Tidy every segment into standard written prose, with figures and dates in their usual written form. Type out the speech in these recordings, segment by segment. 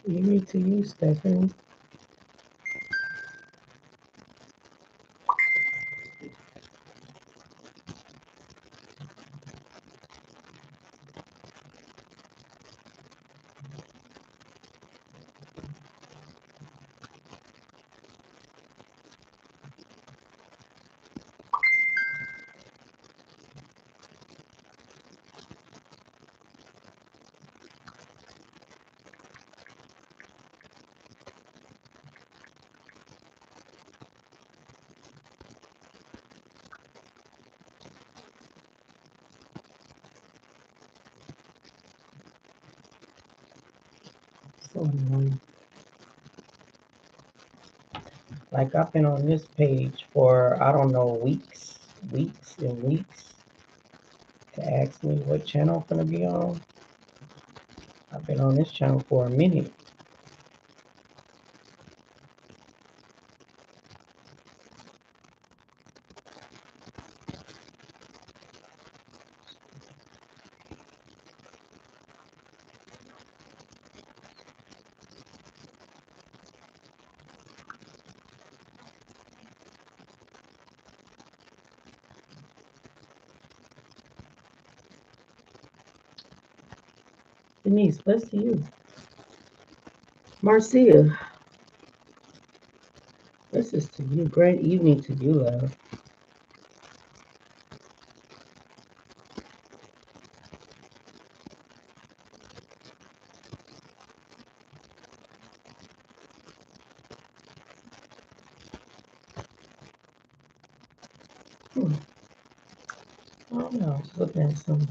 You need to use Stephanie. So annoying. Like I've been on this page for I don't know weeks and weeks to ask me what channel I'm gonna be on. I've been on this channel for a minute. Denise, bless to you. Marcia, this is to you. Great evening to you, love. Hmm. Oh no, just looking at some.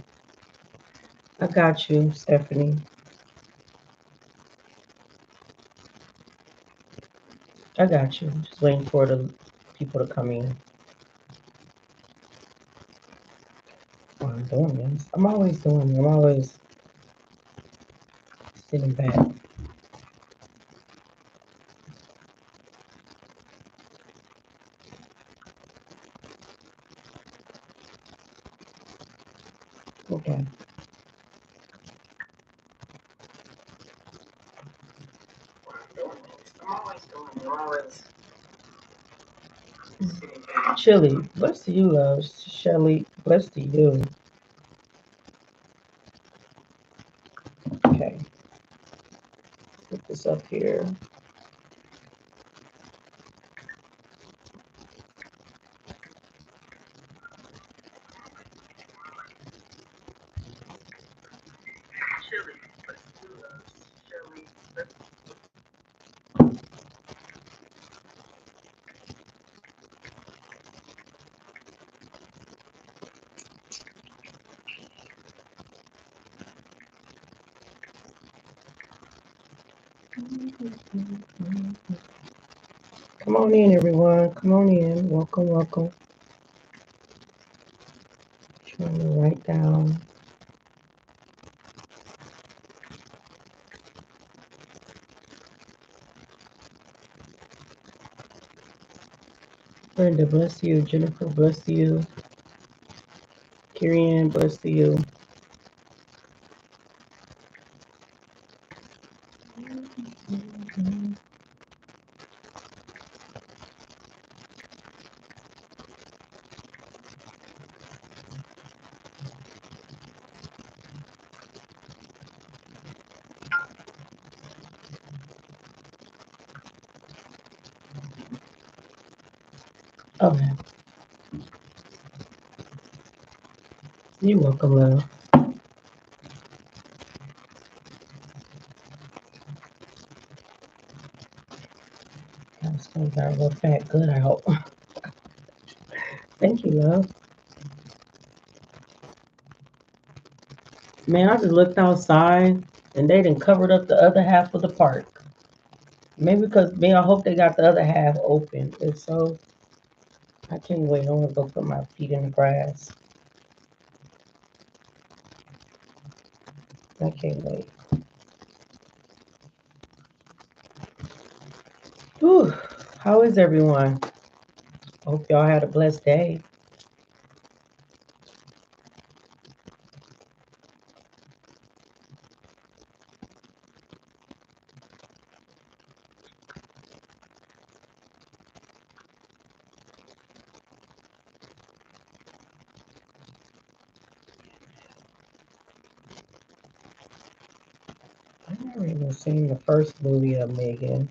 I got you, Stephanie. I got you. Just waiting for the people to come in. While I'm doing this. I'm always doing it. I'm always sitting back. Okay. I'm always doing it. I'm always Chili, bless to you, love. Shelly, bless to you. Okay, put this up here. Chili, bless to you, love. Shelly, bless Come on in, everyone. Come on in. Welcome, welcome. Trying to write down. Brenda, bless you. Jennifer, bless you. Kirian, bless you. Okay. You're welcome, love. I still got a little fat good out. Thank you, love. Man, I just looked outside and they done covered up the other half of the park. Maybe because me, I hope they got the other half open. If so, I can't wait. I want to go put my feet in the grass. I can't wait. Whew. How is everyone? Hope y'all had a blessed day. haven't even seen the first movie of Megan.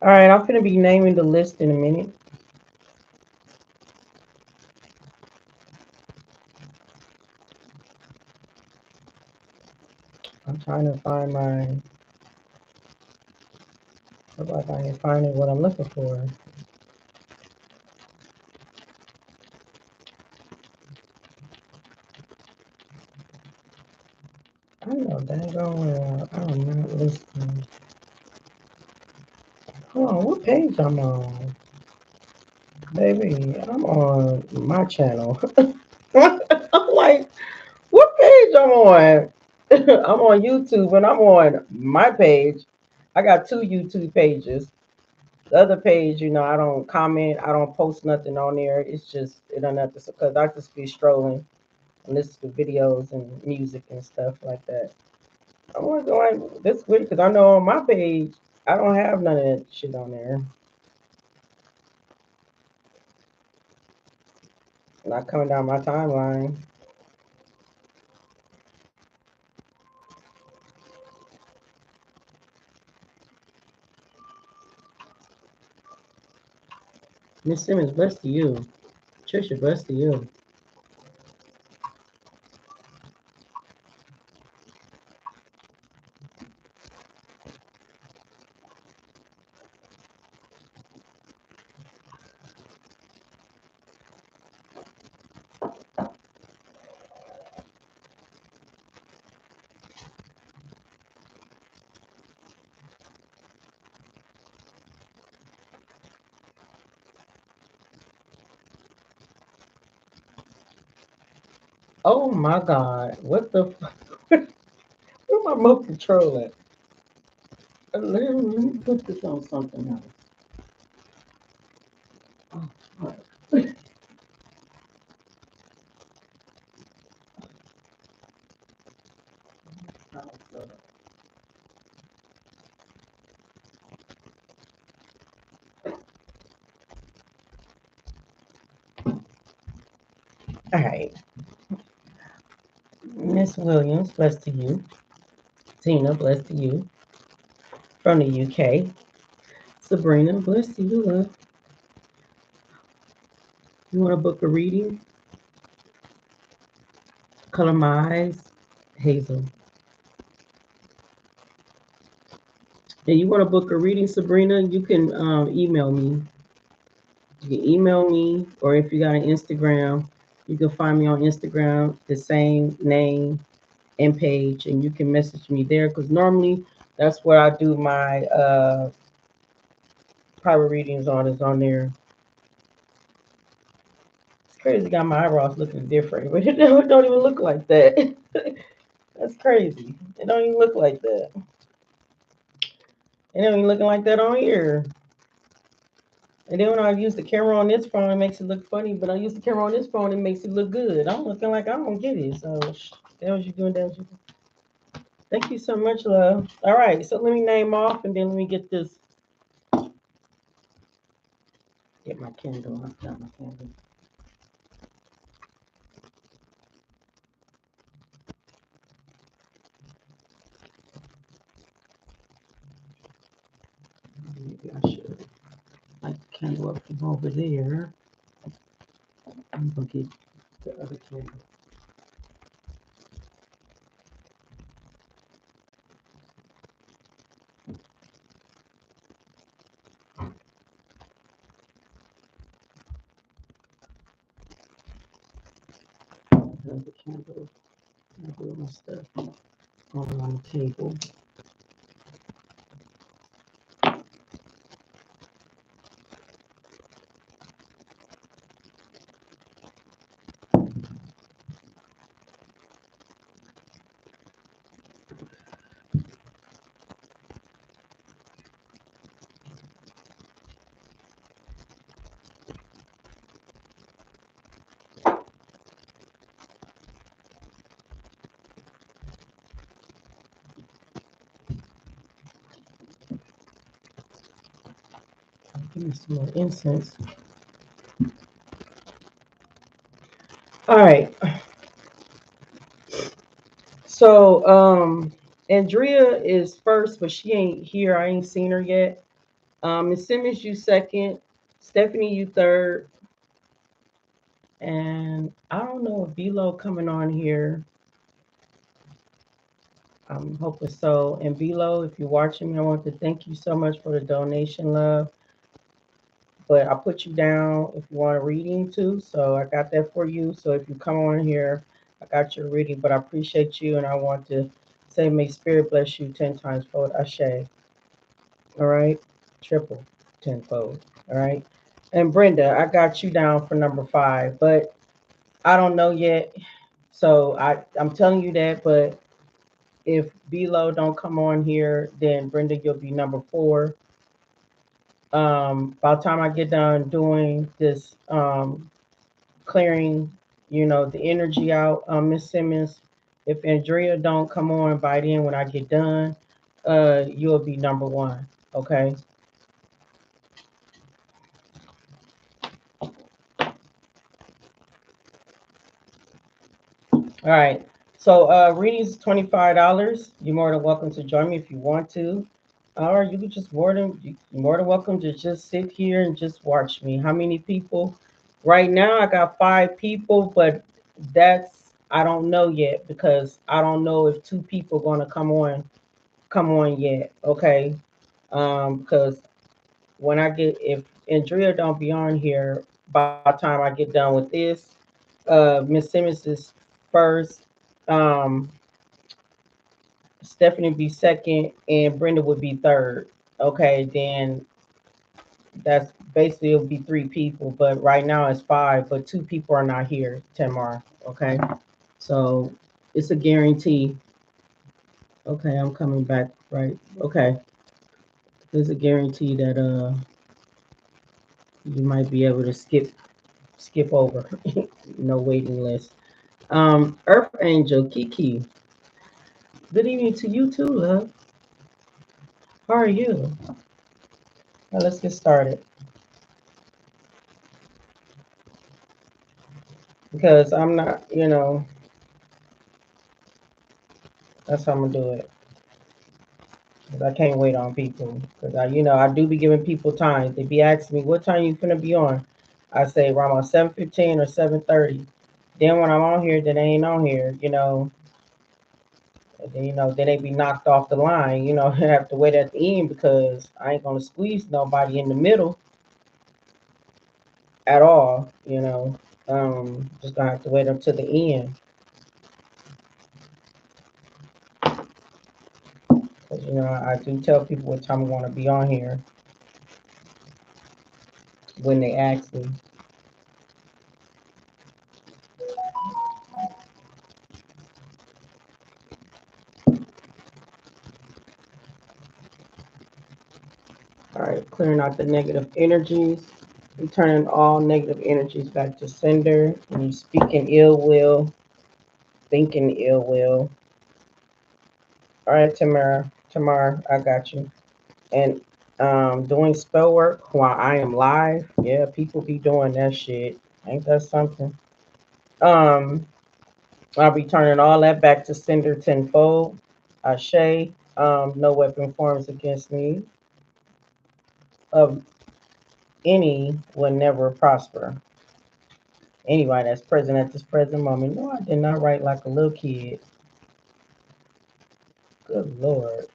All right, I'm gonna be naming the list in a minute. I'm trying to find my. Look like I ain't finding what I'm looking for. I know daggone well. I'm not listening. Hold on, what page I'm on? Baby, I'm on my channel. I'm like, what page I'm on? I'm on YouTube and I'm on my page. I got two YouTube pages. The other page, I don't comment, I don't post nothing on there. It's just it don't nothing because I just be strolling and listen to videos and music and stuff like that. I'm like going this weird because I know on my page I don't have none of that shit on there. Not coming down my timeline. Miss Simmons, bless to you. Trisha, bless to you. Oh my God. What the fuck? Where my remote control at? Let me put this on something else. Oh, fuck. All right. Miss Williams, bless to you. Tina, bless to you. From the UK. Sabrina, bless to you, love. You want to book a reading? Color my eyes, Hazel. And you want to book a reading, Sabrina? You can email me. You can email me, or if you got an Instagram, you can find me on Instagram, the same name and page, and you can message me there. Because normally that's where I do my private readings on. Is on there. It's crazy. Got my eyebrows looking different, but it don't even look like that. That's crazy. It don't even look like that. It don't even looking like that on here. And then when I use the camera on this phone, it makes it look funny. But I use the camera on this phone, it makes it look good. I'm looking like I don't get it. So that was you doing that. Thank you so much, love. All right, so let me name off, and then let me get this. Get my candle. I've got my candle. Maybe I should light the candle up from over there. I'm gonna get the other candle. The other candle. I do my stuff all on the table. Give me some more incense. All right. So, Andrea is first, but she ain't here. I ain't seen her yet. Miss Simmons, you second. Stephanie, you third. And I don't know if Velo coming on here. I'm hoping so. And Velo, if you're watching me, I want to thank you so much for the donation, love. But I put you down if you want a reading too. So I got that for you. So if you come on here, I got your reading. But I appreciate you, and I want to say, may Spirit bless you 10 times fold. Ashe. All right, triple tenfold. All right, and Brenda, I got you down for number 5, but I don't know yet. So I'm telling you that. But if Velo don't come on here, then Brenda, you'll be number 4. By the time I get done doing this, clearing, the energy out, Miss Simmons, if Andrea don't come on by then when I get done, you'll be number 1. Okay. All right. So readings $25. You're more than welcome to join me if you want to. Or you could just more than welcome to just sit here and just watch me. How many people? Right now I got 5 people, but that's I don't know yet because I don't know if 2 people gonna come on yet. Okay. Because when I get if Andrea don't be on here by the time I get done with this, Miss Simmons is first, um, Stephanie be second, and Brenda would be third. Okay, then that's basically it'll be 3 people, but right now it's 5, but 2 people are not here, Tamar. Okay, so it's a guarantee. Okay, I'm coming back, right? Okay, there's a guarantee that you might be able to skip over. No waiting list. Earth Angel Kiki. Good evening to you too, love. How are you? Now let's get started. Because I'm not, that's how I'm gonna do it. Because I can't wait on people. Because I do be giving people time. They be asking me, what time you finna be on? I say around 7:15 or 7:30. Then when I'm on here, then they ain't on here, And then, then they be knocked off the line, I have to wait at the end because I ain't gonna squeeze nobody in the middle at all, Just gonna have to wait until the end. Because, I do tell people what time I want to be on here when they ask me. All right, clearing out the negative energies. Returning all negative energies back to sender. And you speaking ill will, thinking ill will. All right, Tamara, I got you. And doing spell work while I am live. Yeah, people be doing that shit. Ain't that something? Um, I'll be turning all that back to sender tenfold. Ashe, no weapon forms against me of any will never prosper. Anybody that's present at this present moment. No, I did not write like a little kid. Good Lord.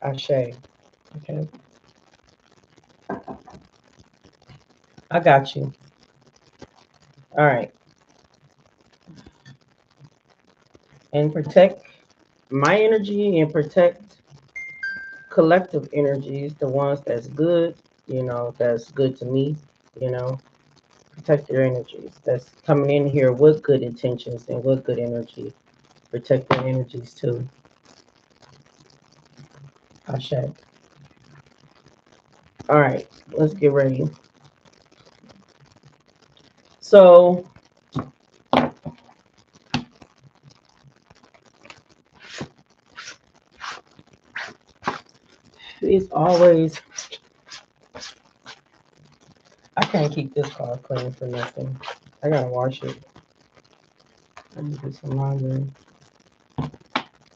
Ashe. Okay. I got you. All right. And protect my energy and protect collective energies, the ones that's good, that's good to me, you know, protect their energies. That's coming in here with good intentions and with good energy. Protect their energies too. Ashe. All right, let's get ready. So is always, I can't keep this car clean for nothing. I gotta wash it. I need to do some laundry.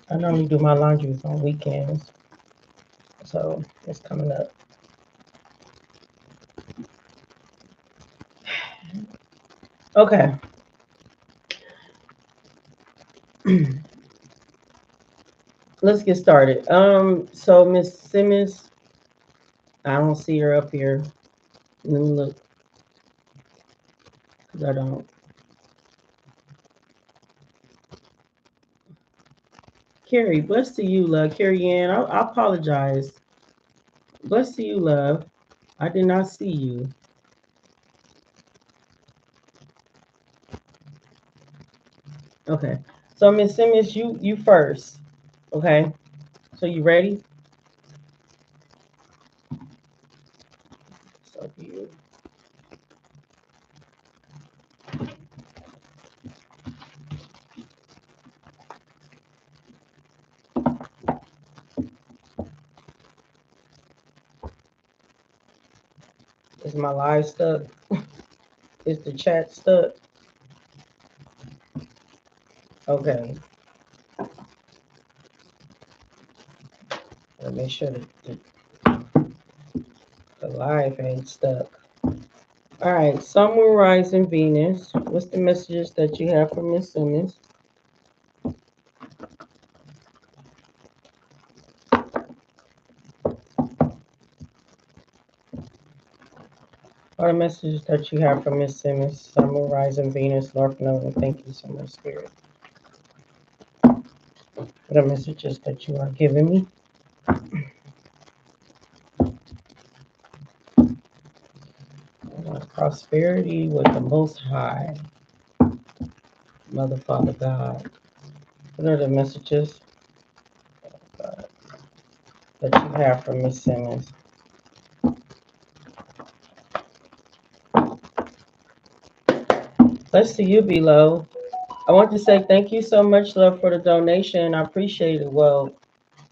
I normally do my laundry on weekends, so it's coming up. Okay. Let's get started. So Miss Simmons, I don't see her up here. Let me look, because I don't. Carrie, bless to you, love. Carrie Ann, I apologize. Bless to you, love. I did not see you. Okay. So Miss Simmons, you first. Okay. So you ready? So you. Is my live stuck? Is the chat stuck? Okay. Let me make sure that the live ain't stuck. All right. Sun, Moon, Rising, Venus. What's the messages that you have for Miss Simmons? What are the messages that you have for Miss Simmons? Sun, Moon, Rising, Venus, North Node, and thank you so much, Spirit. What are messages that you are giving me? Prosperity with the Most High, Mother, Father, God. What are the messages that you have for Miss Simmons? Let's see you below. I want to say thank you so much, love, for the donation. I appreciate it. Well,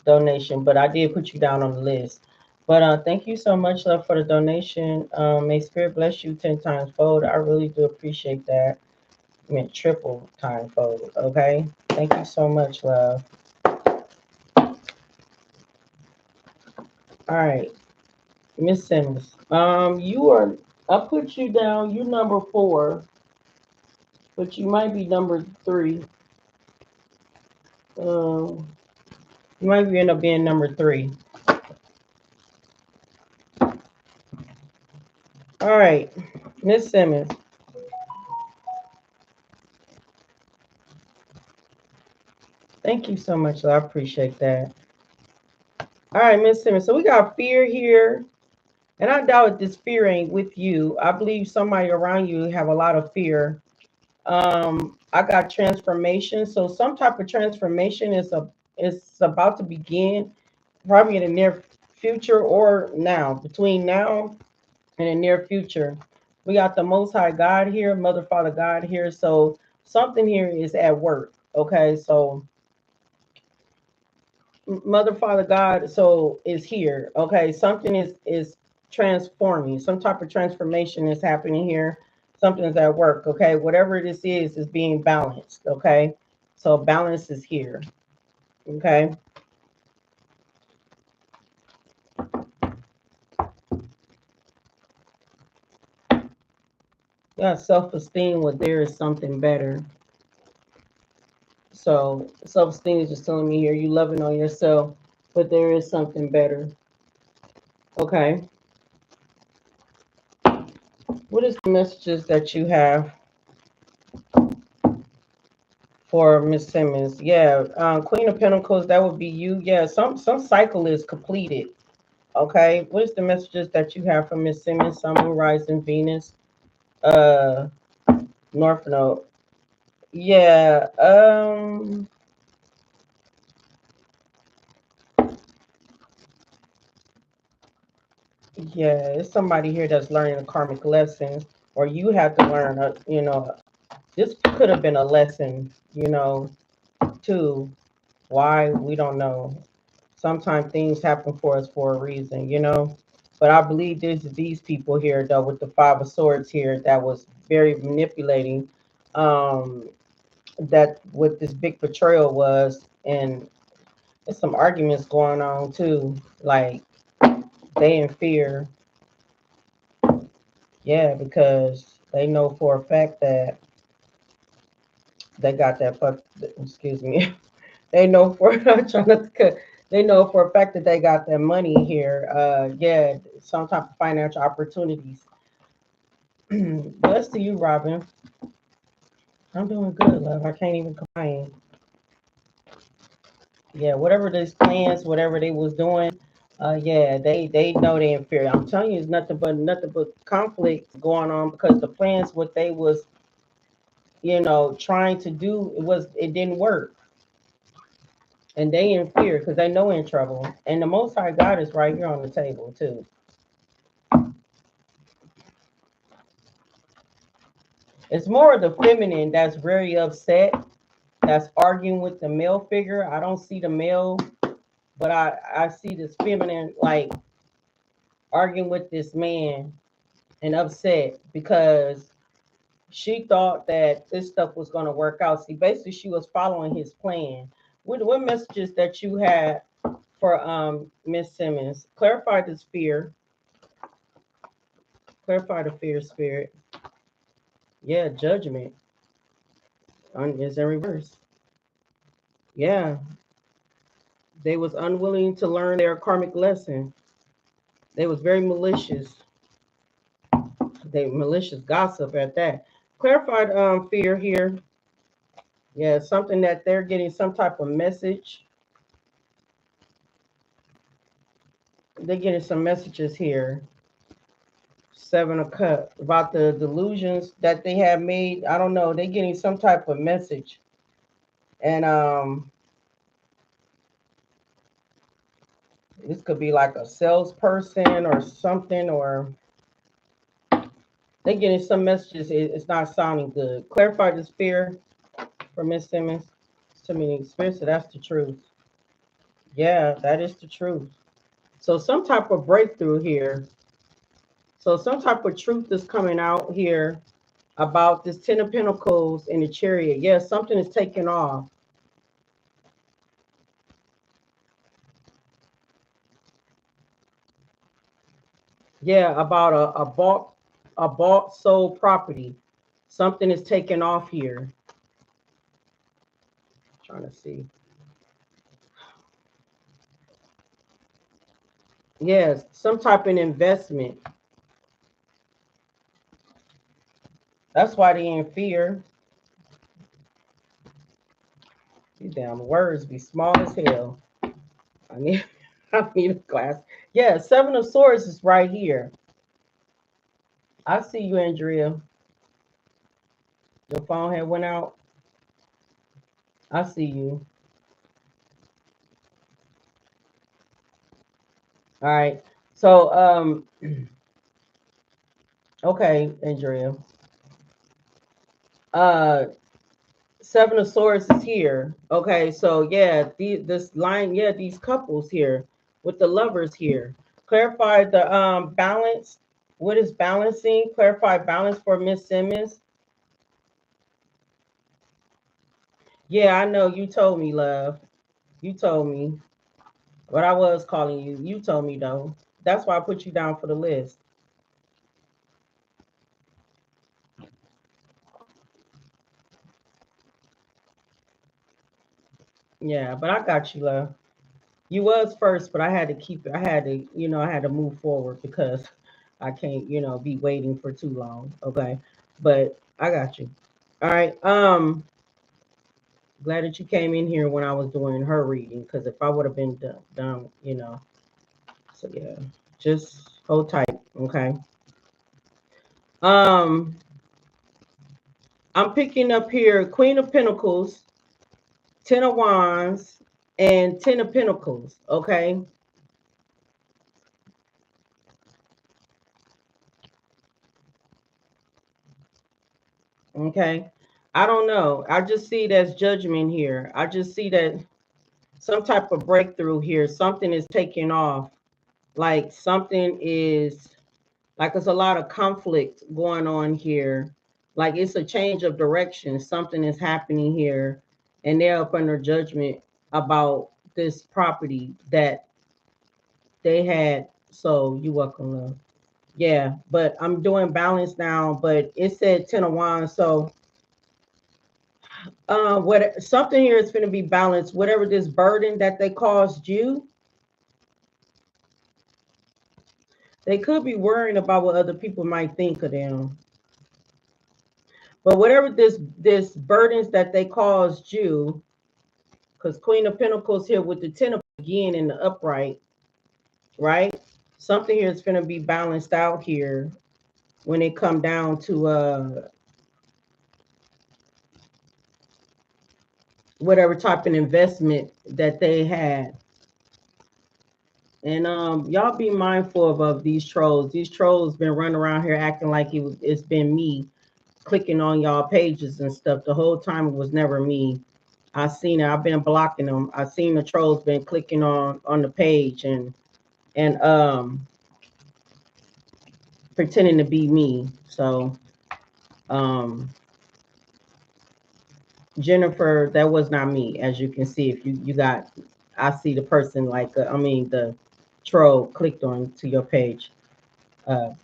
donation, but I did put you down on the list. But thank you so much, love, for the donation. May Spirit bless you 10 times fold. I really do appreciate that. I mean, triple time fold. Okay. Thank you so much, love. All right, Miss Simmons. You are. I put you down. You number 4, but you might be number 3. Um, you might end up being number 3. All right, Miss Simmons. Thank you so much. I appreciate that. All right, Miss Simmons. So we got fear here, and I doubt this fear ain't with you. I believe somebody around you have a lot of fear. I got transformation. So some type of transformation is about to begin, probably in the near future or now. Between now and the near future, we got the Most High God here, Mother, Father, God here. So something here is at work. Okay, so Mother, Father, God, so is here. Okay, something is transforming. Some type of transformation is happening here. Something is at work. Okay, whatever this is being balanced. Okay, so balance is here. Okay. Yeah, self-esteem. Well, there is something better. So self-esteem is just telling me here you loving on yourself, but there is something better. Okay. What is the messages that you have for Miss Simmons? Yeah, Queen of Pentacles, that would be you. Yeah, some cycle is completed. Okay. What is the messages that you have for Miss Simmons? Sun, Moon, Rising, Venus, uh, North Node. Yeah. Yeah, it's somebody here that's learning a karmic lesson, or you have to learn this could have been a lesson, too. Why we don't know. Sometimes things happen for us for a reason, you know. But I believe there's these people here though with the Five of Swords here that was very manipulating. Um, that what this big betrayal was, and there's some arguments going on too. Like they in fear, yeah, because they know for a fact that they got that fuck. Excuse me. They know for I'm trying not to cut. They know for a fact that they got their money here. Yeah, some type of financial opportunities. Bless to you, Robin. I'm doing good, love. I can't even complain. Yeah, whatever these plans, whatever they was doing, yeah, they know they inferior. I'm telling you, it's nothing but conflict going on because the plans, what they was, trying to do, it didn't work, and they in fear because they know in trouble. And the Most High God is right here on the table too. It's more of the feminine that's very upset, that's arguing with the male figure. I don't see the male, but I see this feminine like arguing with this man and upset because she thought that this stuff was going to work out. See, basically, she was following his plan. What messages that you had for Miss Simmons? Clarify this fear. Clarify the fear spirit. Yeah, judgment is in reverse. Yeah, they was unwilling to learn their karmic lesson. They was very malicious. They malicious gossip at that. Clarified fear here. Yeah, something that they're getting some type of message. They're getting some messages here. Seven of Cups about the delusions that they have made. I don't know. They're getting some type of message, and this could be like a salesperson or something, or they're getting some messages. It's not sounding good. Clarify this fear for Miss Simmons. To me, spirit, so that's the truth. Yeah, that is the truth. So some type of breakthrough here. So some type of truth is coming out here about this Ten of Pentacles in the Chariot. Yes, something is taking off. Yeah, about a bought sold property. Something is taking off here. Trying to see. Yes, some type of investment. That's why they in fear. These damn words be small as hell. I need I need a glass. Yeah, Seven of Swords is right here. I see you, Andrea. Your phone had went out. I see you. All right. So okay, Andrea. Uh Seven of Swords is here. Okay, so yeah, this line, yeah, these couples here with the lovers here. Clarify the balance. What is balancing? Clarify balance for Miss Simmons. Yeah, I know you told me, love. You told me. What I was calling you. You told me though. That's why I put you down for the list. Yeah, but I got you, love. You was first, but I had to keep it. I had to, I had to move forward because I can't, be waiting for too long. Okay. But I got you. All right. Glad that you came in here when I was doing her reading, because if I would have been done, So yeah, just hold tight. Okay. Um, I'm picking up here Queen of Pentacles, Ten of Wands, and Ten of Pentacles. Okay. Okay. I don't know. I just see that's judgment here. I just see that some type of breakthrough here. Something is taking off. Like something is like it's a lot of conflict going on here. Like it's a change of direction. Something is happening here, and they're up under judgment about this property that they had. So you welcome, love. Yeah, but I'm doing balance now. But it said 10 of Wands, so what something here is going to be balanced. Whatever this burden that they caused you, they could be worrying about what other people might think of them. But whatever this burdens that they caused you, because Queen of Pentacles here with the 10 of again in the upright, right? Something here is going to be balanced out here when it come down to whatever type of investment that they had. And y'all be mindful of these trolls. These trolls been running around here acting like it's been me clicking on y'all pages and stuff. The whole time it was never me. I seen it. I've been blocking them. I seen the trolls been clicking on the page and pretending to be me. So Jennifer, that was not me. As you can see, if you got, I see the person like I mean the troll clicked on to your page.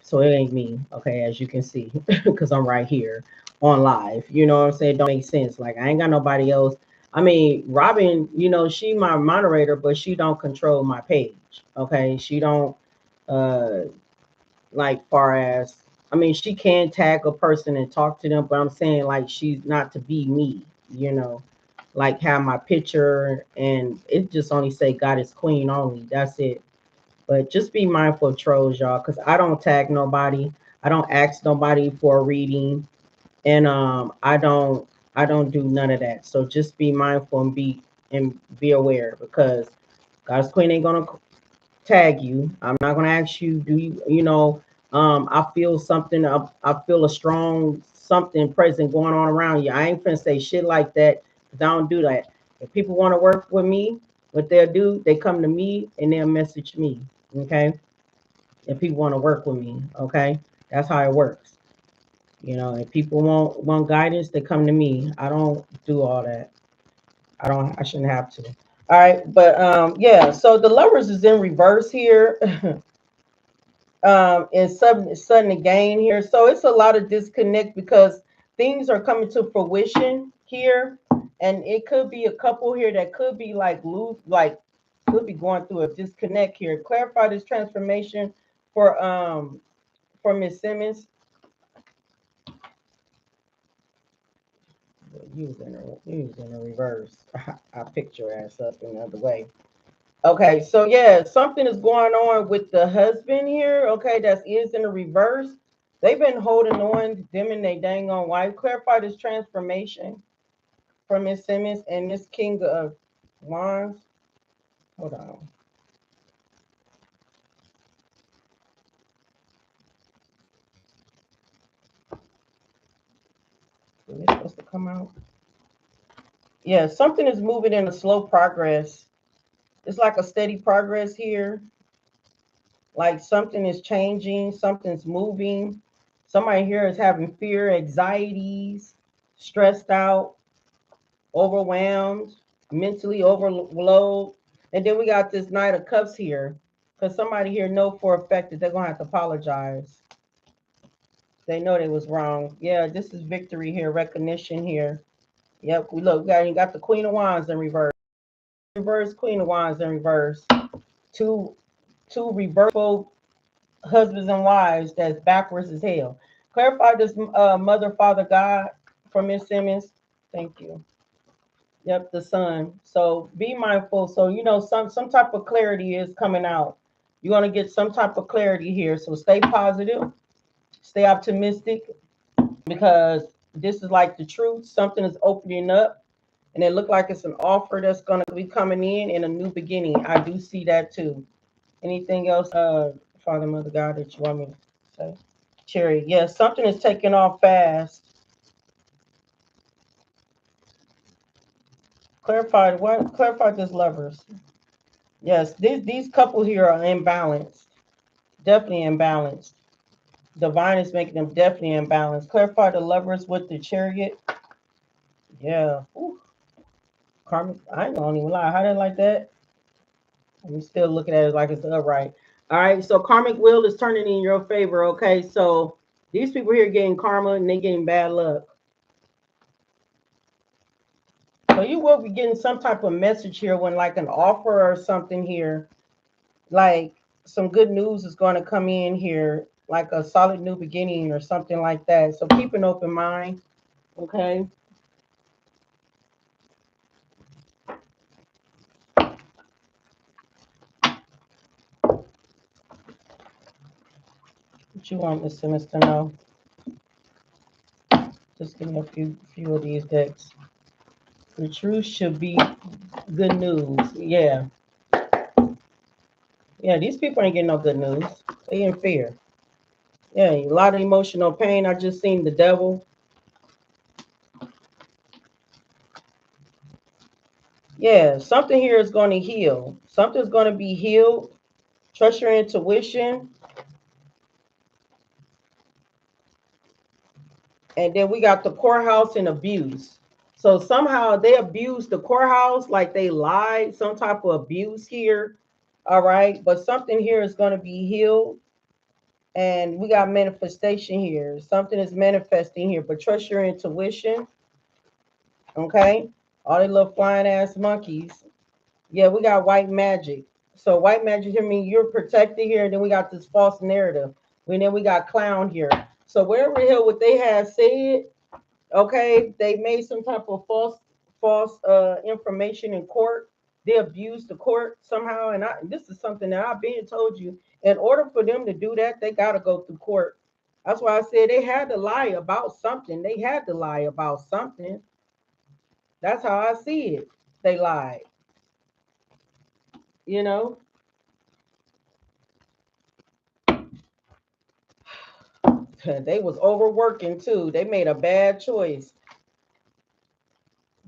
So it ain't me, okay, as you can see, because I'm right here on live. You know what I'm saying? Don't make sense. Like I ain't got nobody else. I mean, Robin, you know, she my moderator, but she don't control my page. Okay. She don't like far as I mean, she can tag a person and talk to them, but I'm saying like she's not to be me, you know, like have my picture and it just only say God is Queen only. That's it. But just be mindful of trolls, y'all, because I don't tag nobody. I don't ask nobody for a reading, and I don't do none of that. So just be mindful and be aware because God's Queen ain't gonna tag you. I'm not gonna ask you, do you know? I feel something. I feel a strong something present going on around you. I ain't finna say shit like that because I don't do that. If people want to work with me, what they'll do, they come to me and they'll message me. Okay, if people want to work with me, okay, that's how it works. You know, if people want guidance, they come to me. I don't do all that. I shouldn't have to. All right, but yeah, so the lovers is in reverse here. And sudden gain here. So it's a lot of disconnect because things are coming to fruition here. And it could be a couple here that could be like lose, like could be going through a disconnect here. Clarify this transformation for Miss Simmons. You was in a reverse. I picked your ass up in the other way. Okay, so yeah, something is going on with the husband here. Okay, that is in the reverse. They've been holding on, them and they dang on wife. Clarify this transformation for Miss Simmons and Miss King of Wands. Hold on. Is it supposed to come out? Yeah, something is moving in a slow progress. It's like a steady progress here. Like something is changing, something's moving. Somebody here is having fear, anxieties, stressed out, overwhelmed, mentally overload. And then we got this Knight of Cups here. Because somebody here know for a fact that they're gonna have to apologize. They know they was wrong. Yeah, this is victory here, recognition here. Yep, we got the Queen of Wands in reverse. Reverse Queen of Wands in reverse. Two reversal husbands and wives that's backwards as hell. Clarify this mother, father, God for Miss Simmons. Thank you. Yep, the sun. So be mindful. So you know some type of clarity is coming out. You're gonna get some type of clarity here. So stay positive, stay optimistic because this is like the truth. Something is opening up, and it look like it's an offer that's gonna be coming in a new beginning. I do see that too. Anything else, Father, Mother, God, that you want me to say? Cherry, yes, something is taking off fast. Clarify what? Clarify this lovers. Yes, these couples here are imbalanced. Definitely imbalanced. Divine is making them definitely imbalanced. Clarify the lovers with the chariot. Yeah. Ooh. Karmic. I ain't gonna even lie. How did like that? I'm still looking at it like it's upright. All right. So karmic wheel is turning in your favor. Okay. So these people here getting karma and they getting bad luck. So you will be getting some type of message here when like an offer or something here, like some good news is going to come in here, like a solid new beginning or something like that. So keep an open mind. Okay. What you want, Miss Simmons, to know? Just give me a few of these decks. The truth should be good news. Yeah. Yeah, these people ain't getting no good news. They in fear. Yeah, a lot of emotional pain. I just seen the devil. Yeah, something here is going to heal. Something's going to be healed. Trust your intuition. And then we got the courthouse and abuse. So somehow they abused the courthouse, like they lied, some type of abuse here. All right. But something here is going to be healed. And we got manifestation here. Something is manifesting here, but trust your intuition. Okay. All they little flying ass monkeys. Yeah, we got white magic. So white magic here means you're protected here. And then we got this false narrative. And then we got clown here. So wherever the hell what they have said, okay, they made some type of false information in court. They abused the court somehow, and this is something that I've been told you. In order for them to do that, they got to go through court. That's why I said they had to lie about something. They had to lie about something. That's how I see it. They lied. You know, they was overworking too. They made a bad choice.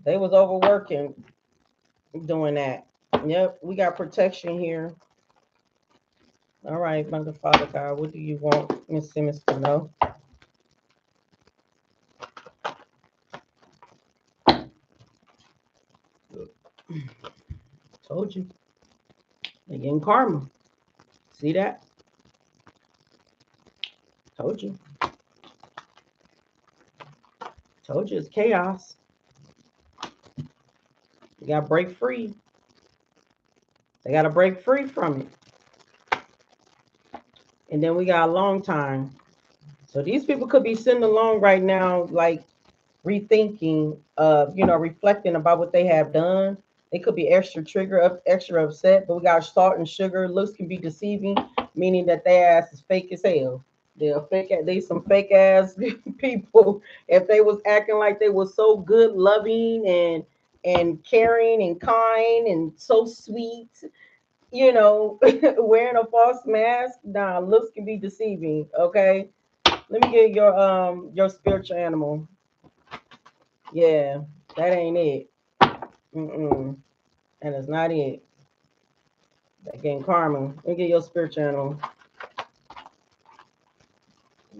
They was overworking doing that. Yep, we got protection here. All right, Mother Father God, what do you want Miss Simmons to know? Told you. They getting karma. See that? Told you. Told you it's chaos. You gotta break free. They gotta break free from it. And then we got a long time. So these people could be sitting along right now, like rethinking, reflecting about what they have done. They could be extra triggered, extra upset, but we got salt and sugar. Looks can be deceiving, meaning that their ass is fake as hell. They're fake. They some fake ass people. If they was acting like they was so good, loving, and caring and kind and so sweet, wearing a false mask. Nah, looks can be deceiving. Okay, let me get your spiritual animal. Yeah, that ain't it. Mm-mm. And it's not it. That getting karma. Let me get your spiritual animal.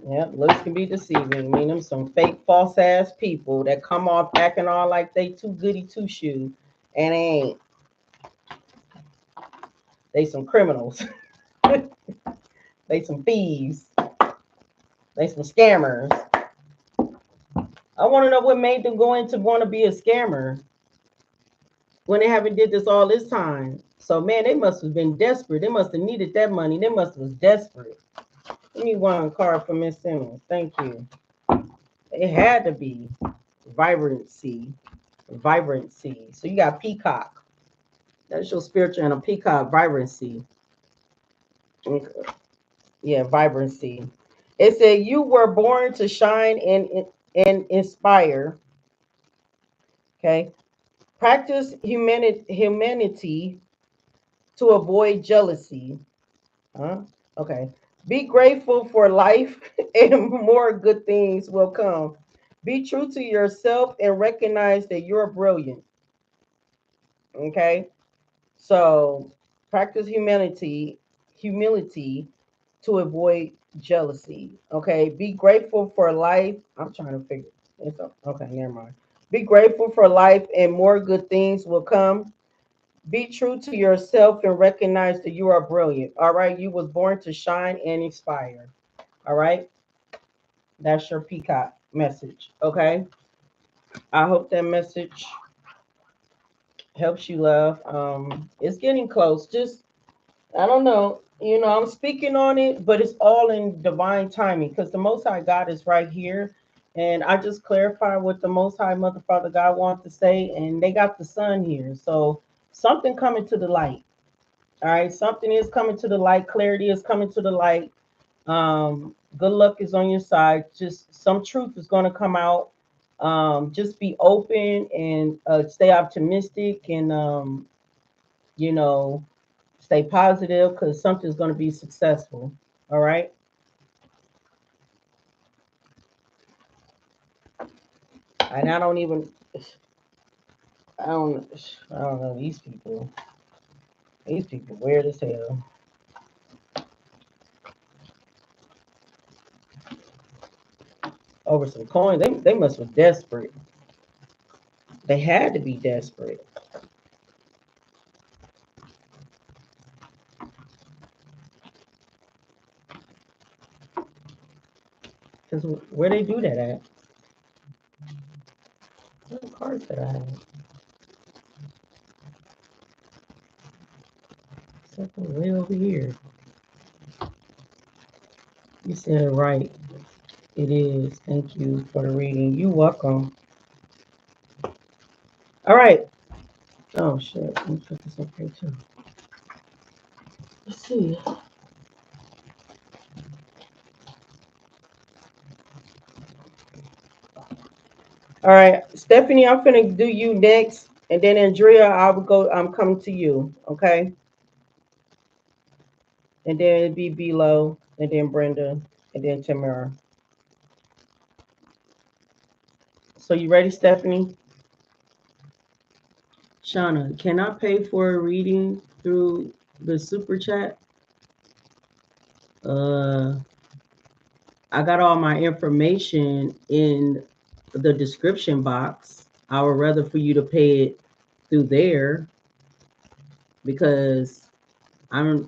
Yep, looks can be deceiving. I mean, them some fake, false ass people that come off acting all like they too goody two shoe, and they ain't. They some criminals. They some thieves. They some scammers. I want to know what made them go into want to be a scammer when they haven't did this all this time. So man, they must have been desperate. They must have needed that money. They must have was desperate. Give me one card for Miss Simmons. Thank you. It had to be vibrancy. Vibrancy. So you got peacock. That's your spiritual and a peacock vibrancy. Okay. Yeah, vibrancy. It said you were born to shine and inspire. Okay. Practice humanity to avoid jealousy. Huh? Okay. Be grateful for life and more good things will come. Be true to yourself and recognize that you're brilliant. Okay. So practice humility to avoid jealousy. Okay. Be grateful for life. I'm trying to figure it's okay, never mind. Be grateful for life and more good things will come. Be true to yourself and recognize that you are brilliant. All right. You was born to shine and inspire. All right. That's your peacock message. Okay. I hope that message helps you, love. It's getting close. Just I don't know. I'm speaking on it, but it's all in divine timing because the Most High God is right here. And I just clarify what the Most High Mother Father God wants to say, and they got the sun here. So something coming to the light. All right, something is coming to the light. Clarity is coming to the light. Good luck is on your side. Just some truth is going to come out. Just be open and stay optimistic and you know stay positive because something's going to be successful. All right. And I don't even I don't know these people. These people weird as hell. Over some coins. They must be desperate. They had to be desperate. Because where they do that at? What cards that I have? Something way over here. You said it right. It is. Thank you for the reading. You welcome. All right. Oh shit. Let me put this up here too. Let's see. All right, Stephanie, I'm gonna do you next, and then Andrea, I will go. I'm coming to you, okay? And then it'd be Below, and then Brenda, and then Tamara. So you ready, Stephanie? Shauna, can I pay for a reading through the super chat? Uh, I got all my information in the description box. I would rather for you to pay it through there because I'd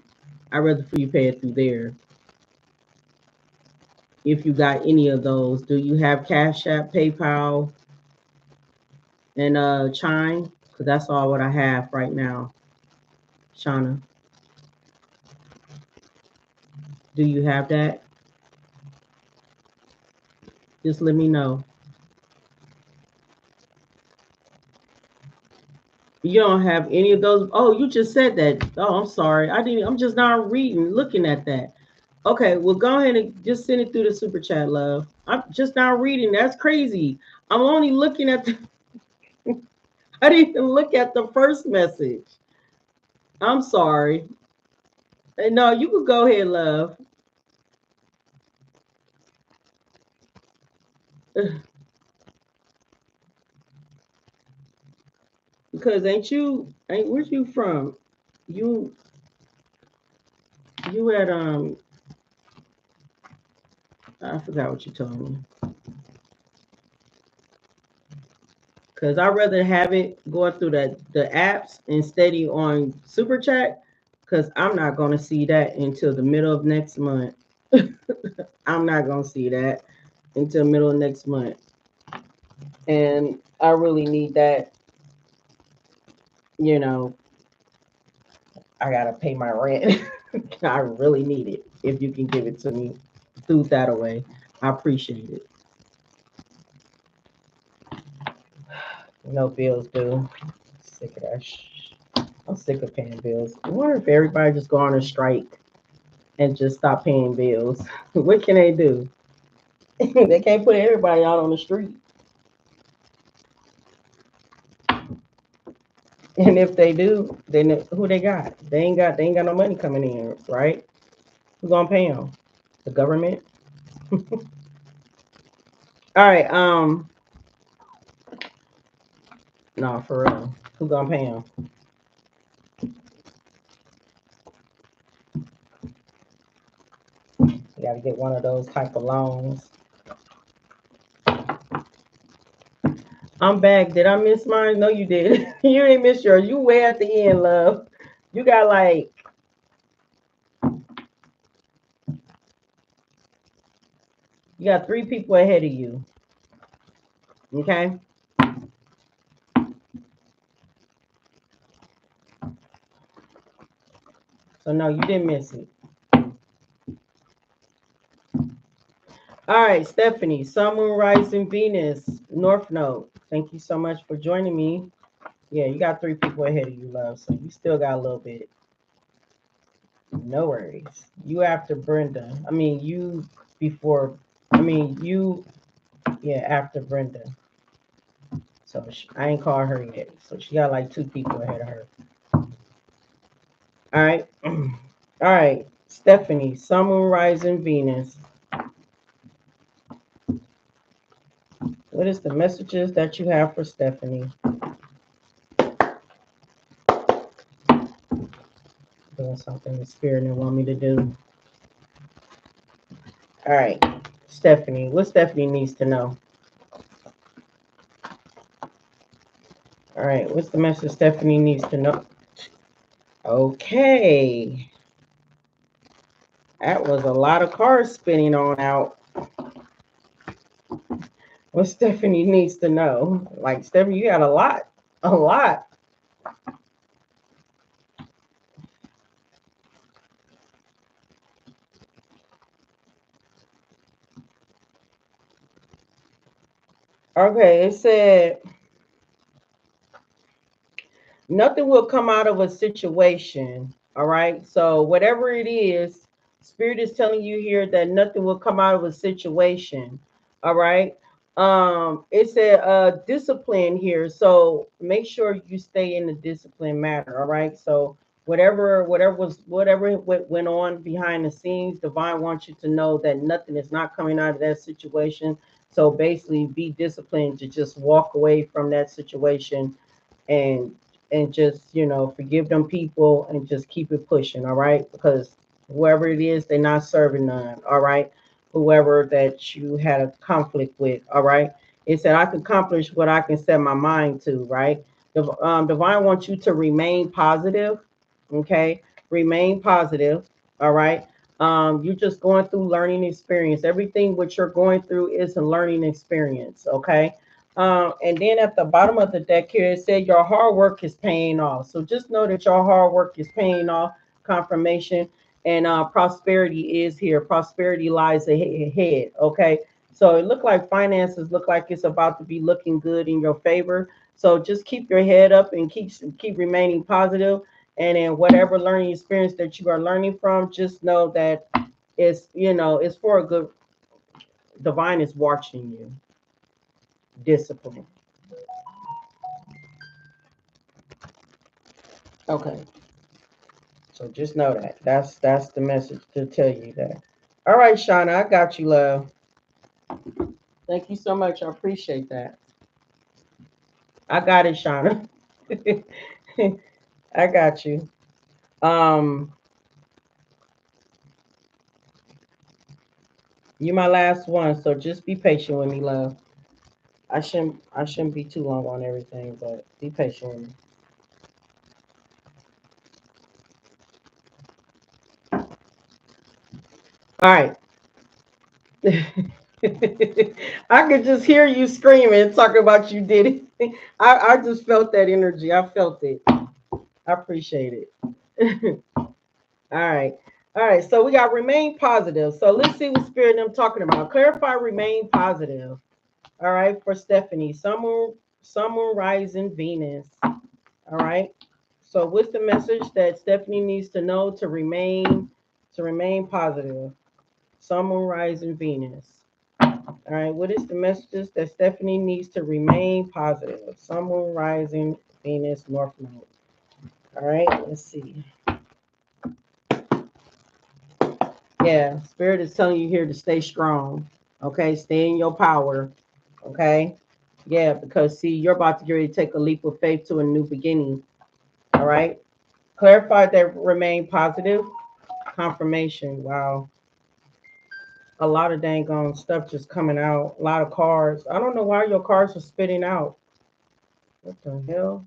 rather for you pay it through there. If you got any of those, do you have Cash App, PayPal, and Chime? Because that's all what I have right now. Shauna, do you have that? Just let me know. You don't have any of those. Oh, you just said that. Oh, I'm sorry. I didn't. I'm just not reading, looking at that. Okay, well, go ahead and just send it through the super chat, love. I'm just not reading. That's crazy. I'm only looking at the. I didn't even look at the first message. I'm sorry. No, you can go ahead, love. Because ain't where's you from? You you had I forgot what you told me. Cause I'd rather have it going through the apps instead of on Super Chat. Cause I'm not gonna see that until the middle of next month. I'm not gonna see that until middle of next month. And I really need that, you know, I gotta pay my rent. I really need it. If you can give it to me through that away, I appreciate it. No bills due. Sick of that. I'm sick of paying bills. I wonder if everybody just go on a strike and just stop paying bills. What can they do? They can't put everybody out on the street. And if they do, then who they got? They ain't got no money coming in, right? Who's gonna pay them? The government. All right. No, for real. Who gonna pay them? got to get one of those type of loans. I'm back. Did I miss mine? No, you did. You ain't miss yours. You way at the end, love. You got like, you got 3 people ahead of you. Okay. So no, you didn't miss it. All right, Stephanie, Sun, Moon, Rising, Venus, North Node. Thank you so much for joining me. Yeah, you got 3 people ahead of you, love. So you still got a little bit. No worries. You after Brenda. I mean, you before. I mean, you. Yeah, after Brenda. So I ain't called her yet. So she got like 2 people ahead of her. All right. All right. Stephanie, Sun, Moon, Rising, Venus. What is the messages that you have for Stephanie? Doing something the spirit didn't want me to do. All right. Stephanie, what Stephanie needs to know? All right. What's the message Stephanie needs to know? Okay. That was a lot of cards spinning on out. What Stephanie needs to know. Like, Stephanie, you got a lot. A lot. Okay, it said nothing will come out of a situation. All right. So whatever it is, Spirit is telling you here that nothing will come out of a situation. All right. It said discipline here. So make sure you stay in the discipline matter. All right. So whatever went on behind the scenes, divine wants you to know that nothing is not coming out of that situation. So basically be disciplined to just walk away from that situation and just forgive them people and just keep it pushing. All right, because whoever it is, they're not serving none. All right, whoever that you had a conflict with. All right, it said I can accomplish what I can set my mind to. Right, divine wants you to remain positive. Okay, remain positive. All right, you're just going through learning experience. Everything what you're going through is a learning experience. Okay, and then at the bottom of the deck here, it said your hard work is paying off. So just know that your hard work is paying off. Confirmation, and prosperity is here. Prosperity lies ahead. Okay. So it looked like finances look like it's about to be looking good in your favor. So just keep your head up and keep remaining positive. And in whatever learning experience that you are learning from, just know that it's for a good. Divine is watching you. Discipline. Okay. So just know that. That's the message to tell you that. All right, Shauna, I got you, love. Thank you so much. I appreciate that. I got it, Shauna. I got you. Um, you my last one, so just be patient with me, love. I shouldn't be too long on everything, but be patient with me. All right. I could just hear you screaming, talking about you did it. I just felt that energy. I felt it. I appreciate it. All right. All right. So we got remain positive. So let's see what spirit I'm talking about. Clarify, remain positive. All right. For Stephanie, summer rising Venus. All right. So what's the message that Stephanie needs to know to remain positive? Summer rising Venus. All right. What is the messages that Stephanie needs to remain positive? Summer rising Venus, North Node. All right. Let's see. Yeah, spirit is telling you here to stay strong. Okay, stay in your power. Okay. Yeah, because see, you're about to get ready to take a leap of faith to a new beginning. All right. Clarify that remain positive. Confirmation. Wow. a lot of dang on stuff just coming out. A lot of cards. I don't know why your cards are spitting out. What the hell?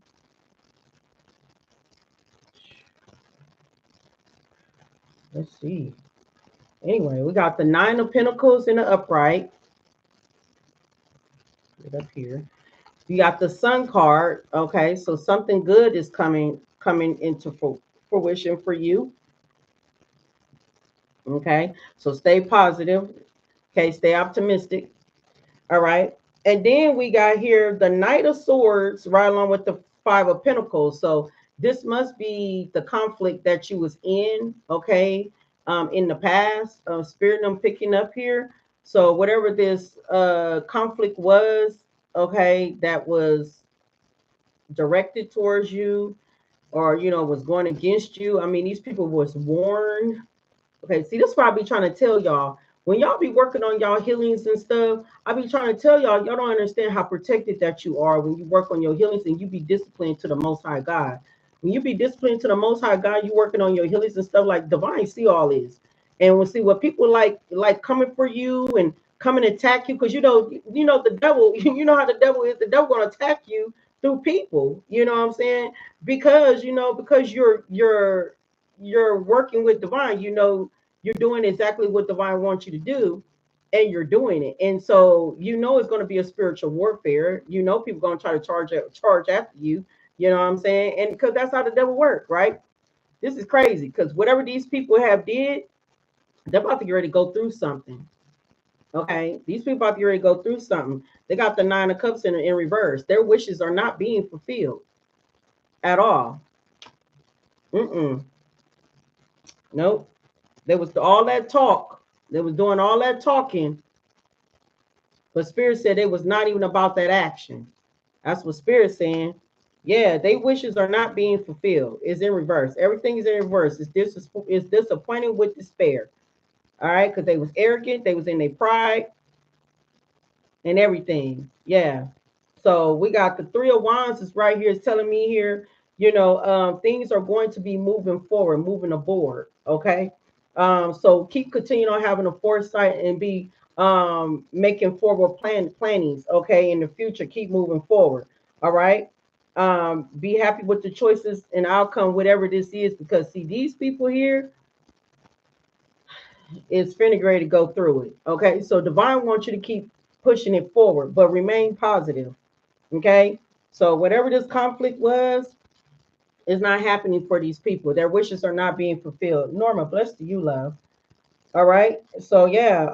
Let's see. Anyway, we got the Nine of Pentacles in the upright. Get up here. You got the Sun card. Okay, so something good is coming into fruition for you. Okay, so stay positive. Okay, stay optimistic. All right. And then we got here the Knight of Swords right along with the Five of Pentacles. So this must be the conflict that you was in, okay, in the past. Spirit I'm picking up here. So whatever this conflict was, okay, that was directed towards you or, you know, was going against you. I mean, these people was warned. Okay, see, this is what I be trying to tell y'all. When y'all be working on y'all healings and stuff, I be trying to tell y'all don't understand how protected that you are when you work on your healings and you be disciplined to the Most High God. When you be disciplined to the Most High God, you working on your healings and stuff like divine see all this. And we'll see what people like coming for you and come and attack you because you know the devil, you know how the devil is. The devil gonna attack you through people. You know what I'm saying? Because because you're working with divine, you're doing exactly what divine wants you to do, and you're doing it. And so it's going to be a spiritual warfare. People going to try to charge after you. You know what I'm saying? And because that's how the devil works, right? This is crazy because whatever these people have did, they're about to get ready to go through something. Okay, these people about to get ready to go through something. They got the Nine of Cups in reverse. Their wishes are not being fulfilled at all. Nope. There was all that talk. They was doing all that talking. But Spirit said it was not even about that action. That's what Spirit's saying. Yeah, they wishes are not being fulfilled. It's in reverse. Everything is in reverse. It's disappointing with despair. All right, because they was arrogant. They was in their pride and everything. Yeah. So we got the Three of Wands is right here. It's telling me here, things are going to be moving forward, moving aboard. Okay. So keep continuing on having a foresight and be making forward plannings. Okay, in the future, keep moving forward. All right. Be happy with the choices and outcome, whatever this is, because see, these people here, it's finna ready to go through it. Okay, so divine wants you to keep pushing it forward, but remain positive. Okay, so whatever this conflict was is not happening for these people. Their wishes are not being fulfilled. Norma, blessed to you, love. All right, so yeah,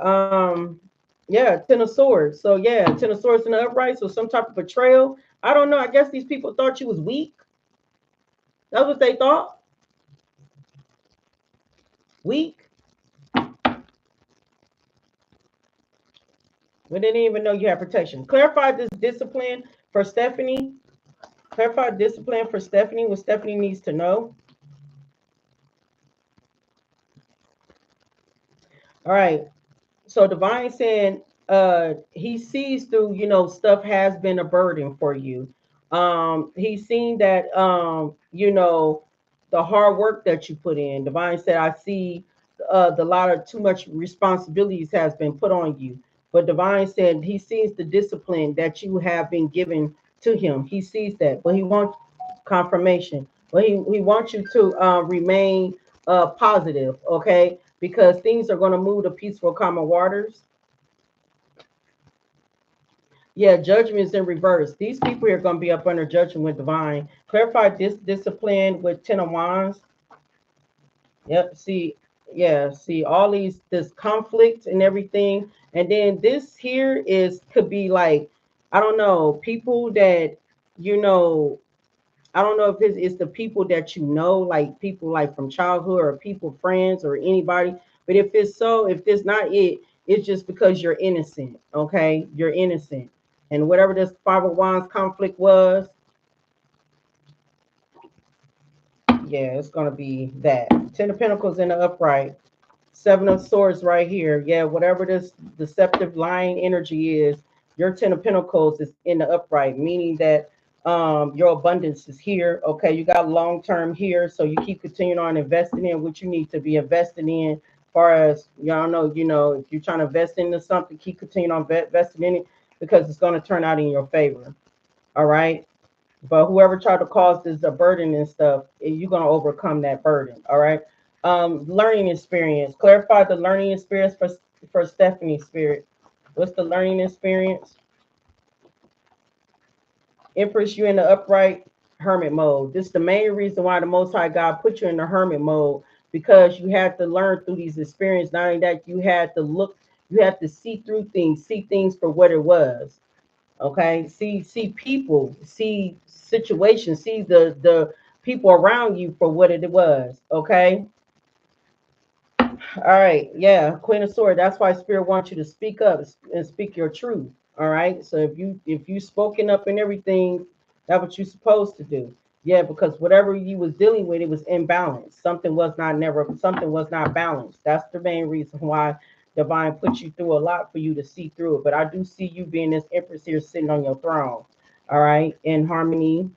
Ten of Swords. So yeah, Ten of Swords in the upright. So some type of betrayal. I don't know. I guess these people thought you was weak. That's what they thought. Weak. We didn't even know you had protection. Clarify this discipline for Stephanie. Clarify discipline for Stephanie, what Stephanie needs to know. All right. So Divine saying he sees through, stuff has been a burden for you. He's seen that the hard work that you put in. Divine said, I see the lot of too much responsibilities has been put on you. But Divine said he sees the discipline that you have been given to him. He sees that, but he wants confirmation. But he wants you to remain positive, okay? Because things are going to move to peaceful, calmer waters. Yeah, judgment is in reverse. These people are going to be up under judgment with divine. Clarify this discipline with Ten of Wands. Yep. See all this conflict and everything. And then this here could be like, I don't know, people that, I don't know if it's the people that like people like from childhood or people, friends or anybody. But if this not it, it's just because you're innocent. Okay, you're innocent, and whatever this Five of Wands conflict was, yeah, it's gonna be that. Ten of Pentacles in the upright, Seven of Swords right here. Yeah, whatever this deceptive lying energy is, your Ten of Pentacles is in the upright, meaning that your abundance is here. Okay, you got long term here, so you keep continuing on investing in what you need to be investing in far as y'all know, if you're trying to invest into something, keep continuing on investing in it because it's going to turn out in your favor. All right. But whoever tried to cause this a burden and stuff, you're going to overcome that burden. All right. Learning experience. Clarify the learning experience for Stephanie's spirit. What's the learning experience? Empress, you in the upright hermit mode. This is the main reason why the Most High God put you in the hermit mode, because you had to learn through these experiences. Not only that, you had to look, you had to see through things, see things for what it was. Okay, see people, see situations, see the people around you for what it was. Okay. All right, yeah, Queen of Swords. That's why Spirit wants you to speak up and speak your truth. All right. So if you spoken up and everything, that's what you're supposed to do. Yeah, because whatever you was dealing with, it was imbalanced. Something was not balanced. That's the main reason why Divine put you through a lot for you to see through it. But I do see you being this Empress here sitting on your throne. All right, in harmony.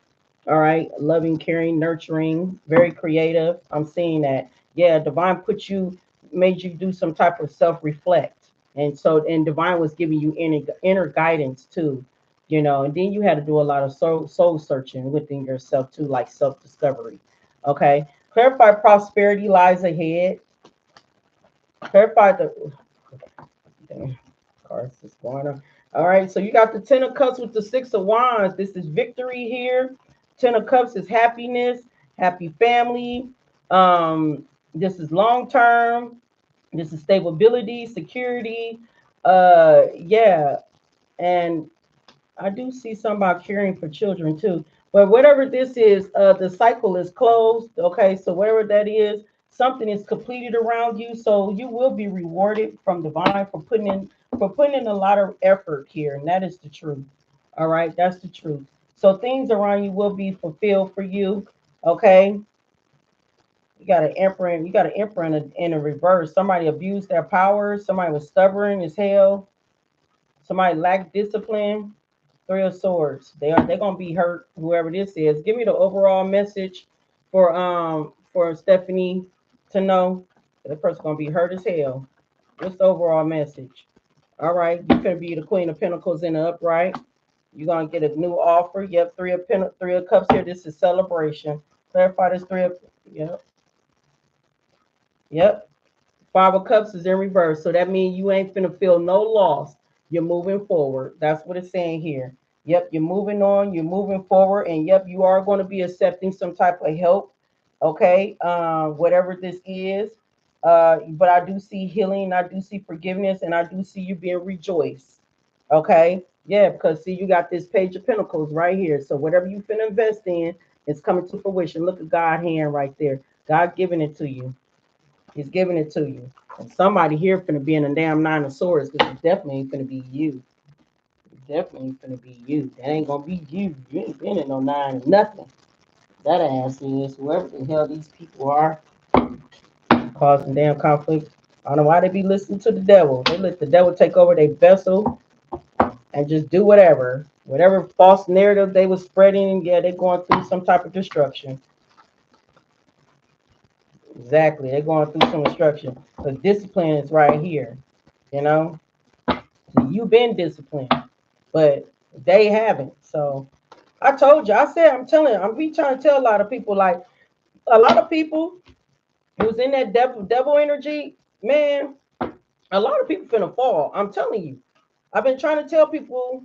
All right, loving, caring, nurturing, very creative. I'm seeing that. Yeah, Divine put you made you do some type of self-reflect. And Divine was giving you inner guidance too, and then you had to do a lot of soul searching within yourself too, like self-discovery. Okay. Clarify prosperity lies ahead. Clarify the cards is going on. All right, so you got the Ten of Cups with the Six of Wands. This is victory here. Ten of Cups is happiness, happy family. This is long term. This is stability, security. Yeah, and I do see some about caring for children too. But whatever this is, the cycle is closed. Okay, so whatever that is, something is completed around you. So you will be rewarded from Divine for putting in a lot of effort here, and that is the truth. All right, that's the truth. So things around you will be fulfilled for you. Okay, you got an emperor in a reverse. Somebody abused their power. Somebody was stubborn as hell. Somebody lacked discipline. Three of Swords. They're gonna be hurt. Whoever this is. Give me the overall message for Stephanie to know that person gonna be hurt as hell. What's the overall message? All right, you're gonna be the Queen of Pentacles in the upright. You're gonna get a new offer. Yep, Three of Cups here. This is celebration. Clarify this three of. Yep, yep. Five of Cups is in reverse. So that means you ain't finna feel no loss. You're moving forward. That's what it's saying here. Yep, you're moving on, you're moving forward, and yep, you are going to be accepting some type of help. Okay. Whatever this is. But I do see healing, I do see forgiveness, and I do see you being rejoiced. Okay. Yeah, because see, you got this Page of Pentacles right here. So whatever you finna invest in, it's coming to fruition. Look at God's hand right there. God giving it to you. He's giving it to you. And somebody here finna be in a damn Nine of Swords, because it definitely ain't finna be you. It definitely ain't finna be you. That ain't gonna be you. You ain't been in no nine of nothing. That ass is whoever the hell these people are causing damn conflict. I don't know why they be listening to the devil. They let the devil take over their vessel and just do whatever. Whatever false narrative they was spreading, yeah, they're going through some type of destruction. Exactly. They're going through some destruction. Because discipline is right here. You know? You've been disciplined, but they haven't. So I told you, I said, I'm telling you, I'm be trying to tell a lot of people, like a lot of people who's in that devil energy, man, a lot of people finna fall. I'm telling you. I've been trying to tell people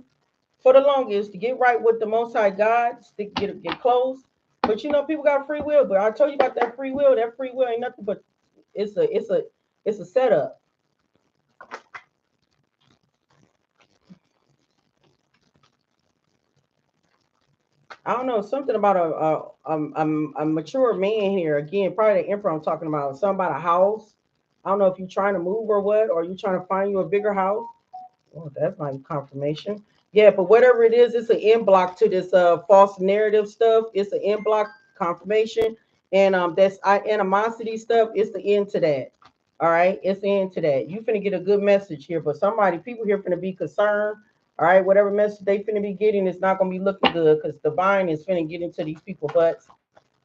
for the longest to get right with the Most High God, get close. But people got free will. But I told you about that free will. That free will ain't nothing but it's a setup. I don't know, something about a mature man here. Again, probably the emperor I'm talking about. Something about a house. I don't know if you're trying to move or what, or you trying to find you a bigger house. Oh, that's my confirmation. Yeah, but whatever it is, it's an end block to this false narrative stuff. It's an end block confirmation, and that's animosity stuff. It's the end to that. All right, it's the end to that. You finna get a good message here, but people here finna be concerned. All right, whatever message they finna be getting is not gonna be looking good, because divine is finna get into these people butts.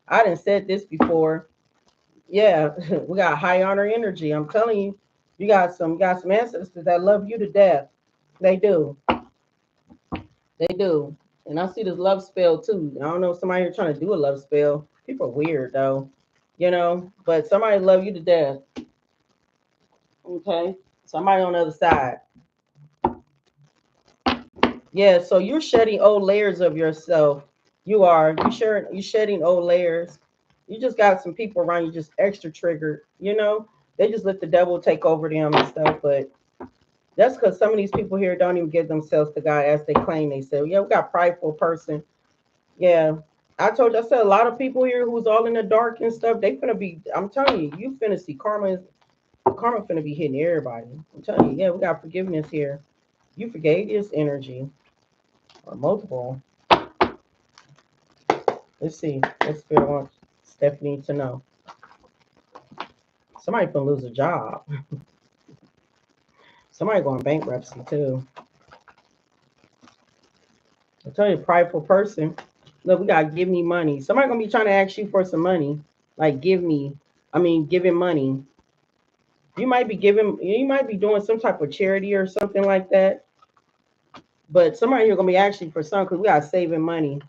I didn't said this before. Yeah, we got high honor energy. I'm telling you, you got some ancestors that love you to death. They do. They do. And I see this love spell too. I don't know if somebody here trying to do a love spell. People are weird though. But somebody love you to death. Okay. Somebody on the other side. Yeah, so you're shedding old layers of yourself. You are. You shedding old layers. You just got some people around you just extra triggered. They just let the devil take over them and stuff. But that's because some of these people here don't even give themselves to God as they claim they say. Yeah, we got prideful person. Yeah. I said a lot of people here who's all in the dark and stuff, they finna be, I'm telling you, you finna see karma finna be hitting everybody. I'm telling you, yeah, we got forgiveness here. You forgave this energy or multiple. Let's see. What spirit wants Stephanie to know? Somebody gonna lose a job. Somebody going bankruptcy too. I tell you, prideful person. Look, we gotta give me money. Somebody gonna be trying to ask you for some money. Like giving money. You might be doing some type of charity or something like that. But somebody here gonna be asking for some because we got saving money.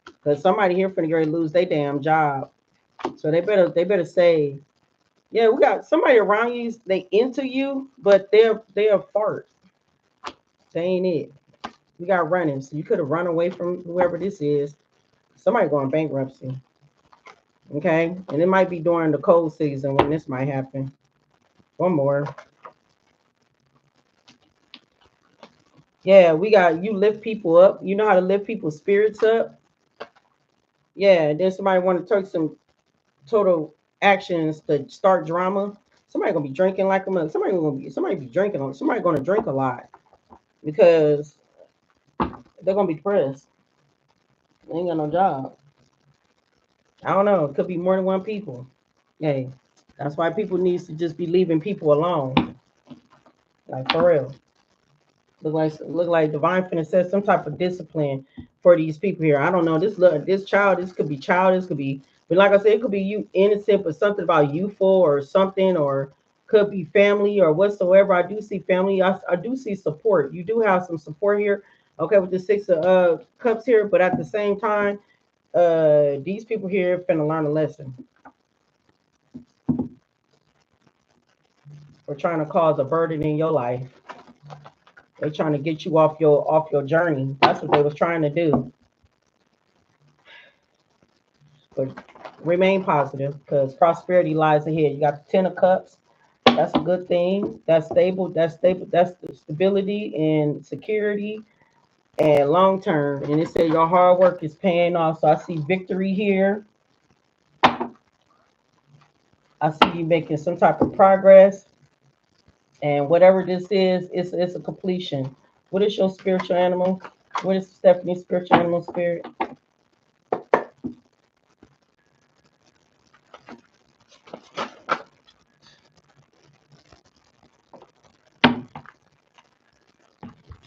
Because somebody here finna get ready to lose their damn job. So they better save. Yeah, we got somebody around you, they into you, but they're fart. They ain't it. We got running. So you could have run away from whoever this is. Somebody going bankruptcy. Okay. And it might be during the cold season when this might happen. One more. Yeah, we got you lift people up. You know how to lift people's spirits up. Yeah, and then somebody want to take some total actions to start drama. Somebody gonna be drinking like a mother. Somebody be drinking. Somebody gonna drink a lot because they're gonna be depressed. They ain't got no job. I don't know. It could be more than one people. Hey, that's why people needs to just be leaving people alone. Like for real. Look like Divine finna set some type of discipline for these people here. I don't know. This child, this could be child, this could be, but like I said, it could be you innocent, but something about youthful or something, or could be family or whatsoever. I do see family. I do see support. You do have some support here. Okay, with the six of cups here, but at the same time, these people here finna learn a lesson. For trying to cause a burden in your life. They're trying to get you off your journey. That's what they was trying to do. But remain positive because prosperity lies ahead. You got the Ten of Cups. That's a good thing. That's stable. That's stable. That's the stability and security and long term. And it said your hard work is paying off. So I see victory here. I see you making some type of progress. And whatever this is, it's a completion. What is your spiritual animal? What is Stephanie's spiritual animal spirit?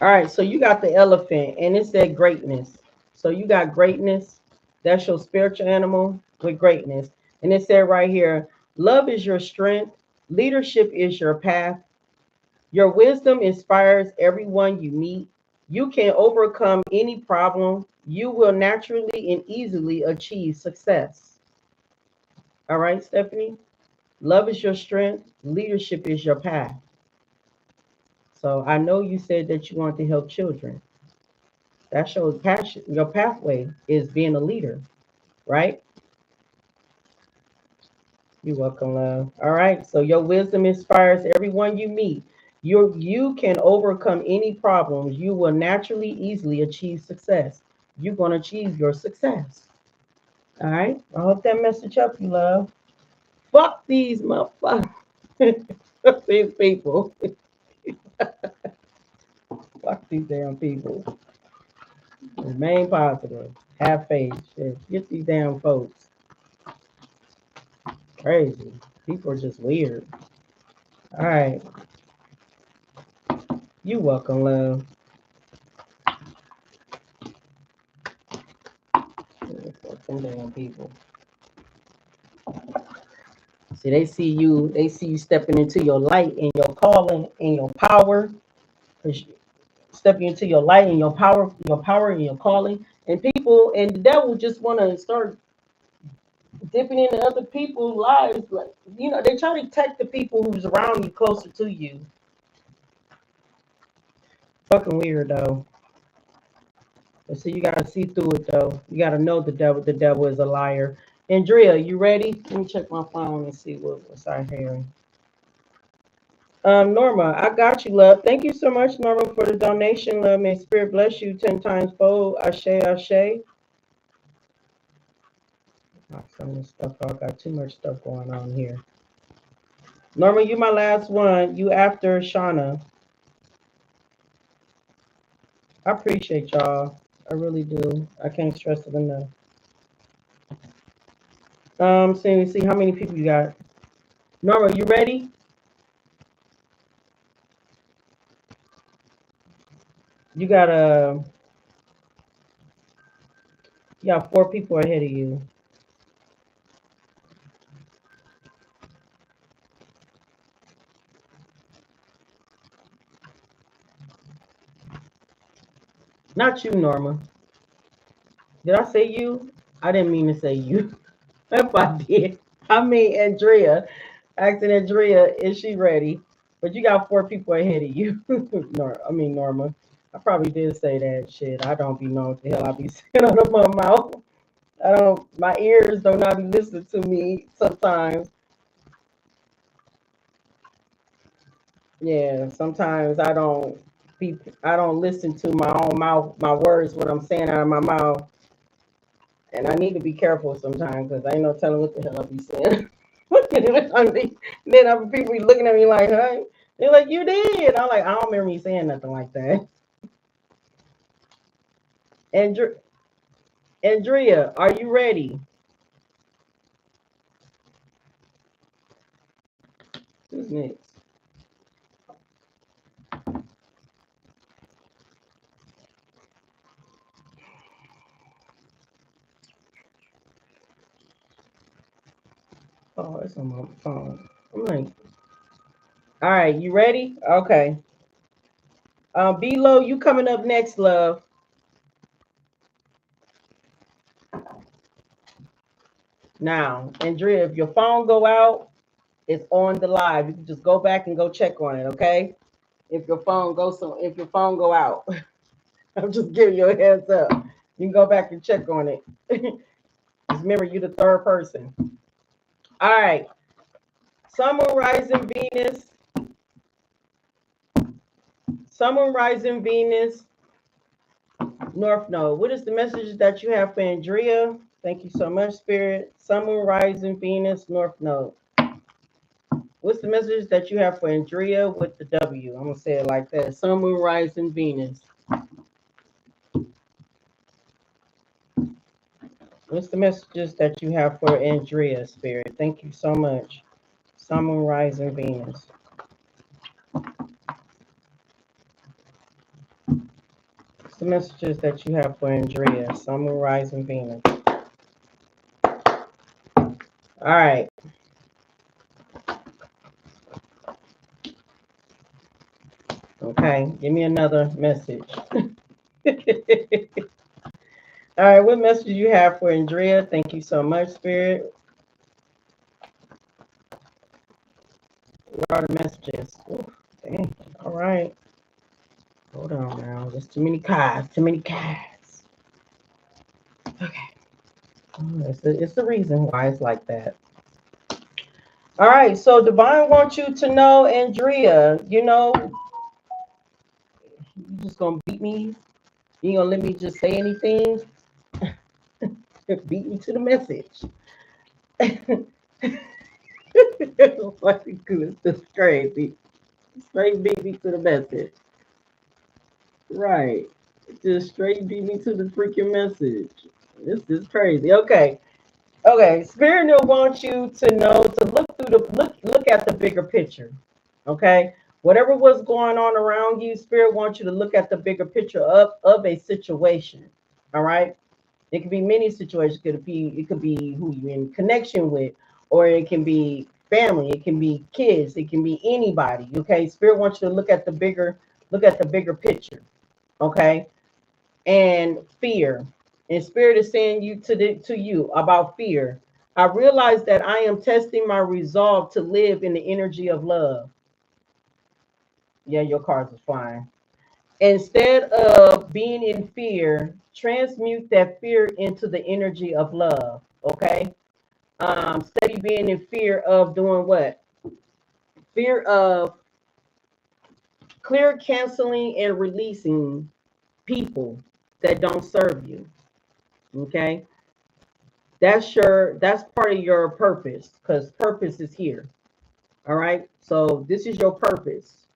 All right, so you got the elephant, and it said greatness. So you got greatness. That's your spiritual animal with greatness. And it said right here, love is your strength, leadership is your path. Your wisdom inspires everyone you meet. You can overcome any problem. You will naturally and easily achieve success. All right, Stephanie? Love is your strength, leadership is your path. So I know you said that you want to help children. That shows passion. Your pathway is being a leader, right? You're welcome, love. All right. So your wisdom inspires everyone you meet. You can overcome any problems. You will naturally, easily achieve success. You're gonna achieve your success. All right. I hope that message helped you, love. Fuck these motherfuckers. These people. Fuck these damn people. Remain positive. Have faith. Shit. Get these damn folks. Crazy. People are just weird. All right. You welcome, love. Some damn people. See, they see you stepping into your light and your calling and your power. Stepping into your light and your power and your calling. And people and the devil just want to start dipping into other people's lives. Like, they try to attack the people who's around you, closer to you. Fucking weird though. But see, you gotta see through it though. You gotta know the devil. The devil is a liar. Andrea, you ready? Let me check my phone and see what's I hearing. Norma, I got you, love. Thank you so much, Norma, for the donation, love. May Spirit bless you 10 times fold. Ashe, ashe. Some of this stuff, I got too much stuff going on here. Norma, you my last one. You after Shauna. I appreciate y'all. I really do. I can't stress it enough. See how many people you got. Norma, you ready? You got you got 4 people ahead of you. Not you, Norma. Did I say you? I didn't mean to say you. If I did, I mean Andrea. Asking Andrea, is she ready? But you got 4 people ahead of you. Norma. I probably did say that shit. I don't be knowing what the hell I be saying out of my mouth. My ears do not be listening to me sometimes. Yeah, sometimes I don't listen to my own mouth, my words, what I'm saying out of my mouth. And I need to be careful sometimes because I ain't no telling what the hell I be saying. Then other people be looking at me like, huh? They're like, you did. I'm like, I don't remember me saying nothing like that. Andrea, are you ready? Who's next? Oh, it's on my phone. I'm like, all right, you ready? Okay. B-Lo, you coming up next, love. Now, Andrea, if your phone go out, it's on the live. You can just go back and go check on it, okay? If your phone go out, I'm just giving you a heads up. You can go back and check on it. Just remember, you're the 3rd person. All right. Sun, Moon, rising Venus. Sun, Moon, rising Venus. North Node. What is the message that you have for Andrea? Thank you so much, Spirit. Sun, Moon, rising Venus, North Node. What's the message that you have for Andrea with the W? I'm going to say it like that. Sun, Moon, rising Venus. What's the messages that you have for Andrea, Spirit? Thank you so much. Sun, Moon, rising Venus. What's the messages that you have for Andrea? Sun, Moon, rising Venus. All right. Okay, give me another message. All right, what message you have for Andrea? Thank you so much, Spirit. What are the messages? Ooh, dang. All right. Hold on now. There's too many cards. Too many cards. Okay. It's the reason why it's like that. All right. So Divine wants you to know, Andrea, you just going to beat me? You ain't going to let me just say anything? Beat me to the message. This is crazy. Straight beat me to the message. Right. Just straight beat me to the freaking message. This is crazy. Okay. Spirit will want you to know to look at the bigger picture. Okay. Whatever was going on around you, Spirit wants you to look at the bigger picture of a situation. All right. It could be many situations. It could be who you're in connection with, or it can be family, it can be kids, it can be anybody. Okay, Spirit wants you to look at the bigger picture. Okay, and fear. And Spirit is saying to you about fear. I realize that I am testing my resolve to live in the energy of love. Yeah, your cards are flying. Instead of being in fear, transmute that fear into the energy of love. Okay. Steady being in fear of doing what? Fear of clear canceling and releasing people that don't serve you. Okay. That's part of your purpose, because purpose is here. All right. So this is your purpose.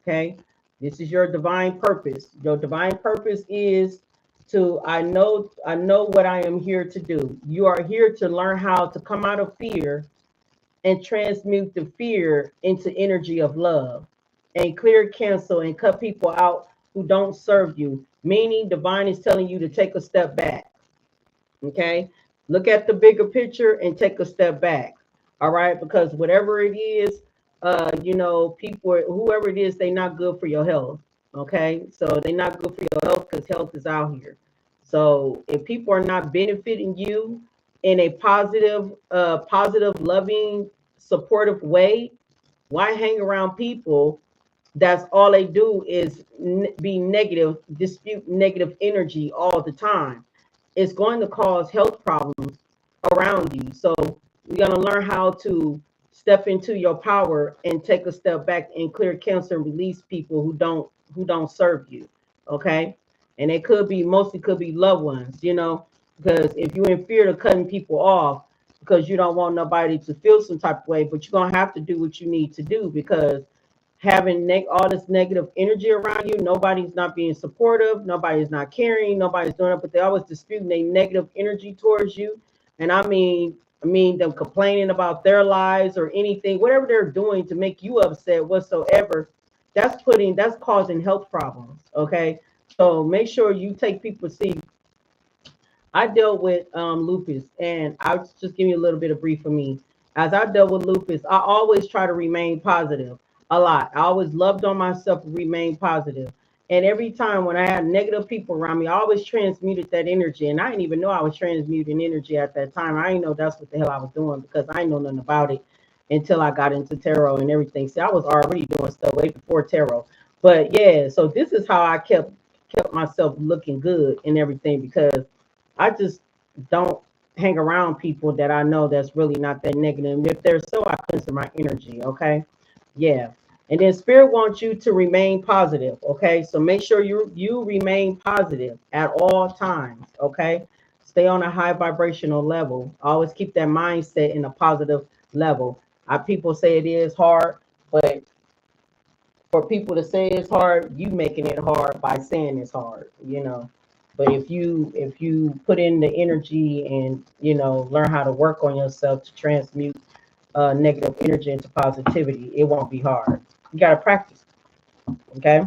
Okay. This is your divine purpose. Your divine purpose is to I know what I am here to do. You are here to learn how to come out of fear and transmute the fear into energy of love and clear, cancel, and cut people out who don't serve you. Meaning divine is telling you to take a step back. Okay. Look at the bigger picture and take a step back. All right. Because whatever it is, people, whoever it is, they're not good for your health. Okay. So they're not good for your health because health is out here. So if people are not benefiting you in a positive, loving, supportive way, why hang around people that's all they do is be negative, dispute negative energy all the time? It's going to cause health problems around you. So you got to learn how to step into your power and take a step back and clear, cancel, and release people who don't serve you. Okay. And it could be loved ones, because if you're in fear of cutting people off because you don't want nobody to feel some type of way, but you're gonna have to do what you need to do, because having all this negative energy around you, nobody's not being supportive, nobody's not caring, nobody's doing it, but they always disputing their negative energy towards you. And I mean them complaining about their lives or anything, whatever they're doing to make you upset whatsoever, that's causing health problems. Okay. So make sure you take people. See, I dealt with lupus, and I'll just give you a little bit of brief for me. As I dealt with lupus, I always try to remain positive a lot. I always loved on myself to remain positive. And every time when I had negative people around me, I always transmuted that energy. And I didn't even know I was transmuting energy at that time. I didn't know that's what the hell I was doing, because I didn't know nothing about it until I got into tarot and everything. See, I was already doing stuff way before tarot. But yeah, so this is how I kept myself looking good and everything, because I just don't hang around people that I know that's really not that negative. And if they're so, I cleanse my energy. Okay. Yeah. And then spirit wants you to remain positive. Okay. So make sure you remain positive at all times. Okay. Stay on a high vibrational level. Always keep that mindset in a positive level. People say it is hard, but for people to say it's hard, you making it hard by saying it's hard. But if you put in the energy and learn how to work on yourself to transmute negative energy into positivity, it won't be hard. You gotta practice. Okay.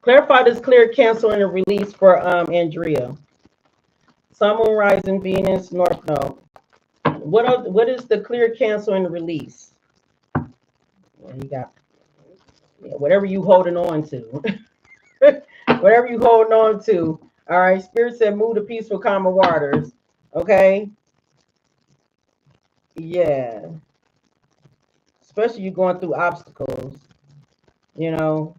Clarify this, clear, cancel, and release for Andrea. Sun, Moon, Rising, Venus, North Node. What is the clear, cancel, and release? Well, you got whatever you holding on to. Whatever you holding on to. All right. Spirit said move to peaceful, calmer waters. Okay. Yeah. Especially you going through obstacles. You know,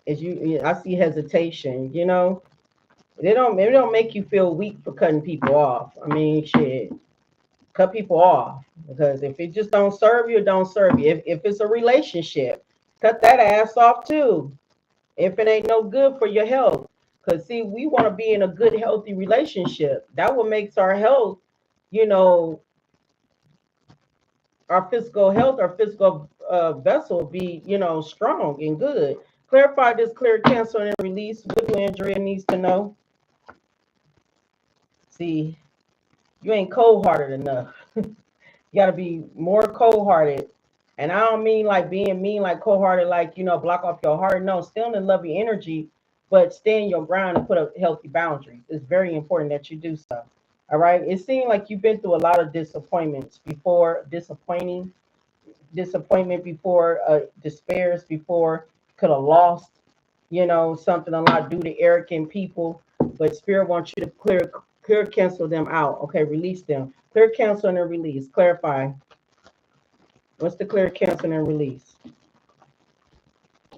as I see hesitation. It don't make you feel weak for cutting people off. I mean, shit, cut people off, because if it just don't serve you, it don't serve you. If it's a relationship, cut that ass off too. If it ain't no good for your health. Because, see, we want to be in a good, healthy relationship. That what makes our health, you know, our physical health, our physical vessel be, strong and good. Clarify this, clear, cancel, and release. What do Andrea needs to know? See, you ain't cold-hearted enough. You got to be more cold-hearted. And I don't mean like being mean, like cold-hearted, like, block off your heart. No, still in loving energy, but stay in your ground and put up healthy boundaries. It's very important that you do so. All right. It seems like you've been through a lot of disappointments before, disappointment before, despairs before, could have lost, something a lot due to arrogant people. But Spirit wants you to clear, cancel them out. Okay, release them. Clear, cancel, and release. Clarify. What's the clear, cancel, and release?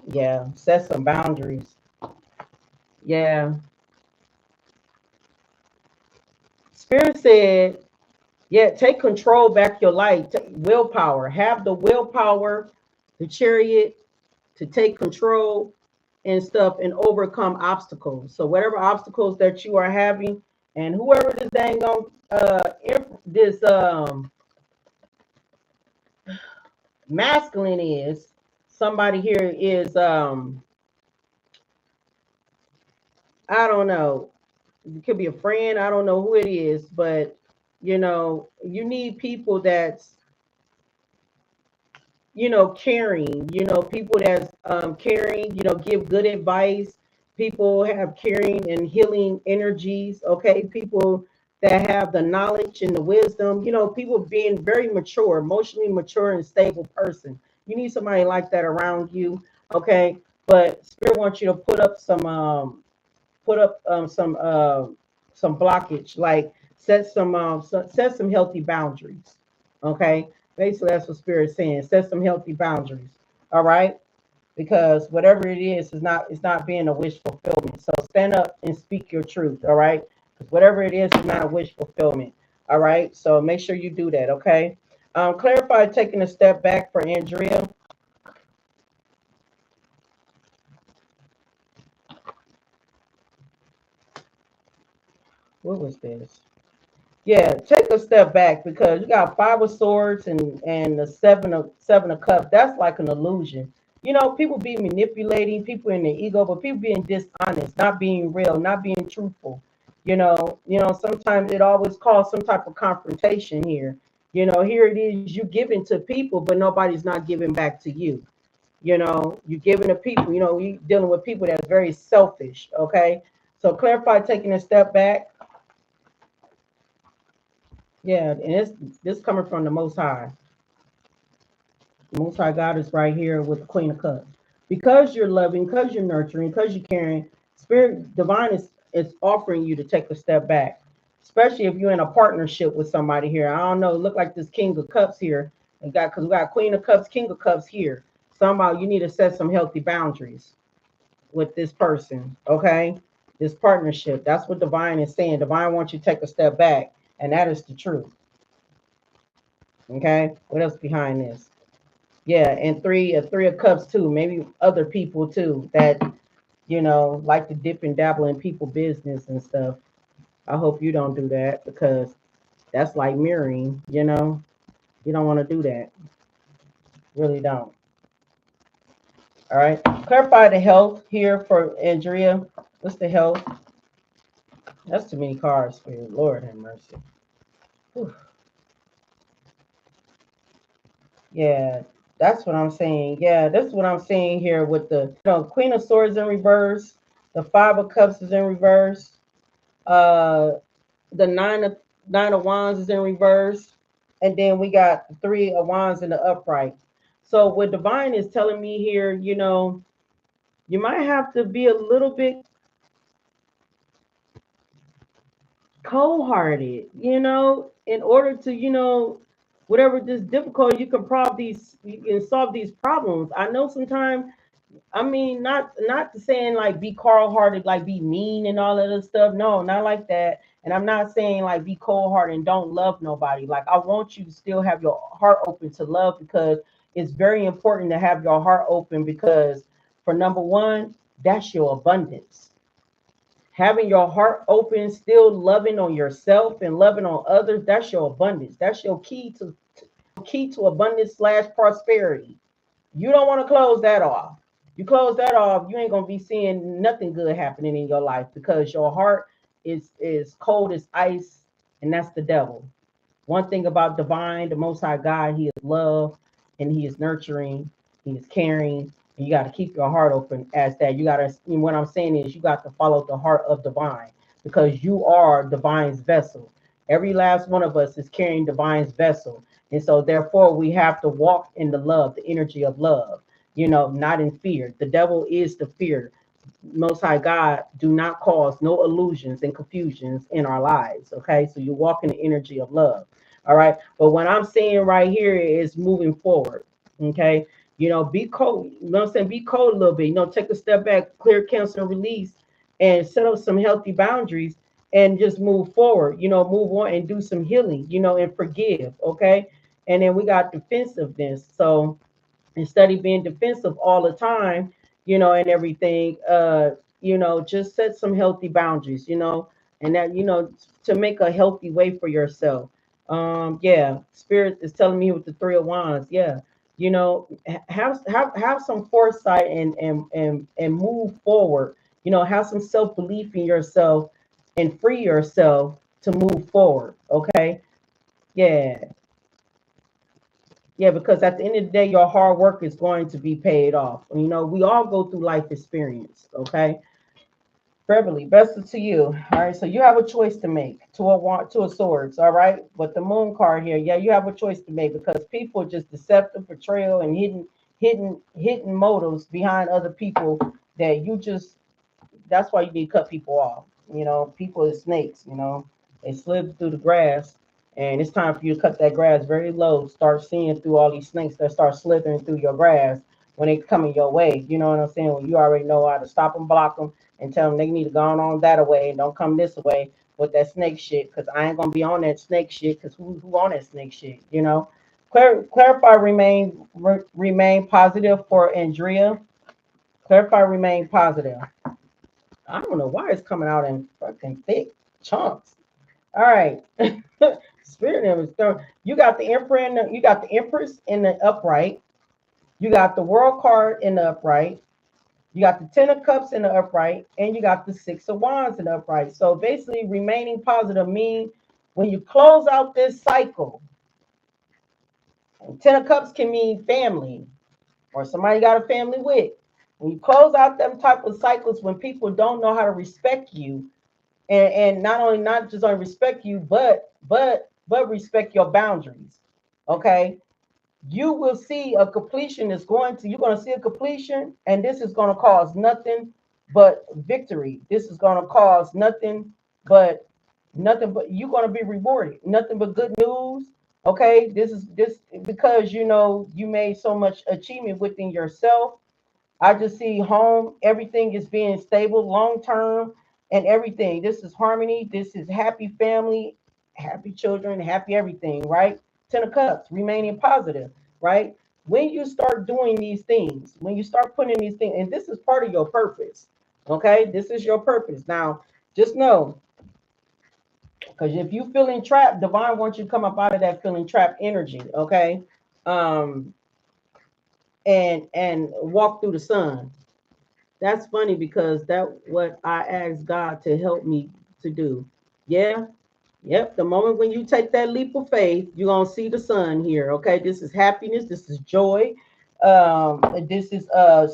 Yeah, set some boundaries. Yeah. Spirit said, yeah, take control back your life. Willpower. Have the willpower, the chariot, to take control and stuff and overcome obstacles. So whatever obstacles that you are having, and whoever this dang on this masculine is, somebody here is I don't know. It could be a friend. I don't know who it is, but you need people that's caring, people that's caring, give good advice. People have caring and healing energies, okay? People that have the knowledge and the wisdom, people being very mature, emotionally mature and stable person. You need somebody like that around you, okay? But Spirit wants you to put up some blockage, like set some healthy boundaries, okay? Basically, that's what Spirit's saying. Set some healthy boundaries. All right. Because whatever it is not, it's not being a wish fulfillment. So stand up and speak your truth. All right. Because whatever it is not a wish fulfillment. All right. So make sure you do that. Okay. Clarify taking a step back for Andrea. What was this? Yeah, take a step back because you got Five of Swords and the Seven of Cups. That's like an illusion. People be manipulating people in their ego, but people being dishonest, not being real, not being truthful. Sometimes it always causes some type of confrontation here. Here it is, you giving to people, but nobody's not giving back to you. You're giving to people. You dealing with people that's very selfish. Okay, so clarify taking a step back. Yeah, and this coming from the Most High. The Most High God is right here with the Queen of Cups. Because you're loving, because you're nurturing, because you're caring, Spirit Divine is offering you to take a step back, especially if you're in a partnership with somebody here. I don't know. Look like this King of Cups here, and because we got Queen of Cups, King of Cups here. Somehow you need to set some healthy boundaries with this person. Okay, this partnership. That's what Divine is saying. Divine wants you to take a step back, and that is the truth. Okay, what else behind this? Yeah, and three of cups too. Maybe other people too that like to dip and dabble in people business and stuff. I hope you don't do that because that's like mirroring. You don't want to do that. Really don't. All right. Clarify the health here for Andrea. What's the health? That's too many cards, Spirit. Lord have mercy. Whew. Yeah, that's what I'm saying. Yeah, that's what I'm saying here with the Queen of Swords in reverse, the Five of Cups is in reverse, uh, the Nine of Wands is in reverse, and then we got the Three of Wands in the upright. So what Divine is telling me here, you might have to be a little bit cold-hearted, in order to, whatever this difficult, you can solve these problems. I know sometimes, I mean, not to saying like be cold hearted, like be mean and all of this stuff. No, not like that. And I'm not saying like be cold hearted and don't love nobody. Like I want you to still have your heart open to love because it's very important to have your heart open because for number one, that's your abundance. Having your heart open, still loving on yourself and loving on others, that's your abundance. That's your key to abundance slash prosperity. You don't want to close that off. You close that off, you ain't gonna be seeing nothing good happening in your life because your heart is cold as ice, and that's the devil. One thing about Divine, the Most High God, He is love, and He is nurturing, He is caring, and you got to keep your heart open as that. You got to. What I'm saying is, you got to follow the heart of Divine because you are Divine's vessel. Every last one of us is carrying divine's vessel. And so therefore we have to walk in the love, the energy of love, not in fear. The devil is the fear. Most High God do not cause no illusions and confusions in our lives. Okay, so you walk in the energy of love. All right, but what I'm saying right here is moving forward. Okay, be cold. You know what I'm saying? Be cold a little bit. Take a step back, clear, cancel, and release, and set up some healthy boundaries, and just move forward. Move on and do some healing. And forgive. Okay, and then we got defensiveness. So instead of being defensive all the time, and everything, just set some healthy boundaries, and that, to make a healthy way for yourself. Yeah, spirit is telling me with the 3 of Wands, yeah, have some foresight and move forward, have some self-belief in yourself and free yourself to move forward. Okay. Yeah. Yeah, because at the end of the day, your hard work is going to be paid off. We all go through life experience. Okay. Beverly, best to you. All right. So you have a choice to make. Two of swords. All right. But the moon card here, yeah, you have a choice to make because people are just deceptive, betrayal, and hidden motives behind other people that you just that's why you need to cut people off. People are snakes, they slip through the grass, and it's time for you to cut that grass very low. Start seeing through all these snakes that start slithering through your grass when they coming your way. You know what I'm saying? When you already know how to stop them, block them, and tell them they need to go on that way and don't come this way with that snake shit. Because I ain't gonna be on that snake shit. Because who on that snake shit? Clarify, remain positive for Andrea. Clarify, remain positive. I don't know why it's coming out in fucking thick chunks. All right. Spirit name is you got the emperor you got the empress in the upright. You got the world card in the upright. You got the 10 of cups in the upright, and you got the 6 of wands in the upright. So basically, remaining positive means when you close out this cycle, 10 of cups can mean family or somebody you got a family with. When you close out them type of cycles, when people don't know how to respect you, and not just only respect you, but respect your boundaries. Okay, you will see a completion is going to you're going to see a completion, and this is going to cause nothing but victory. This is going to cause but nothing but you're going to be rewarded. Nothing but good news. Okay, this because you made so much achievement within yourself. I just see home, everything is being stable long term and everything. This is harmony. This is happy family, happy children, happy everything, right? 10 of cups, remaining positive, right? When you start doing these things, when you start putting these things, and this is part of your purpose, okay? This is your purpose. Now, just know, because if you feeling trapped, divine wants you to come up out of that feeling trapped energy, okay? Um, and walk through the sun. That's funny because that what I asked God to help me to do. Yeah. Yep. The moment when you take that leap of faith, you're gonna see the sun here. Okay. This is happiness. This is joy. Um, this is uh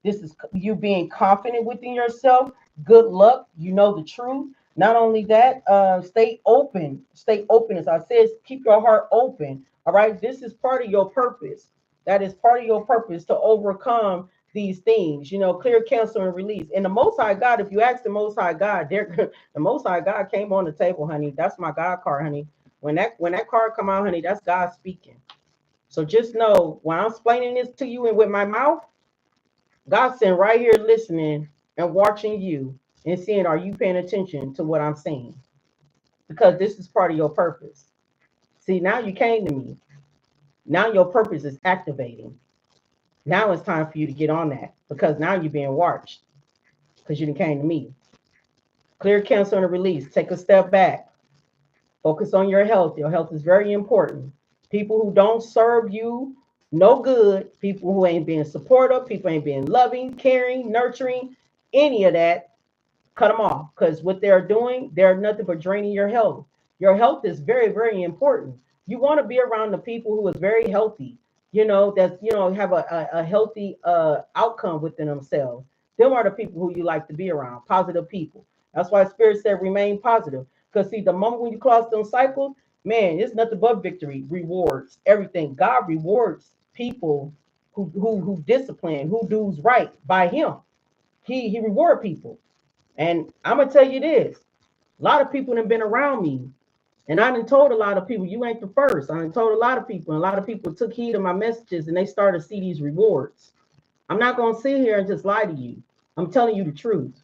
this is you being confident within yourself. Good luck. You know the truth. Not only that, stay open. Stay open. As I said, keep your heart open. All right. This is part of your purpose. That is part of your purpose to overcome these things, clear, cancel, and release. And the Most High God, if you ask the Most High God, the Most High God came on the table, honey. That's my God card, honey. When that card come out, honey, that's God speaking. So just know when I'm explaining this to you and with my mouth, God's sitting right here listening and watching you and seeing, are you paying attention to what I'm saying? Because this is part of your purpose. See, now you came to me. Now your purpose is activating. Now it's time for you to get on that because now you're being watched because you didn't came to me. Clear, cancel, and release. Take a step back. Focus on your health. Your health is very important. People who don't serve you no good, people who ain't being supportive, people ain't being loving, caring, nurturing, any of that, cut them off because what they're doing, they're nothing but draining your health. Your health is very, very important. You want to be around the people who is very healthy, that's have a healthy outcome within themselves. Them are the people who you like to be around, positive people. That's why Spirit said remain positive. Because see, the moment when you cross those cycles, man, it's nothing but victory, rewards, everything. God rewards people who discipline, who do's right by him. He reward people. And I'm gonna tell you this: a lot of people have been around me, and I done told a lot of people, you ain't the first. I done told a lot of people, and a lot of people took heed of my messages, and they started to see these rewards. I'm not gonna sit here and just lie to you. I'm telling you the truth.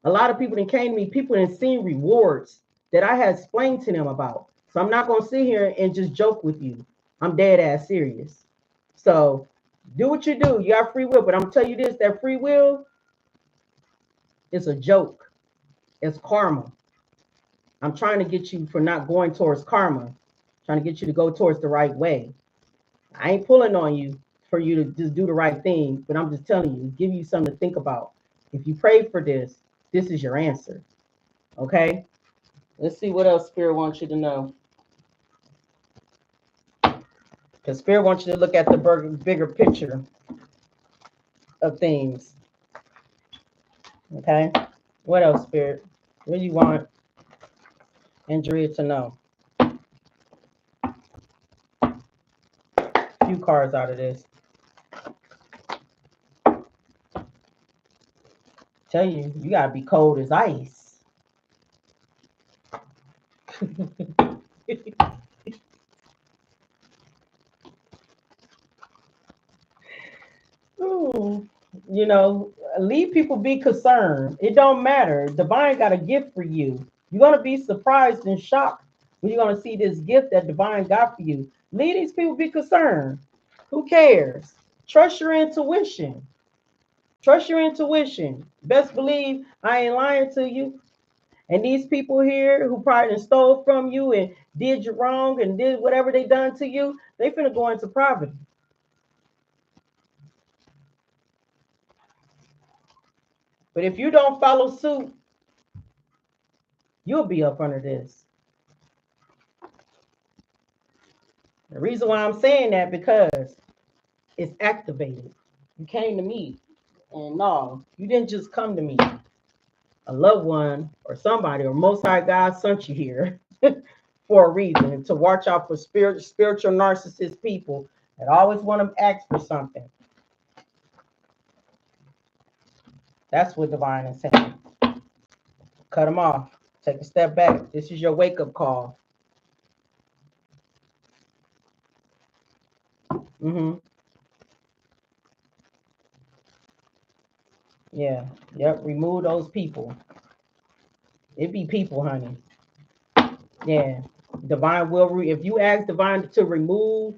A lot of people that came to me, people that seen rewards that I had explained to them about. So I'm not gonna sit here and just joke with you. I'm dead ass serious. So do what you do. You got free will, but I'm gonna tell you this: that free will is a joke. It's karma. I'm trying to get you for not going towards karma, trying to get you to go towards the right way. I ain't pulling on you for you to just do the right thing, but I'm just telling you, give you something to think about. If you pray for this, this is your answer. Okay? Let's see what else Spirit wants you to know. Because Spirit wants you to look at the bigger picture of things. Okay? What else, Spirit? What do you want Andrea to know? A few cards out of this. Tell you, you gotta be cold as ice. Ooh, you know, leave people be concerned. It don't matter. Divine got a gift for you. You're gonna be surprised and shocked when you're gonna see this gift that Divine got for you. Leave these people be concerned. Who cares? Trust your intuition. Trust your intuition. Best believe I ain't lying to you. And these people here who probably stole from you and did you wrong and did whatever they done to you, they finna go into poverty. But if you don't follow suit, you'll be up under this. The reason why I'm saying that because it's activated. You came to me, and no, you didn't just come to me. A loved one or somebody or Most High God sent you here for a reason, to watch out for spiritual narcissist people that always want to ask for something. That's what Divine is saying. Cut them off. Take a step back. This is your wake-up call. Mm-hmm. Yeah. Yep. Remove those people. It be people, honey. Yeah. Divine will. If you ask Divine to remove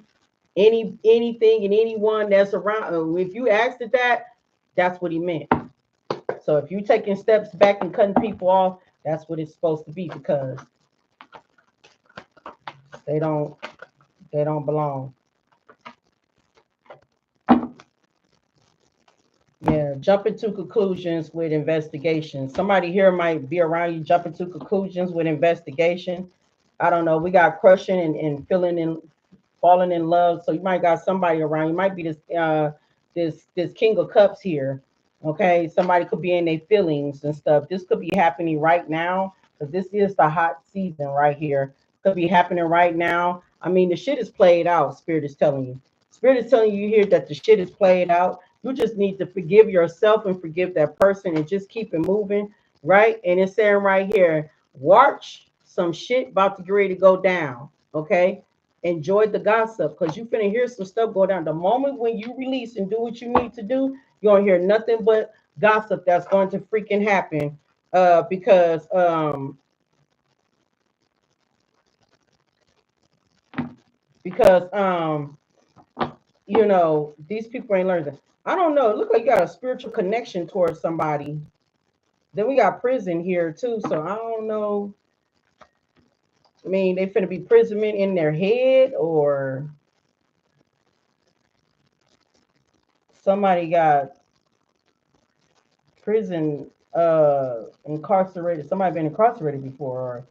anything and anyone that's around, if you asked it that, that's what he meant. So if you're taking steps back and cutting people off, that's what it's supposed to be, because they don't belong. Yeah, jumping to conclusions with investigation. Somebody here might be around you jumping to conclusions with investigation. I don't know. We got crushing and feeling in, falling in love. So you might got somebody around. You might be this King of Cups here. Okay, somebody could be in their feelings and stuff. This could be happening right now, because this is the hot season right here. Could be happening right now. I mean, the shit is played out. Spirit is telling you. Spirit is telling you here that the shit is played out. You just need to forgive yourself and forgive that person and just keep it moving, right? And it's saying right here, watch some shit about to get ready to go down. Okay, enjoy the gossip, because you finna hear some stuff go down. The moment when you release and do what you need to do, you don't hear nothing but gossip that's going to freaking happen. Because you know, these people ain't learned this. I don't know. It look like you got a spiritual connection towards somebody. Then we got prison here too. So I don't know. I mean, they finna be imprisonment in their head, or somebody got prison incarcerated. Somebody been incarcerated before,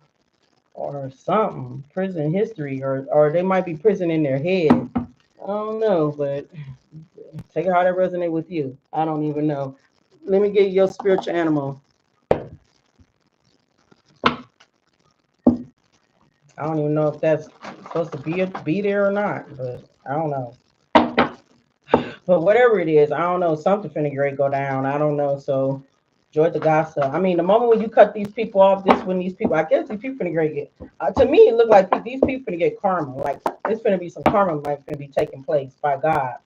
or something. Prison history, or they might be prison in their head. I don't know, but take it how that resonate with you. I don't even know. Let me get your spiritual animal. I don't even know if that's supposed to be there or not, but I don't know. But whatever it is, I don't know. Something finna great go down. I don't know. So enjoy the gossip. I mean, the moment when you cut these people off, this when these people, I guess these people finna great get. To me, it looked like these people finna get karma. Like it's finna be some karma like finna be taking place by God.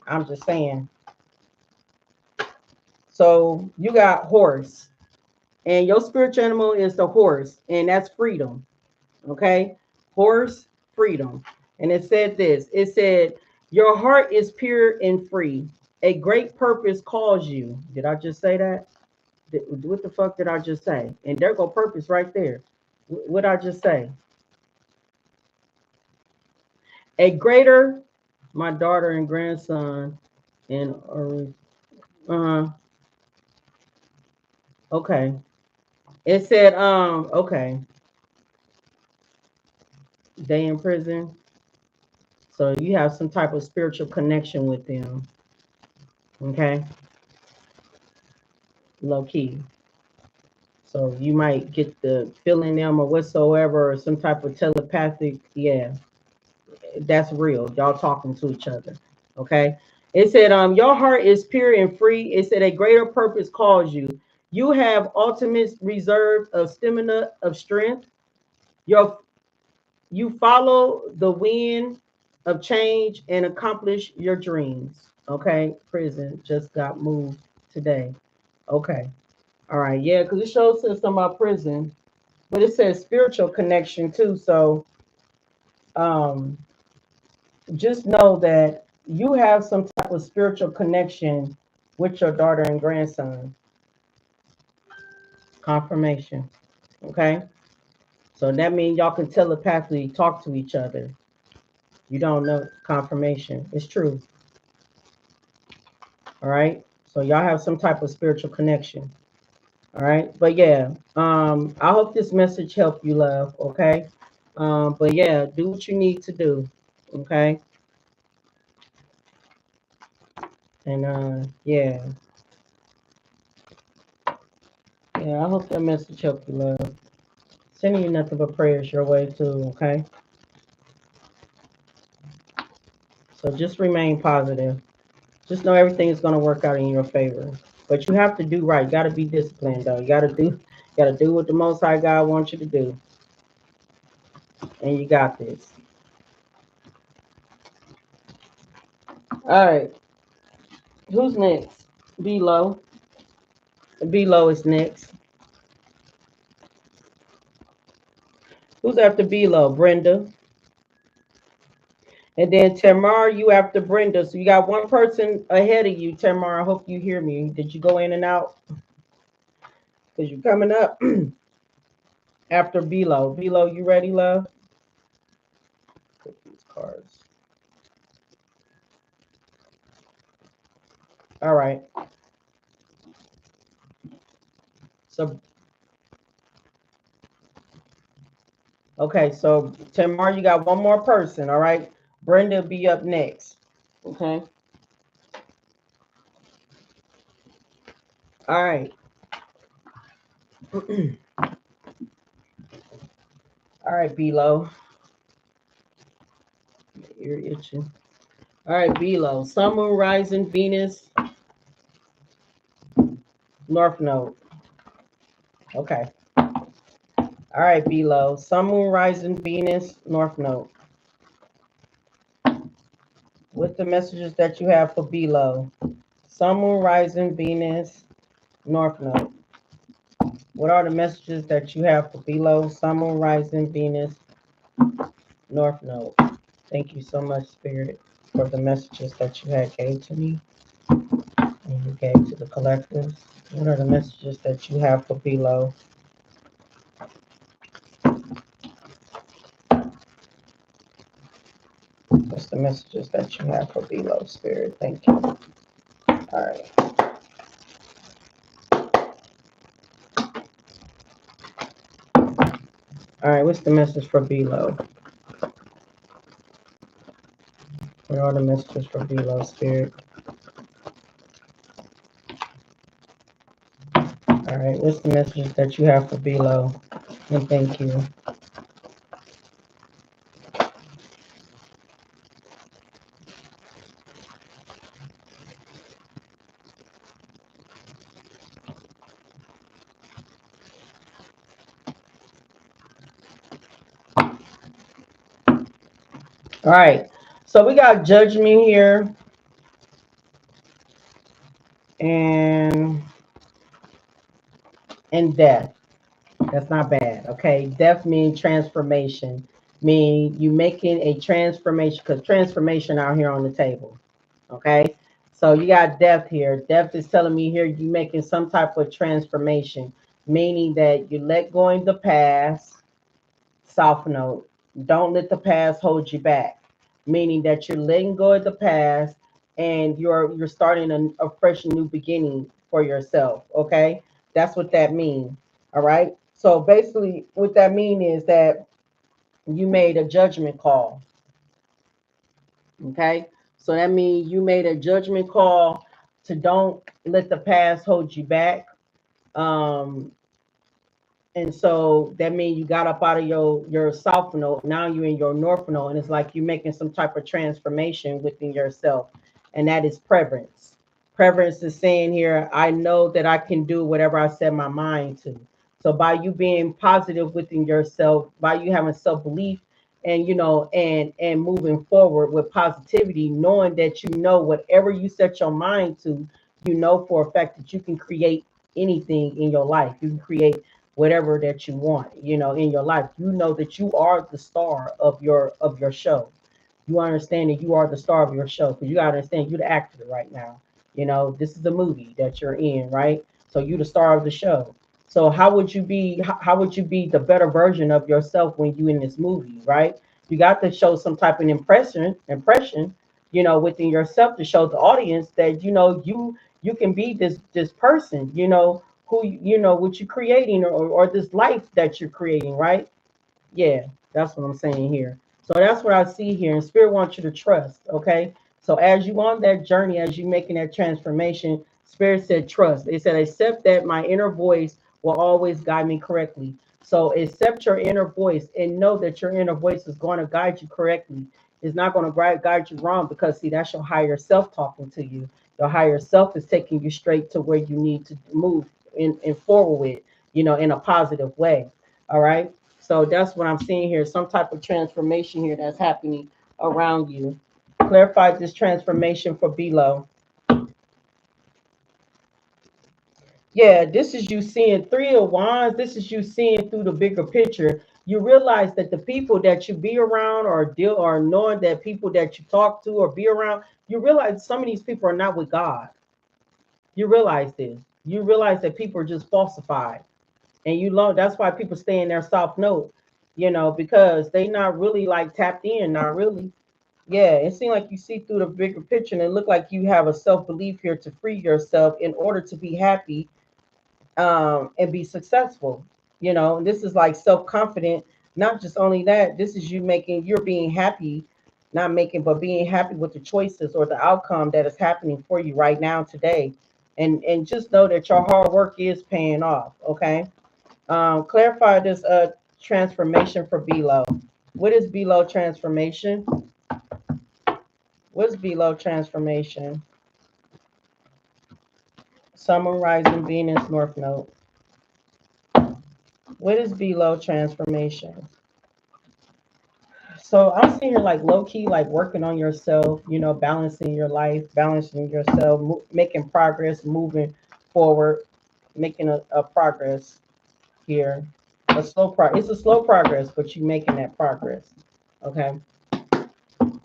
I'm just saying. So you got horse, and your spiritual animal is the horse, and that's freedom. Okay, horse, freedom. And it said this. It said, "Your heart is pure and free. A great purpose calls you." Did I just say that? What the fuck did I just say? And there go purpose right there. What I just say? A greater, my daughter and grandson, and okay. It said okay, they in prison. So you have some type of spiritual connection with them. Okay, low key. So you might get the feeling them or whatsoever, or some type of telepathic. Yeah, that's real. Y'all talking to each other. Okay. It said, your heart is pure and free. It said a greater purpose calls you. You have ultimate reserve of stamina of strength. Your you follow the wind of change and accomplish your dreams. Okay. Prison just got moved today. Okay. All right. Yeah, because it shows us something about prison. But it says spiritual connection too. So um, just know that you have some type of spiritual connection with your daughter and grandson. Confirmation. Okay. So that means y'all can telepathically talk to each other. You don't know confirmation. It's true. All right. So y'all have some type of spiritual connection. All right. But yeah, I hope this message helped you, love. Okay. But yeah, do what you need to do. Okay. And yeah. Yeah, I hope that message helped you, love. Sending you nothing but prayers your way too, okay? So just remain positive. Just know everything is gonna work out in your favor. But you have to do right. You gotta be disciplined though. You gotta do what the most high God wants you to do. And you got this. All right. Who's next? B-Lo. B-Lo is next. Who's after B-Lo? Brenda. And then Tamar, you after Brenda. So you got one person ahead of you, Tamar. I hope you hear me. Did you go in and out? Because you're coming up after B-Lo. B-Lo, you ready, love? Put these cards. All right. So, okay. So, Tamar, you got one more person. All right. Brenda will be up next. Okay. All right. All right, B-Lo. You're itching. All right, B-Lo. Sun, Moon, Rising, Venus, North Node. Okay. All right, B-Lo. Sun, Moon, Rising, Venus, North Node. What's the messages that you have for B-Lo? Sun, Moon, Rising, Venus, North Node. What are the messages that you have for B-Lo? Sun, Moon, Rising, Venus, North Node. Thank you so much, Spirit, for the messages that you had gave to me and you gave to the collective. What are the messages that you have for B-Lo? What's the messages that you have for B-Lo, Spirit? Thank you. All right. All right, what's the message for B-Lo? What are the messages for B-Lo, Spirit? All right, what's the messages that you have for B-Lo? And thank you. All right. So we got judgment here and death. That's not bad. Okay. Death means transformation. Mean you making a transformation because transformation out here on the table. Okay. So you got death here. Death is telling me here you making some type of transformation, meaning that you let go in the past. South note. Don't let the past hold you back, meaning that you're letting go of the past and you're starting a fresh new beginning for yourself. Okay, that's what that means. All right. So basically, what that means is that you made a judgment call. Okay, so that means you made a judgment call to don't let the past hold you back. Um, And so that means you got up out of your south node. Now you're in your north node, and it's like you're making some type of transformation within yourself, and that is preference. Preference is saying here, I know that I can do whatever I set my mind to. So by you being positive within yourself, by you having self belief, and and moving forward with positivity, knowing that you know whatever you set your mind to, you know for a fact that you can create anything in your life. You can create whatever that you want, in your life. You know that you are the star of your show. You understand that you are the star of your show because you gotta understand you're the actor right now. This is the movie that you're in, right? So you're the star of the show. So how would you be the better version of yourself when you in this movie, right? You got to show some type of impression, within yourself to show the audience that you can be this person, who what you're creating, or this life that you're creating, right? Yeah, that's what I'm saying here. So that's what I see here. And Spirit wants you to trust. Okay. So as you on that journey, as you making that transformation, Spirit said trust. It said, accept that my inner voice will always guide me correctly. So accept your inner voice and know that your inner voice is going to guide you correctly. It's not going to guide you wrong, because see, that's your higher self talking to you. Your higher self is taking you straight to where you need to move in forward with, in a positive way. All right. So that's what I'm seeing here. Some type of transformation here that's happening around you. Clarify this transformation for below. Yeah, this is you seeing three of wands. This is you seeing through the bigger picture. You realize that the people that you be around, or deal, or knowing that people that you talk to or be around, you realize some of these people are not with God. You realize this. You realize that people are just falsified. And you learn that's why people stay in their soft note, because they not really like tapped in, not really. Yeah, it seems like you see through the bigger picture, and it look like you have a self-belief here to free yourself in order to be happy, and be successful. And this is like self-confident. Not just only that, this is you're being happy, not making, but being happy with the choices or the outcome that is happening for you right now today. And just know that your hard work is paying off. Okay. Clarify this transformation for below. What is below transformation? What's below transformation? Summer rising Venus North Node. What is below transformation? So I'm seeing here like low key, like working on yourself, balancing your life, balancing yourself, making progress, moving forward, making a progress here. It's a slow progress, but you making that progress. Okay.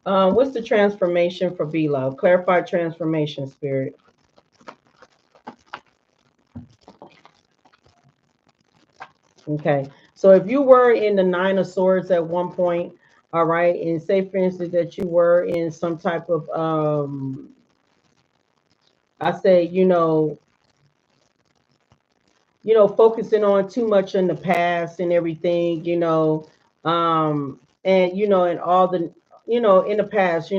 What's the transformation for below? Clarify transformation, Spirit. Okay. So if you were in the Nine of Swords at one point, all right, and say for instance that you were in some type of I say, focusing on too much in the past and everything, and and all the, in the past,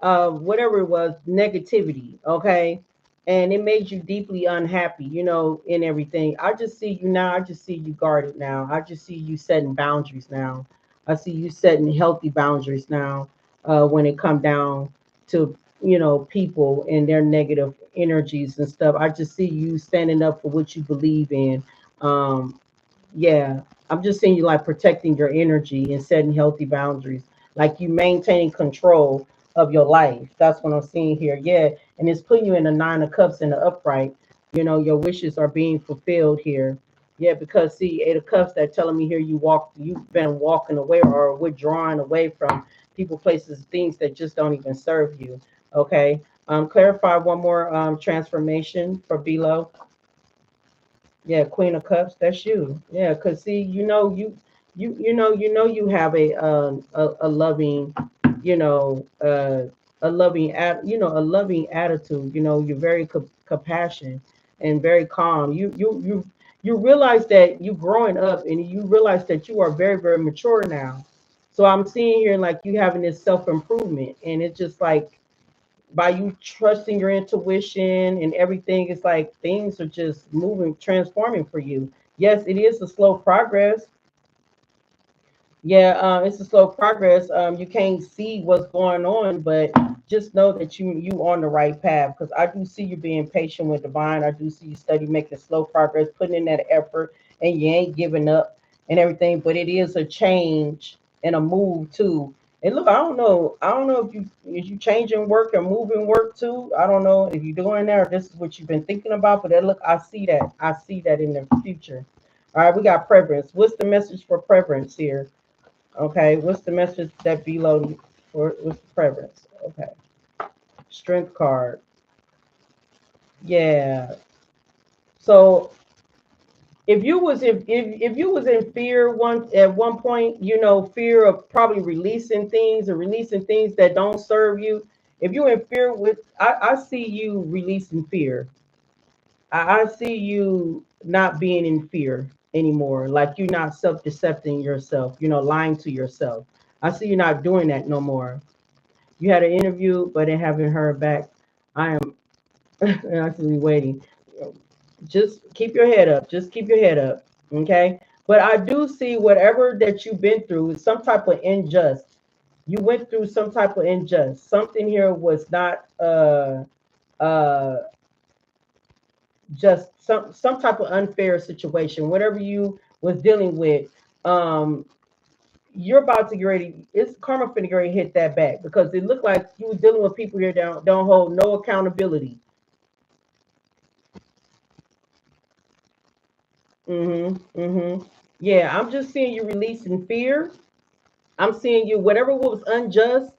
whatever it was, negativity, okay, and it made you deeply unhappy, in everything. I just see you now. I just see you guarded now. I just see you setting boundaries now. I see you setting healthy boundaries now. When it come down to people and their negative energies and stuff. I just see you standing up for what you believe in. um yeah, I'm just seeing you like protecting your energy and setting healthy boundaries. like you maintaining control of your life. That's what I'm seeing here. Yeah, and it's putting you in the Nine of Cups in the upright. You know, your wishes are being fulfilled here. Yeah, because see, Eight of Cups, that telling me here you've been walking away or withdrawing away from people, places, things that just don't even serve you. Okay. Clarify one more transformation for below. Yeah, Queen of Cups, that's you. Yeah, because see, you have a loving, you know, a loving a loving attitude. You know, you're very compassionate and very calm. You realize that you growing up and you realize that you are very, very mature now. So I'm seeing here like you having this self improvement, and it's just like by you trusting your intuition and everything, it's like things are just moving, transforming for you. Yes, it is a slow progress. Yeah, it's a slow progress. You can't see what's going on, but just know that you on the right path. Because I do see you being patient with divine. I do see you study making slow progress, putting in that effort, and you ain't giving up and everything. But it is a change and a move too. And look, I don't know. I don't know if you changing work or moving work too. I don't know if you're doing that or this is what you've been thinking about. But look, I see that. I see that in the future. All right, we got preference. What's the message for preference here? Okay, what's the message that below for what's the preference? Okay, strength card. Yeah. So if you was in fear one at one point, you know, fear of probably releasing things or releasing things that don't serve you. If you're in fear with, I see you releasing fear. I see you not being in fear anymore. Like you're not self-decepting yourself, you know, lying to yourself. I see you not doing that no more. You had an interview, but they haven't heard back. I am actually waiting. Just keep your head up. Just keep your head up. Okay. But I do see whatever that you've been through is some type of unjust. You went through some type of unjust. Something here was not uh just some type of unfair situation. Whatever you was dealing with, um, you're about to get ready. It's karma finna get ready to hit that back because it looked like you were dealing with people here that don't hold no accountability. Yeah, I'm just seeing you releasing fear. I'm seeing you whatever was unjust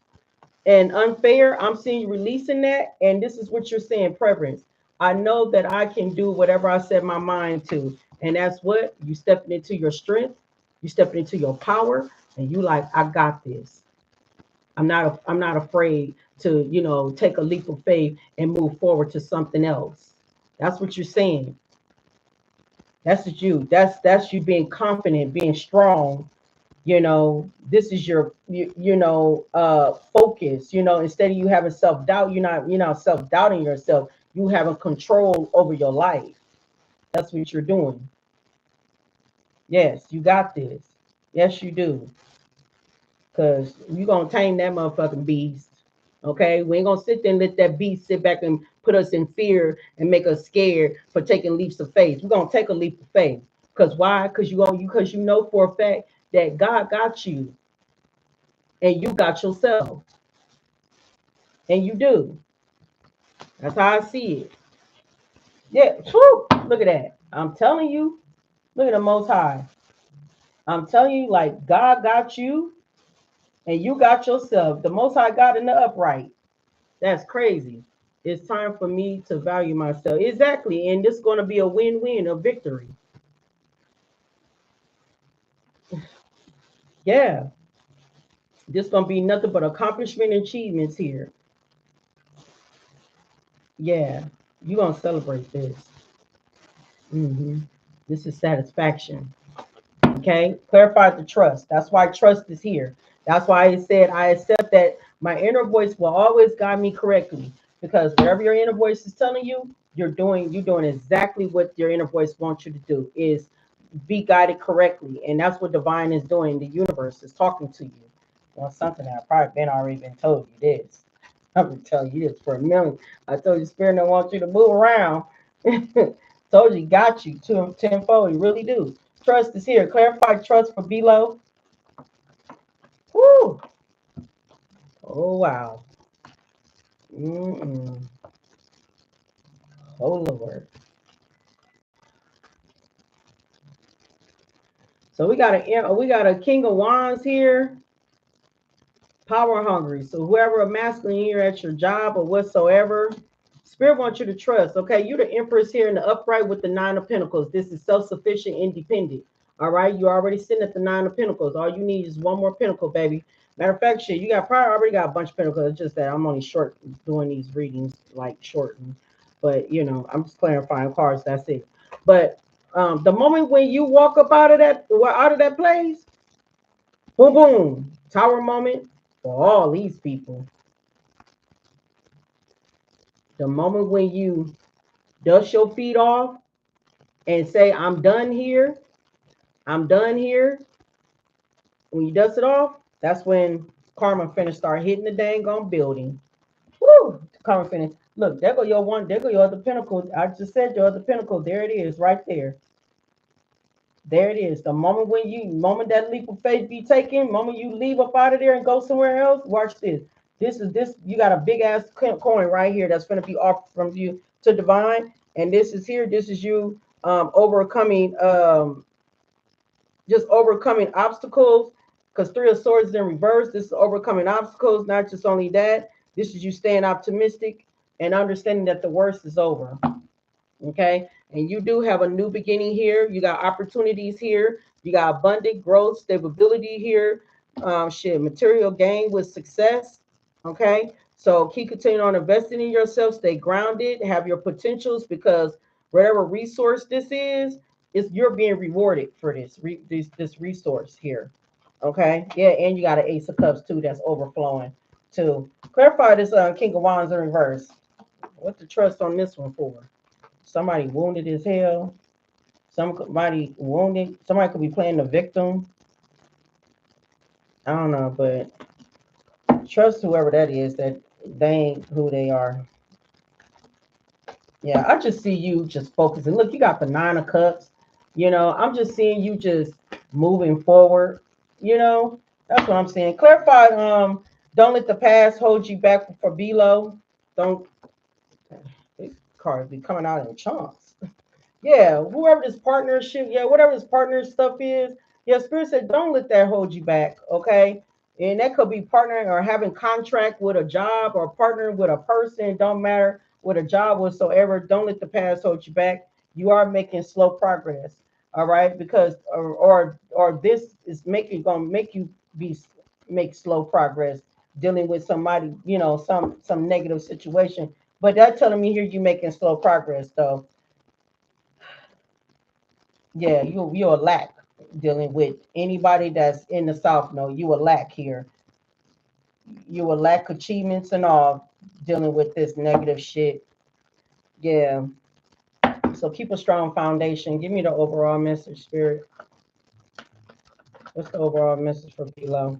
and unfair. I'm seeing you releasing that, and this is what you're saying. Preference. I know that I can do whatever I set my mind to, and that's what you stepping into your strength. You stepping into your power, and you like I got this. I'm not afraid to, you know, take a leap of faith and move forward to something else. That's what you're saying. That's what you. That's you being confident, being strong. You know, this is your focus. You know, instead of you having self doubt, you're not self doubting yourself. You having control over your life. That's what you're doing. Yes, you got this. Yes, you do. Cause you gonna tame that motherfucking beast. Okay, we ain't gonna sit there and let that beast sit back and put us in fear and make us scared for taking leaps of faith. We're gonna take a leap of faith. Cause why? Because you know for a fact that God got you and you got yourself. And you do. That's how I see it. Yeah, whew, look at that. I'm telling you, look at the most high. I'm telling you, like God got you and you got yourself. The most high got in the upright. That's crazy. It's time for me to value myself. Exactly. And this is going to be a win-win, a victory. Yeah. This is going to be nothing but accomplishment and achievements here. Yeah. You're going to celebrate this. hmm This is satisfaction. Okay. Clarify the trust. That's why trust is here. That's why I said I accept that my inner voice will always guide me correctly. Because whatever your inner voice is telling you, you're doing exactly what your inner voice wants you to do is be guided correctly. And that's what divine is doing. The universe is talking to you. Well, something that I probably already been told you this. I've been telling you this for a million. I told you spirit don't want you to move around. Told you got you tenfold. You really do. Trust is here. Clarify trust for below. Woo! Oh, wow. Mm-mm. Oh, Lord. So we got a King of Wands here, power hungry. So whoever a masculine here at your job or whatsoever, Spirit wants you to trust. Okay, you're the Empress here in the upright with the Nine of Pentacles. This is self-sufficient, independent. All right, you're already sitting at the Nine of Pentacles. All you need is one more Pentacle, baby. Matter of fact, shit, you got probably already got a bunch of Pentacles. It's just that I'm only short doing these readings, like shortened. But you know, I'm just clarifying cards. That's it. But the moment when you walk up out of that place, boom, boom, tower moment for all these people. The moment when you dust your feet off and say, I'm done here, I'm done here. When you dust it off, that's when karma finna start hitting the dang on building. Woo! Karma finna. Look, there go your one, there go your other pinnacle. I just said your other pinnacle. There it is, right there. There it is. The moment that leap of faith be taken, moment you leave up out of there and go somewhere else, watch this. This. You got a big ass coin right here that's going to be offered from you to divine, and this is here. This is you overcoming, just overcoming obstacles. Because Three of Swords is in reverse. This is overcoming obstacles. Not just only that. This is you staying optimistic and understanding that the worst is over. Okay, and you do have a new beginning here. You got opportunities here. You got abundant growth, stability here. Material gain with success. Okay, so keep continuing on investing in yourself. Stay grounded. Have your potentials, because whatever resource this is you're being rewarded for this resource here. Okay, yeah, and you got an Ace of Cups too that's overflowing. To clarify this, King of Wands in reverse. What the trust on this one for? Somebody wounded as hell. Somebody wounded. Somebody could be playing the victim. I don't know, but trust whoever that is, that they ain't who they are. Yeah, I just see you just focusing. Look, you got the Nine of Cups. You know, I'm just seeing you just moving forward. You know, that's what I'm saying. Clarify. Don't let the past hold you back for below. Don't. These cards be coming out in chunks. Yeah, whoever this partnership, yeah, whatever this partner stuff is, yeah, Spirit said don't let that hold you back, okay? And that could be partnering or having contract with a job or partnering with a person, don't matter what a job whatsoever. Don't let the past hold you back. You are making slow progress, all right? Because or this is gonna make you be make slow progress dealing with somebody, you know, some negative situation. But that's telling me here you making slow progress though. Yeah, you a lack dealing with anybody that's in the South. No, you a lack here. You a lack achievements and all dealing with this negative shit. Yeah. So keep a strong foundation. Give me the overall message, Spirit. What's the overall message for below?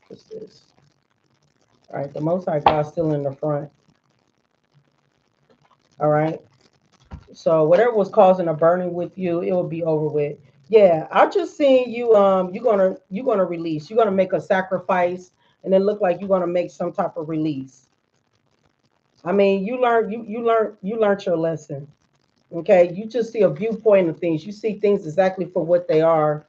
What's this? All right, the Most High God's still in the front. All right. So whatever was causing a burning with you, it will be over with. Yeah, I just seen you. You're gonna release. You're gonna make a sacrifice, and it look like you're gonna make some type of release. I mean, you learned your lesson. Okay, you just see a viewpoint of things. You see things exactly for what they are.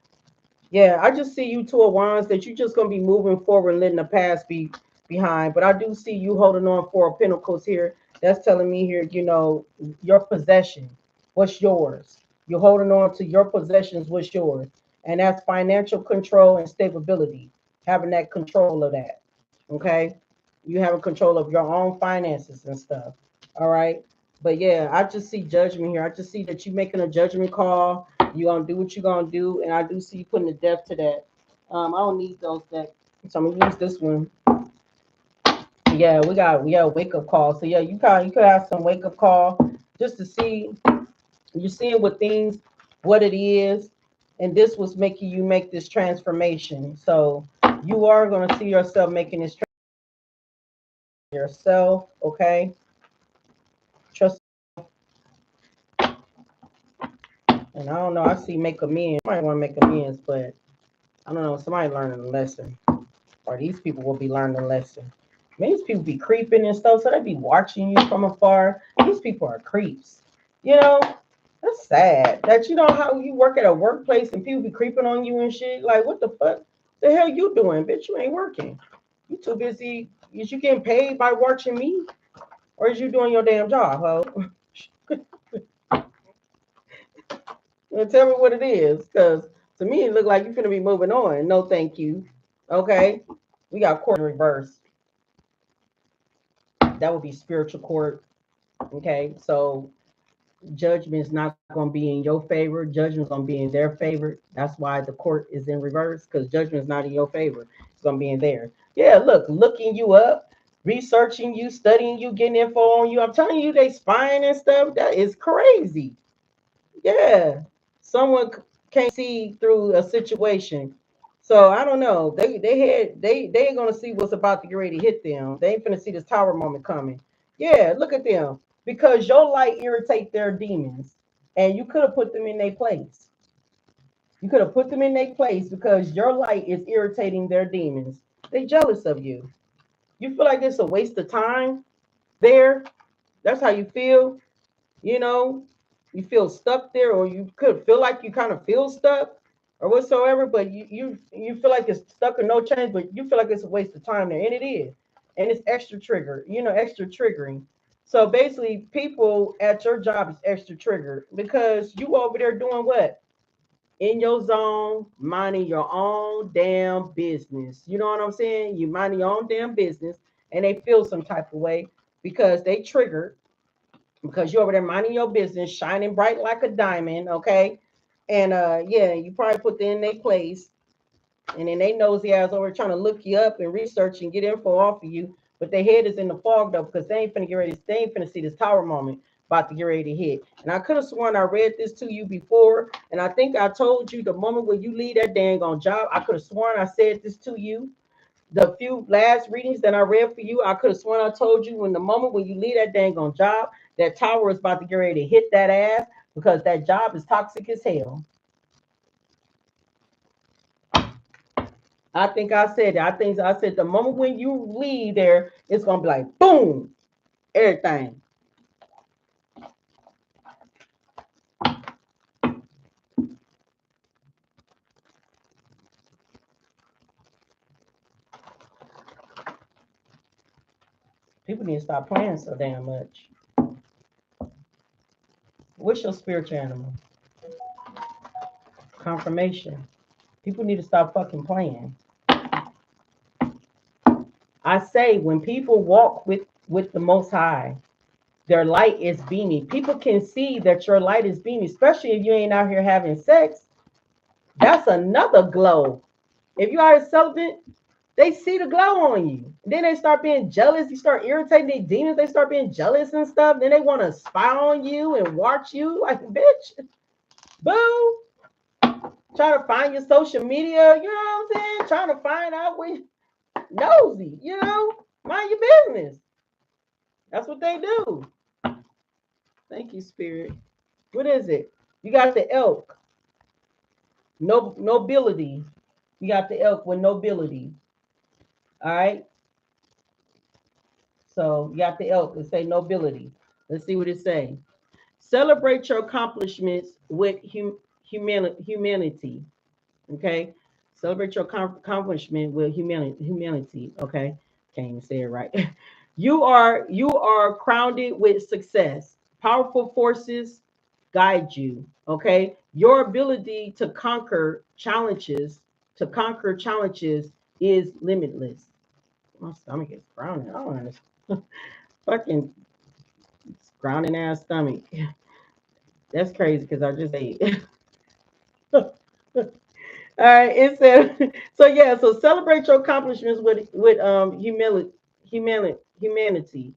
Yeah, I just see you two of wands that you're just gonna be moving forward and letting the past be behind. But I do see you holding on for pentacles here. That's telling me here, you know, your possession, what's yours. You're holding on to your possessions, what's yours. And that's financial control and stability. Having that control of that. Okay. You having control of your own finances and stuff. All right. But yeah, I just see judgment here. I just see that you making a judgment call. You're gonna do what you're gonna do, and I do see you putting a depth to that. I don't need those decks, so I'm gonna use this one. Yeah, we got a wake up call. So yeah, you could have some wake up call just to see you're seeing what things, what it is, and this was making you make this transformation. So you are gonna see yourself making this yourself. Okay, trust. And I don't know. I see make amends. Somebody want to make amends, but I don't know. Somebody learning a lesson. or these people will be learning a lesson. These people be creeping and stuff, so they be watching you from afar. These people are creeps. You know, that's sad. That you know how you work at a workplace and people be creeping on you and shit. Like, what the fuck? The hell you doing, bitch? You ain't working. You too busy. Is you getting paid by watching me, or is you doing your damn job, ho? Tell me what it is, because to me it look like you finna be moving on. No, thank you. Okay, we got court in reverse. That would be spiritual court. Okay, so judgment is not going to be in your favor. Judgment is going to be in their favor. That's why the court is in reverse, because judgment is not in your favor. It's going to be in there. Yeah, look, looking you up, researching you, studying you, getting info on you. I'm telling you, they spying and stuff. That is crazy. Yeah, someone can't see through a situation. So I don't know. They ain't gonna see what's about to get ready to hit them. They ain't gonna see this tower moment coming. Yeah, look at them, because your light irritate their demons, and you could have put them in their place. You could have put them in their place because your light is irritating their demons. They jealous of you. You feel like it's a waste of time there. That's how you feel. You know, you feel stuck there, or you could feel like you kind of feel stuck or whatsoever, but you feel like it's stuck or no change, but you feel like it's a waste of time there, and it is. And it's extra trigger, extra triggering. So basically, people at your job is extra triggered because you over there doing what? In your zone, minding your own damn business. You know what I'm saying? You minding your own damn business, and they feel some type of way because they triggered, because you're over there minding your business, shining bright like a diamond, okay? And yeah, you probably put them in their place, and then they nosy ass over trying to look you up and research and get info off of you, but their head is in the fog though, because they ain't finna get ready. They ain't finna see this tower moment about to get ready to hit. And I could have sworn I read this to you before, and I think I told you the moment when you leave that dang on job. I could have sworn I said this to you. The few last readings that I read for you, I could have sworn I told you when the moment when you leave that dang on job, that tower is about to get ready to hit that ass, because that job is toxic as hell. I think I said that. I think I said the moment when you leave there, it's gonna be like boom, everything. People need to stop playing so damn much. What's your spiritual animal? Confirmation. People need to stop fucking playing. I say when people walk with the Most High, their light is beaming. People can see that your light is beaming, especially if you ain't out here having sex. That's another glow. If you are celibate, they see the glow on you. Then they start being jealous. You start irritating their demons. They start being jealous and stuff. Then they want to spy on you and watch you. Like, bitch, boo. Trying to find your social media. You know what I'm saying? Trying to find out where nosy. Mind your business. That's what they do. Thank you, Spirit. What is it? You got the elk. No nobility. You got the elk with nobility. All right. So you got the elk. It say nobility. Let's see what it say. Celebrate your accomplishments with humanity. Okay. Celebrate your accomplishment with humanity. Okay. Can't even say it right. You are crowned with success. Powerful forces guide you. Okay. Your ability to conquer challenges is limitless. My stomach is growling. I don't understand. Fucking grounding ass stomach. That's crazy because I just ate. All right, it said so. Yeah, so celebrate your accomplishments with humility,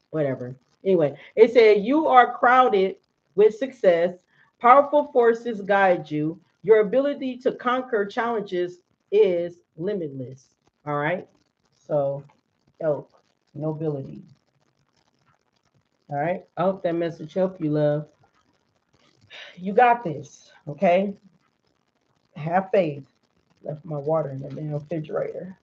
whatever. Anyway, it said you are crowded with success. Powerful forces guide you. Your ability to conquer challenges is limitless. All right. So, elk, nobility. All right. I hope that message helped you, love. You got this. Okay. Have faith. Left my water in the damn refrigerator.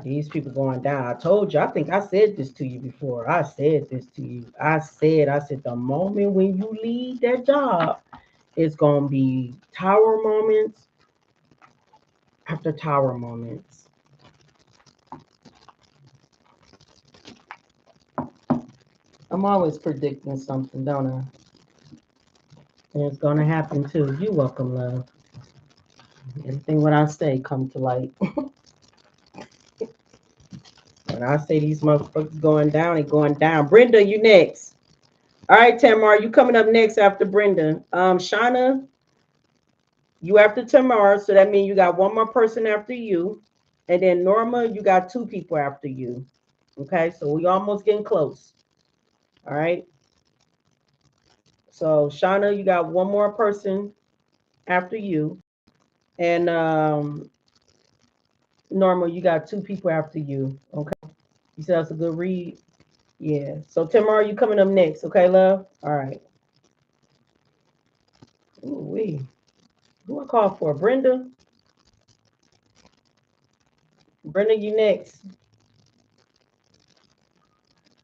These people going down. I told you, I think I said this to you before. I said this to you. I said, the moment when you leave that job, it's going to be tower moments after tower moments. I'm always predicting something, don't I? And it's going to happen too. You welcome, love. Everything what I say come to light. When I say these motherfuckers going down, they going down. Brenda, you next. All right, Tamar, you coming up next after Brenda. Shauna, you after Tamar, so that means you got one more person after you. And then Norma, you got two people after you. Okay, so we almost getting close. All right. So Shauna, you got one more person after you. And Norma, you got two people after you. Okay. You said that's a good read. Yeah. So Tamar, you coming up next, okay, love? All right. Ooh, wee. Who I call for? Brenda? Brenda, you next.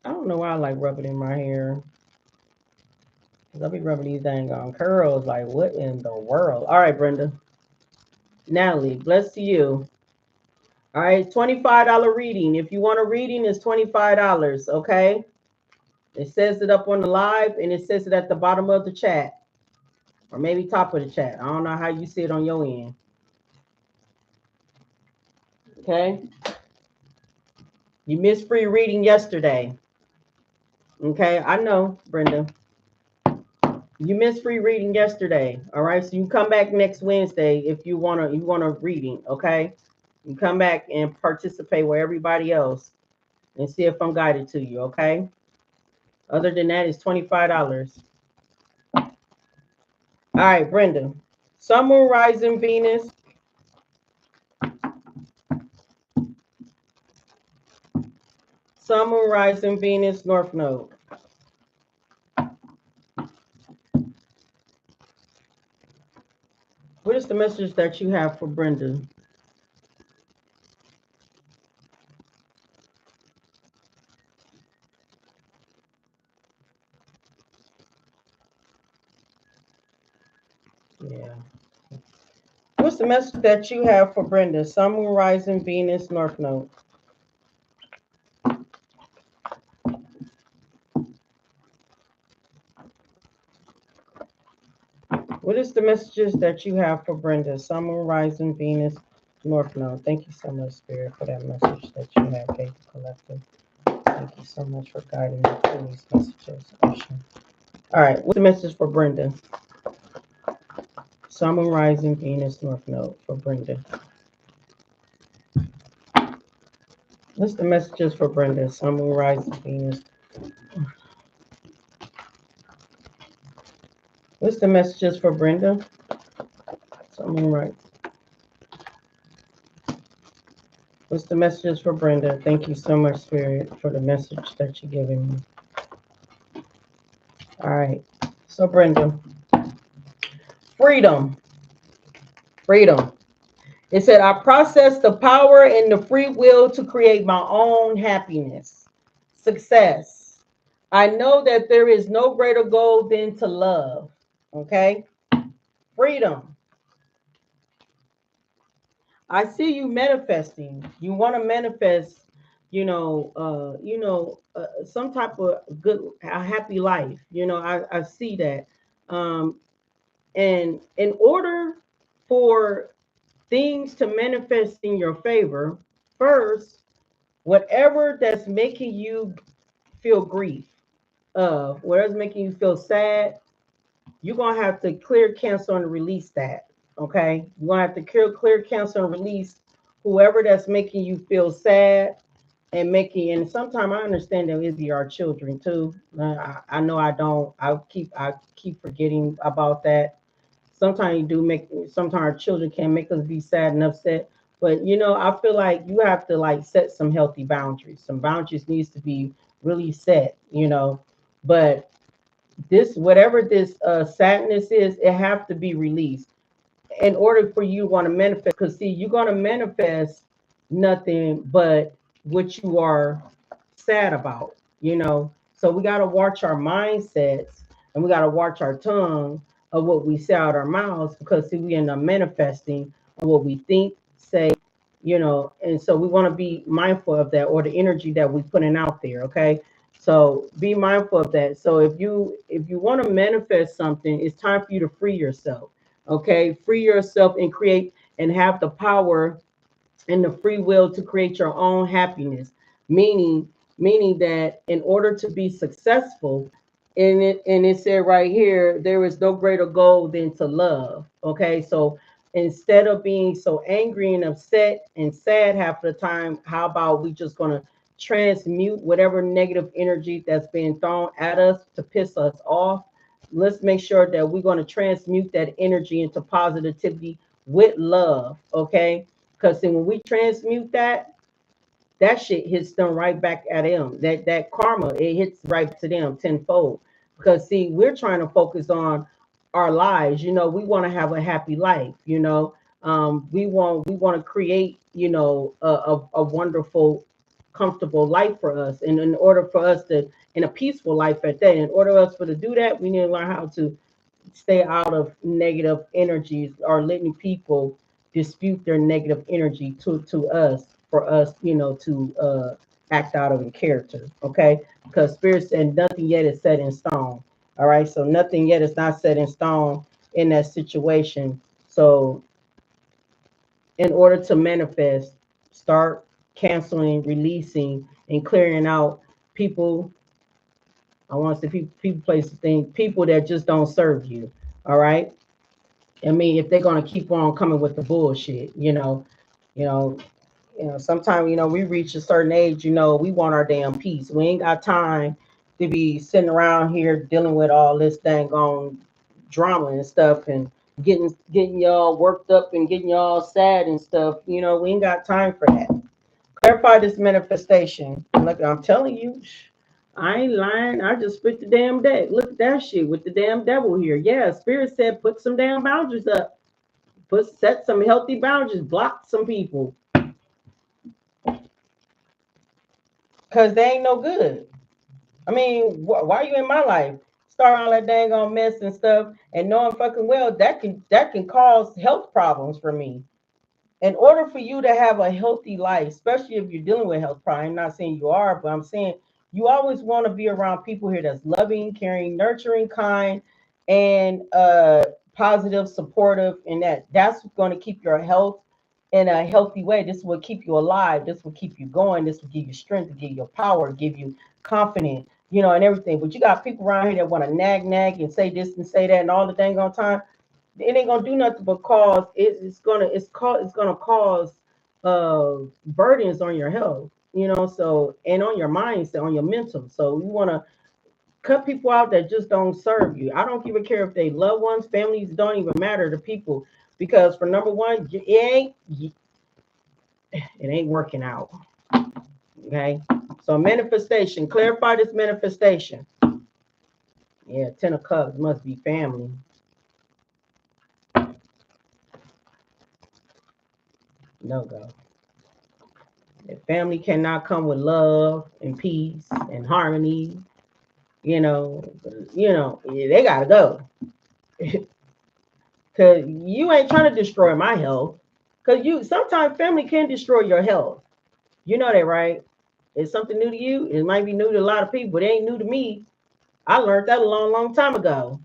I don't know why I like rubbing in my hair. Cause I'll be rubbing these dang on curls. Like, what in the world? All right, Brenda. Natalie, bless to you. All right, $25 reading. If you want a reading, it's $25. Okay. It says it up on the live and it says it at the bottom of the chat. Or maybe top of the chat. I don't know how you see it on your end. Okay. You missed free reading yesterday. Okay, I know, Brenda. You missed free reading yesterday. All right, so you come back next Wednesday if you want a reading. Okay, you come back and participate with everybody else and see if I'm guided to you. Okay. Other than that, it's $25. All right, Brenda. Sun, Moon, Rising, Venus. Sun, Moon, Rising, Venus, North Node. What is the message that you have for Brenda? Yeah. What's the message that you have for Brenda? Sun, Moon, Rising, Venus, North Node. What is the messages that you have for Brenda? Sun, Moon, Rising, Venus, North Node. Thank you so much, Spirit, for that message that you have, Faith Collective. Thank you so much for guiding me through these messages. Ocean. All right, what's the message for Brenda? Sun, Moon, Rising, Venus, North Node for Brenda. What's the messages for Brenda? Sun, Moon, Rising, Venus. What's the messages for Brenda? Sun, Moon, Rising. What's the messages for Brenda? Thank you so much, Spirit, for the message that you're giving me. All right. So, Brenda, freedom. Freedom. It said, I process the power and the free will to create my own happiness. Success. I know that there is no greater goal than to love. Okay. Freedom. I see you manifesting. You want to manifest, some type of a happy life. I see that. And in order for things to manifest in your favor, first, whatever that's making you feel grief, whatever's making you feel sad, you're gonna have to clear, cancel, and release that. Okay, you're gonna have to clear, cancel, and release whoever that's making you feel sad and making. And sometimes I understand that it be our children too. I know I don't. I keep forgetting about that. Sometimes you do make. Sometimes our children can make us be sad and upset. But I feel like you have to like set some healthy boundaries. Some boundaries needs to be really set. But this, whatever this sadness is, it have to be released. in order for you to want to manifest, because see, you're going to manifest nothing but what you are sad about, you know. So we got to watch our mindsets, and we got to watch our tongue of what we say out our mouths, because see, we end up manifesting on what we think, say, you know. And so we want to be mindful of that, or the energy that we putting out there. Okay, so be mindful of that. So if you want to manifest something, it's time for you to free yourself. Okay, free yourself and create and have the power and the free will to create your own happiness. Meaning that in order to be successful, and it said right here, there is no greater goal than to love. Okay, so instead of being so angry and upset and sad half the time, how about we just gonna transmute whatever negative energy that's being thrown at us to piss us off? Let's make sure that we're going to transmute that energy into positivity with love. Okay, because when we transmute that shit hits them right back at them. That karma, it hits right to them tenfold. Because see, we're trying to focus on our lives. You know, we want to have a happy life. You know, we want to create, you know, a wonderful, comfortable life for us. And in order for us to, in a peaceful life at that, in order for us to do that, we need to learn how to stay out of negative energies, or letting people dispute their negative energy to us, for us, you know, to act out of in character. Okay, because spirit said nothing yet is set in stone. All right, so nothing yet is not set in stone in that situation. So in order to manifest, start canceling, releasing, and clearing out people. I want to say people, places, things, people that just don't serve you. All right. I mean, if they're gonna keep on coming with the bullshit, you know, sometimes, we reach a certain age, we want our damn peace. We ain't got time to be sitting around here dealing with all this dang on drama and stuff, and getting y'all worked up and getting y'all sad and stuff. We ain't got time for that. Clarify this manifestation. Look, I'm telling you, I ain't lying. I just spit the damn deck. Look at that shit with the damn devil here. Yeah, Spirit said put some damn boundaries up. Set some healthy boundaries. Block some people, because they ain't no good. I mean, why are you in my life? Start all that dang on mess and stuff, and knowing fucking well that can cause health problems for me. In order for you to have a healthy life, especially if you're dealing with health problems, I'm not saying you are, but I'm saying you always want to be around people here that's loving, caring, nurturing, kind, and positive, supportive, and that's going to keep your health in a healthy way. This will keep you alive. This will keep you going. This will give you strength, give you power, give you confidence, and everything. But you got people around here that want to nag and say this and say that and all the dang on time. It ain't gonna do nothing but cause it's gonna cause burdens on your health, so, and on your mindset, on your mental. So you want to cut people out that just don't serve you. I don't even care if they loved ones, families, don't even matter to people, because for number one, it ain't working out. Okay, so manifestation, clarify this manifestation. Yeah, 10 of Cups must be family. No go. If family cannot come with love and peace and harmony, they gotta go. Cause you ain't trying to destroy my health. Cause sometimes family can destroy your health. You know that, right? It's something new to you. It might be new to a lot of people, but it ain't new to me. I learned that a long, long time ago.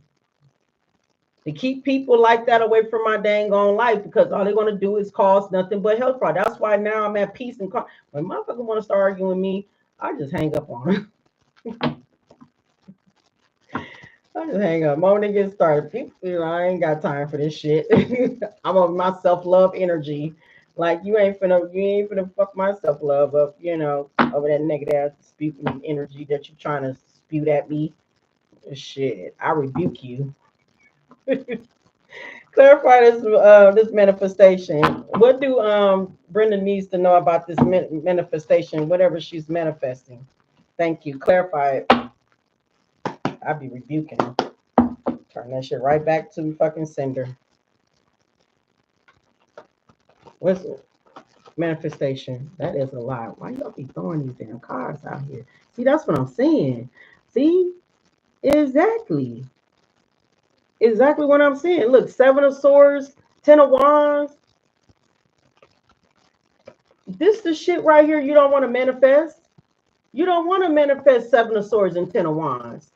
To keep people like that away from my dang on life, because all they're gonna do is cause nothing but health problems. That's why now I'm at peace and calm. When motherfucker want to start arguing with me, I just hang up on them. I just hang up. Moment they get started, people, I ain't got time for this shit. I'm on my self love energy. Like you ain't finna fuck my self love up, over that negative ass spewing energy that you're trying to spew at me. Shit, I rebuke you. Clarify this manifestation. What do Brenda needs to know about this manifestation, whatever she's manifesting? Thank you. Clarify it. I'd be rebuking her. Turn that shit right back to fucking sender. What's manifestation? That is a lie. Why y'all be throwing these damn cards out here? See, that's what I'm saying. See, exactly, exactly what I'm saying. Look, Seven of Swords, Ten of Wands. This the shit right here you don't want to manifest. You don't want to manifest Seven of Swords and Ten of Wands.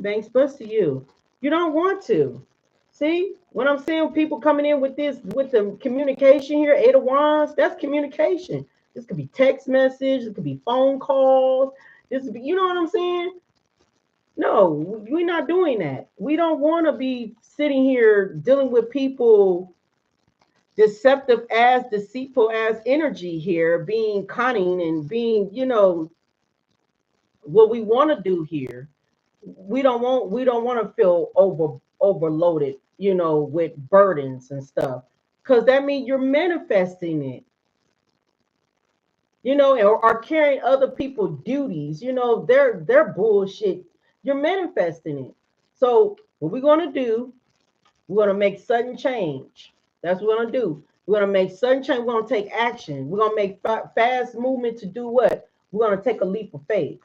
Thanks, plus to you. You don't want to. See, when I'm seeing people coming in with this, with the communication here, Eight of Wands, that's communication. This could be text message, it could be phone calls. This could be, you know what I'm saying? No, we're not doing that. We don't want to be sitting here dealing with people deceptive as deceitful as energy here, being cunning and being, what we want to do here. We don't want to feel overloaded, with burdens and stuff. Cause that means you're manifesting it, or carrying other people's duties, their bullshit. You're manifesting it. So what we're gonna do, we're gonna make sudden change. That's what we're gonna do. We're gonna make sudden change. We're gonna take action. We're gonna make fast movement to do what? We're gonna take a leap of faith.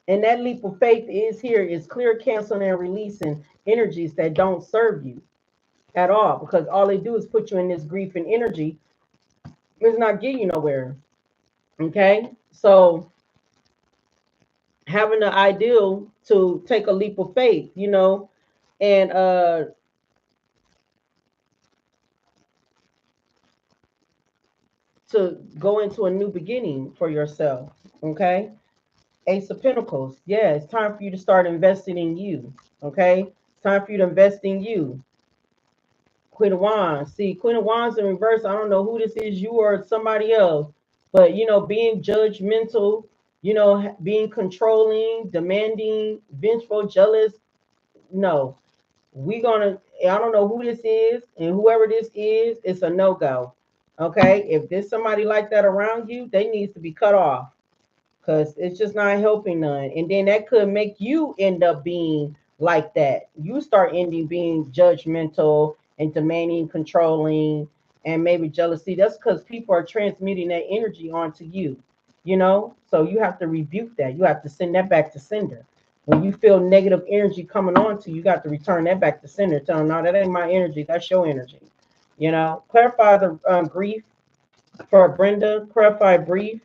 And that leap of faith is clear, canceling, and releasing energies that don't serve you at all. Because all they do is put you in this grief and energy. It's not getting you nowhere. Okay. So having the ideal to take a leap of faith, and to go into a new beginning for yourself. Okay. Ace of Pentacles. Yeah, it's time for you to start investing in you. Okay. It's time for you to invest in you. Queen of Wands. See, Queen of Wands in reverse. I don't know who this is, you or somebody else, but being judgmental, being controlling, demanding, vengeful, jealous. No, I don't know who this is, and whoever this is, it's a no go. Okay, if there's somebody like that around you, they needs to be cut off because it's just not helping none. And then that could make you end up being like that. You start ending being judgmental and demanding, controlling, and maybe jealousy. That's because people are transmitting that energy onto you, So you have to rebuke that. You have to send that back to sender. When you feel negative energy coming on to you, got to return that back to sender. Tell them, no, that ain't my energy. That's your energy. Clarify the grief for Brenda. Clarify grief.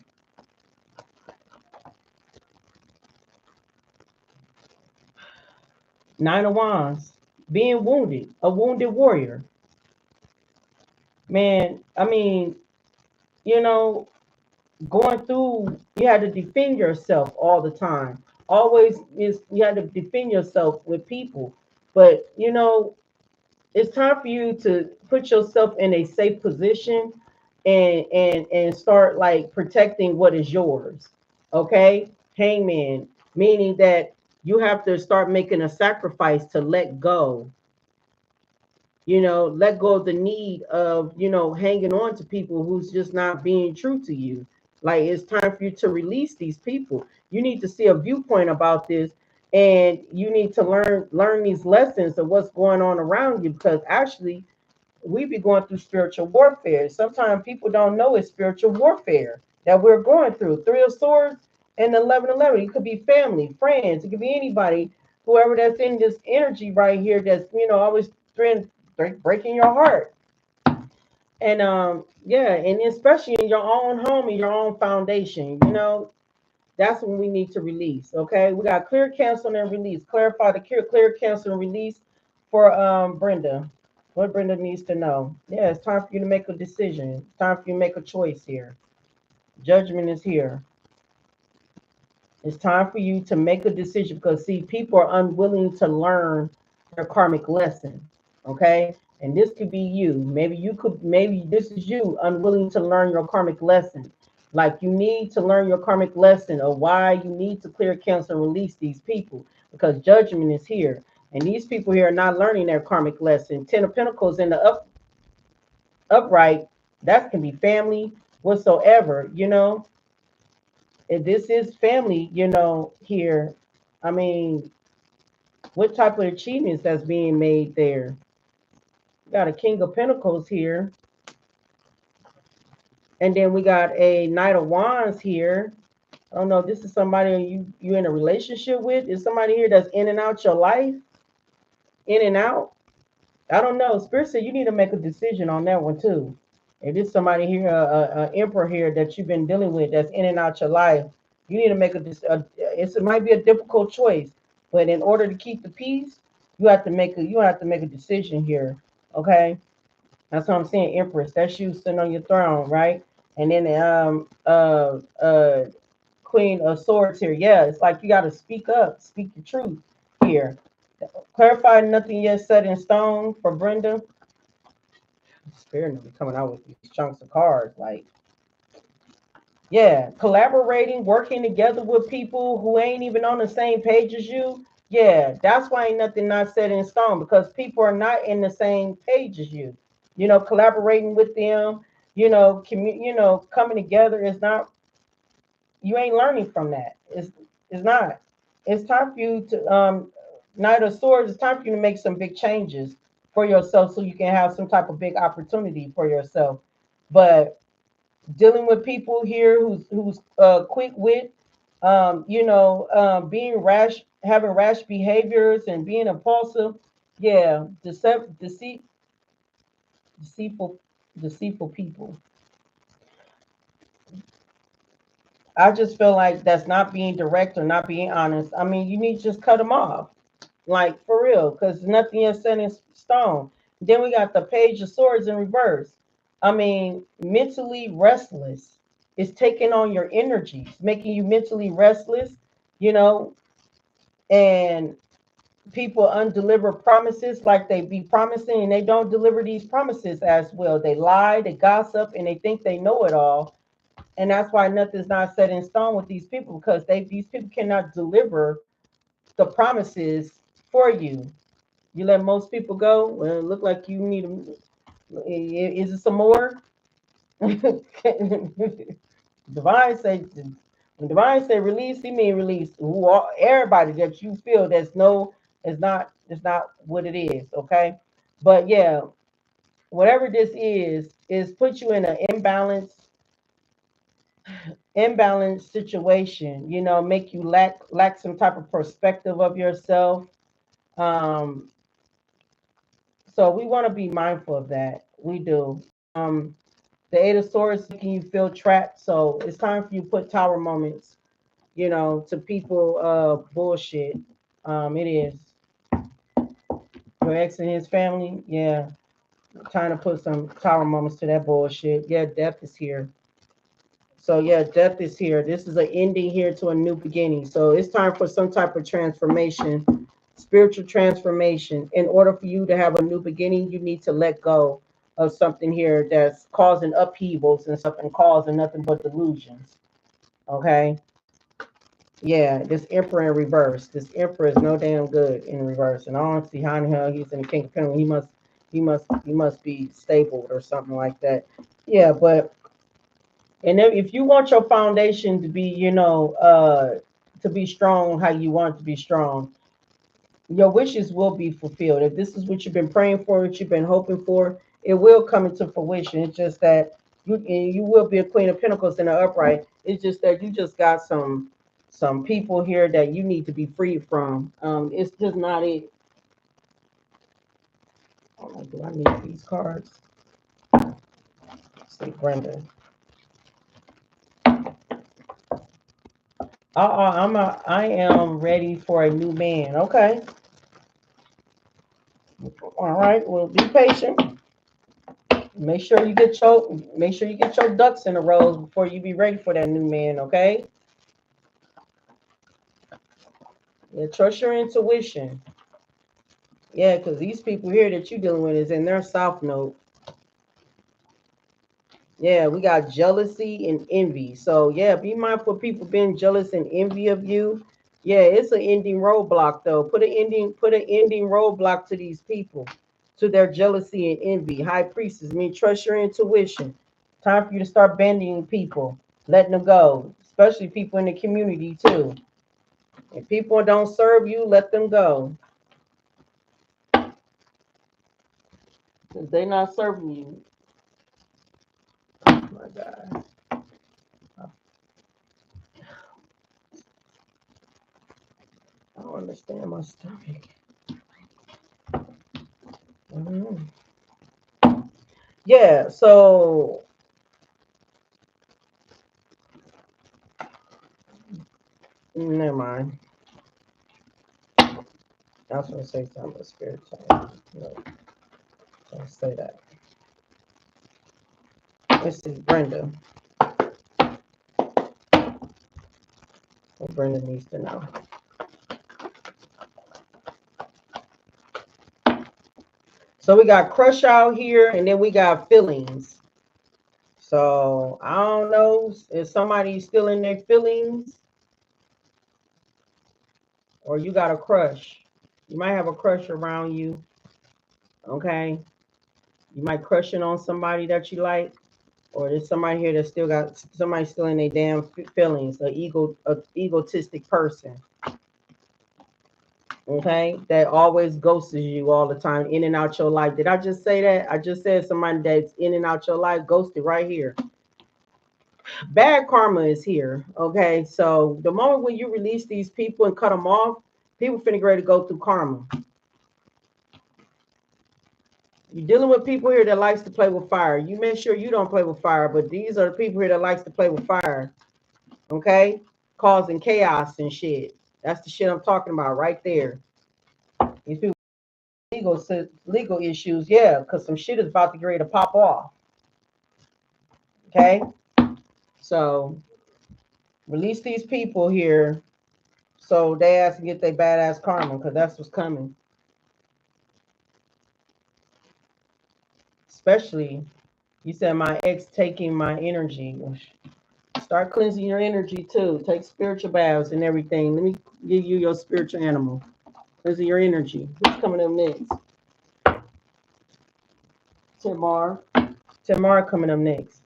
Nine of Wands, being wounded, a wounded warrior. Man, I mean, you know, going through, you had to defend yourself all the time. Always is you had to defend yourself with people. But it's time for you to put yourself in a safe position and start like protecting what is yours. Okay? Hangman, meaning that you have to start making a sacrifice to let go, let go of the need of, hanging on to people who's just not being true to you. Like it's time for you to release these people. You need to see a viewpoint about this, and you need to learn these lessons of what's going on around you, because actually we be going through spiritual warfare. Sometimes people don't know it's spiritual warfare that we're going through. Three of Swords and 1111. It could be family, friends. It could be anybody, whoever that's in this energy right here. That's always breaking your heart. And yeah, and especially in your own home, in your own foundation. That's when we need to release. Okay, we got clear, cancel, and release. Clarify the clear, cancel, and release for Brenda. What Brenda needs to know. Yeah, it's time for you to make a decision. It's time for you to make a choice here. Judgment is here. It's time for you to make a decision, because see, people are unwilling to learn their karmic lesson. Okay, and this could be you. Maybe this is you unwilling to learn your karmic lesson. Like you need to learn your karmic lesson of why you need to clear, cancel, and release these people, because judgment is here. And these people here are not learning their karmic lesson. Ten of Pentacles in the upright, that can be family, whatsoever, If this is family, here, I mean, what type of achievements that's being made there? We got a King of Pentacles here. And then we got a Knight of Wands here. I don't know if this is somebody you're in a relationship with. Is somebody here that's in and out your life? In and out? I don't know. Spirit said you need to make a decision on that one too. If there's somebody here, a emperor here that you've been dealing with that's in and out your life, you need to make it might be a difficult choice, but in order to keep the peace, you have to make a decision here. Okay, that's what I'm saying. Empress, that's you sitting on your throne, right? And then Queen of Swords here. Yeah, it's like you got to speak up, speak the truth here. Clarify, nothing yet set in stone for Brenda. Spirit will be coming out with these chunks of cards. Like, yeah, collaborating, working together with people who ain't even on the same page as you. Yeah, that's why ain't nothing not set in stone, because people are not in the same page as you. You know, collaborating with them, coming together is not, you ain't learning from that. It's not. It's time for you to Knight of Swords, it's time for you to make some big changes for yourself so you can have some type of big opportunity for yourself. But dealing with people here who's quick wit, being rash, having rash behaviors and being impulsive. Yeah, deceitful, deceitful people. I just feel like that's not being direct or not being honest. I mean, you need to just cut them off, like for real, because nothing is set in stone. Then we got the Page of Swords in reverse. I mean, mentally restless. It's taking on your energies, making you mentally restless, you know, and people undeliver promises like they be promising and they don't deliver these promises as well. They lie, they gossip, and they think they know it all. And that's why nothing's not set in stone with these people, because these people cannot deliver the promises for you. You let most people go. Well, it look like you need them. Is it some more? Divine say, when Divine say release, he mean release. Who are everybody that you feel it's not what it is. Okay, but yeah, whatever this is put you in an imbalanced situation. You know, make you lack some type of perspective of yourself. Um, So we want to be mindful of that. We do. The Eight of Swords making you feel trapped. So it's time for you to put tower moments, to people bullshit. It is. Your ex and his family, yeah. Time to put some tower moments to that bullshit. Yeah, death is here. So yeah, death is here. This is an ending here to a new beginning. So it's time for some type of transformation, spiritual transformation. In order for you to have a new beginning, you need to let go of something here that's causing upheavals and stuff and causing nothing but delusions. Okay. Yeah, this emperor in reverse. This emperor is no damn good in reverse. And I don't see how in the hell he's in the King of Pentacles. He must be stable or something like that. Yeah, but and if you want your foundation to be, to be strong, how you want it to be strong, your wishes will be fulfilled. If this is what you've been praying for, what you've been hoping for, it will come into fruition. It's just that you will be a Queen of Pentacles in the upright. It's just that you just got some people here that you need to be freed from. It's just not it. Oh, do I need these cards? Let's see, Brenda. I am ready for a new man. Okay. All right. Well, be patient. Make sure you get your ducks in a row before you be ready for that new man. Okay. Yeah, trust your intuition. Yeah, because these people here that you're dealing with is in their south node. Yeah, we got jealousy and envy. So yeah, be mindful of people being jealous and envy of you. Yeah, it's an ending roadblock though. Put an ending roadblock to these people, to their jealousy and envy. High priestess, trust your intuition. Time for you to start bending people, letting them go, especially people in the community too. If people don't serve you, let them go. They're not serving you. Oh my God. I don't understand my stomach. Yeah, so never mind. I was gonna say something about spirit time. No, don't say that. Let's see, Brenda. What Brenda needs to know. So we got crush out here, and then we got feelings. So I don't know if somebody's still in their feelings, or you got a crush. You might have a crush around you. Okay, you might crushing on somebody that you like, or there's somebody here that still got somebody still in their damn feelings. A egotistic person. Okay, that always ghosts you all the time, in and out your life. Did I just say that? I just said somebody that's in and out your life, ghosted right here. Bad karma is here. Okay, so the moment when you release these people and cut them off, people finna get ready to go through karma. You're dealing with people here that likes to play with fire. You make sure you don't play with fire, but these are the people here that likes to play with fire. Okay, causing chaos and shit. That's the shit I'm talking about right there. These people legal issues, yeah, because some shit is about to get ready to pop off. Okay, so release these people here so they have to get their badass karma, because that's what's coming. Especially, you said my ex taking my energy. Start cleansing your energy too. Take spiritual baths and everything. Let me give you your spiritual animal. Cleansing your energy. Who's coming up next? Tamar. Tamar coming up next.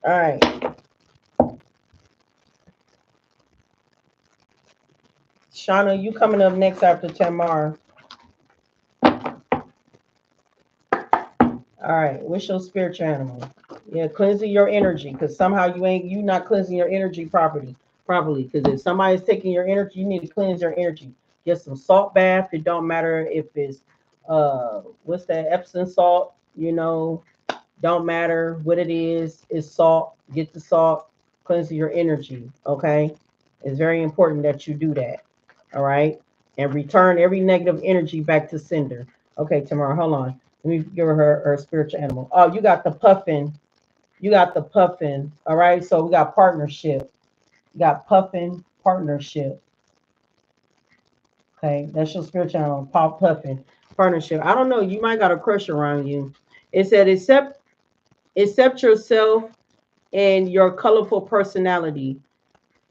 All right. Shauna, you coming up next after Tamar. All right. What's your spiritual animal? Yeah, cleansing your energy, because somehow you not cleansing your energy properly. Because if somebody's taking your energy, you need to cleanse your energy. Get some salt bath. It don't matter if it's what's that Epsom salt, don't matter what it is, it's salt. Get the salt, cleansing your energy. Okay. It's very important that you do that. All right. And return every negative energy back to sender. Okay, Tamara, hold on. Let me give her spiritual animal. Oh, you got the puffin. You got the puffin. All right. So we got partnership. You got puffin, partnership. Okay. That's your spiritual animal. Puffin, partnership. I don't know. You might got a crush around you. It said, accept yourself and your colorful personality.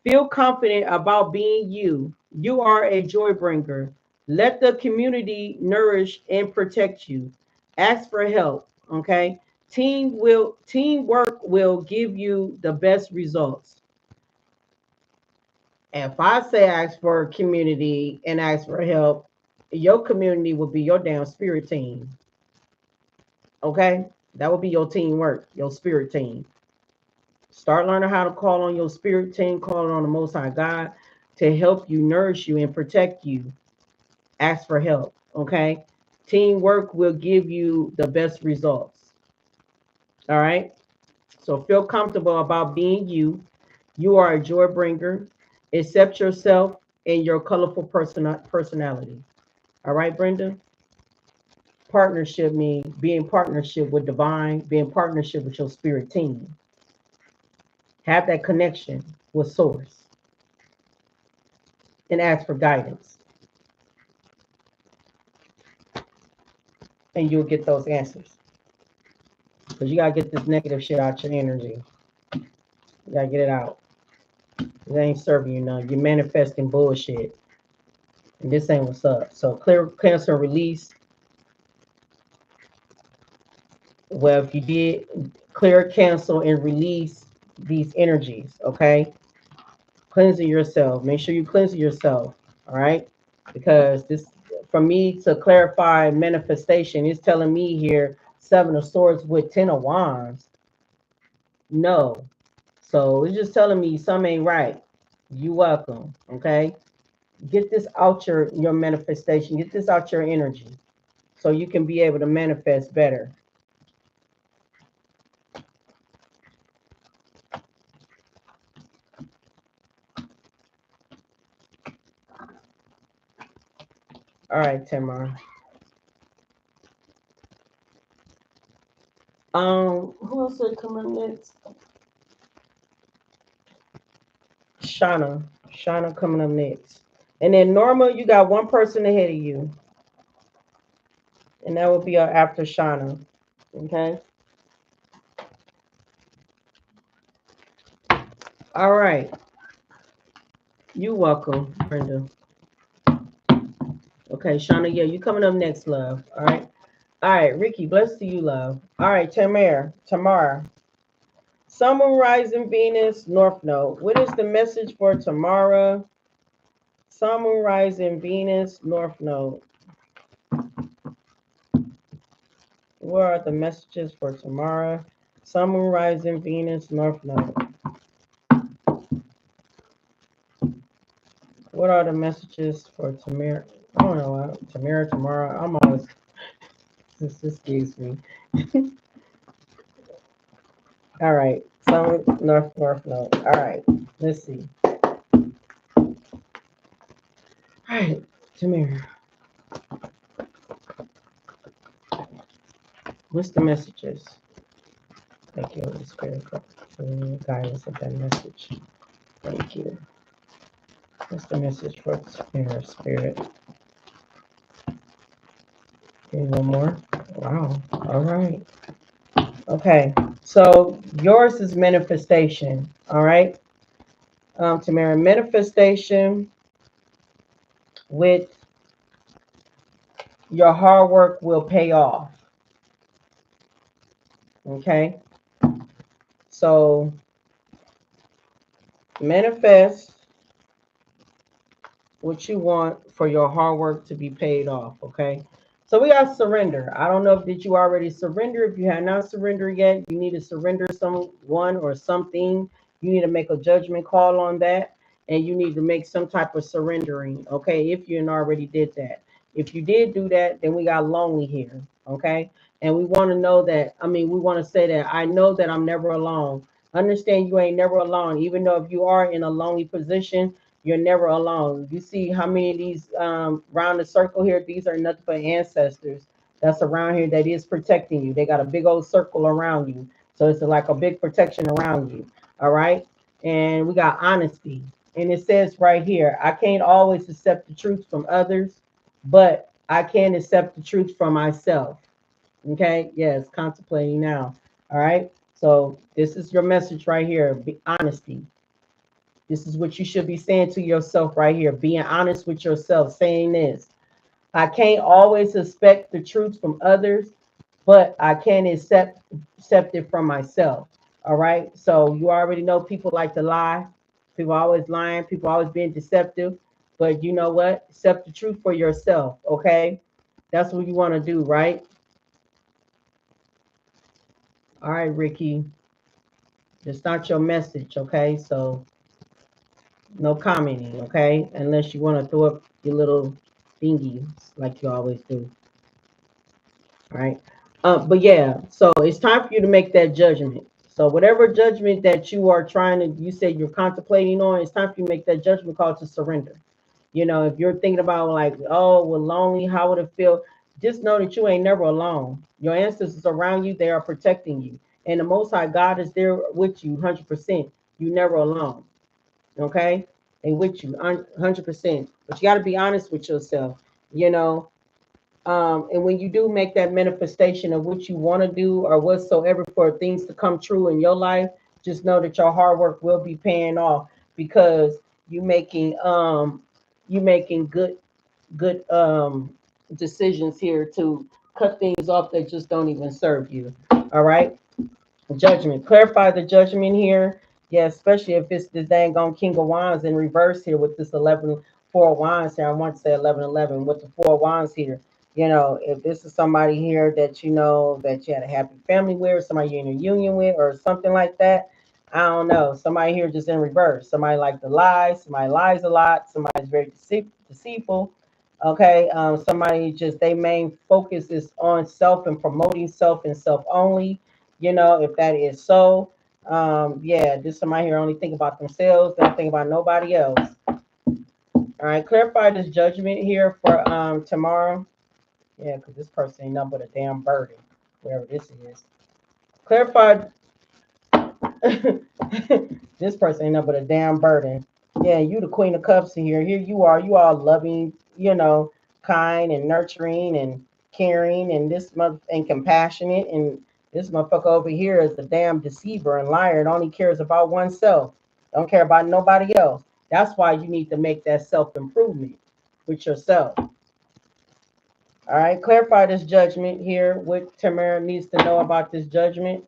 Feel confident about being you. You are a joy bringer. Let the community nourish and protect you. Ask for help. Okay. Teamwork will give you the best results. If I say ask for community and ask for help, your community will be your damn spirit team. Okay? That will be your teamwork, your spirit team. Start learning how to call on your spirit team, call on the Most High God to help you, nourish you, and protect you. Ask for help. Okay? Teamwork will give you the best results. All right? So feel comfortable about being you. You are a joy bringer. Accept yourself and your colorful personality. All right, Brenda? Partnership means being partnership with divine, being partnership with your spirit team. Have that connection with source and ask for guidance. And you'll get those answers. Because you gotta get this negative shit out your energy. You gotta get it out. It ain't serving you none. You're manifesting bullshit. And this ain't what's up. So clear, cancel, release. Well, if you did clear, cancel, and release these energies, okay? Cleansing yourself. Make sure you cleanse yourself, all right? Because this for me to clarify manifestation, it's telling me here 7 of Swords with 10 of Wands. No. So it's just telling me some ain't right. You welcome. Okay. Get this out your manifestation. Get this out your energy so you can be able to manifest better. All right, Tamar. Who else is coming next? Shauna. Shauna coming up next. And then Norma, you got one person ahead of you. And that will be after Shauna. Okay. All right. You welcome, Brenda. Okay, Shauna, yeah, you coming up next, love. All right. All right, Ricky, bless to you, love. All right, Tamara. Sun, Moon, Rising, Venus, North Node. What is the message for Tamara? Sun, Moon, Rising, Venus, North Node. What are the messages for Tamara? Sun, Moon, Rising, Venus, North Node. What are the messages for Tamara? I don't know. Tamara. I'm always, this excuse me. All right. Sun, North Node. All right. Let's see. All right, Tamara. What's the messages? Thank you, Holy Spirit, for the guidance of that message. Thank you. What's the message for Tamara, Spirit? Okay, one more. Wow. All right. Okay. So yours is manifestation. All right. Tamara, manifestation with your hard work will pay off. Okay. So manifest what you want for your hard work to be paid off. Okay. So we got surrender. I don't know if did you already surrender. If you have not surrendered yet, you need to surrender someone or something. You need to make a judgment call on that, and you need to make some type of surrendering. Okay, if you already did that. If you did do that, then we got lonely here. Okay, and we want to know that. I mean, we want to say that I know that I'm never alone. Understand you ain't never alone, even though if you are in a lonely position, you're never alone. You see how many of these round the circle here? These are nothing but ancestors that's around here that is protecting you. They got a big old circle around you. So it's like a big protection around you. All right. And we got honesty. And it says right here, I can't always accept the truth from others, but I can accept the truth from myself. Okay. Yes. Contemplating now. All right. So this is your message right here. Be honesty. This is what you should be saying to yourself right here. Being honest with yourself, saying this. I can't always expect the truth from others, but I can accept it from myself. All right. So you already know people like to lie. People always lying. People always being deceptive. But you know what? Accept the truth for yourself. Okay. That's what you want to do, right? All right, Ricky. It's not your message, okay? So no commenting, okay? Unless you want to throw up your little thingies like you always do. All right. But yeah, so it's time for you to make that judgment. So whatever judgment that you are trying to, you say you're contemplating on, it's time for you to make that judgment call to surrender. You know, if you're thinking about like, oh, we're lonely, how would it feel? Just know that you ain't never alone. Your ancestors around you, they are protecting you. And the Most High God is there with you 100%. You never alone. Okay, they with you 100%, but you got to be honest with yourself, you know. And when you do make that manifestation of what you want to do or whatsoever for things to come true in your life, just know that your hard work will be paying off because you making good decisions here to cut things off that just don't even serve you. All right. Judgment. Clarify the judgment here. Yeah, especially if it's the dang on King of Wands in reverse here with this 11 Four of Wands here. I want to say 1111 with the Four of Wands here. You know, if this is somebody here that you know that you had a happy family with, or somebody you're in a union with, or something like that. I don't know. Somebody here just in reverse. Somebody like to lie. Somebody lies a lot. Somebody's very deceitful. Okay. Somebody just their main focus is on self and promoting self and self only. You know, if that is so, yeah, this somebody here only think about themselves, don't think about nobody else. All right, clarify this judgment here for tomorrow. Yeah, because this person ain't nothing but a damn burden, wherever this is. Clarify this person ain't nothing but a damn burden. Yeah, you the Queen of Cups in here. Here you are. You all loving, you know, kind and nurturing and caring and this month and compassionate. And this motherfucker over here is the damn deceiver and liar and only cares about oneself. Don't care about nobody else. That's why you need to make that self improvement with yourself. All right, clarify this judgment here. What Tamara needs to know about this judgment.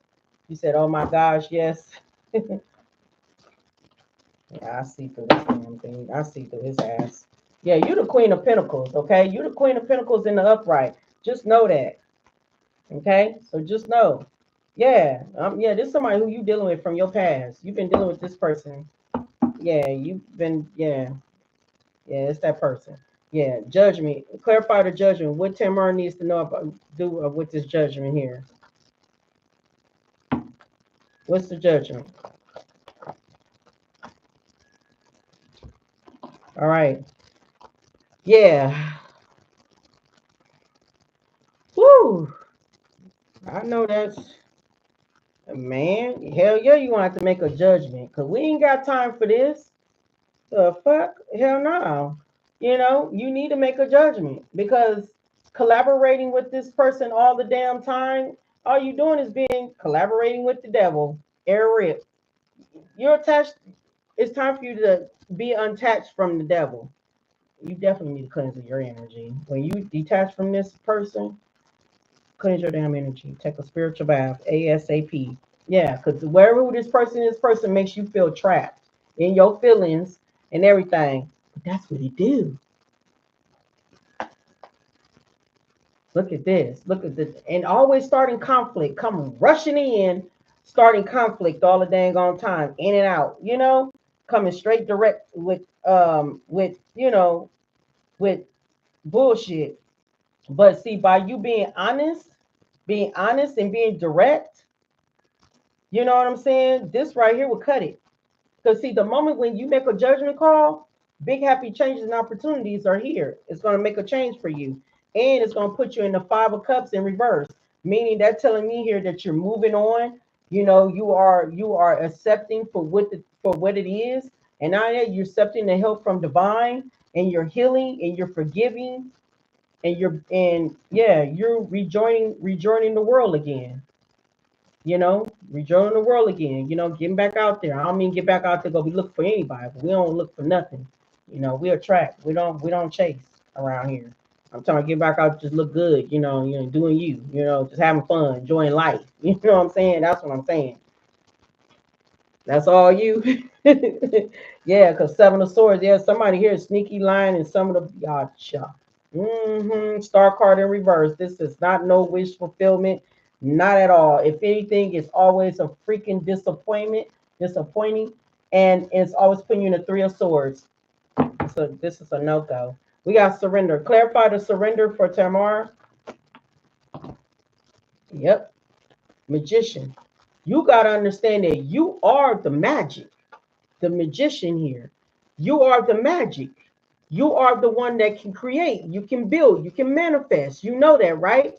You said, "Oh my gosh, yes." Yeah, I see through this damn thing. I see through his ass. Yeah, you the Queen of Pentacles, okay? You the Queen of Pentacles in the upright. Just know that, okay? So just know. Yeah, yeah, this is somebody who you dealing with from your past. You've been dealing with this person. Yeah, you've been, yeah, it's that person. Yeah, judgment. Clarify the judgment. What Tamara needs to know about do with this judgment here. What's the judgment? All right. Yeah. Woo. I know that's man. Hell yeah, you gonna have to make a judgment because we ain't got time for this. The fuck? Hell no. You know, you need to make a judgment because collaborating with this person all the damn time, all you doing is being collaborating with the devil. Air rip. You're attached. It's time for you to be unattached from the devil. You definitely need to cleanse your energy. When you detach from this person, cleanse your damn energy. Take a spiritual bath ASAP. Yeah, because wherever this person makes you feel trapped in your feelings and everything. But that's what he do. Look at this. Look at this. And always starting conflict. Come rushing in, starting conflict all the dang on time. In and out. You know? Coming straight direct with you know, with bullshit. But see, by you being honest and being direct, you know what I'm saying? This right here will cut it. Because see, the moment when you make a judgment call, big happy changes and opportunities are here. It's going to make a change for you. And it's going to put you in the Five of Cups in reverse. Meaning that telling me here that you're moving on. You know, you are accepting for what it is. And now that you're accepting the help from divine and you're healing and you're forgiving and yeah, you're rejoining the world again. You know, rejoining the world again. You know, getting back out there. I don't mean get back out there go be looking for anybody, but we don't look for nothing. You know, we attract. We don't chase around here. I'm trying to get back out, just look good. Doing you. You know, just having fun, enjoying life. You know what I'm saying? That's what I'm saying. That's all you. Yeah, because Seven of Swords. Yeah, somebody here is sneaky lying, and some of the gotcha. Star card in reverse. This is not no wish fulfillment. Not at all. If anything, it's always a freaking disappointing, and it's always putting you in the Three of Swords. So this is a no-go. We got surrender. Clarify the surrender for Tamara. Yep. Magician. You got to understand that you are the magic, the magician here. You are the magic. You are the one that can create. You can build. You can manifest. You know that, right?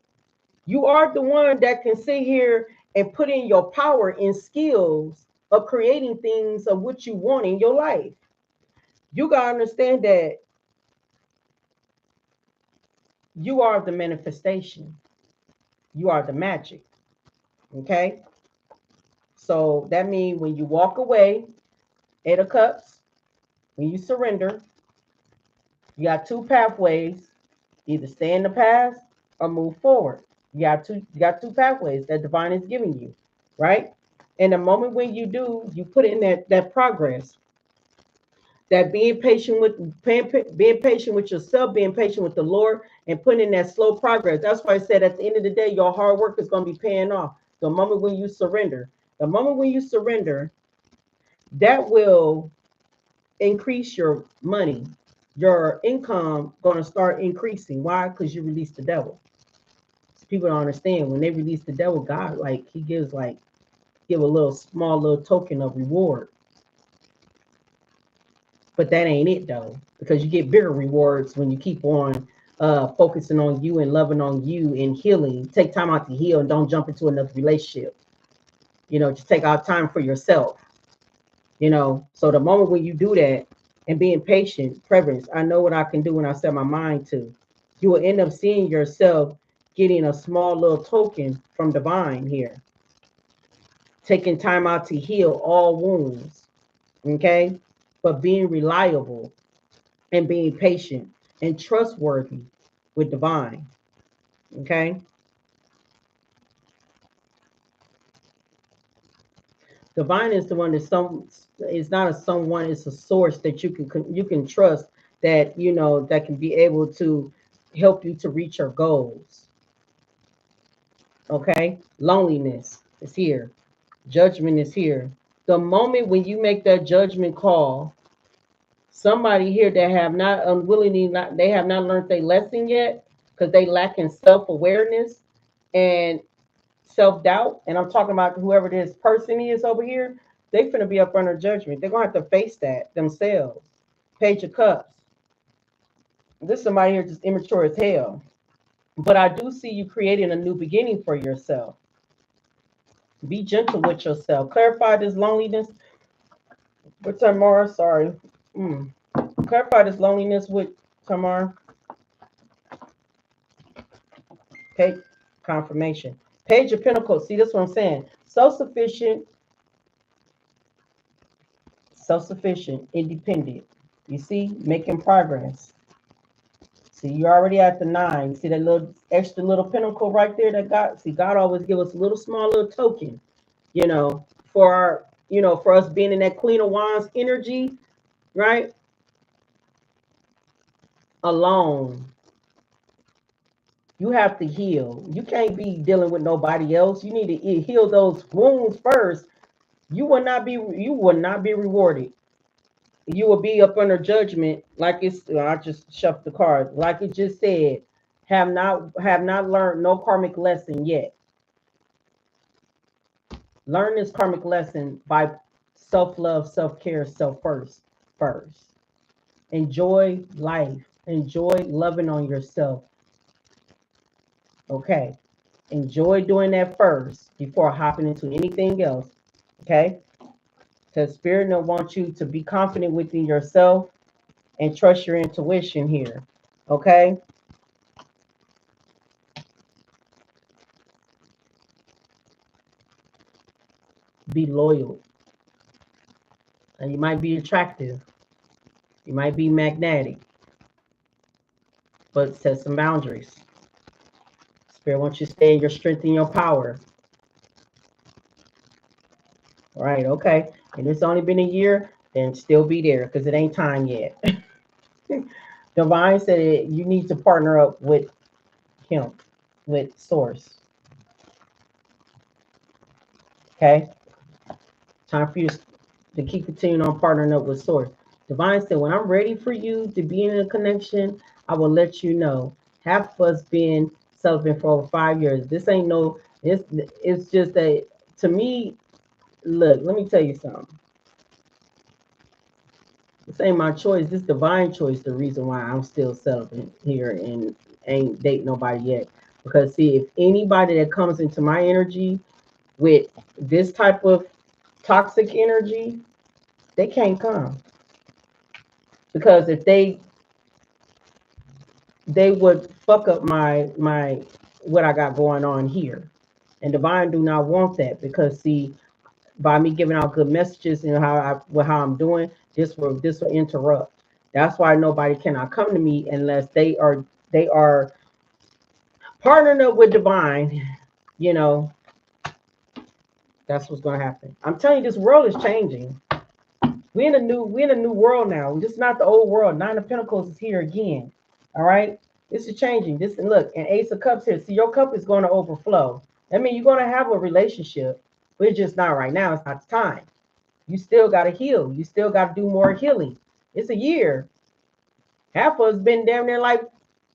You are the one that can sit here and put in your power and skills of creating things of what you want in your life. You got to understand that you are the manifestation. You are the magic. Okay? So that means when you walk away, Eight of Cups, when you surrender, you got two pathways. Either stay in the past or move forward. You got two pathways that divine is giving you, right? And the moment when you do, you put in that progress. that being patient with being patient with yourself, being patient with the Lord, and putting in that slow progress. That's why I said at the end of the day, your hard work is going to be paying off. The moment when you surrender, that will increase your money. Your income going to start increasing. Why? Because you release the devil. People don't understand when they release the devil, God, like he gives give a little small little token of reward. But that ain't it though, because you get bigger rewards when you keep on focusing on you and loving on you and healing. Take time out to heal and don't jump into another relationship. Just take out time for yourself. So the moment when you do that and being patient, preference, I know what I can do when I set my mind to. You will end up seeing yourself getting a small little token from divine here. Taking time out to heal all wounds. Okay? But being reliable and being patient and trustworthy with divine. Okay? Divine is the one it's not a someone, it's a source that you can trust, that that can be able to help you to reach your goals. Okay? Loneliness is here. Judgment is here. The moment when you make that judgment call, somebody here that have not unwillingly they have not learned their lesson yet, because they lack in self-awareness and self-doubt, and I'm talking about whoever this person is over here, they finna be up under judgment. They're gonna have to face that themselves. Page of Cups. This somebody here just immature as hell. But I do see you creating a new beginning for yourself. Be gentle with yourself. Clarify this loneliness. With Tamar, sorry. Clarify this loneliness with Tamar. Page confirmation. Page of Pentacles. See, that's what I'm saying. Self-sufficient, independent. You see, making progress. See, you're already at the 9. See that little extra little pinnacle right there that God always give us a little small little token, for our, for us being in that Queen of Wands energy, right? Alone. You have to heal. You can't be dealing with nobody else. You need to heal those wounds first. You will not be rewarded. You will be up under judgment, like I just shuffled the card, like it just said, have not learned no karmic lesson yet. Learn this karmic lesson by self-love, self-care, self-first. Enjoy life. Enjoy loving on yourself. Okay. Enjoy doing that first before hopping into anything else. Okay. Because Spirit don't want you to be confident within yourself and trust your intuition here. Okay. Be loyal. And you might be attractive. You might be magnetic. But set some boundaries. Spirit wants you to stay in your strength and your power. All right, okay. And it's only been a year, then still be there because it ain't time yet. Divine said you need to partner up with him, with Source. Okay? Time for you to keep continuing on partnering up with Source. Divine said, when I'm ready for you to be in a connection, I will let you know. Half of us been celibate for over 5 years. This ain't no, it's just that, to me, look, let me tell you something. This ain't my choice. This divine choice, the reason why I'm still celibate here and ain't dating nobody yet. Because see, if anybody that comes into my energy with this type of toxic energy, they can't come. Because if they would fuck up my what I got going on here. And divine do not want that, because see, by me giving out good messages and how I'm doing, this will interrupt. That's why nobody cannot come to me unless they are partnering up with divine. That's what's going to happen. I'm telling you, this world is changing. we're in a new world now. This is not the old world. Nine of Pentacles is here again. All right. This is changing. This, and look, and Ace of Cups here. See, your cup is going to overflow. I mean, you're going to have a relationship, but it's just not right now. It's not the time. You still got to heal. You still got to do more healing. It's a year. Half of us been down there like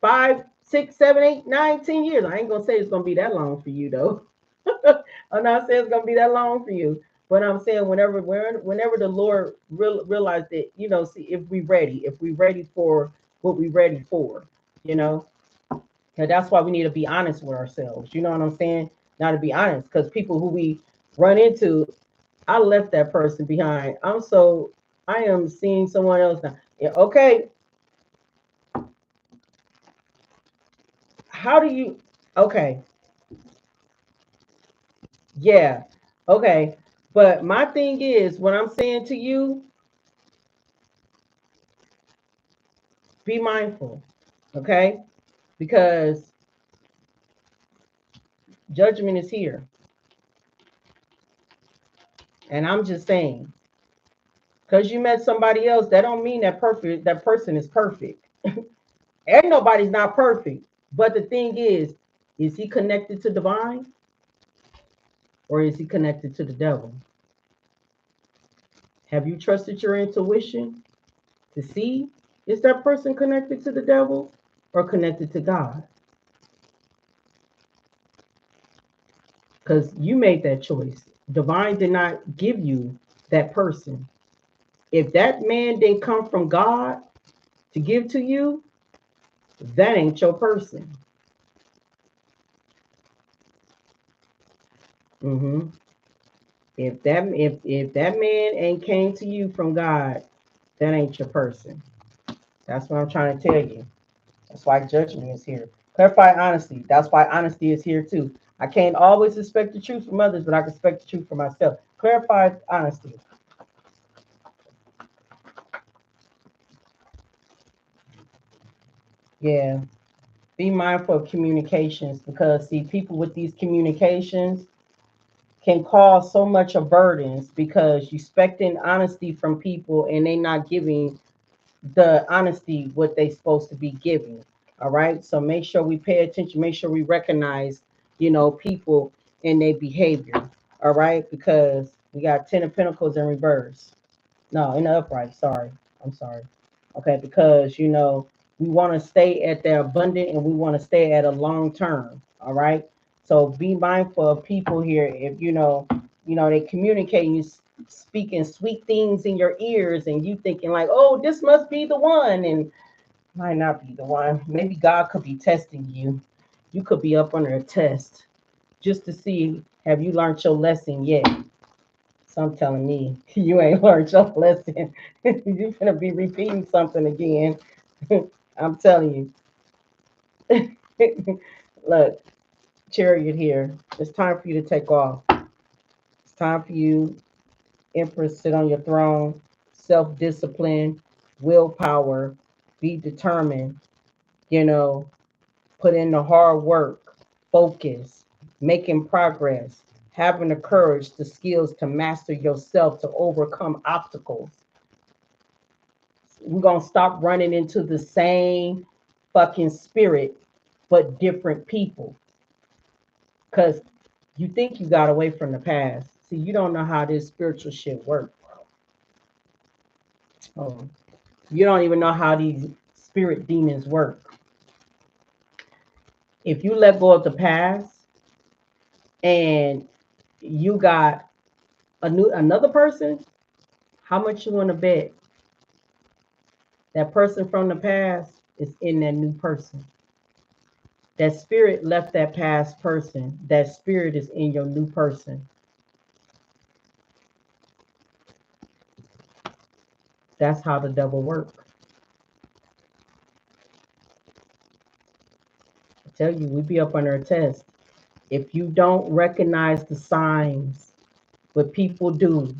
5, 6, 7, 8, 9, 10 years. I ain't gonna say it's gonna be that long for you though. I'm not saying it's gonna be that long for you, but I'm saying whenever the Lord realize that, you know, see if we ready for what we ready for, you know. And that's why we need to be honest with ourselves. You know what I'm saying? Now to be honest, because people who we run into, I left that person behind. I am seeing someone else now. Yeah, okay, how do you, okay, yeah, okay, but my thing is, what I'm saying to you, be mindful, okay, because judgment is here, and I'm just saying, because you met somebody else, that don't mean that person is perfect. And nobody's not perfect, but the thing is he connected to divine, or is he connected to the devil? Have you trusted your intuition to see, is that person connected to the devil or connected to God? Because you made that choice. Divine did not give you that person. If that man didn't come from God to give to you, that ain't your person. Mm-hmm. If that man ain't came to you from God, that ain't your person. That's what I'm trying to tell you. That's why judgment is here. Clarify honesty. That's why honesty is here too. I can't always expect the truth from others, but I can expect the truth from myself. Clarify honesty. Yeah. Be mindful of communications, because see, people with these communications can cause so much of burdens because you expecting honesty from people and they not giving the honesty what they supposed to be giving. All right. So make sure we pay attention, make sure we recognize, you know, people and their behavior. All right, because we got 10 of Pentacles in reverse. No, in the upright. Sorry. I'm sorry. Okay, because you know, we want to stay at the abundant and we want to stay at a long term. All right. So be mindful of people here. If you know, they communicating, you speaking sweet things in your ears, and you thinking like, oh, this must be the one, and might not be the one. Maybe God could be testing you. You could be up under a test just to see, have you learned your lesson yet? Some telling me you ain't learned your lesson. You're gonna be repeating something again. I'm telling you. Look, Chariot here. It's time for you to take off. It's time for you, Empress, sit on your throne. Self-discipline, willpower, be determined. You know, put in the hard work, focus, making progress, having the courage, the skills to master yourself, to overcome obstacles. We're going to stop running into the same fucking spirit, but different people. Because you think you got away from the past. See, you don't know how this spiritual shit works. Oh, you don't even know how these spirit demons work. If you let go of the past and you got another person, how much you want to bet that person from the past is in that new person? That spirit left that past person. That spirit is in your new person. That's how the devil works. I tell you, we be up under a test. If you don't recognize the signs, what people do,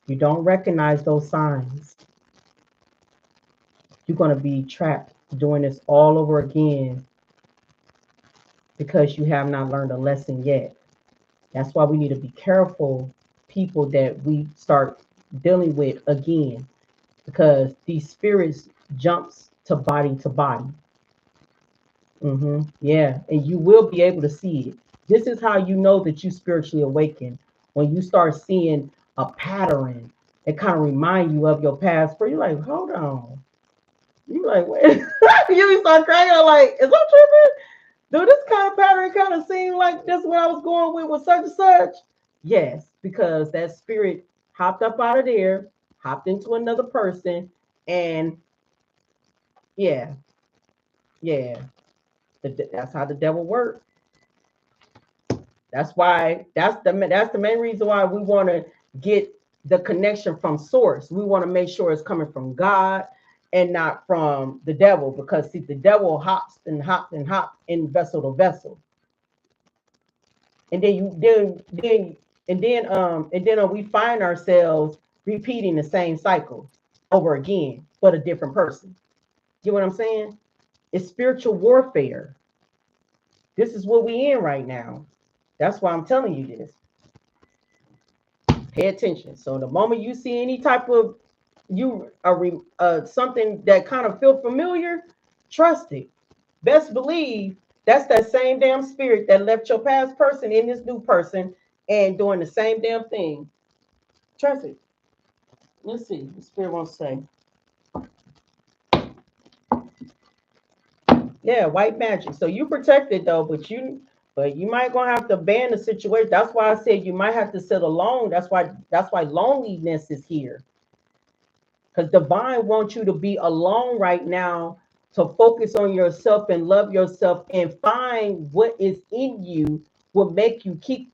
you don't recognize those signs, you're going to be trapped doing this all over again because you have not learned a lesson yet. That's why we need to be careful, people that we start dealing with again, because these spirits jumps to body to body. Yeah, and you will be able to see it. This is how you know that you spiritually awakened, when you start seeing a pattern that kind of remind you of your past. Where you're like, hold on, you like, wait, you start crying. I'm like, is that tripping? Do this kind of pattern kind of seem like this what I was going with such and such? Yes, because that spirit hopped up out of there, hopped into another person, and yeah, yeah, that's how the devil works. That's the main reason why we want to get the connection from source. We want to make sure it's coming from God and not from the devil, because see, the devil hops and hops and hops in vessel to vessel, and then you then we find ourselves repeating the same cycle over again, but a different person. You know what I'm saying? It's spiritual warfare. This is what we in right now. That's why I'm telling you this. Pay attention. So the moment you see any type of something that kind of feel familiar, trust it. Best believe that's that same damn spirit that left your past person in this new person and doing the same damn thing. Trust it. Let's see. The spirit wants to say. Yeah, white magic. So you protected though, but you might gonna have to ban the situation. That's why I said you might have to sit alone. That's why loneliness is here. Because divine wants you to be alone right now, to focus on yourself and love yourself and find what is in you will make you keep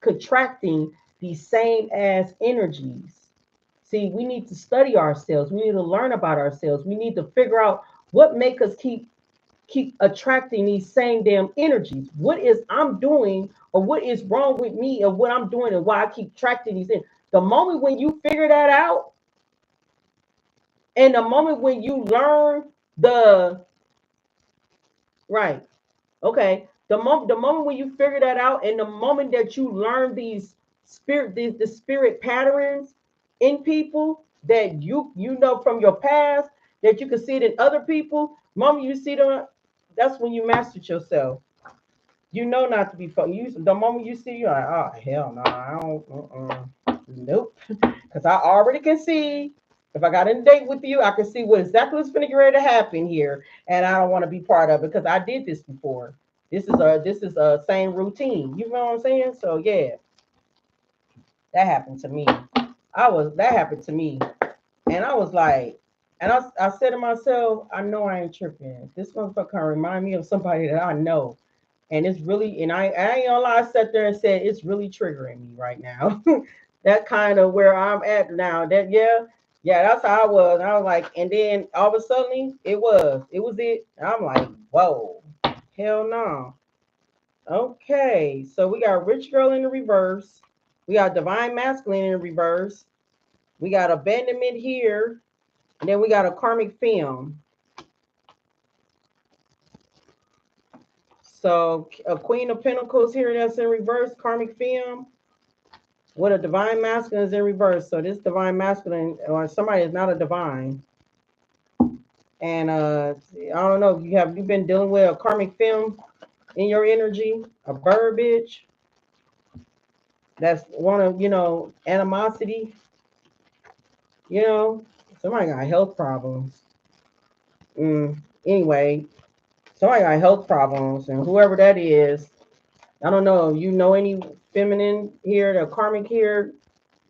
contracting these same ass energies. See, we need to study ourselves. We need to learn about ourselves. We need to figure out what make us keep attracting these same damn energies. What is I'm doing, or what is wrong with me, and what I'm doing, and why I keep attracting these things. The moment when you figure that out, and the moment when you learn the right, okay, the moment when you figure that out, and the moment that you learn the spirit patterns in people that you know from your past, that you can see it in other people. Moment you see them, that's when you mastered yourself. You know not to be fucking. The moment you see, you're like, oh hell no, I don't. Nope, because I already can see. If I got in a date with you, I can see what exactly what's going to get ready to happen here, and I don't want to be part of it because I did this before. This is a same routine. You know what I'm saying? So yeah, that happened to me. That happened to me, and I was like, and I said to myself, I know I ain't tripping. This motherfucker remind me of somebody that I know. And it's really, and I ain't gonna lie, I sat there and said it's really triggering me right now. That kind of where I'm at now. That yeah, that's how I was. I was like, and then all of a sudden it was it. And I'm like, whoa, hell no. Okay, so we got rich girl in the reverse. We got divine masculine in the reverse. We got abandonment here, and then we got a karmic film. So a queen of pentacles here, that's in reverse, karmic film. What a divine masculine is in reverse. So this divine masculine, or somebody is not a divine. And I don't know, you been dealing with a karmic film in your energy, a bird bitch. That's one of, animosity. Somebody got health problems. Anyway, somebody got health problems, and whoever that is, I don't know. You know any feminine here, the karmic here,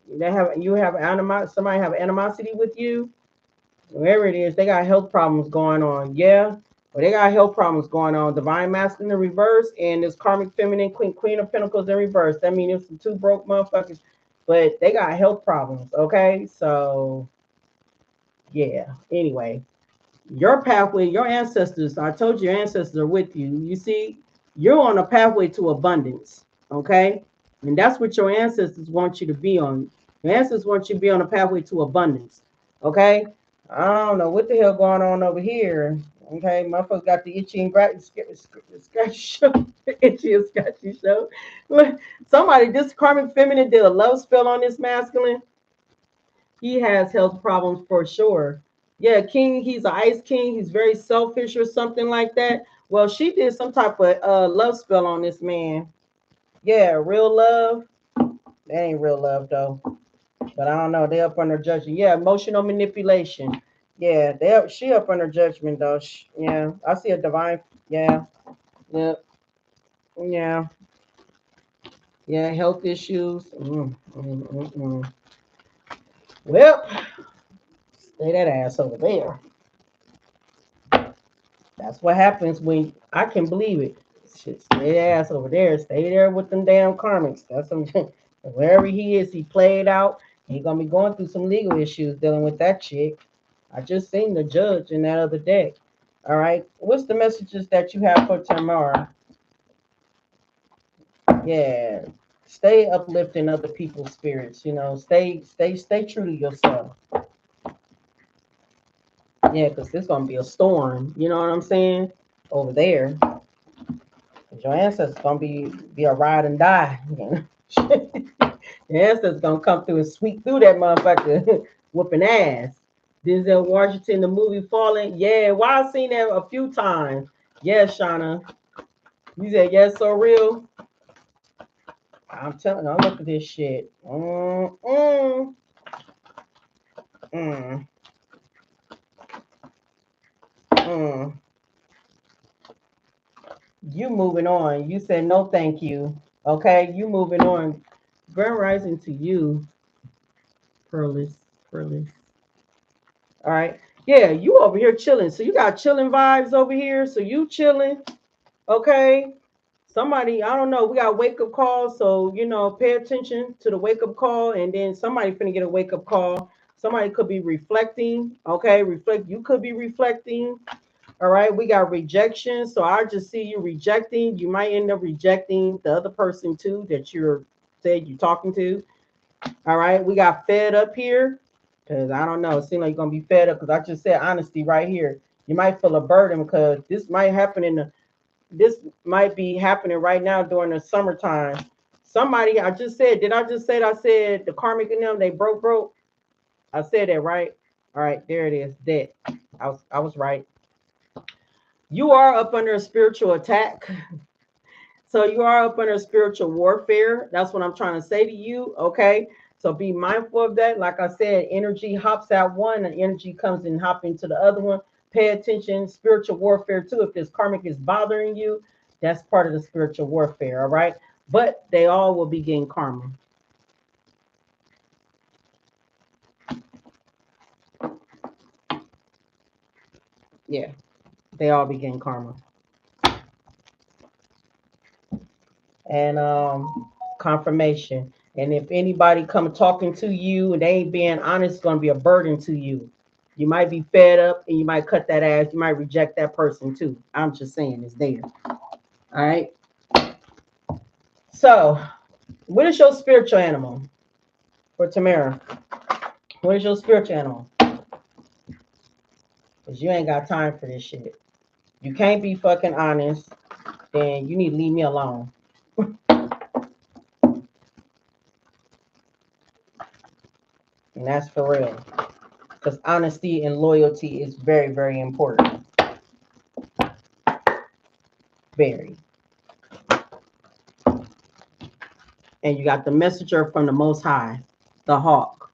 somebody have animosity with you, wherever it is, they got health problems going on. Yeah, well, they got health problems going on. Divine masculine in reverse, and this karmic feminine queen of pentacles in reverse. That means it's some two broke motherfuckers, but they got health problems. Okay, so yeah. Anyway, your pathway, your ancestors. I told you, your ancestors are with you. You see, you're on a pathway to abundance. Okay, and that's what your ancestors want you to be on. Your ancestors want you to be on a pathway to abundance. Okay, I don't know what the hell going on over here. Okay, motherfuckers got the itchy and scratchy show. Itchy and scratchy show. Look, somebody, this karmic feminine did a love spell on this masculine. He has health problems for sure. Yeah, King, he's an ice king. He's very selfish or something like that. Well, she did some type of love spell on this man. Yeah, real love. That ain't real love though. But I don't know. They up under judgment. Yeah, emotional manipulation. Yeah, she up under judgment though. Yeah, I see a divine. Yeah, yeah, yeah, yeah. Health issues. Well, stay that ass over there. That's what happens when I can believe it. Shit, stay that ass over there. Stay there with them damn karmics. That's some wherever he is, he played out. He gonna be going through some legal issues dealing with that chick. I just seen the judge in that other deck. All right. What's the messages that you have for tomorrow? Yeah. Stay uplifting other people's spirits. Stay true to yourself. Yeah, because there's gonna be a storm. You know what I'm saying? Over there. Your ancestors gonna be a ride and die. Your ancestors gonna come through and sweep through that motherfucker, whooping ass. Denzel Washington, the movie Falling. Yeah, why I seen that a few times. Yes, Shauna. You said yes, so real. I'm telling you, I'm looking at this shit. Mm, mm. You moving on. You said no thank you. Okay, you moving on. Grand rising to you, Pearlis. Pearlis. All right. Yeah, you over here chilling. So you got chilling vibes over here. So you chilling. Okay. Somebody, I don't know, we got wake up calls. So, pay attention to the wake up call. And then somebody finna get a wake up call. Somebody could be reflecting. Okay. You could be reflecting. All right, we got rejection. So I just see you rejecting. You might end up rejecting the other person too that you're talking to. All right, we got fed up here because I don't know. It seems like you're gonna be fed up because I just said honesty right here. You might feel a burden because this might be happening right now during the summertime. Somebody I just said, did I just say it? I said the karmic in them they broke. I said that right. All right, there it is. That I was right. You are up under a spiritual attack. So you are up under spiritual warfare. That's what I'm trying to say to you. Okay. So be mindful of that. Like I said, energy hops out one and energy comes and hop into the other one. Pay attention. Spiritual warfare too. If this karmic is bothering you, that's part of the spiritual warfare. All right. But they all will be getting karma. Yeah. They all be getting karma. And confirmation. And if anybody come talking to you and they ain't being honest, it's gonna be a burden to you. You might be fed up and you might cut that ass. You might reject that person too. I'm just saying it's there. All right. So, what is your spiritual animal for Tamara? What is your spiritual animal? Because you ain't got time for this shit. You can't be fucking honest. Then you need to leave me alone. And that's for real. Because honesty and loyalty is very, very important. Very. And you got the messenger from the Most High, the hawk.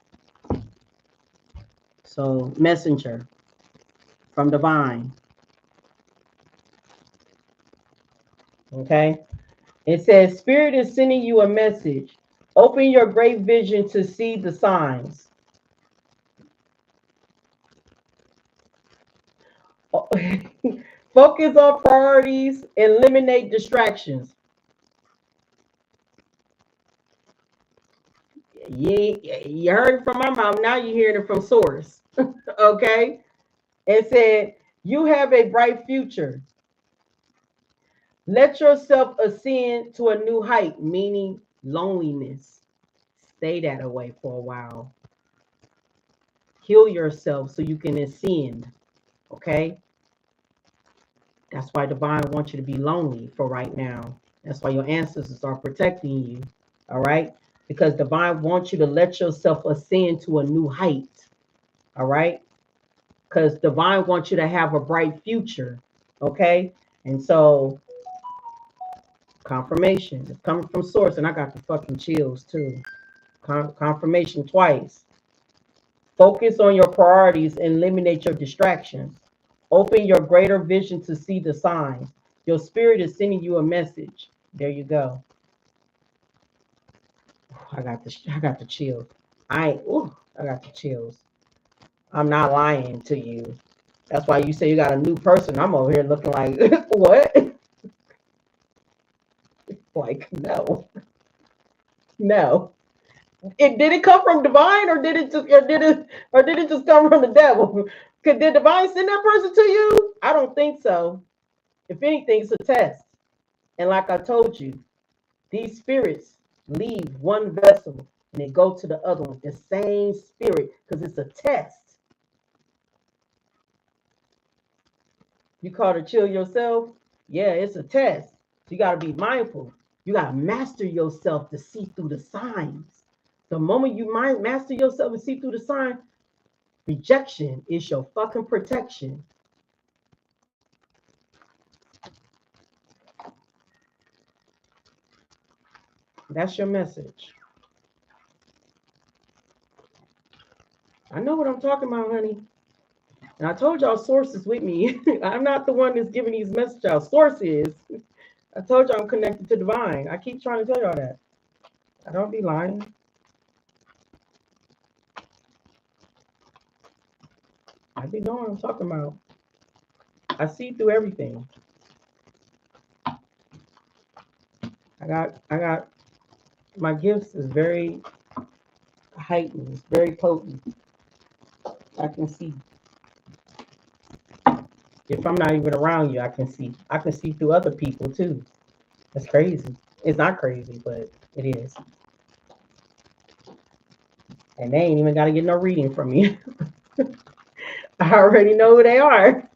So, messenger from divine. Okay. It says, Spirit is sending you a message. Open your great vision to see the signs. Focus on priorities, eliminate distractions. You heard it from my mouth. Now you're hearing it from source. Okay. It said, you have a bright future. Let yourself ascend to a new height, meaning loneliness. Stay that away for a while. Heal yourself so you can ascend. Okay. That's why divine wants you to be lonely for right now. That's why your ancestors are protecting you. All right. because divine wants you to let yourself ascend to a new height. All right. Because divine wants you to have a bright future. Okay. And so confirmation is coming from source. And I got the fucking chills too. Confirmation twice. Focus on your priorities and eliminate your distractions. Open your greater vision to see the signs. Your spirit is sending you a message. There you go. I got the chills. I got the chills. I'm not lying to you. That's why you say you got a new person. I'm over here looking like what? Like no. No. Did it come from divine or did it just come from the devil? Did divine send that person to you? I don't think so. If anything, it's a test. And like I told you, these spirits leave one vessel and they go to the other one, the same spirit, because it's a test. You call to chill yourself? Yeah, it's a test. You got to be mindful. You got to master yourself to see through the signs. The moment you master yourself and see through the sign, rejection is your fucking protection. That's your message. I know what I'm talking about, honey. And I told y'all source is with me. I'm not the one that's giving these messages out. Source is. I told y'all I'm connected to divine. I keep trying to tell y'all that. I don't be lying. I be knowing what I'm talking about. I see through everything. I got my gifts is very heightened, very potent. I can see. If I'm not even around you, I can see. I can see through other people too. That's crazy. It's not crazy, but it is. And they ain't even got to get no reading from me. I already know who they are.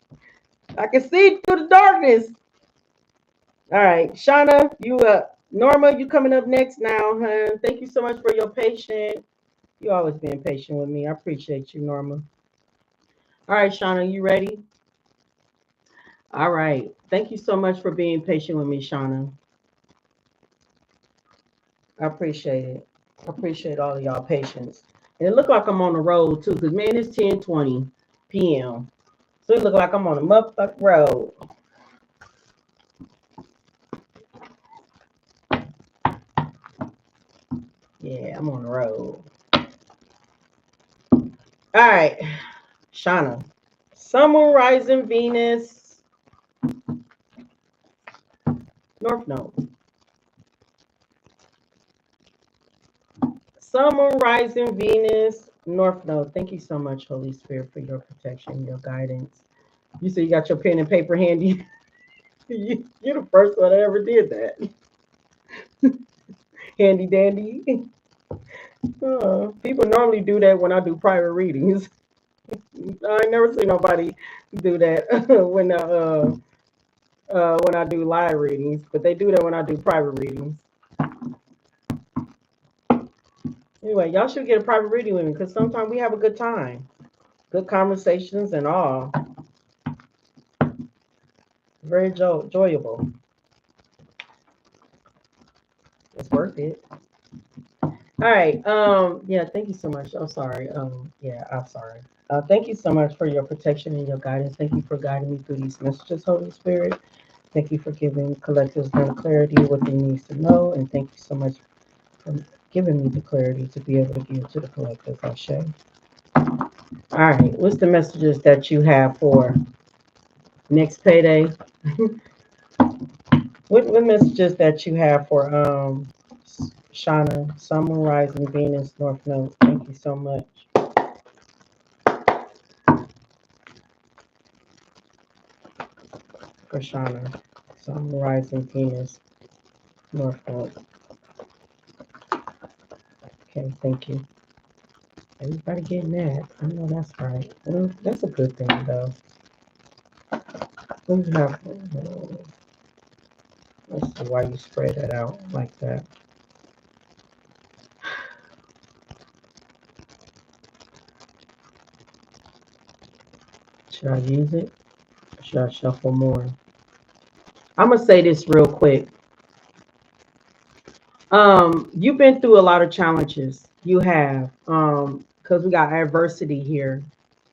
I can see through the darkness. All right, Shauna, you Norma, you coming up next now, hun. Thank you so much for your patience. You always being patient with me. I appreciate you, Norma. All right, Shauna, you ready? All right. Thank you so much for being patient with me, Shauna. I appreciate it. I appreciate all of y'all patience. And it looked like I'm on the road too, because man, it's 10:20 p.m. So it looked like I'm on a motherfucking road. Yeah, I'm on the road. All right, Shauna. Summer rising Venus, North Node. Summer rising Venus, North Node. Thank you so much, Holy Spirit, for your protection, your guidance. You said you got your pen and paper handy. You're the first one that ever did that. Handy dandy. People normally do that when I do private readings. I ain't never seen nobody do that when I do live readings, but they do that when I do private readings. Anyway, y'all should get a private reading with me because sometimes we have a good time, good conversations and all. Very enjoyable. It's worth it. All right. Yeah, thank you so much. I'm sorry. Yeah, I'm sorry. Thank you so much for your protection and your guidance. Thank you for guiding me through these messages, Holy Spirit. Thank you for giving collectives the clarity what they need to know. And thank you so much for giving me the clarity to be able to give to the collective. Ashe. All right. What's the messages that you have for next payday? What messages that you have for Shauna, Summer Rising Venus, North Node? Thank you so much. For Shauna, Summer Rising Venus, North Node. Okay, thank you. Everybody getting that. I know that's right. Well, that's a good thing, though. Let's see why you spread that out like that. Should I use it? Or should I shuffle more? I'm gonna say this real quick. You've been through a lot of challenges. You have, because we got adversity here.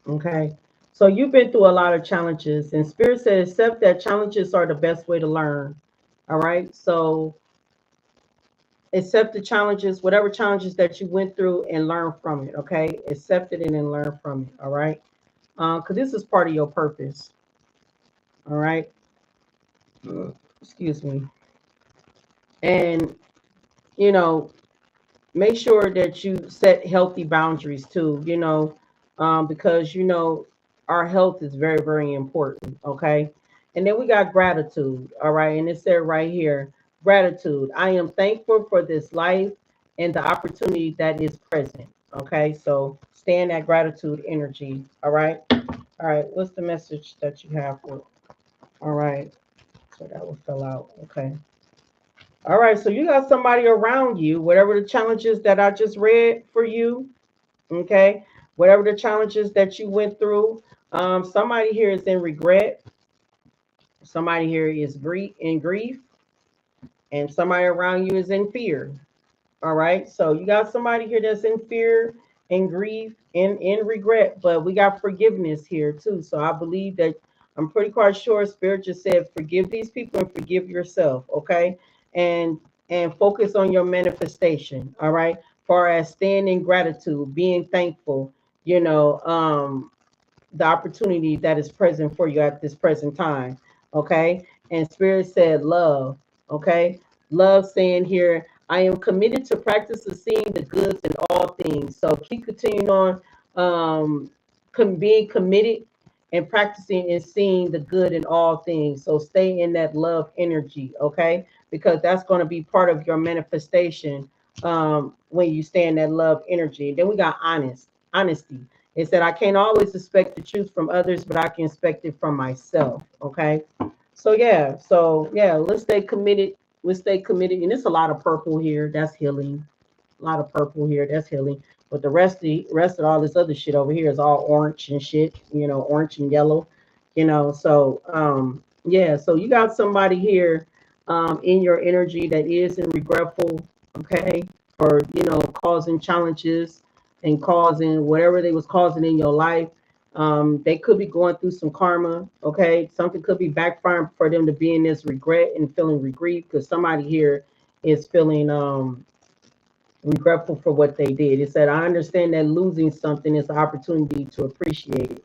Okay. So you've been through a lot of challenges, and Spirit said, accept that challenges are the best way to learn. All right. So accept the challenges, whatever challenges that you went through, and learn from it. Okay. Accept it and then learn from it. All right. Because this is part of your purpose. All right. Excuse me. And, you know, make sure that you set healthy boundaries too, because, our health is very, very important. Okay. And then we got gratitude. All right. And it said right here, gratitude. I am thankful for this life and the opportunity that is present. Okay. So stay in that gratitude energy. All right. All right. What's the message that you have for? All right. So that will fill out. Okay. All right. So you got somebody around you, whatever the challenges that I just read for you. Okay. Whatever the challenges that you went through. Somebody here is in regret. Somebody here is grief, and somebody around you is in fear. All right. So you got somebody here that's in fear and grief and in regret, but we got forgiveness here too. So I believe that I'm pretty quite sure Spirit just said forgive these people and forgive yourself. Okay. And focus on your manifestation. All right. Far as staying in gratitude, being thankful, the opportunity that is present for you at this present time. Okay. And Spirit said love. Okay. Love saying here, I am committed to practice of seeing the goods in all things. So keep continuing on being committed and practicing and seeing the good in all things. So stay in that love energy, okay? Because that's going to be part of your manifestation when you stay in that love energy. Then we got honesty. It said, I can't always expect the truth from others, but I can expect it from myself, okay? So yeah, let's stay committed. Let's stay committed. And it's a lot of purple here. That's healing. A lot of purple here. That's healing. But the rest of all this other shit over here is all orange and shit. Orange and yellow. Yeah. So you got somebody here in your energy that is in regretful. Okay, for causing challenges and causing whatever they was causing in your life. They could be going through some karma. Okay, something could be backfiring for them to be in this regret and feeling regret because somebody here is feeling regretful for what they did. It said, I understand that losing something is an opportunity to appreciate it.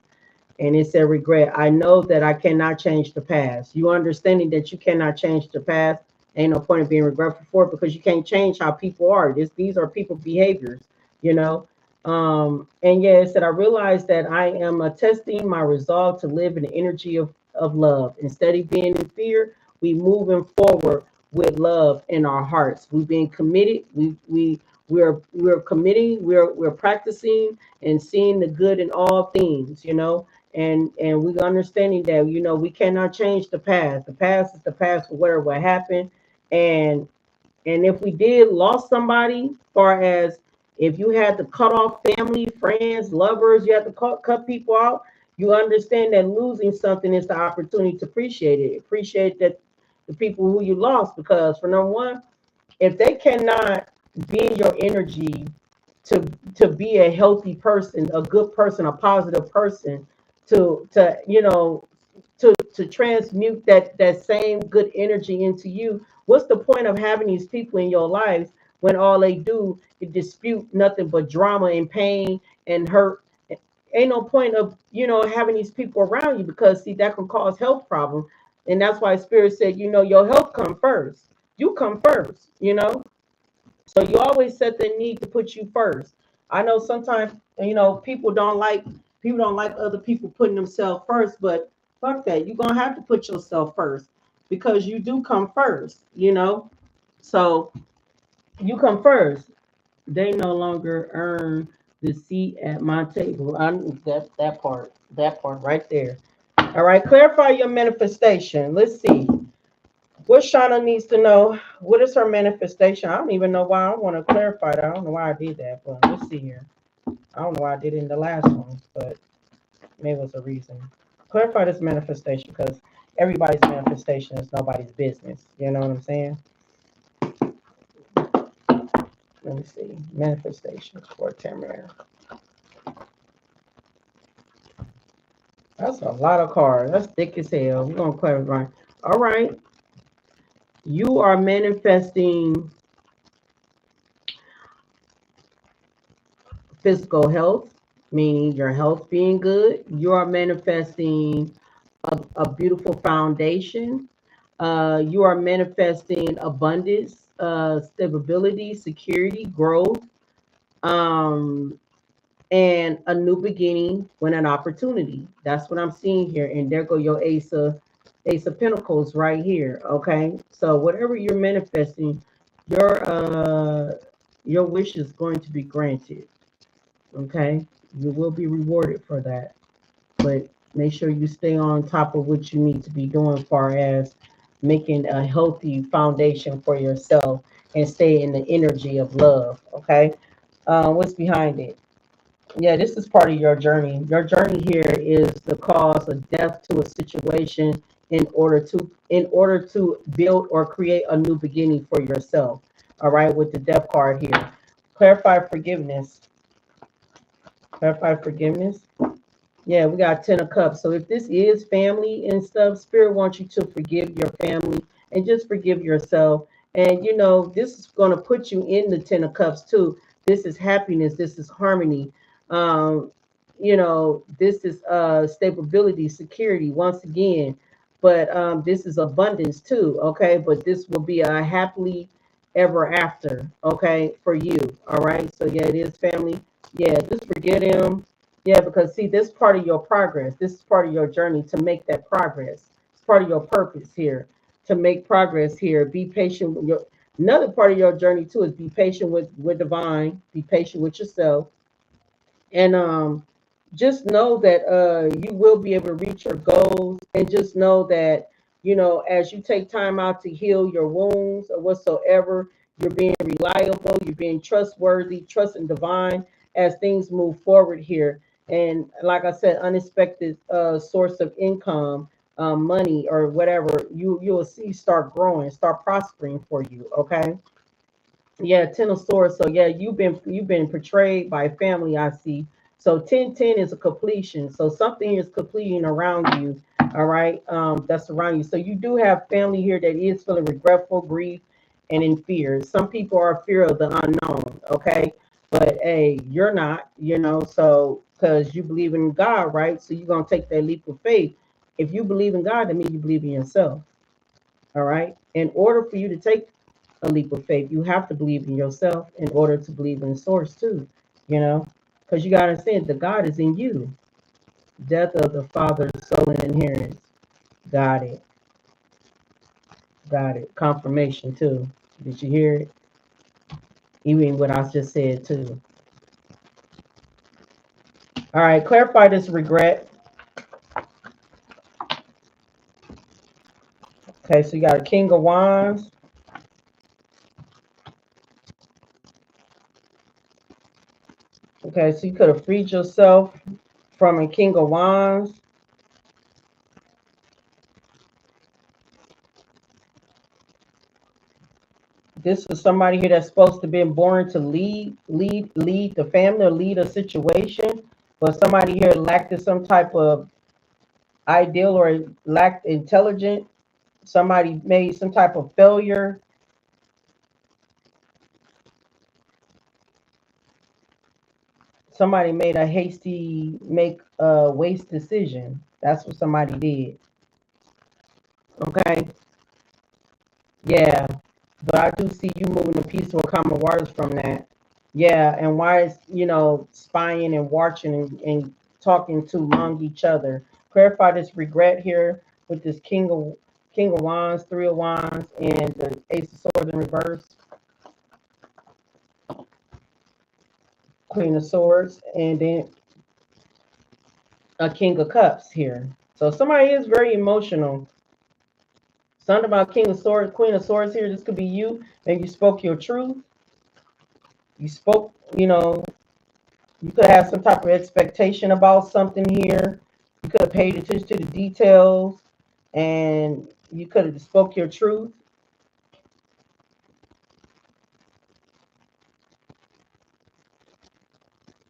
And it said, regret. I know that I cannot change the past. You understanding that you cannot change the past. Ain't no point in being regretful for it because you can't change how people are. These are people behaviors, you know. And yeah, it said, I realized that I am testing my resolve to live in the energy of love. Instead of being in fear, we moving forward with love in our hearts. We've been committed. We're committing. We're practicing and seeing the good in all things. And we understanding that we cannot change the past. The past is the past for whatever will happen. And if we did lost somebody, far as if you had to cut off family, friends, lovers, you had to cut people out, you understand that losing something is the opportunity to appreciate it. Appreciate that the people who you lost, because for number one, if they cannot be in your energy to be a healthy person, a good person, a positive person, to transmute that same good energy into you. What's the point of having these people in your lives when all they do is dispute nothing but drama and pain and hurt? Ain't no point of having these people around you, because see, that can cause health problems. And that's why Spirit said, your health come first. You come first. So you always set the need to put you first. I know sometimes people don't like other people putting themselves first, but fuck that. You're gonna have to put yourself first because you do come first. So you come first. They no longer earn the seat at my table. That part right there. All right, clarify your manifestation. Let's see. What Shauna needs to know, what is her manifestation? I don't even know why I want to clarify that. I don't know why I did that, but let's see here. I don't know why I did it in the last one, but Maybe it's a reason. Clarify this manifestation because everybody's manifestation is nobody's business. You know what I'm saying? Let me see. Manifestations for Tamara. That's a lot of cards. That's thick as hell. We're gonna clarify. All right. You are manifesting physical health, meaning your health being good. You are manifesting a beautiful foundation. You are manifesting abundance, stability, security, growth, um, and a new beginning when an opportunity. That's what I'm seeing here. And there go your Ace of Pentacles right here. Okay. So whatever you're manifesting, your wish is going to be granted. Okay. You will be rewarded for that. But make sure you stay on top of what you need to be doing as far as making a healthy foundation for yourself and stay in the energy of love. Okay. What's behind it? Yeah, this is part of your journey. Your journey here is the cause of death to a situation in order to build or create a new beginning for yourself. All right, with the death card here. Clarify forgiveness. Clarify forgiveness. Yeah, we got 10 of cups. So if this is family and stuff, spirit wants you to forgive your family and just forgive yourself. And this is going to put you in the 10 of cups too. This is happiness, this is harmony. Um, this is stability, security once again. But this is abundance too, okay? But this will be a happily ever after, okay, for you. All right. So yeah, it is family. Yeah, just forget him. Yeah, because see, this part of your progress. This is part of your journey to make that progress. It's part of your purpose here to make progress here. Be patient with your. Another part of your journey too is be patient with divine. Be patient with yourself, and just know that you will be able to reach your goals, and just know that as you take time out to heal your wounds or whatsoever, you're being reliable, you're being trustworthy, trust in divine as things move forward here. And like I said, unexpected source of income, money or whatever, you will see start growing, start prospering for you. Okay. Yeah, Ten of Swords. So yeah, you've been portrayed by family, I see. So 1010 is a completion. So something is completing around you. All right. That's around you. So you do have family here that is feeling regretful, grief, and in fear. Some people are fear of the unknown. Okay. But hey, you're not, so because you believe in God, right? So you're gonna take that leap of faith. If you believe in God, that means you believe in yourself. All right. In order for you to take a leap of faith, you have to believe in yourself in order to believe in the source too, you know, because you got to understand that God is in you. Death of the father, soul, and inheritance. Got it. Got it. Confirmation too. Did you hear it? Even what I just said too. All right. Clarify this regret. Okay. So you got a King of Wands. Okay. So you could have freed yourself from a King of Wands. This is somebody here that's supposed to be born to lead the family or lead a situation, but somebody here lacked some type of ideal or lacked intelligence. Somebody made some type of failure. Somebody made a waste decision. That's what somebody did. Okay. Yeah. But I do see you moving to peaceful common waters from that. Yeah, and why is spying and watching and talking to among each other? Clarify this regret here with this King of Wands, Three of Wands, and the Ace of Swords in reverse, Queen of Swords, and then a King of Cups here. So somebody is very emotional. Something about King of Swords, Queen of Swords here. This could be you, and you spoke your truth. You spoke, you could have some type of expectation about something here. could have paid attention to the details, and you could have spoke your truth.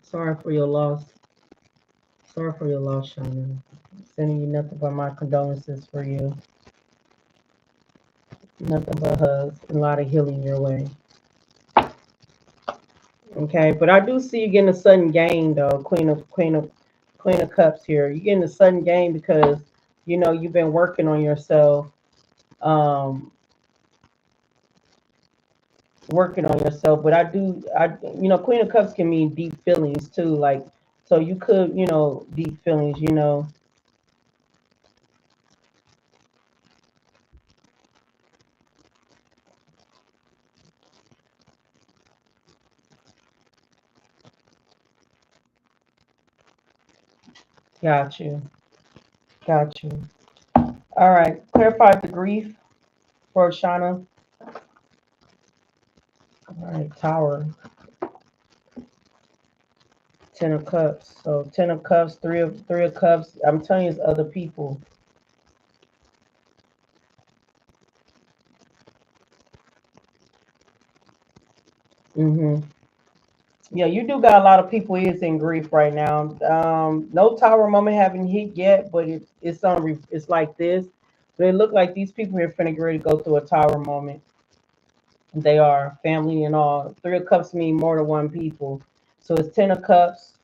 Sorry for your loss. Sorry for your loss, Shauna. Sending you nothing but my condolences for you. Nothing but hugs and a lot of healing your way. Okay, but I do see you getting a sudden gain though, Queen of Cups here. You're getting a sudden gain because you know you've been working on yourself, um, working on yourself. But Queen of Cups can mean deep feelings too. Like, so you could, deep feelings. Got you, got you. All right, clarify the grief for Shauna. All right, Tower. Ten of Cups. So Ten of Cups, three of Cups. I'm telling you, it's other people. hmm Yeah, you do got a lot of people is in grief right now. No Tower moment haven't hit yet, but it's like this. But it look like these people here finna get ready to go through a Tower moment. They are family and all. Three of Cups mean more than one people. So it's Ten of Cups,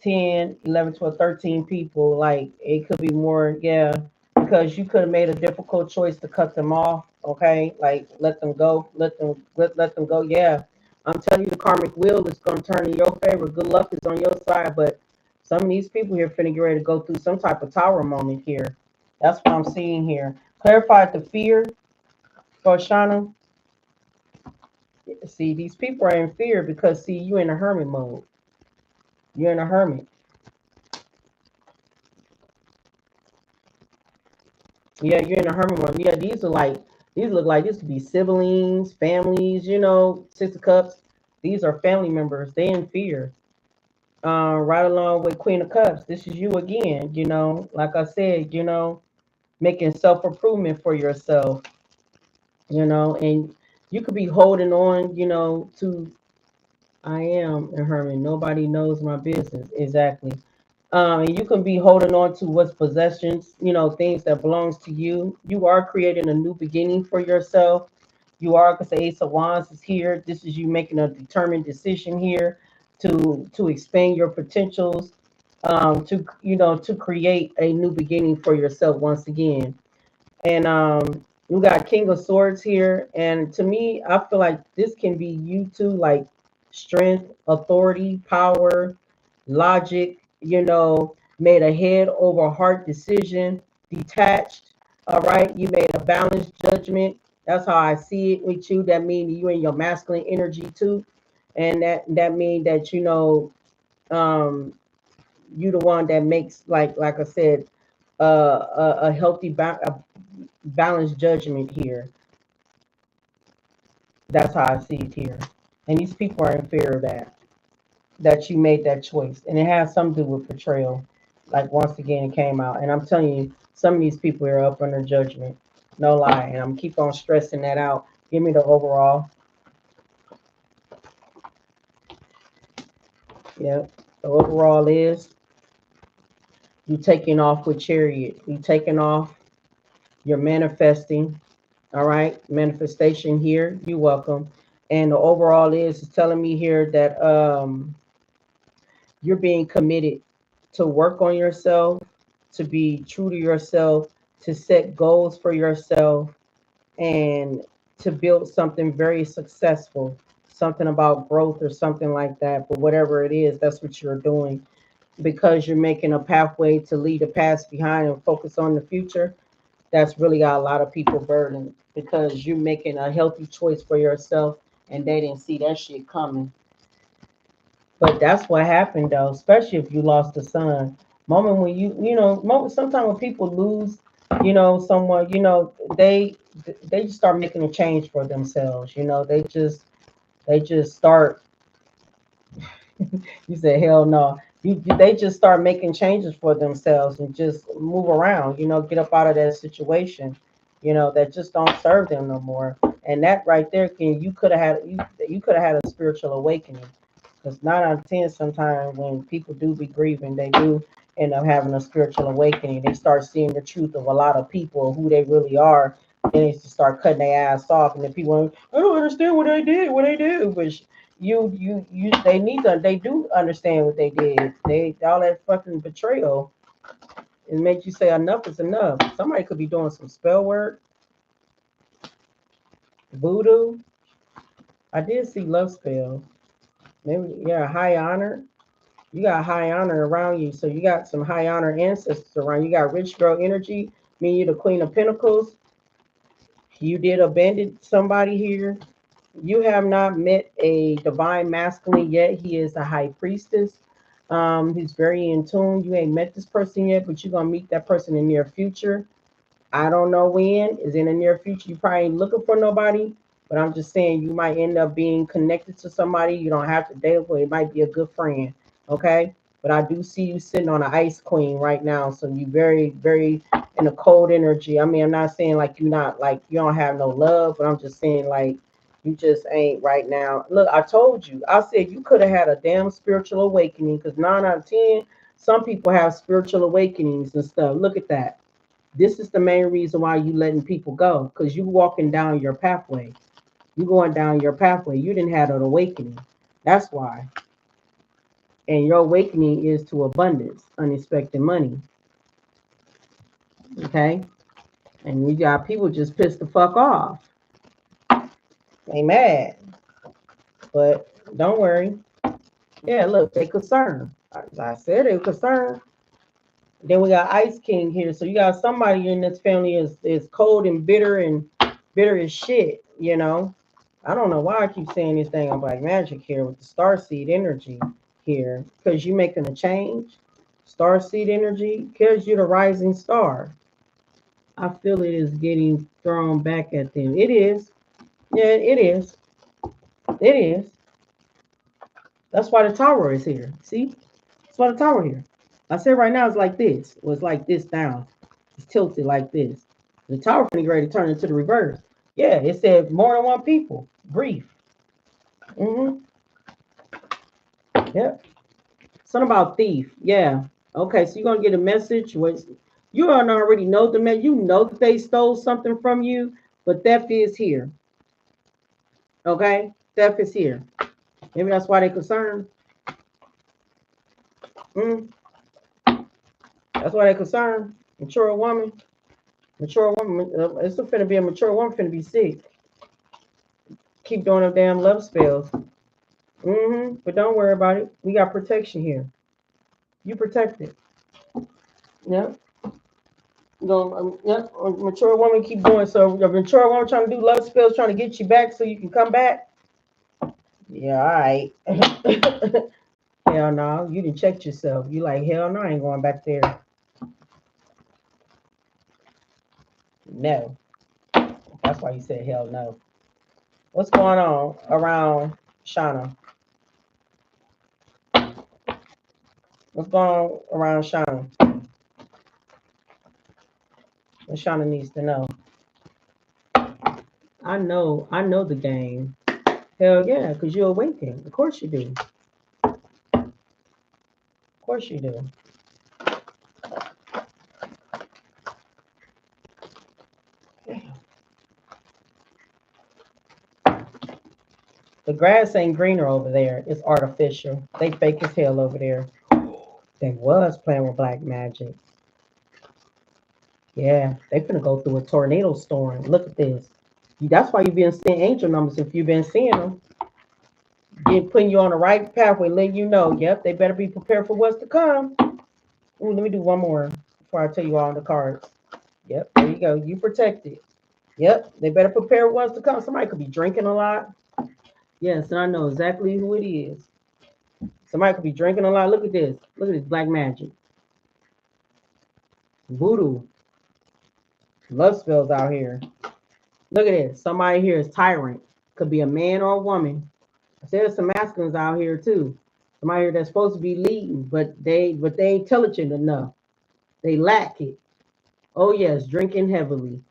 10, 11, 12, 13 people. Like it could be more, yeah, because you could have made a difficult choice to cut them off, okay? Like let them go, let them go. Yeah. I'm telling you the karmic wheel is gonna turn in your favor. Good luck is on your side, but some of these people here finna get ready to go through some type of Tower moment here. That's what I'm seeing here. Clarify the fear for Shauna. See, these people are in fear because see, you're in a hermit mode. You're in a hermit. Yeah, you're in a hermit mode. Yeah, these look like this could be siblings, families, Six of Cups. These are family members. They in fear. Right along with Queen of Cups. This is you again, like I said, making self-improvement for yourself, and you could be holding on, to I am a hermit. Nobody knows my business. Exactly. And you can be holding on to what's possessions, things that belongs to you. You are creating a new beginning for yourself. You are, because the Ace of Wands is here. This is you making a determined decision here to expand your potentials, to create a new beginning for yourself once again. And you got King of Swords here, and to me, I feel like this can be you too, like strength, authority, power, logic. Made a head over heart decision, detached. All right, you made a balanced judgment. That's how I see it with you. That means you in your masculine energy too, and that means that um, you the one that makes like I said, a healthy balanced judgment here. That's how I see it here. And these people are in fear of that you made that choice. And it has something to do with betrayal. Like once again, it came out. And I'm telling you, some of these people are up under judgment. No lie. And I'm keep on stressing that out. Give me the overall. Yep. The overall is you taking off with Chariot. You taking off. You're manifesting. All right. Manifestation here. You're welcome. And the overall is telling me here that you're being committed to work on yourself, to be true to yourself, to set goals for yourself, and to build something very successful, something about growth or something like that. But whatever it is, that's what you're doing because you're making a pathway to leave the past behind and focus on the future. That's really got a lot of people burdened because you're making a healthy choice for yourself and they didn't see that shit coming. But that's what happened though, especially if you lost a son. Moment when sometimes when people lose, someone, they just start making a change for themselves. They just start. You say hell no. They just start making changes for themselves and just move around, get up out of that situation, that just don't serve them no more. And that right there, you could have had you could have had a spiritual awakening. Because 9 out of 10, sometimes when people do be grieving, they do end up having a spiritual awakening. They start seeing the truth of a lot of people, who they really are, and they just start cutting their ass off. And then people, I don't understand what they did, what they do. But they do understand what they did. They all that fucking betrayal. It makes you say enough is enough. Somebody could be doing some spell work, voodoo. I did see love spells. Maybe, yeah, high honor. You got high honor around you. So you got some high honor ancestors around. You got rich girl energy, meaning you're the Queen of Pentacles. You did abandon somebody here. You have not met a divine masculine yet. He is a high priestess. He's very in tune. You ain't met this person yet, but you're gonna meet that person in the near future. I don't know when. Is in the near future. You probably ain't looking for nobody, but I'm just saying you might end up being connected to somebody. You don't have to date, but it might be a good friend. Okay. But I do see you sitting on an ice queen right now. So you very, very in a cold energy. I mean, I'm not saying like you're not like you don't have no love, but I'm just saying like you just ain't right now. Look, I told you. I said you could have had a damn spiritual awakening because 9 out of 10, some people have spiritual awakenings and stuff. Look at that. This is the main reason why you letting people go, because you walking down your pathway. You going down your pathway. You didn't have an awakening. That's why. And your awakening is to abundance, unexpected money. Okay? And you got people just pissed the fuck off. They mad. But don't worry. Yeah, look, they concerned. As I said, they concerned. Then we got Ice King here. So you got somebody in this family is cold and bitter as shit, I don't know why I keep saying this thing on Black Magic here with the starseed energy here. Because you're making a change. Starseed energy, because you're the rising star. I feel it is getting thrown back at them. It is. Yeah, it is. It is. That's why the tower is here. See? That's why the tower here. I said right now it's like this. It was like this down. It's tilted like this. The tower finna get ready to turn into the reverse. Yeah, it said more than one people. Grief. Mm-hmm. Yep. Something about thief. Yeah. Okay, so you're gonna get a message. You don't already know the man. You know that they stole something from you, but theft is here. Okay, theft is here. Maybe that's why they're concerned. Mm. That's why they're concerned. Mature woman. Mature woman. It's finna be a mature woman. Finna be sick. Keep doing them damn love spells. But don't worry about it. We got protection here. You protected. Yep. Yep. A mature woman keep doing so. A mature woman trying to do love spells, trying to get you back so you can come back. Yeah, all right. Hell no, you didn't check yourself. You like, hell no, I ain't going back there. No. That's why you said hell no. What's going on around Shauna? What's going on around Shauna? What Shauna needs to know. I know the game. Hell yeah, because you're awakened. Of course you do. Of course you do. The grass ain't greener over there. It's artificial. They fake as hell over there. They was playing with black magic. Yeah, they finna go through a tornado storm. Look at this. That's why you've been seeing angel numbers if you've been seeing them. Putting you on the right pathway, letting you know, yep, they better be prepared for what's to come. Ooh, let me do one more before I tell you all the cards. Yep, there you go. You protected. Yep, they better prepare what's to come. Somebody could be drinking a lot. Yes, and I know exactly who it is. Somebody could be drinking a lot. Look at this. Look at this black magic. Voodoo. Love spells out here. Look at this. Somebody here is tyrant. Could be a man or a woman. I said there's some masculines out here too. Somebody that's supposed to be leading, but they ain't intelligent enough. They lack it. Oh yes, drinking heavily.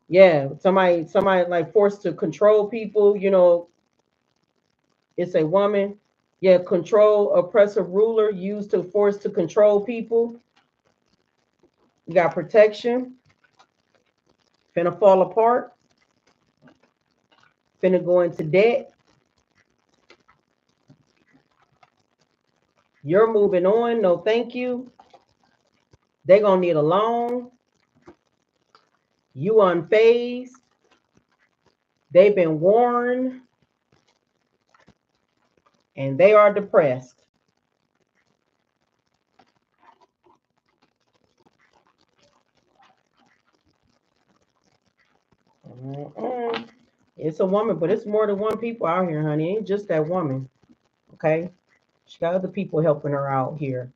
Yeah, somebody like forced to control people. It's a woman. Yeah, control, oppressive ruler used to force to control people. You got protection. Finna fall apart. Finna go into debt. You're moving on. No, thank you. They gonna need a loan. You unfazed. They've been warned, and they are depressed. Mm-mm. It's a woman, but it's more than one people out here, honey. It ain't just that woman. Okay, she got other people helping her out here.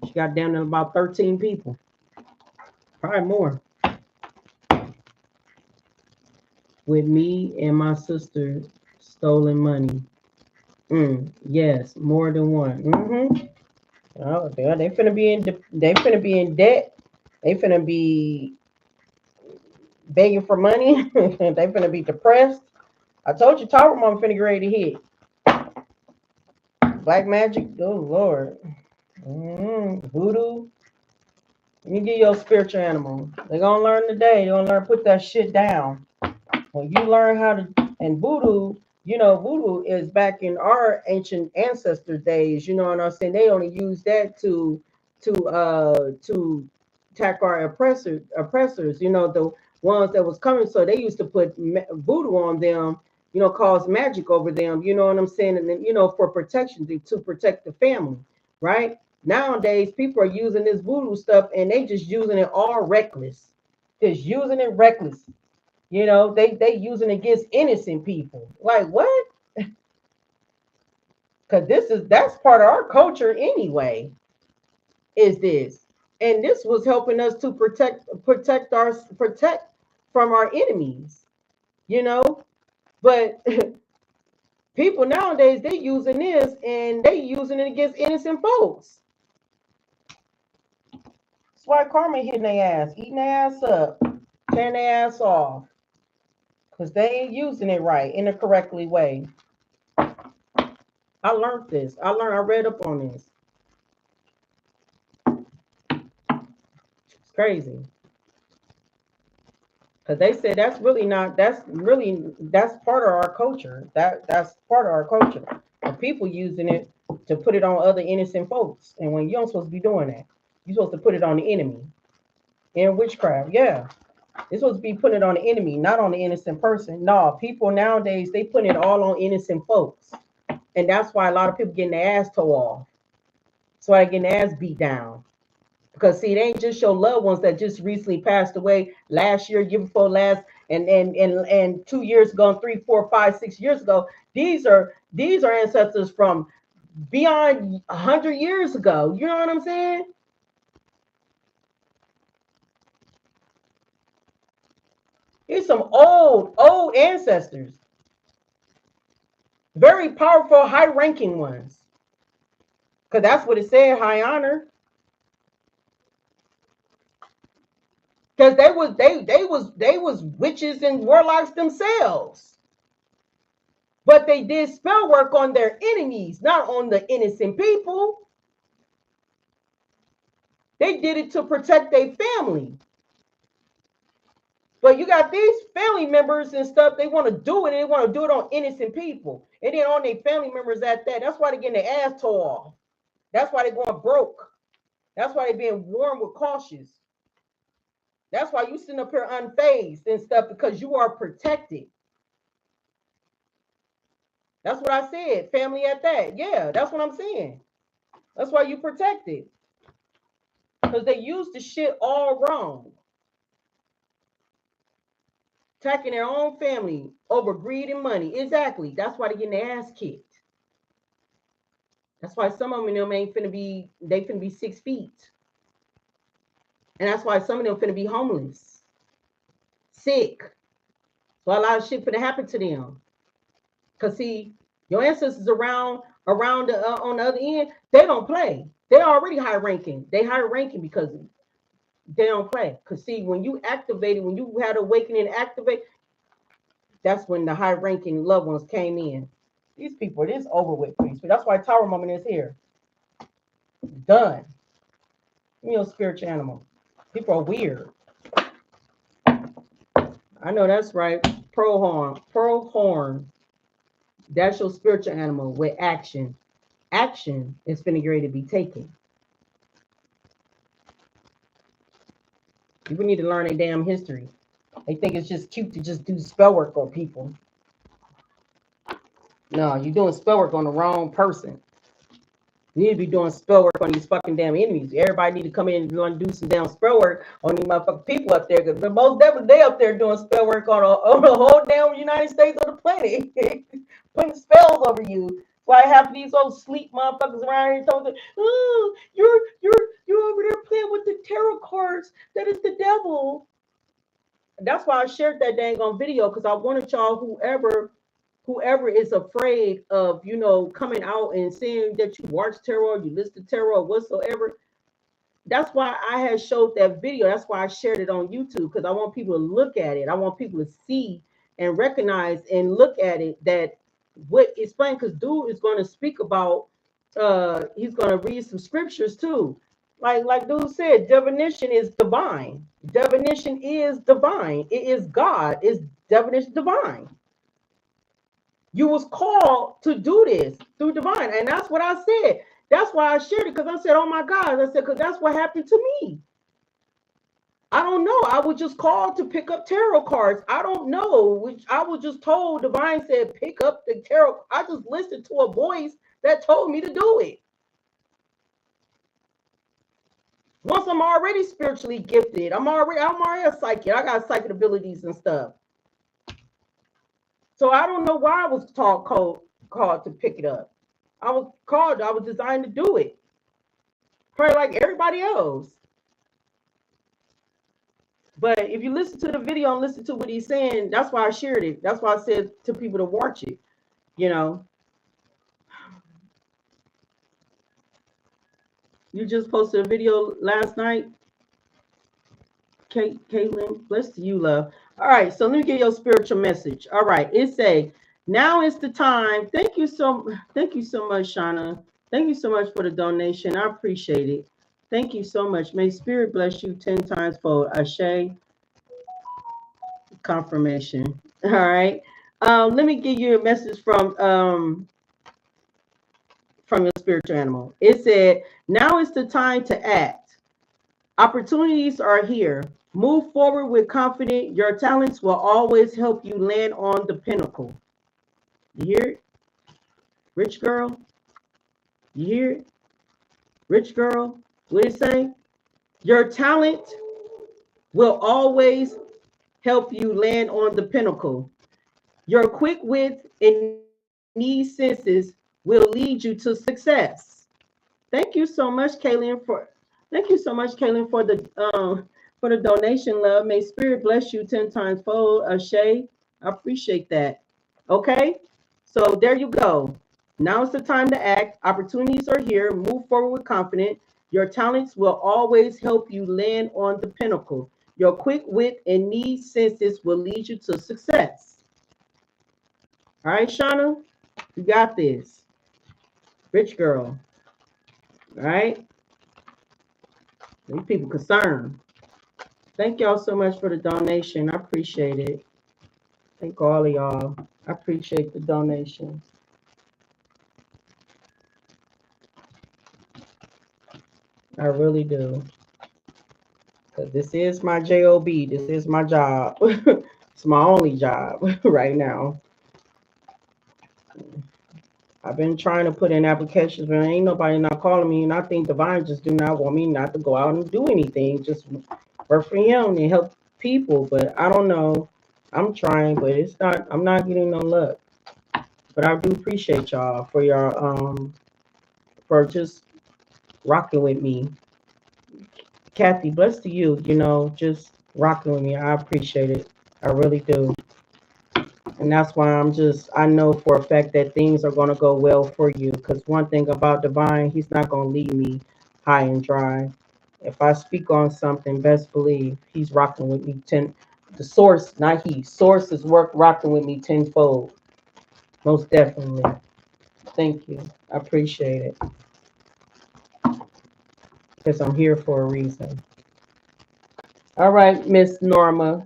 She got down to about 13 people, probably more. With me and my sister stolen money. Yes, more than one. Oh, they finna be in they finna be in debt. They finna be begging for money. They finna be depressed. I told you, Tower Mom finna get ready to hit. Black magic. Oh Lord. Voodoo. You get your spiritual animal. They're gonna learn today. They're gonna learn to put that shit down. When you learn how to, and voodoo, voodoo is back in our ancient ancestor days. You know what I'm saying? They only use that to attack our oppressors. The ones that was coming. So they used to put voodoo on them. Cause magic over them. You know what I'm saying? And then for protection to protect the family, right? Nowadays, people are using this voodoo stuff and they just using it all reckless. Just using it reckless. They using it against innocent people. Like what? Because that's part of our culture anyway. Is this, and this was helping us to protect from our enemies. You know, but people nowadays they using this and they using it against innocent folks. That's why karma hitting their ass, eating their ass up, tearing their ass off, because they ain't using it right in a correctly way. I learned this. I read up on this. It's crazy. Because they said that's part of our culture. That's part of our culture. And people using it to put it on other innocent folks. And when you don't supposed to be doing that, you're supposed to put it on the enemy. In witchcraft, yeah. It's supposed to be putting it on the enemy, not on the innocent person. No, people nowadays they put it all on innocent folks. And that's why a lot of people getting their ass tore off. That's why they're getting their ass beat down. Because see, it ain't just your loved ones that just recently passed away last year, year before last, and 2 years ago, 3, 4, 5, 6 years ago. These are ancestors from beyond 100 years ago. You know what I'm saying? These some old ancestors, very powerful, high-ranking ones. Because that's what it said, high honor. Because they was witches and warlocks themselves. But they did spell work on their enemies, not on the innocent people. They did it to protect their family. But you got these family members and stuff, they want to do it, and they want to do it on innocent people. And then on their family members at that. That's why they're getting their ass tore off. That's why they're going broke. That's why they're being warned with cautious. That's why you sitting up here unfazed and stuff, because you are protected. That's what I said. Family at that. Yeah, that's what I'm saying. That's why you protected. Because they used the shit all wrong. Attacking their own family over greed and money. Exactly. That's why they're getting their ass kicked. That's why some of them ain't finna be, they finna be 6 feet. And that's why some of them finna be homeless, sick. So a lot of shit finna happen to them. Because see, your ancestors around around on the other end, they don't play. They're already high ranking. They high ranking because they don't play. Because see, when you activated, when you had awakening activate, that's when the high ranking loved ones came in. These people, it is over with, please. But that's why Tower Moment is here. Done. You know, spiritual animal. People are weird. I know that's right. Pearl Horn. Pearl Horn. That's your spiritual animal with action. Action is finna get ready to be taken. People need to learn their damn history. They think it's just cute to just do spell work on people. No, you're doing spell work on the wrong person. You need to be doing spell work on these fucking damn enemies. Everybody need to come in and do some damn spell work on these motherfucking people up there. Because most definitely they up there doing spell work on the whole damn United States of the planet. Putting spells over you. Why half of these old sleep motherfuckers around here talking, oh, you're over there playing with the tarot cards. That is the devil. That's why I shared that dang on video, because I wanted y'all, whoever is afraid of, you know, coming out and saying that you watch tarot, you listen to tarot, whatsoever. That's why I had showed that video. That's why I shared it on YouTube, because I want people to look at it. I want people to see and recognize and look at it, that what is playing, because dude is going to speak about, he's going to read some scriptures too. Like dude said, divination is divine. Divination is divine. It is God. It's divination divine. You was called to do this through divine. And that's what I said. That's why I shared it, because I said, oh my God. I said, because that's what happened to me. I don't know. I was just called to pick up tarot cards. I don't know. Which I was just told, divine said, pick up the tarot. I just listened to a voice that told me to do it. Once I'm already spiritually gifted, I'm already a psychic. I got psychic abilities and stuff. So I don't know why I was called to pick it up. I was designed to do it. Probably like everybody else. But if you listen to the video and listen to what he's saying, that's why I shared it. That's why I said to people to watch it, you know. You just posted a video last night. Caitlin, bless you, love. All right, so let me get your spiritual message. All right, it say, now is the time. Thank you so much, Shauna. Thank you so much for the donation. I appreciate it. Thank you so much. May Spirit bless you 10 times fold. Ashe. Confirmation. All right. Let me give you a message from your spiritual animal. It said, now is the time to act. Opportunities are here. Move forward with confidence. Your talents will always help you land on the pinnacle. You hear it? Rich girl? You hear it? Rich girl? What did it say? Your talent will always help you land on the pinnacle. Your quick wit and these senses will lead you to success. Thank you so much, Kaylin, for the donation, love. May Spirit bless you 10 times fold. Ashe, I appreciate that. Okay, so there you go. Now it's the time to act. Opportunities are here. Move forward with confidence. Your talents will always help you land on the pinnacle. Your quick wit and these senses will lead you to success. All right, Shauna, you got this. Rich girl. All right. These people concerned. Thank y'all so much for the donation. I appreciate it. Thank all of y'all. I appreciate the donation. I really do. Because this is my job. This is my job. It's my only job right now. I've been trying to put in applications, but ain't nobody not calling me. And I think divine just do not want me not to go out and do anything. Just work for him and help people. But I don't know. I'm trying, but I'm not getting no luck. But I do appreciate y'all for your for just rocking with me. Kathy, bless to you, just rocking with me. I appreciate it. I really do. And that's why I know for a fact that things are going to go well for you. Because one thing about Divine, he's not going to leave me high and dry. If I speak on something, best believe he's rocking with me 10. The source, not he, source is rocking with me tenfold. Most definitely. Thank you. I appreciate it. Because I'm here for a reason. All right, Miss Norma.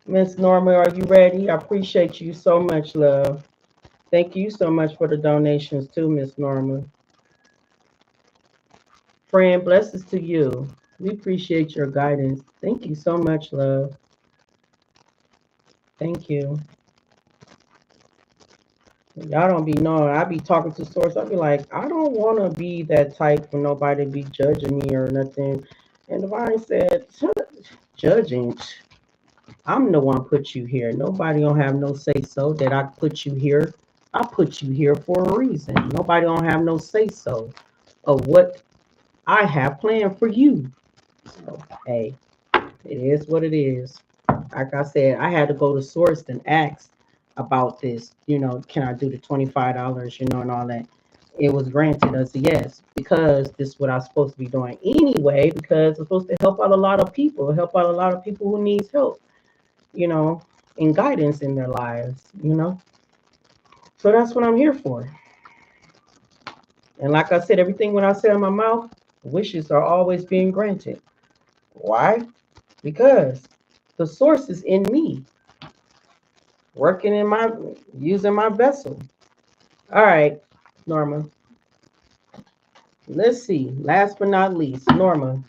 Miss Norma, are you ready? I appreciate you so much, love. Thank you so much for the donations too, Miss Norma. Friend, blessings to you. We appreciate your guidance. Thank you so much, love. Thank you. Y'all don't be knowing. I be talking to source. I be like, I don't want to be that type for nobody to be judging me or nothing. And Divine said, judging. I'm the one put you here. Nobody don't have no say so that I put you here. I put you here for a reason. Nobody don't have no say so of what I have planned for you. So, hey, it is what it is. Like I said, I had to go to source and ask about this. Can I do the $25? And all that. It was granted us a yes because this is what I'm supposed to be doing anyway. Because I'm supposed to help out a lot of people, who needs help. And guidance in their lives. So that's what I'm here for. And like I said, everything when I say in my mouth, wishes are always being granted. Why? Because the source is in me, working using my vessel. All right, Norma. Let's see. Last but not least, Norma.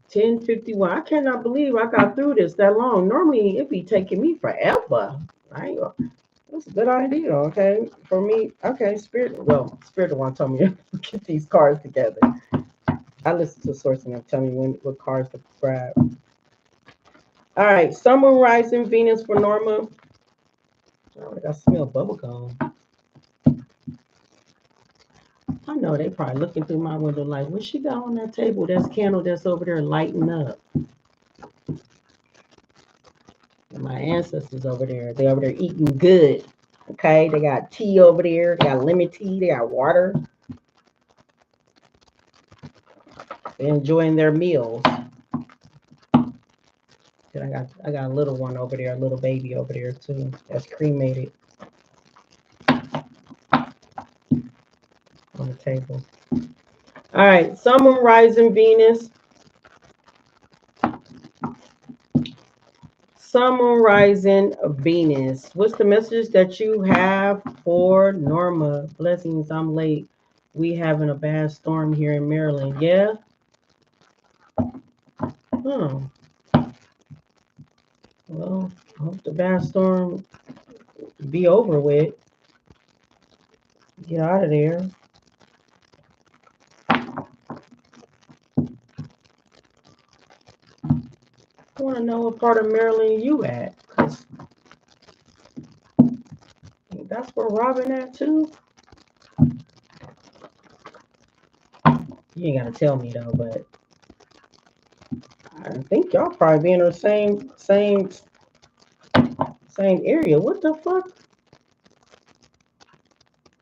10:51. I cannot believe I got through this that long. Normally it'd be taking me forever. That's a good idea, okay? For me, okay, Spirit the one told me to get these cards together. I listen to Source and they'll tell me what cards to grab. All right, Sun, Moon, Rising, Venus for Norma. Oh, I smell bubblegum. I know they probably looking through my window like, what she got on that table? That's candle that's over there lighting up. And my ancestors over there, they over there eating good. Okay, they got tea over there. They got lemon tea. They got water. They're enjoying their meals. Then I got a little one over there, a little baby over there too. That's cremated on the table. All right, Sun, Moon, Rising, Venus. Sun, Moon, Rising, Venus. What's the message that you have for Norma? Blessings, I'm late. We having a bad storm here in Maryland. Yeah? Oh. Well, I hope the bad storm be over with. Get out of there. I want to know what part of Maryland you at. That's where Robin at too. You ain't gotta tell me though, but I think y'all probably be in the same area. What the fuck?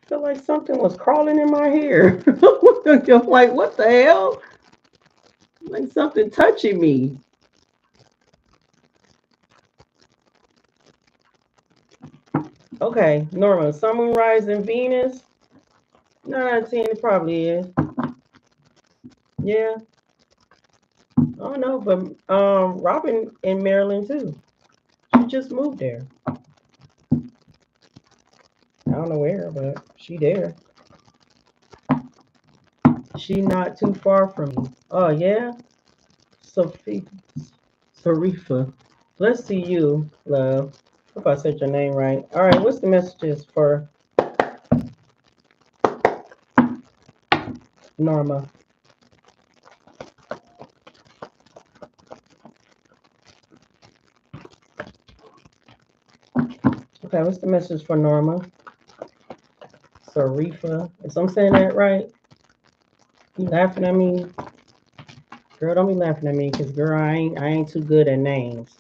I feel like something was crawling in my hair. I'm like, what the hell? Like something touching me. Okay, Norma, Sun, Moon, Rising, Venus. 9 out of 10, it probably is. Yeah. I don't know, but Robin in Maryland too. She just moved there. I don't know where, but she there. She not too far from me. Oh yeah, Sophie, Sarifa. Let's see you, love. Hope I said your name right. All right, what's the messages for Norma? Okay, what's the message for Norma? Sarifa. Is I'm saying that right? You laughing at me? Girl, don't be laughing at me, cause girl, I ain't too good at names.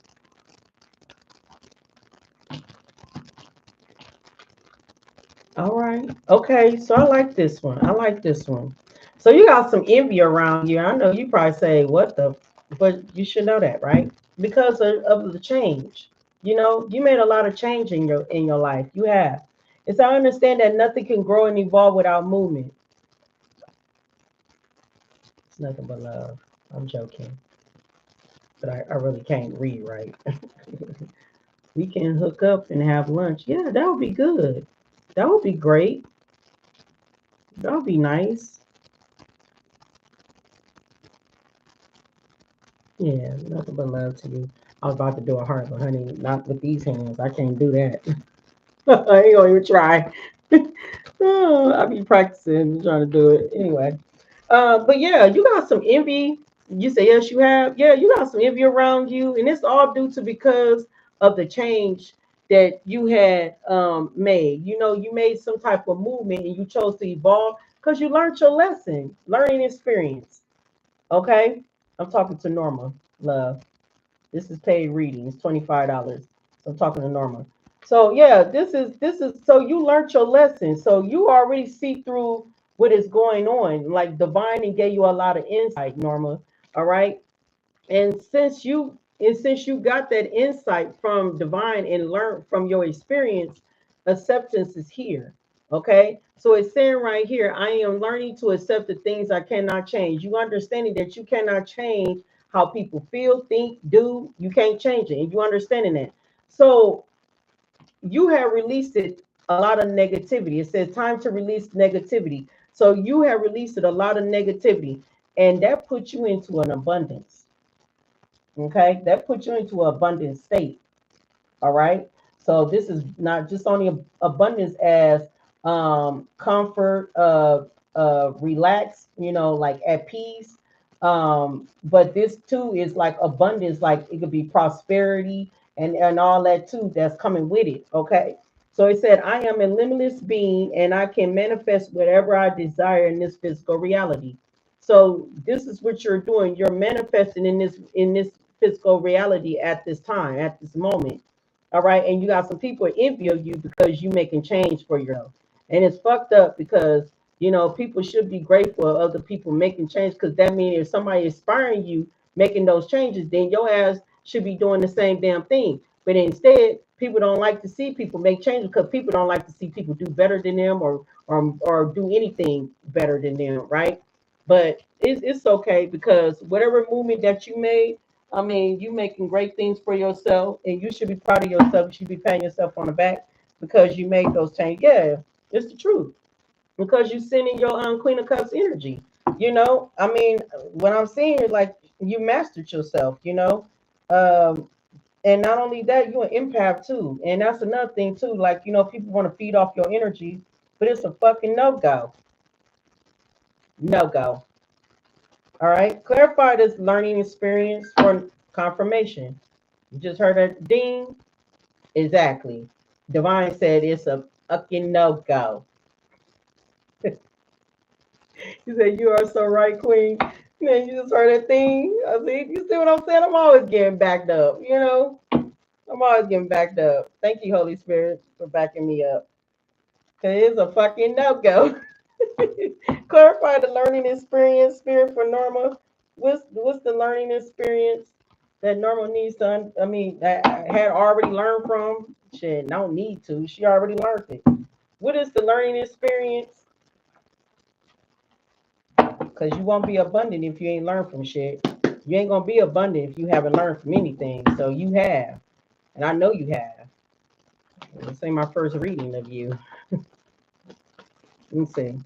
right. Okay. So I like this one. I like this one. So you got some envy around you. I know you probably say, what the, but you should know that, right? Because of the change. You know, you made a lot of change in your life. You have. It's I understand that nothing can grow and evolve without movement. It's nothing but love. I'm joking. But I really can't read right. We can hook up and have lunch. Yeah, that would be good. That would be great. That would be nice. Yeah, nothing but love to you. I was about to do a heart, but honey, not with these hands. I can't do that. I ain't gonna even try. Oh, I'll be practicing trying to do it anyway. But yeah, you got some envy. You say yes, you have. Yeah, you got some envy around you, and it's all due to because of the change that you had made. You know, you made some type of movement, and you chose to evolve because you learned your lesson, learning experience. Okay, I'm talking to Norma, love. This is paid reading. It's $25. So I'm talking to Norma. So yeah, this is so you learned your lesson. So you already see through what is going on. Like Divine and gave you a lot of insight, Norma. All right. And since you got that insight from Divine and learned from your experience, acceptance is here. Okay. So it's saying right here, I am learning to accept the things I cannot change. You understanding that you cannot change how people feel, think, do. You can't change it. And you understanding that. So you have released it a lot of negativity. It says time to release negativity. So you have released it a lot of negativity. And that puts you into an abundance. Okay, that puts you into an abundant state. All right. So this is not just only abundance as comfort, relax, like at peace. But this too is like abundance, like it could be prosperity and all that too that's coming with it. Okay. So it said, I am a limitless being and I can manifest whatever I desire in this physical reality. So this is what you're doing. You're manifesting in this physical reality at this time, at this moment. All right. And you got some people envy of you because you making change for yourself. And it's fucked up because, people should be grateful of other people making change because that means if somebody inspiring you making those changes, then your ass should be doing the same damn thing. But instead, people don't like to see people make changes because people don't like to see people do better than them or do anything better than them, right? But it's okay because whatever movement that you made, I mean, you making great things for yourself, and you should be proud of yourself. You should be patting yourself on the back because you made those changes. Yeah, it's the truth. Because you sending your Queen of Cups energy. I mean, what I'm seeing is like you mastered yourself. Um, and not only that, you're an empath too, and that's another thing too. Like people want to feed off your energy, but it's a fucking no go. No go. All right. Clarify this learning experience for confirmation. You just heard a ding. Exactly. Divine said it's a fucking no go. He said, you are so right, Queen. Man, you just heard that thing. I see, you see what I'm saying? I'm always getting backed up. I'm always getting backed up. Thank you, Holy Spirit, for backing me up. Cause it's a fucking no go. Clarify the learning experience, Spirit for Norma. What's the learning experience that Norma needs to? I mean, that I had already learned from. Shit, don't need to. She already learned it. What is the learning experience? Because you won't be abundant if you ain't learned from shit. You ain't gonna be abundant if you haven't learned from anything. So you have, and I know you have. This ain't my first reading of you. Let me see.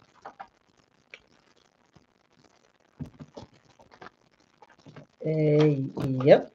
Yep,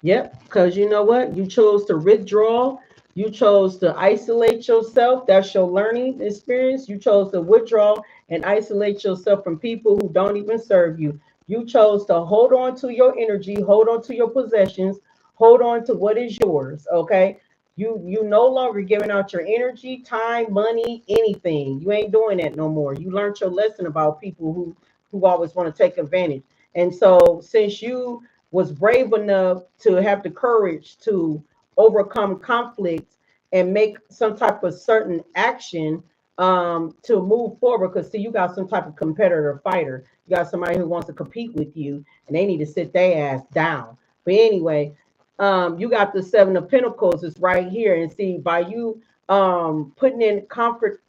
yep. Because you know what? You chose to withdraw. You chose to isolate yourself. That's your learning experience. You chose to withdraw and isolate yourself from people who don't even serve you. You chose to hold on to your energy, hold on to your possessions, hold on to what is yours. Okay. You no longer giving out your energy, time, money, anything. You ain't doing that no more. You learned your lesson about people who always want to take advantage. And so since you was brave enough to have the courage to overcome conflict and make some type of certain action to move forward. Because see, you got some type of competitor fighter. You got somebody who wants to compete with you, and they need to sit their ass down. But anyway, you got the Seven of Pentacles is right here, and see by you putting in comfort,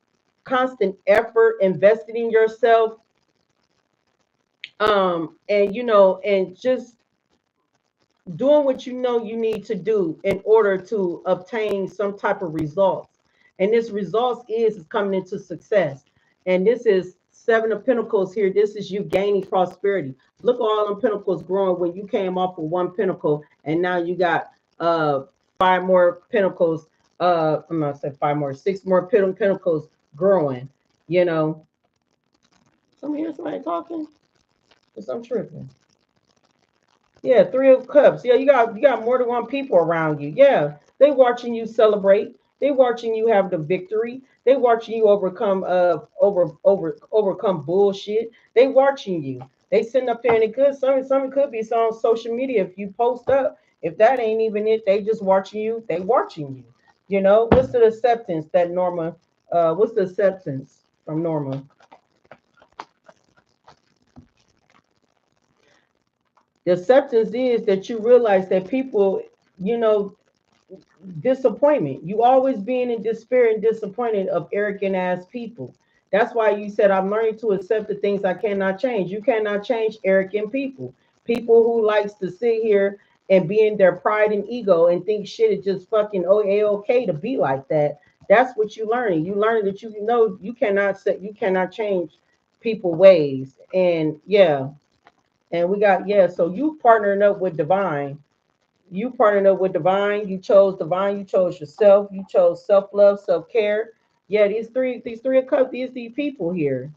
constant effort, investing in yourself, and you know, and just doing what you know you need to do in order to obtain some type of results. And this results is coming into success. And this is Seven of Pentacles here. This is you gaining prosperity. Look at all them pentacles growing when you came off of one pentacle, and now you got five more pentacles. I'm gonna say five more, six more pentacles growing. You know, somebody talking. Because I'm tripping. Yeah, Three of Cups. Yeah, you got more than one people around you. Yeah, they watching you celebrate. They watching you have the victory. They watching you overcome overcome bullshit. They watching you. They sitting up there and it could some could be on social media if you post up. If that ain't even it, they just watching you. They watching you. You know, what's the acceptance that Norma? What's the acceptance from Norma? The acceptance is that you realize that people, you know, disappointment. You always being in despair and disappointed of arrogant ass people. That's why you said I'm learning to accept the things I cannot change. You cannot change arrogant people. People who likes to sit here and be in their pride and ego and think shit is just fucking okay to be like that. That's what you learning. You learning that you know you cannot change people ways. And yeah, and we got yeah. So you partnering up with divine, you partnered up with divine, you chose divine, you chose yourself, you chose self-love, self-care. Yeah, these three of cups, these people here,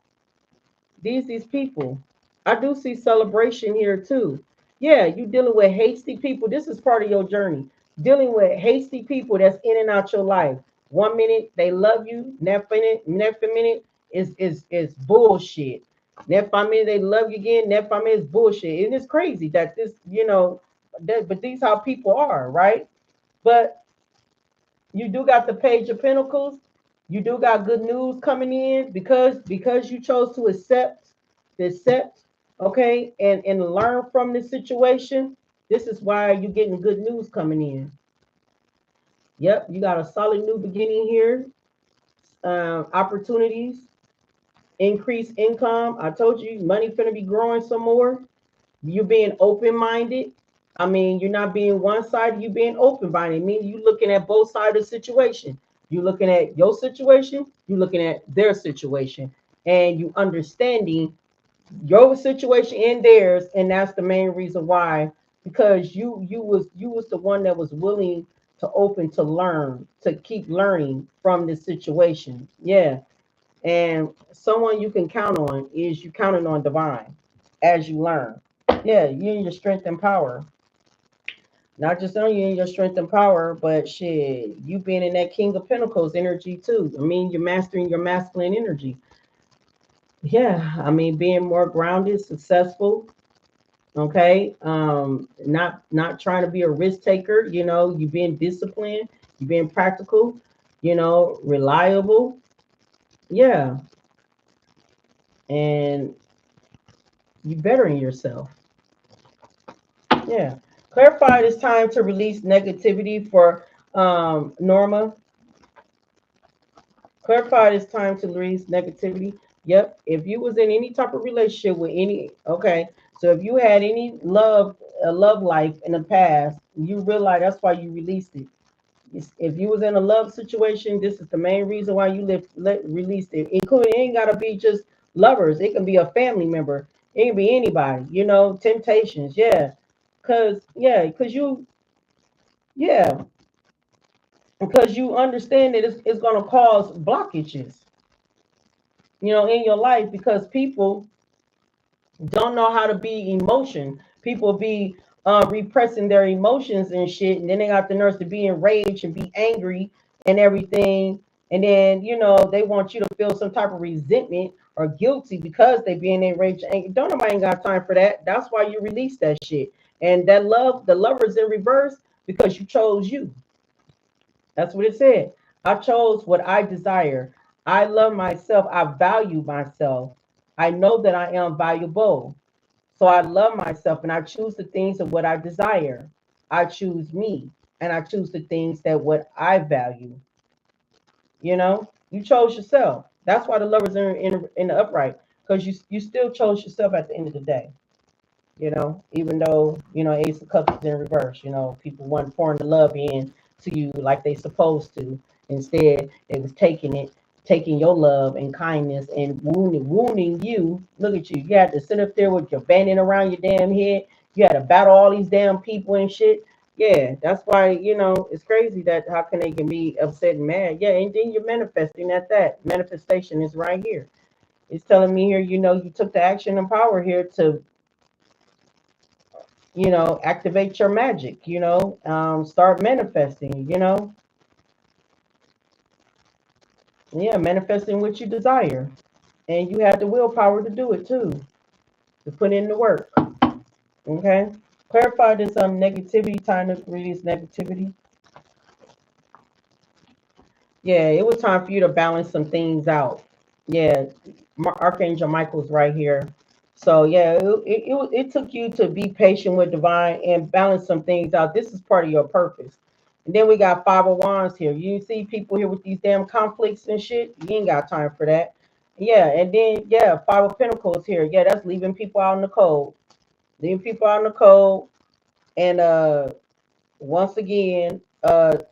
these people. I do see celebration here too. Yeah, you dealing with hasty people. This is part of your journey, dealing with hasty people that's in and out your life. 1 minute they love you, next minute is bullshit. Next 5 minutes they love you again, next 5 minutes bullshit. And it's crazy that this, you know, that, but these how people are, right? But you do got the Page of Pentacles. You do got good news coming in because you chose to accept, okay, and learn from this situation. This is why you're getting good news coming in. Yep, you got a solid new beginning here. Opportunities, increased income. I told you, money finna be growing some more. You being open minded. I mean, you're not being one sided, you being open minded. I mean, you looking at both sides of the situation. You looking at your situation, you looking at their situation, and you understanding your situation and theirs, and that's the main reason why. Because you was the one that was willing to open to learn, to keep learning from this situation. Yeah, and someone you can count on is you counting on divine as you learn. Yeah, you in your strength and power. Not just on you in your strength and power, but shit, you being in that King of Pentacles energy too. I mean, you're mastering your masculine energy. Yeah, I mean, being more grounded, successful. Okay, not trying to be a risk taker. You know, you being disciplined, you being practical. You know, reliable. Yeah, and you bettering yourself. Yeah. Clarify it's time to release negativity for Norma. Clarify it's time to release negativity. Yep. If you was in any type of relationship with any, okay. So if you had any love life in the past, you realize that's why you released it. If you was in a love situation, this is the main reason why you released it. Including, it ain't gotta be just lovers. It can be a family member. It can be anybody. You know, temptations. Yeah, cause you, yeah, because you understand that it's gonna cause blockages. You know, in your life because people don't know how to be emotion. People be repressing their emotions and shit, and then they got the nerves to be enraged and be angry and everything. And then you know they want you to feel some type of resentment or guilty because they being enraged. And don't nobody ain't got time for that. That's why you release that shit. And that love, the lover's in reverse because you chose you. That's what it said. I chose what I desire. I love myself. I value myself. I know that I am valuable. So I love myself and I choose the things of what I desire. I choose me and I choose the things that what I value. You know, you chose yourself. That's why the lovers are in the upright, because you still chose yourself at the end of the day. You know, even though, Ace of Cups is in reverse, people weren't pouring the love in to you like they supposed to. Instead, they was taking your love and kindness and wounding you. Look at you. You had to sit up there with your banding around your damn head. You had to battle all these damn people and shit. Yeah, that's why, it's crazy that how can they can be upset and mad. Yeah, and then you're manifesting at that. Manifestation is right here. It's telling me here, you took the action and power here to activate your magic, start manifesting, yeah, manifesting what you desire. And you have the willpower to do it too, to put in the work. Okay. Clarify this negativity, time to release negativity. Yeah, it was time for you to balance some things out. Yeah, Archangel Michael's right here. So yeah, it took you to be patient with divine and balance some things out. This is part of your purpose. And then we got Five of Wands here. You see people here with these damn conflicts and shit. You ain't got time for that. Yeah, and then yeah, Five of Pentacles here. Yeah, that's leaving people out in the cold. Leaving people out in the cold. And once again,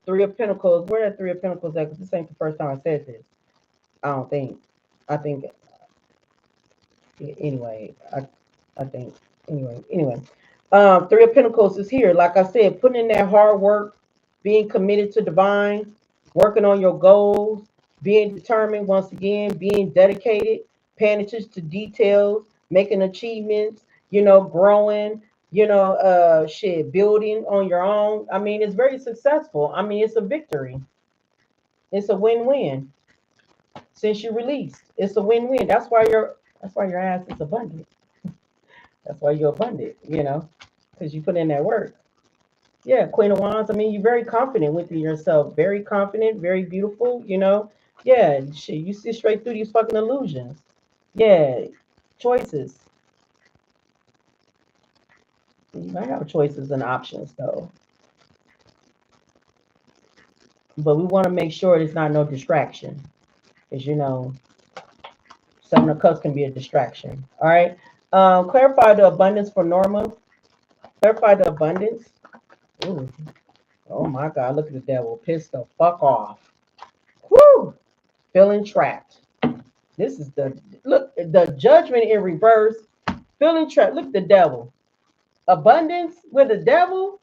Three of Pentacles. Where are Three of Pentacles at? Because this ain't the first time I said this. I don't think. I think anyway. I think anyway. Three of Pentacles is here. Like I said, putting in that hard work, being committed to divine, working on your goals, being determined once again, being dedicated, paying attention to details, making achievements, growing, building on your own. I mean, it's very successful. I mean, it's a victory. It's a win-win since you released. It's a win-win. That's why your ass is abundant. That's why you're abundant, because you put in that work. Yeah, Queen of Wands. I mean, you're very confident within yourself. Very confident, very beautiful, Yeah, shit, you see straight through these fucking illusions. Yeah, choices. You might have choices and options, though. But we want to make sure it's not no distraction. Because, Seven of Cups can be a distraction. All right. Clarify the abundance for Norma. Clarify the abundance. Ooh. Oh my God, look at the devil. Pissed the fuck off. Woo! Feeling trapped. This is the judgment in reverse. Feeling trapped. Look at the devil. Abundance with the devil.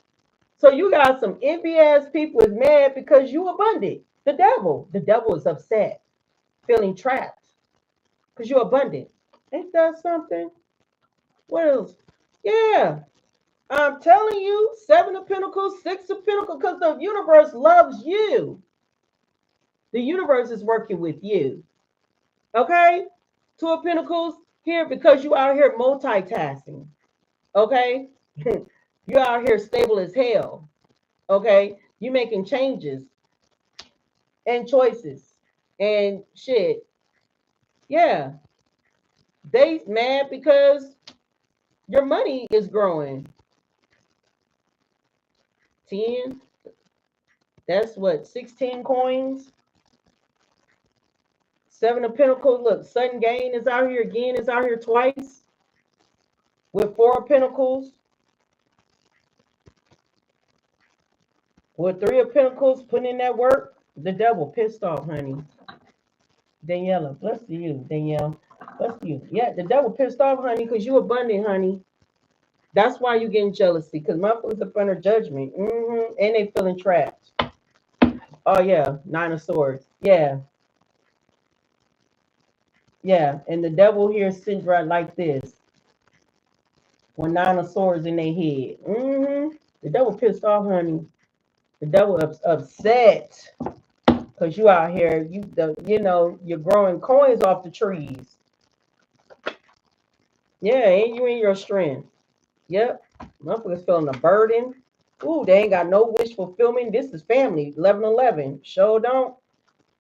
So you got some envy ass people is mad because you abundant. The devil. The devil is upset. Feeling trapped. Because you're abundant. Ain't that something? What else? Yeah. I'm telling you, Seven of Pentacles, Six of Pentacles, because the universe loves you. The universe is working with you. Okay? Two of Pentacles here because you out here multitasking. Okay? You out here stable as hell. Okay? You making changes and choices and shit. Yeah. They mad because your money is growing. 10. That's what, 16 coins? Seven of Pentacles. Look, sudden gain is out here again. It's out here twice. With Four of Pentacles. With Three of Pentacles, putting in that work. The devil pissed off, honey. Daniela, bless you, Danielle. Bless you. Yeah, the devil pissed off, honey, because you abundant, honey. That's why you getting jealousy, because motherfuckers up under judgment. And they feeling trapped. Oh, yeah. Nine of Swords. Yeah. Yeah. And the devil here sits right like this. With Nine of Swords in their head. The devil pissed off, honey. The devil upset. Because you out here, you're growing coins off the trees. Yeah, and you in your strength. Yep. Motherfuckers feeling a burden. Ooh, they ain't got no wish fulfillment. This is family. 1111. Show don't.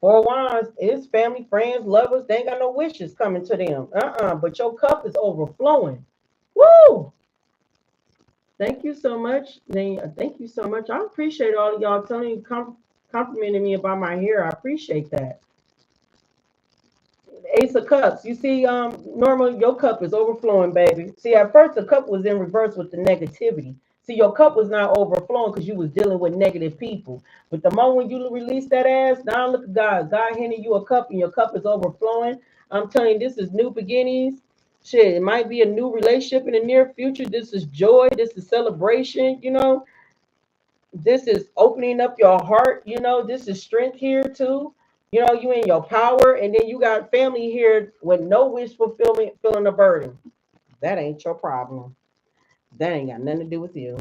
Four wands. It's family, friends, lovers. They ain't got no wishes coming to them. But your cup is overflowing. Woo! Thank you so much. Thank you so much. I appreciate all of y'all telling you, complimenting me about my hair. I appreciate that. Ace of Cups. You see, normally your cup is overflowing, baby. See, at first the cup was in reverse with the negativity. See, your cup was not overflowing because you was dealing with negative people. But the moment you release that ass, now look at God. God handed you a cup and your cup is overflowing. I'm telling you, this is new beginnings. Shit, it might be a new relationship in the near future. This is joy. This is celebration. This is opening up your heart. This is strength here too. You in your power, and then you got family here with no wish fulfillment, feeling a burden. That ain't your problem. That ain't got nothing to do with you.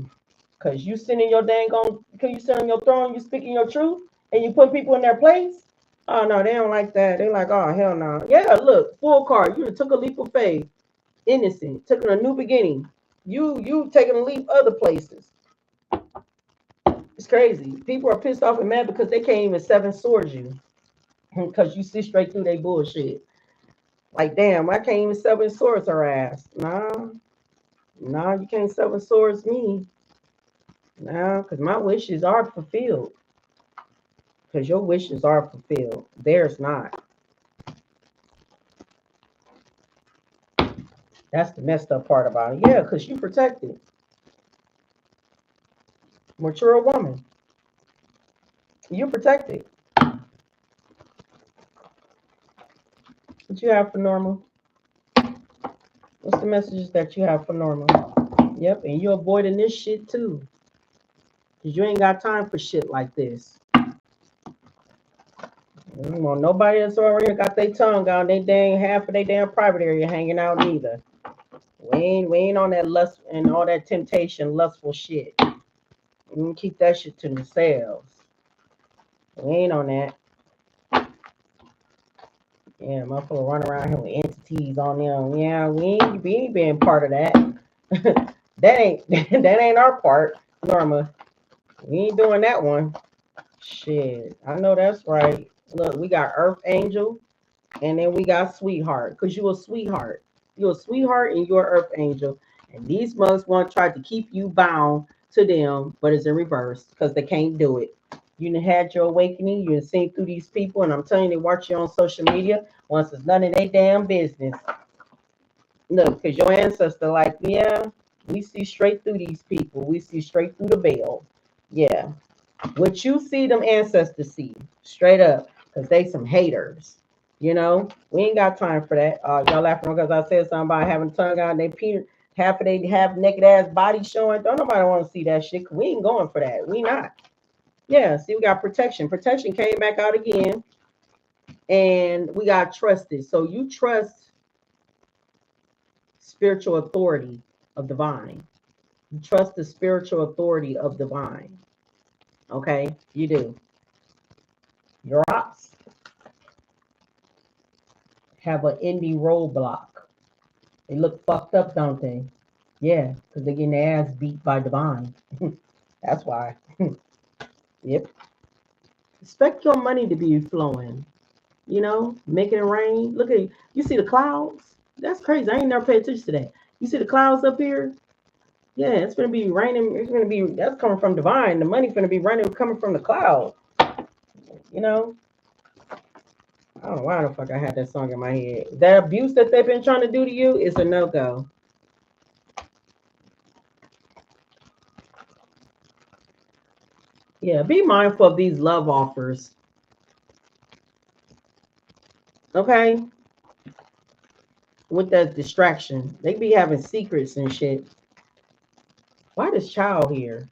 Cause you sitting in your dang on, cause you sit on your throne, you speaking your truth, and you put people in their place. Oh no, they don't like that. They like, oh hell no. Yeah, look, full card. You took a leap of faith, innocent, took a new beginning. You taking a leap other places. It's crazy. People are pissed off and mad because they can't even seven swords you. Because you see straight through their bullshit. Like, damn, I can't even seven swords her ass. Nah, you can't seven swords me. Nah, because my wishes are fulfilled. Because your wishes are fulfilled. Theirs not. That's the messed up part about it. Yeah, because you protected. Mature woman. You protected. What you have for normal? What's the messages that you have for normal? Yep, and you're avoiding this shit too. Because you ain't got time for shit like this. Well, nobody that's over here got their tongue out. They dang half of their damn private area hanging out either. We ain't on that lust and all that temptation, lustful shit. We can keep that shit to themselves. We ain't on that. Yeah, motherfucker run around here with entities on them. Yeah, we ain't being part of that. that ain't that ain't our part, Norma. We ain't doing that one. Shit, I know that's right. Look, we got Earth Angel, and then we got Sweetheart. Cause you a sweetheart. You're a sweetheart, and you're Earth Angel. And these monks want to try to keep you bound to them, but it's in reverse because they can't do it. You done had your awakening. You done seen through these people, and I'm telling you, they watch you on social media. Once it's none of their damn business. Look, because your ancestor, like, yeah, we see straight through these people. We see straight through the veil. Yeah. What you see, them ancestors see. Straight up. Because they some haters. We ain't got time for that. Y'all laughing because I said something about having tongue out and they half of they have naked ass body showing. Don't nobody want to see that shit. We ain't going for that. We not. Yeah, see, we got protection. Protection came back out again. And we got trusted. So you trust spiritual authority of divine. You trust the spiritual authority of divine. Okay, you do. Your ops have an indie roadblock. They look fucked up, don't they? Yeah, because they're getting their ass beat by divine. That's why. Yep. Expect your money to be flowing. Making it rain. Look at you see the clouds? That's crazy. I ain't never paid attention to that. You see the clouds up here? Yeah, it's gonna be raining. It's gonna be that's coming from divine. The money's gonna be running coming from the cloud. You know, I don't know why the fuck I had that song in my head. That abuse that they've been trying to do to you is a no go. Yeah, be mindful of these love offers. Okay, with that distraction, they be having secrets and shit. Why this child here?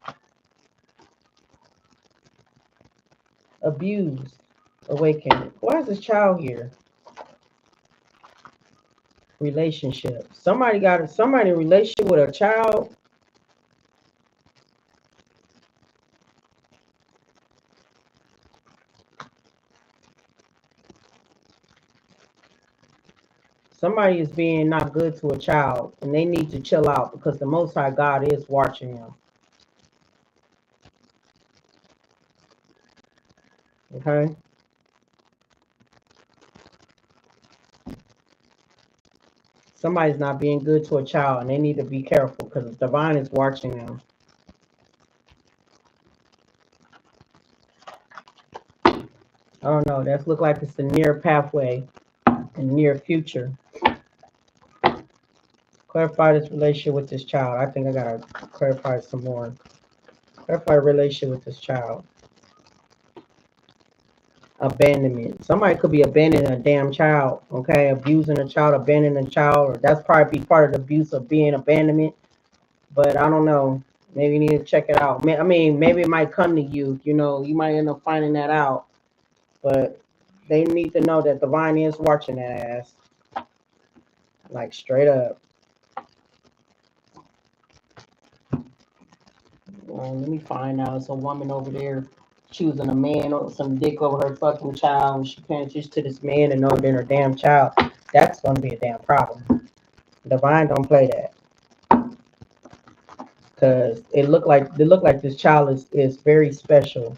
Abused, awakened. Why is this child here? Relationship. Somebody in relationship with a child. Somebody is being not good to a child and they need to chill out because the Most High God is watching them. Okay. Somebody's not being good to a child and they need to be careful because the divine is watching them. I don't know. That's look like it's the near pathway and near future. Clarify this relationship with this child. I think I gotta clarify some more. Clarify relationship with this child. Abandonment. Somebody could be abandoning a damn child, okay? Abusing a child, abandoning a child, or that's probably be part of the abuse of being abandonment. But I don't know. Maybe you need to check it out. I mean, maybe it might come to you. You know, you might end up finding that out. But they need to know that divine is watching that ass. Like straight up. Let me find out. It's a woman over there choosing a man or some dick over her fucking child, and she paying attention to this man and over than her damn child. That's gonna be a damn problem. Divine don't play that. Cause it look like this child is very special.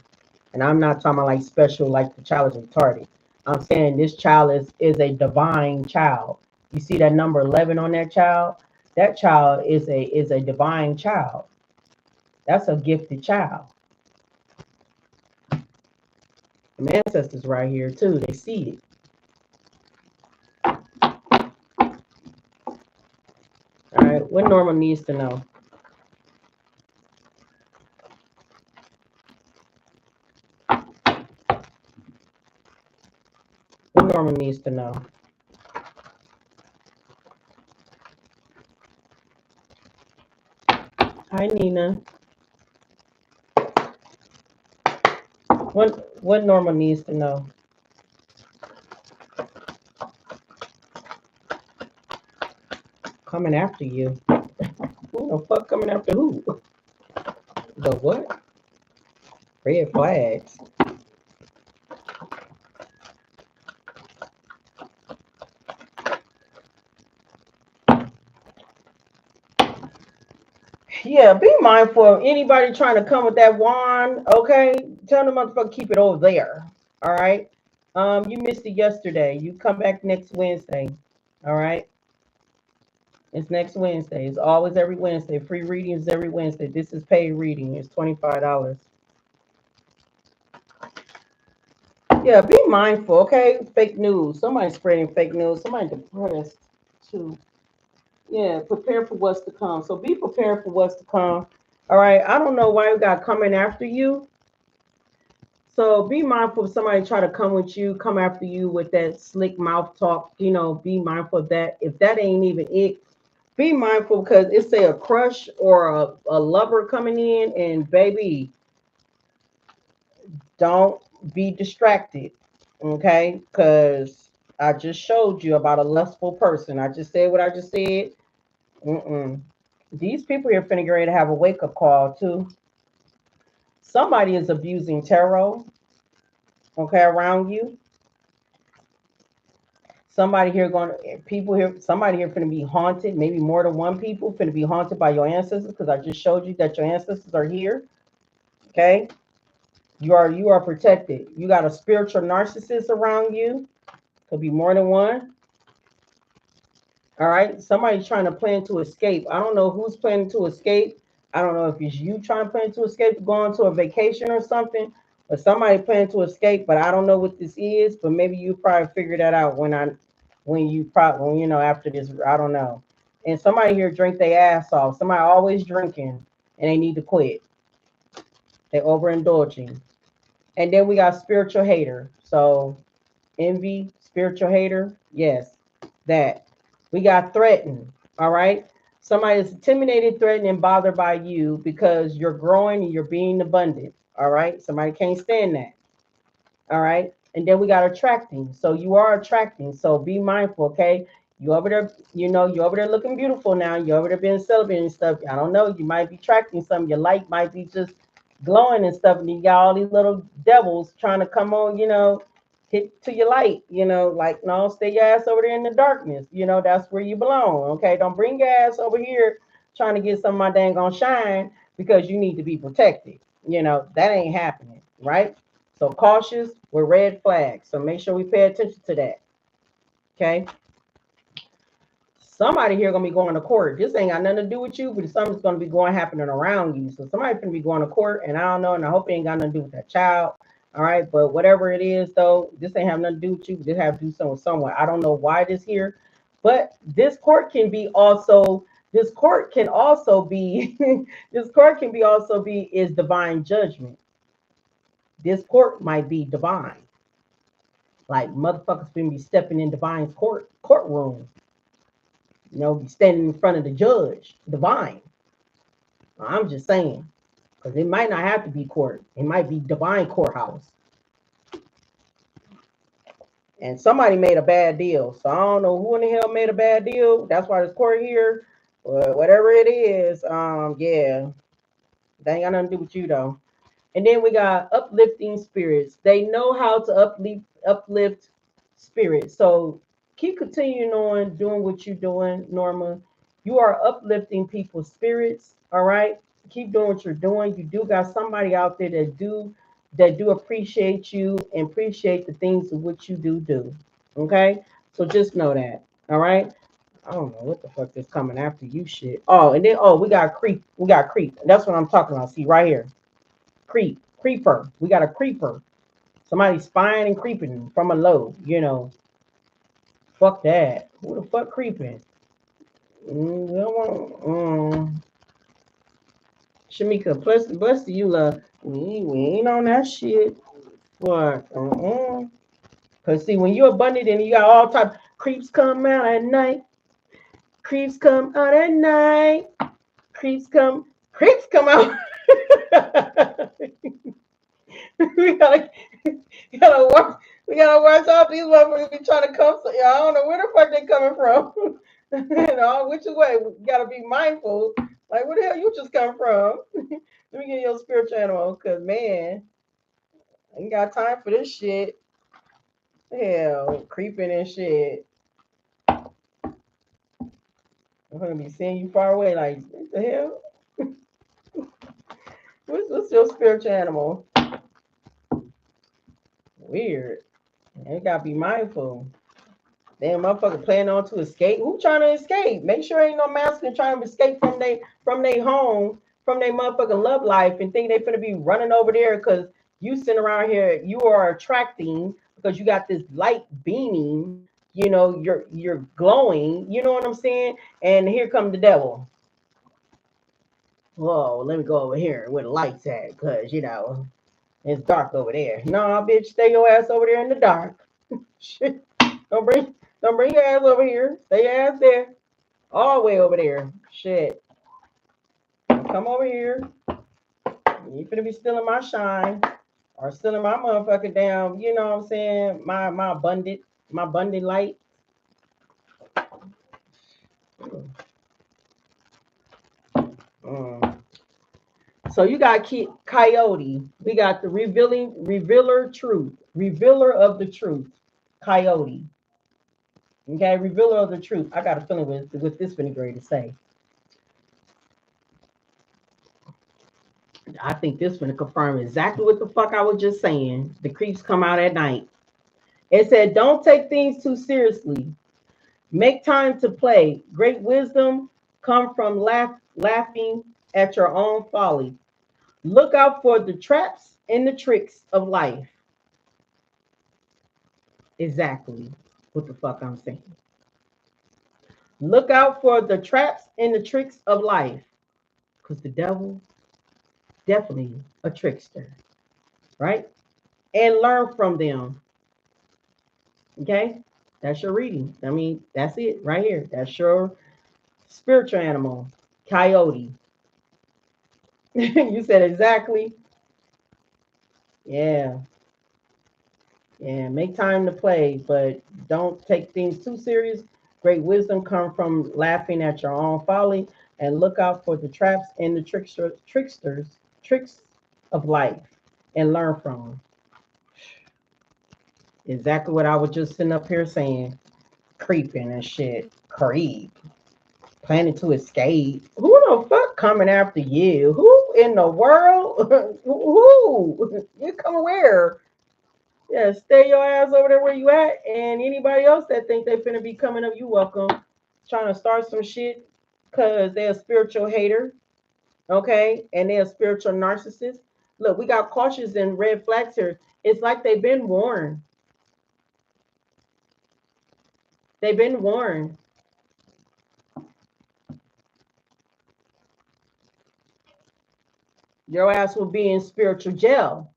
And I'm not talking about like special like the child is retarded. I'm saying this child is a divine child. You see that number 11 on that child? That child is a divine child. That's a gifted child. The ancestors right here too. They see it. All right. What Norma needs to know? What Norma needs to know? Hi Nina. What Norma needs to know? Coming after you. Who the fuck coming after who? The what? Red flags. Yeah, be mindful of anybody trying to come with that wand. Okay, tell them motherfucker keep it over there. All right. You missed it yesterday. You come back next Wednesday. All right. It's next Wednesday. It's always every Wednesday. Free readings every Wednesday. This is paid reading. It's $25. Yeah, be mindful. Okay, fake news. Somebody's spreading fake news. Somebody depressed too. Yeah, prepare for what's to come. So be prepared for what's to come. All right. I don't know why you got coming after you. So be mindful if somebody try to come with you, come after you with that slick mouth talk. You know, be mindful of that. If that ain't even it, be mindful because it's say a crush or a lover coming in, and baby, don't be distracted. Okay, because I just showed you about a lustful person. I just said what I just said. Mm-mm. These people here finna get ready to have a wake up call too. Somebody is abusing tarot, okay, around you. Somebody here going people here, somebody here finna be haunted, maybe more than one people finna be haunted by your ancestors because I just showed you that your ancestors are here. Okay. You are protected. You got a spiritual narcissist around you. Could be more than one. All right. Somebody's trying to plan to escape. I don't know who's planning to escape. I don't know if it's you trying to plan to escape, going to a vacation or something, but somebody planning to escape. But I don't know what this is. But maybe you probably figure that out when you probably when, after this. I don't know. And somebody here drink their ass off. Somebody always drinking and they need to quit. They overindulging. And then we got spiritual hater. So envy, spiritual hater. Yes, that. We got threatened. All right. Somebody is intimidated, threatened, and bothered by you because you're growing and you're being abundant. All right. Somebody can't stand that. All right. And then we got attracting. So you are attracting. So be mindful. Okay. You over there, you over there looking beautiful now. You over there being celebrating and stuff. I don't know. You might be attracting some. Your light might be just glowing and stuff. And you got all these little devils trying to come on, hit to your light, like no, stay your ass over there in the darkness. That's where you belong. Okay. Don't bring your ass over here trying to get some of my dang on shine because you need to be protected. That ain't happening, right? So cautious with red flags. So make sure we pay attention to that. Okay. Somebody here gonna be going to court. This ain't got nothing to do with you, but something's gonna be happening around you. So somebody's gonna be going to court, and I don't know, and I hope it ain't got nothing to do with that child. All right, but whatever it is, though, this ain't have nothing to do with you. This have to do something with someone. I don't know why this here, but this court can be also. This court can also be. This court can be also be is divine judgment. This court might be divine. Like motherfuckers been be stepping in divine's courtroom. You know, be standing in front of the judge, divine. I'm just saying, because it might not have to be court. It might be divine courthouse. And somebody made a bad deal. So I don't know who in the hell made a bad deal. That's why there's court here. Or whatever it is, yeah. That ain't got nothing to do with you though. And then we got uplifting spirits. They know how to uplift spirits. So keep continuing on doing what you're doing, Norma. You are uplifting people's spirits. All right. Keep doing what you're doing. You do got somebody out there that do appreciate you and appreciate the things of what you do. Okay. So just know that. All right. I don't know what the fuck is coming after you shit. Oh, and then we got creep. We got creep. That's what I'm talking about. See right here. Creeper. We got a creeper. Somebody spying and creeping from a low, you know. Fuck that. Who the fuck creeping? Shamika, bless you, love. We ain't on that shit. What? Cause see, when you're abundant and you got all type creeps come out at night. Creeps come out at night. Creeps come out. we gotta watch. We gotta watch out. These motherfuckers be trying to come. I don't know where the fuck they coming from. You know, which way? We gotta be mindful. Like, where the hell you just come from? Let me get your spiritual animal, cause man, I ain't got time for this shit. Hell, creeping and shit. I'm gonna be seeing you far away. Like, what the hell? What's your spiritual animal? Weird. You gotta be mindful. Damn motherfucker planning on to escape. Who trying to escape? Make sure ain't no masculine trying to escape from their home, from their motherfucking love life, and think they finna be running over there because you sitting around here, you are attracting because you got this light beaming, you know, you're glowing, you know what I'm saying? And here come the devil. Whoa, let me go over here where the light's at, because you know it's dark over there. No, bitch, stay your ass over there in the dark. Shit. Don't bring your ass over here. Stay your ass there. All the way over there. Shit. Come over here. You finna be stealing my shine. Or stealing my motherfucking damn, you know what I'm saying? My abundant light. So you got Coyote. We got the revealer of the truth. Coyote. Okay, revealer of the truth. I got a feeling with this finna to say. I think this finna confirm exactly what the fuck I was just saying. The creeps come out at night. It said, don't take things too seriously. Make time to play. Great wisdom come from laughing at your own folly. Look out for the traps and the tricks of life. Exactly what the fuck I'm saying. Look out for the traps and the tricks of life. Because the devil, definitely a trickster. Right? And learn from them. Okay? That's your reading. I mean, that's it right here. That's your spiritual animal. Coyote. You said exactly. Yeah. Yeah, make time to play, but don't take things too serious. Great wisdom come from laughing at your own folly, and look out for the traps and the tricks of life, and learn from them. Exactly what I was just sitting up here saying. Creeping and shit. Creep. Planning to escape. Who the fuck coming after you? Who in the world? Who? You come where? Yeah, stay your ass over there where you at. And anybody else that think they finna be coming up, you welcome. Trying to start some shit because they're a spiritual hater, okay? And they're a spiritual narcissist. Look, we got cautions and red flags here. It's like they've been warned. They've been warned. Your ass will be in spiritual jail.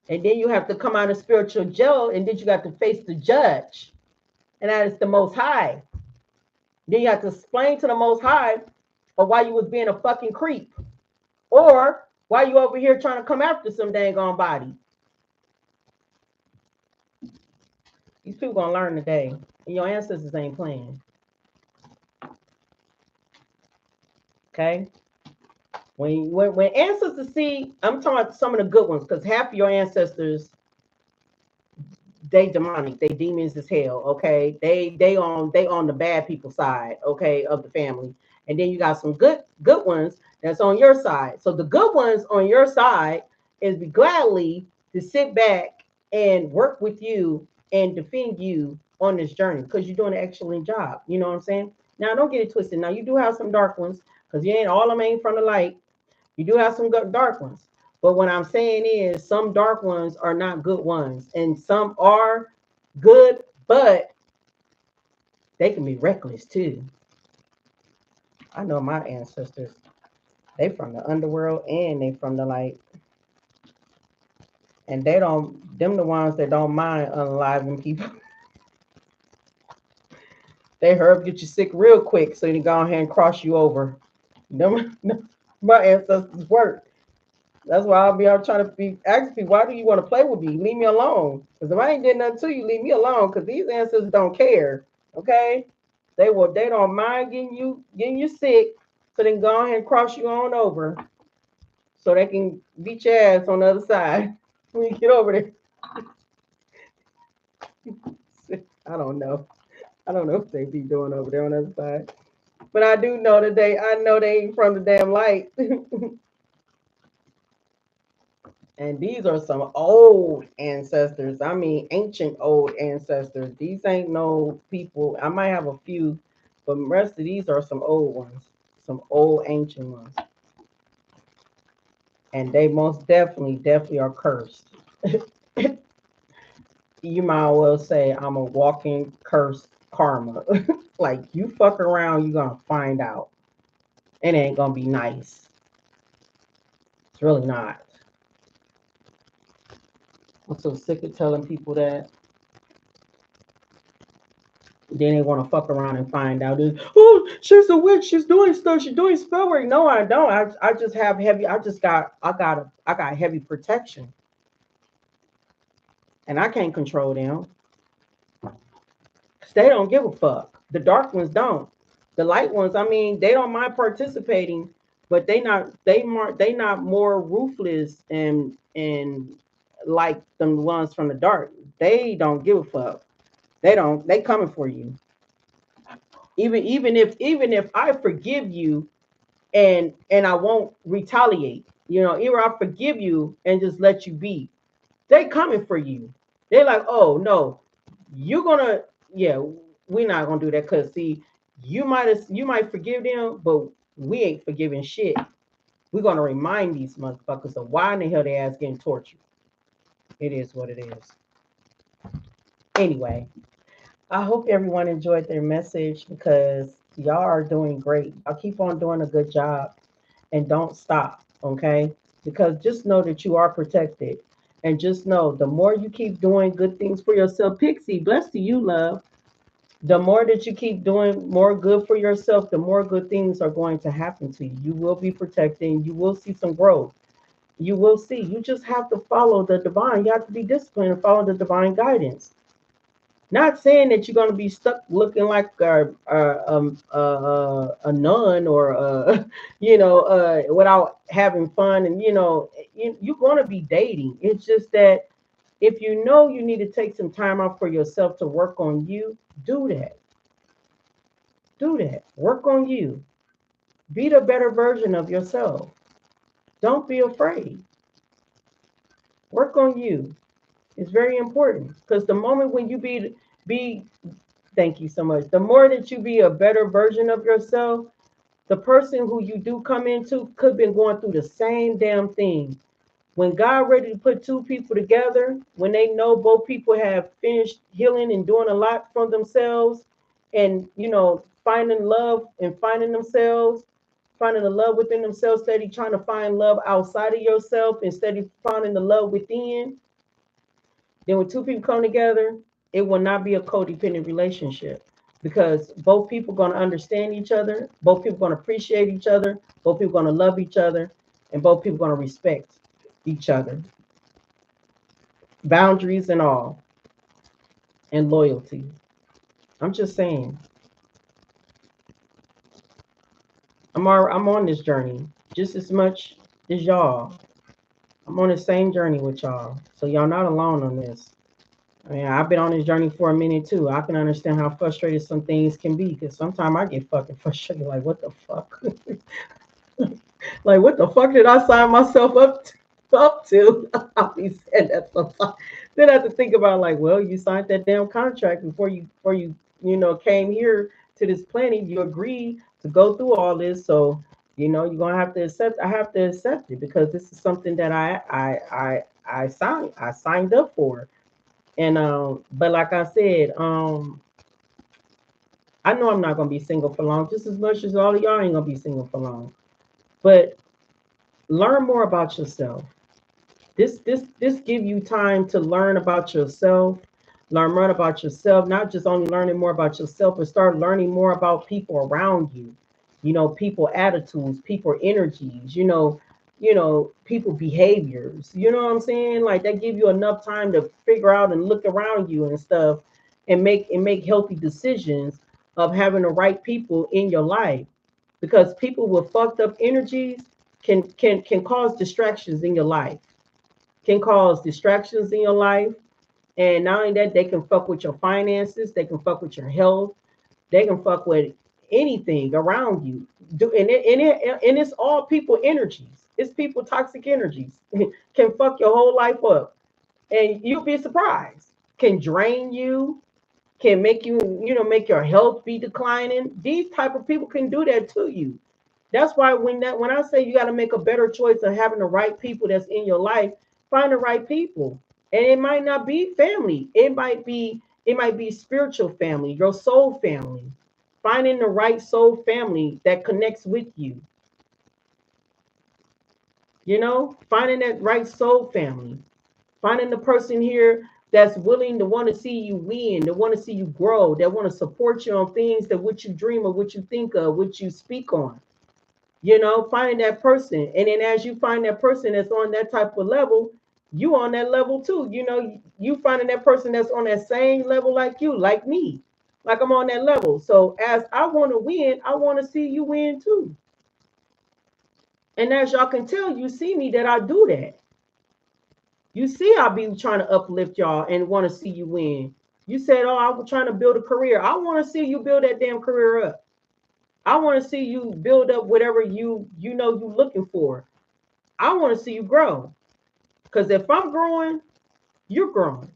And then you have to come out of spiritual jail, and then you got to face the judge. And that is the Most High. Then you have to explain to the Most High of why you was being a fucking creep. Or why you over here trying to come after some dang on body. These people gonna learn today. And your ancestors ain't playing. Okay? When ancestors see, I'm talking about some of the good ones, because half of your ancestors, they demonic, they demons as hell. Okay, they on the bad people side, okay, of the family. And then you got some good ones that's on your side. So the good ones on your side is be gladly to sit back and work with you and defend you on this journey, because you're doing an excellent job. You know what I'm saying? Now don't get it twisted. Now you do have some dark ones, because you ain't all of them ain't from the light. You do have some dark ones. But what I'm saying is some dark ones are not good ones. And some are good, but they can be reckless too. I know my ancestors, they from the underworld and they from the light. And they don't, them the ones that don't mind unaliving people. They herb get you sick real quick, so you go ahead and cross you over. Them, my ancestors work. That's why I'll be out trying to be asking people, why do you want to play with me? Leave me alone. Because if I ain't did nothing to you, leave me alone. Because these ancestors don't care. Okay? They don't mind getting you sick. So then go ahead and cross you on over. So they can beat your ass on the other side when you get over there. I don't know. I don't know what they be doing over there on the other side. But I do know that I know they ain't from the damn light. And these are some old ancestors. I mean, ancient old ancestors. These ain't no people. I might have a few, but the rest of these are some old ones, some old ancient ones. And they most definitely are cursed. You might well say I'm a walking cursed karma. Like you fuck around, you're gonna find out. It ain't gonna be nice. It's really not. I'm so sick of telling people that. Then they want to fuck around and find out, oh, she's a witch, she's doing stuff, she's doing spell work. No, I don't. I just have heavy, I got heavy protection. And I can't control them. They don't give a fuck. The dark ones don't. The light ones, I mean, they don't mind participating, but they not more ruthless and like the ones from the dark. They don't give a fuck. They coming for you. Even if I forgive you and I won't retaliate, either I forgive you and just let you be. They coming for you. They're like, oh no, you're gonna, yeah, we're not gonna do that, because see, you might forgive them, but we ain't forgiving shit. We're gonna remind these motherfuckers of why in the hell they ass getting tortured. It is what it is. Anyway, I hope everyone enjoyed their message, because y'all are doing great. I'll keep on doing a good job and don't stop, okay? Because just know that you are protected. And just know the more you keep doing good things for yourself, Pixie, blessed to you, love. The more that you keep doing more good for yourself, the more good things are going to happen to you. You will be protected and you will see some growth. You will see. You just have to follow the divine. You have to be disciplined and follow the divine guidance. Not saying that you're going to be stuck looking like a nun or without having fun, and you're going to be dating. It's just that if you know you need to take some time out for yourself to work on you, do that. Do that. Work on you. Be the better version of yourself. Don't be afraid. Work on you. It's very important because the moment when you be thank you so much. The more that you be a better version of yourself, the person who you do come into could have been going through the same damn thing. When God ready to put two people together, when they know both people have finished healing and doing a lot for themselves, and finding love and finding themselves, finding the love within themselves, instead of trying to find love outside of yourself, instead of finding the love within, then when two people come together, it will not be a codependent relationship because both people going to understand each other, both people going to appreciate each other, both people going to love each other, and both people going to respect each other, boundaries and all, and loyalty. I'm just saying, I'm on this journey just as much as y'all. I'm on the same journey with y'all, so y'all not alone on this. I mean, I've been on this journey for a minute too. I can understand how frustrated some things can be because sometimes I get fucking frustrated. Like, what the fuck? Like, what the fuck did I sign myself up to? I'll be saying that sometimes. Then I have to think about like, well, you signed that damn contract before you came here to this planet. You agreed to go through all this, so you're gonna have to accept. I have to accept it because this is something that I signed up for. And but like I said, I know I'm not gonna be single for long, just as much as all of y'all ain't gonna be single for long. But learn more about yourself. This give you time to learn about yourself, learn more about yourself, not just only learning more about yourself, but start learning more about people around you. People attitudes, people energies, people behaviors. You know what I'm saying? Like that give you enough time to figure out and look around you and stuff and make healthy decisions of having the right people in your life. Because people with fucked up energies can cause distractions in your life, can cause distractions in your life. And not only that, they can fuck with your finances, they can fuck with your health, they can fuck with anything around you. And it's all people energies. It's people toxic energies. Can fuck your whole life up. And you'll be surprised. Can drain you, can make make your health be declining. These type of people can do that to you. That's why when I say you got to make a better choice of having the right people that's in your life, find the right people. And it might not be family. It might be spiritual family, your soul family. Finding the right soul family that connects with you. Finding that right soul family. Finding the person here that's willing to want to see you win, that want to see you grow, that want to support you on things that what you dream of, what you think of, what you speak on. Finding that person. And then as you find that person that's on that type of level, you on that level too. You finding that person that's on that same level like you, like me. Like I'm on that level. So as I want to win, I want to see you win too. And as y'all can tell, you see me that I do that. You see, I be trying to uplift y'all and want to see you win. You said, "Oh, I'm trying to build a career." I want to see you build that damn career up. I want to see you build up whatever you looking for. I want to see you grow. Because if I'm growing, you're growing.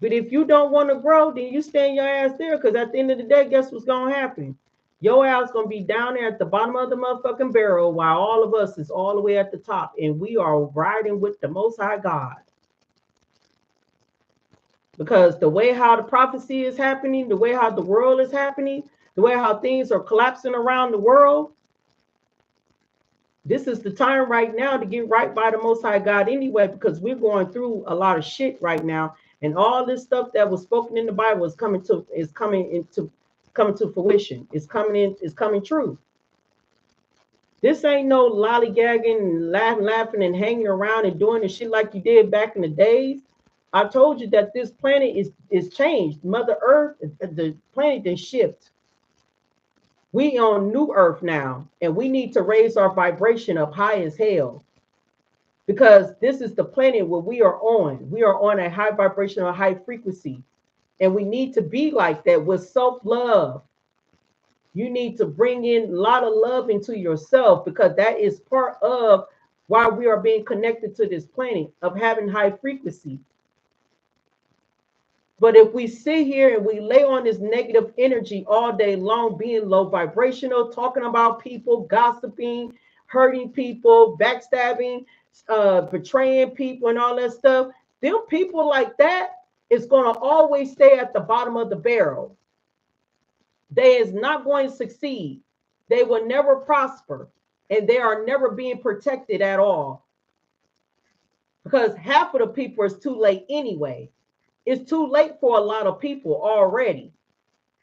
But if you don't want to grow, then you stand your ass there. Because at the end of the day, guess what's gonna happen? Your ass gonna be down there at the bottom of the motherfucking barrel while all of us is all the way at the top, and we are riding with the Most High God. Because the way how the prophecy is happening, the way how the world is happening, the way how things are collapsing around the world, this is the time right now to get right by the Most High God anyway, because we're going through a lot of shit right now, and all this stuff that was spoken in the Bible is coming to fruition. It's coming true. This ain't no lollygagging and laughing and hanging around and doing the shit like you did back in the days. I told you that this planet is changed. Mother Earth, the planet is shift. We on new earth now, and we need to raise our vibration up high as hell, because this is the planet where we are on. We are on a high vibration, a high frequency, and we need to be like that with self-love. You need to bring in a lot of love into yourself, because that is part of why we are being connected to this planet of having high frequency. But if we sit here and we lay on this negative energy all day long, being low vibrational, talking about people, gossiping, hurting people, backstabbing, betraying people, and all that stuff, them people like that is going to always stay at the bottom of the barrel. They is not going to succeed. They will never prosper, and they are never being protected at all. Because half of the people is too late anyway. It's too late for a lot of people already.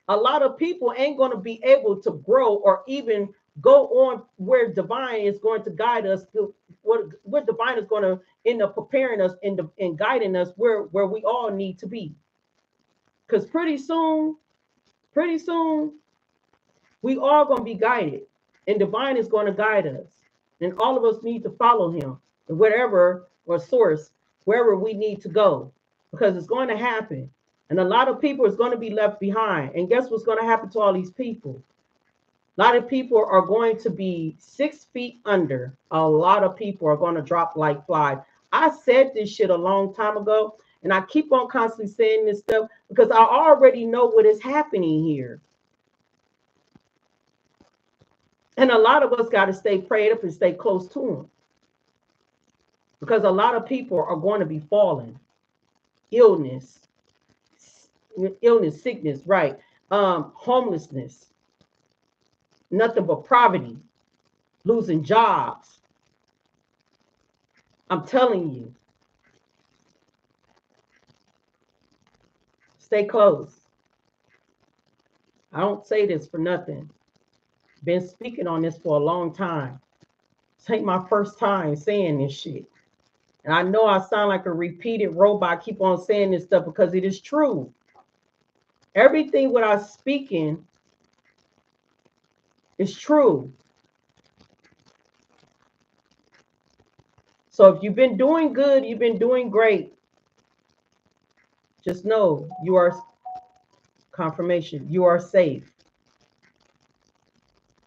A lot of people ain't going to be able to grow or even go on where divine is going to guide us to what divine is going to end up preparing us and guiding us where we all need to be. Because pretty soon, we all going to be guided, and divine is going to guide us. And all of us need to follow him, whatever or source, wherever we need to go, because it's going to happen. And a lot of people is going to be left behind. And guess what's going to happen to all these people? A lot of people are going to be 6 feet under. A lot of people are going to drop like flies. I said this shit a long time ago, and I keep on constantly saying this stuff because I already know what is happening here. And a lot of us got to stay prayed up and stay close to him, because a lot of people are going to be falling. Illness, sickness, right? Homelessness, nothing but poverty, losing jobs. I'm telling you, stay close. I don't say this for nothing. Been speaking on this for a long time. This ain't my first time saying this shit. And I know I sound like a repeated robot. I keep on saying this stuff because it is true. Everything what I'm speaking is true. So if you've been doing good, you've been doing great. Just know you are confirmation. You are safe.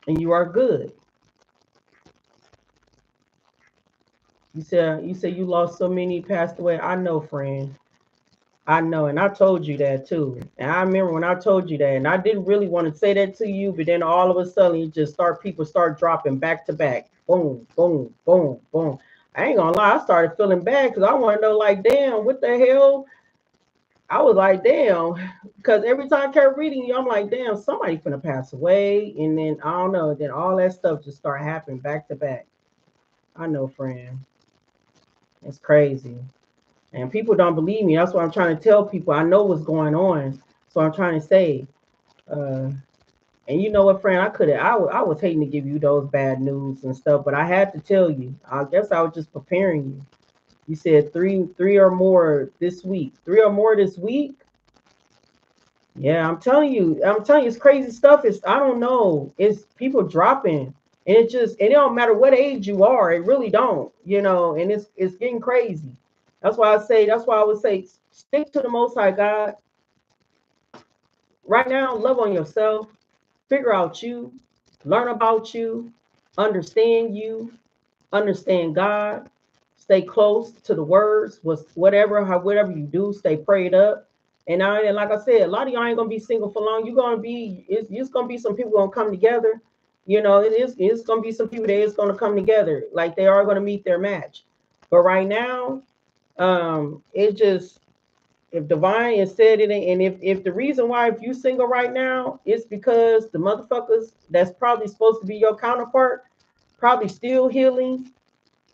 And you are good. You said you lost so many, passed away. I know, friend. I know, and I told you that too. And I remember when I told you that, and I didn't really want to say that to you, but then all of a sudden, it just people start dropping back to back. Boom, boom, boom, boom. I ain't gonna lie, I started feeling bad because I want to know, like, damn, what the hell? I was like, damn, because every time I kept reading you, I'm like, damn, somebody's gonna pass away, and then I don't know, then all that stuff just started happening back to back. I know, friend. It's crazy. And people don't believe me. That's what I'm trying to tell people. I know what's going on. So I'm trying to say, and you know what, friend, I was hating to give you those bad news and stuff, but I had to tell you. I guess I was just preparing you. You said three or more this week. 3 or more this week? Yeah, I'm telling you, it's crazy stuff. I don't know. It's people dropping. And it don't matter what age you are, it really don't, and it's getting crazy. That's why I would say stick to the Most High God. Right now, love on yourself, figure out you, learn about you, understand God, stay close to the words, whatever you do, stay prayed up. And like I said, a lot of y'all ain't gonna be single for long. It's gonna be some people gonna come together. It's gonna be some people that is gonna come together, like they are gonna meet their match. But right now, it just, if divine is said it, and if the reason why, if you single right now, it's because the motherfuckers that's probably supposed to be your counterpart probably still healing,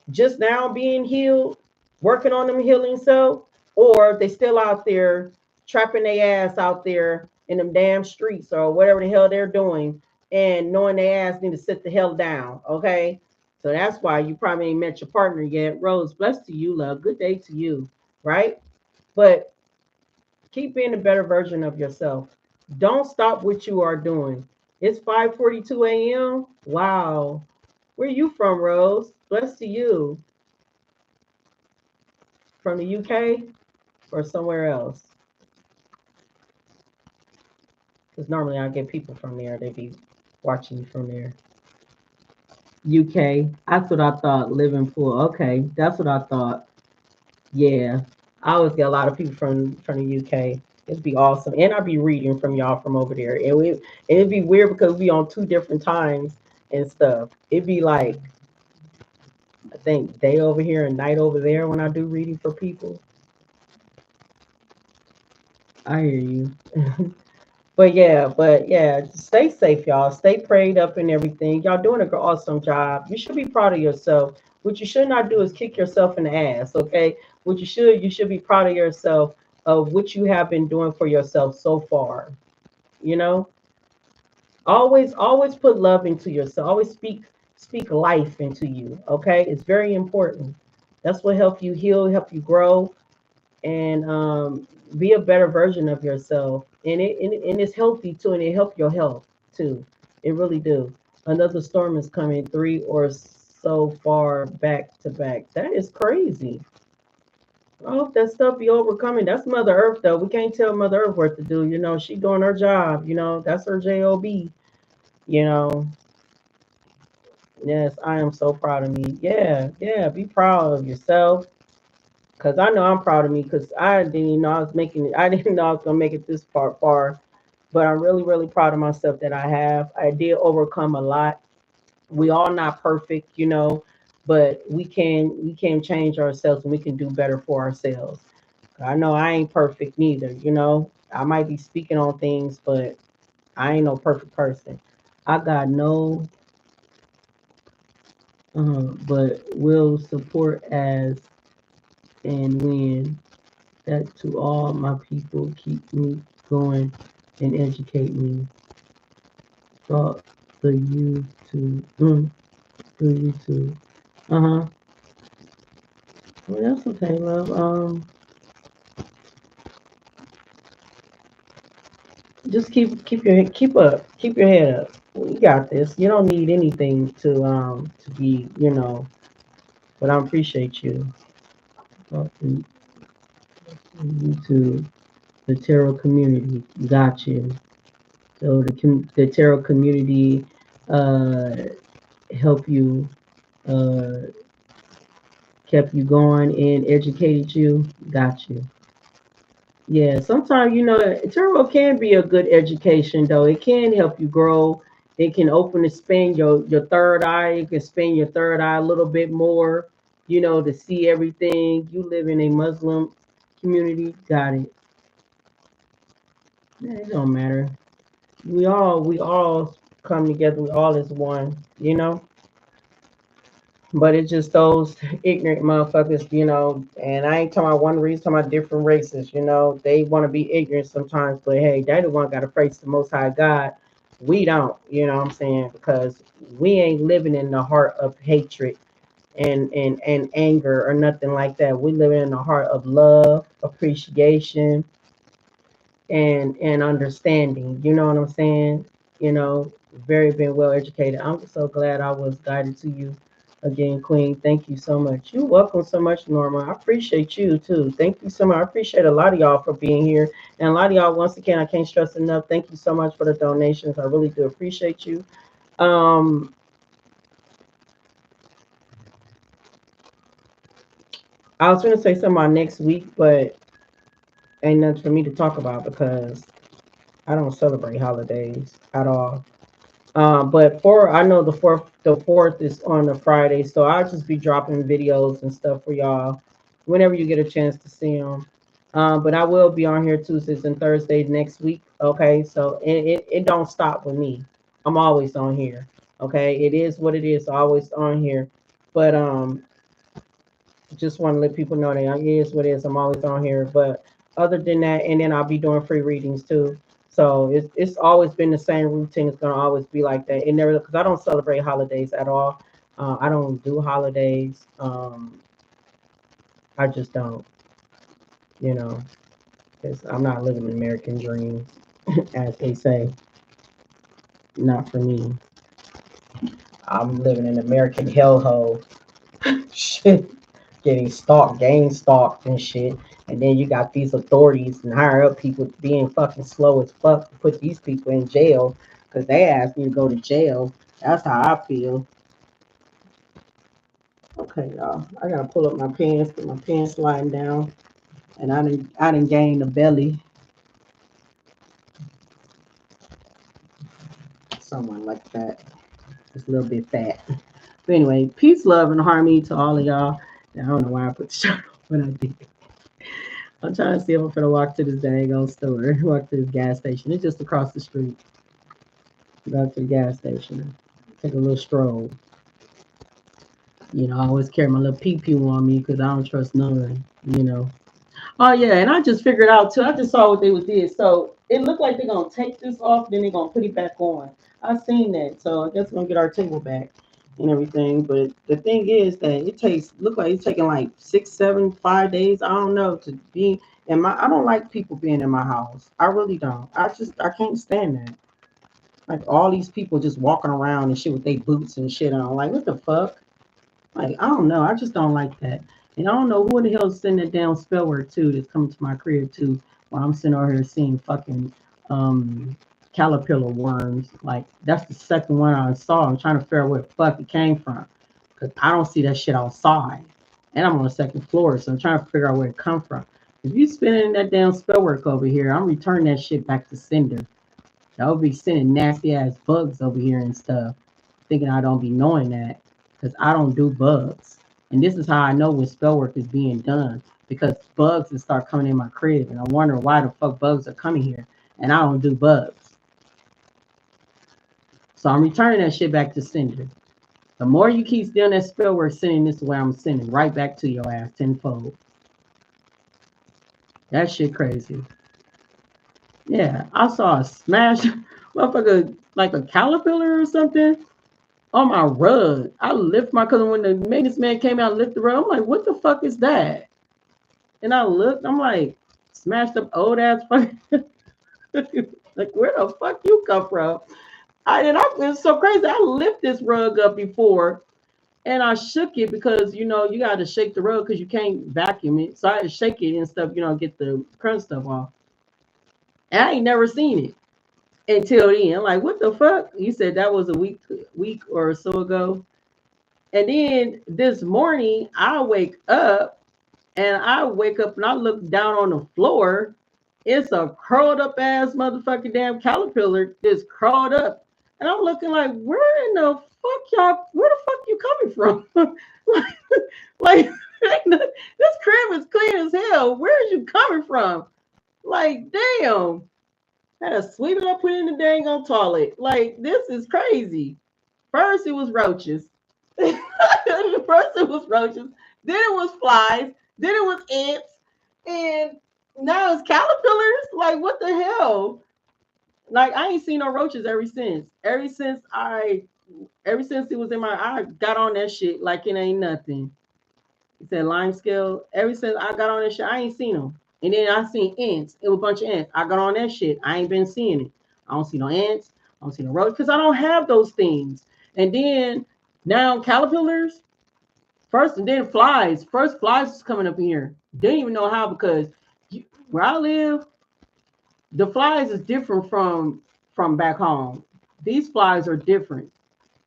just now being healed, working on them healing self, or they still out there trapping their ass out there in them damn streets or whatever the hell they're doing, and knowing their ass need to sit the hell down. Okay, so that's why you probably ain't met your partner yet. Rose, blessed to you, love. Good day to you, right? But keep being a better version of yourself. Don't stop what you are doing. It's 5:42 a.m. Wow. Where you from, Rose? Blessed to you. From the UK or somewhere else? Because normally I get people from there. They be watching you from there. UK. That's what I thought. Liverpool. Okay, that's what I thought. Yeah, I always get a lot of people from the UK. It'd be awesome, and I'd be reading from y'all from over there. It'd be weird because we on two different times and stuff. It'd be like I think day over here and night over there when I do reading for people. I hear you. But yeah, stay safe, y'all. Stay prayed up and everything. Y'all doing an awesome job. You should be proud of yourself. What you should not do is kick yourself in the ass, okay? You should be proud of yourself of what you have been doing for yourself so far. You know, always put love into yourself. Always speak life into you, okay? It's very important. That's what help you heal, help you grow, and be a better version of yourself. And it's healthy too, and it help your health too. It really do. Another storm is coming, three or so far back to back. That is crazy. I hope that stuff be overcoming. That's Mother Earth though. We can't tell Mother Earth what to do. She doing her job. That's her job. You know. Yes, I am so proud of me. Yeah, yeah. Be proud of yourself. Cause I know I'm proud of me. Cause I didn't even know I was making it. I didn't know I was gonna make it this far. But I'm really, really proud of myself that I have. I did overcome a lot. We all not perfect, but we can change ourselves and we can do better for ourselves. I know I ain't perfect neither. I might be speaking on things, but I ain't no perfect person. I got no, but will support as and when that to all my people keep me going and educate me. Thought the YouTube, the YouTube. Uh huh. Well, that's okay, love. Just keep your head up. You got this. You don't need anything to be. But I appreciate you. Talking to the tarot community. Got you. So the tarot community uh help you uh kept you going and educated you. Got you. Yeah, sometimes tarot can be a good education though. It can help you grow. It can open and expand your third eye. It can expand your third eye a little bit more, to see everything. You live in a Muslim community, got it. It don't matter. We all come together. We all is one. But it's just those ignorant motherfuckers, and I ain't talking about one race, talking about different races. They want to be ignorant sometimes, but hey, they the one got to praise the most high God. We don't, what I'm saying? Because we ain't living in the heart of hatred and anger or nothing like that. We living in the heart of love, appreciation, and understanding. You know what I'm saying? Very been well educated. I'm so glad I was guided to you again, Queen. Thank you so much. You're welcome so much, Norma. I appreciate you too. Thank you so much. I appreciate a lot of y'all for being here. And a lot of y'all, once again, I can't stress enough. Thank you so much for the donations. I really do appreciate you. Um, I was gonna say something about next week, but ain't nothing for me to talk about because I don't celebrate holidays at all. But I know the fourth is on a Friday, so I'll just be dropping videos and stuff for y'all whenever you get a chance to see them. But I will be on here Tuesdays and Thursdays next week. Okay, so it don't stop with me. I'm always on here. Okay, it is what it is. Always on here. But just want to let people know that it is what it is. I'm always on here. But other than that, and then I'll be doing free readings too. So it's always been the same routine. It's gonna always be like that. It never because I don't celebrate holidays at all. I don't do holidays. I just don't, you know, because I'm not living an American dream, as they say. Not for me. I'm living an American hellhole. Shit, getting stalked, gang stalked and shit. And then you got these authorities and higher up people being fucking slow as fuck to put these people in jail because they asked me to go to jail. That's how I feel. Okay, y'all. I gotta pull up my pants, but my pants sliding down, and I didn't gain the belly. Someone like that. Just a little bit fat. But anyway, peace, love, and harmony to all of y'all. And I don't know why I put the shirt on, but I did. I'm trying to see if I'm gonna walk to this dang old store, walk to this gas station. It's just across the street. Go to the gas station, take a little stroll. You know, I always carry my little pee-pee on me because I don't trust none. You know. Oh yeah, and I just figured out too. I just saw what they did. So it looked like they're gonna take this off, then they're gonna put it back on. I seen that, so I guess we're gonna get our table back and everything. But the thing is that it takes look like it's taking like 6, 7, 5 days. I don't know to be in my. I don't like people being in my house. I really don't. I can't stand that. Like all these people just walking around and shit with their boots and shit on. Like what the fuck? Like, I don't know. I just don't like that. And I don't know who the hell is sending that down spell word too that's coming to my crib too while I'm sitting over here seeing fucking caterpillar worms. Like that's the second one I saw. I'm trying to figure out where the fuck it came from. Cause I don't see that shit outside. And I'm on the second floor, so I'm trying to figure out where it come from. If you spinning that damn spell work over here, I'm returning that shit back to sender. I would be sending nasty ass bugs over here and stuff, thinking I don't be knowing that because I don't do bugs. And this is how I know when spell work is being done because bugs will start coming in my crib, and I wonder why the fuck bugs are coming here, and I don't do bugs. So I'm returning that shit back to sender. The more you keep doing that spell work, sending this away, I'm sending right back to your ass tenfold. That shit crazy. Yeah, I saw a smash motherfucker like a caterpillar or something on my rug. I lift my cousin when the maintenance man came out and lift the rug. I'm like, what the fuck is that? And I looked, I'm like, smashed up old ass fucking like where the fuck you come from? It's so crazy. I lift this rug up before and I shook it because you know you gotta shake the rug because you can't vacuum it. So I had to shake it and stuff, you know, get the crunch stuff off. And I ain't never seen it until then. I'm like, what the fuck? You said that was a week or so ago. And then this morning, I wake up and I look down on the floor. It's a curled up ass motherfucking damn caterpillar just curled up. And I'm looking like, where in the fuck y'all, where the fuck you coming from? like, this crib is clean as hell. Where is you coming from? Like, damn. I had to sweep it up, put it in the dang on toilet. Like, this is crazy. First it was roaches. First it was roaches. Then it was flies. Then it was ants. And now it's caterpillars. Like what the hell? Like I ain't seen no roaches ever since. Ever since it was in my I got on that shit like it ain't nothing. It said lime scale. Ever since I got on that shit, I ain't seen them. And then I seen ants. It was a bunch of ants. I got on that shit. I ain't been seeing it. I don't see no ants. I don't see no roaches because I don't have those things. And then now caterpillars first, and then flies. First flies was coming up in here. Didn't even know how because where I live, the flies is different from back home. These flies are different.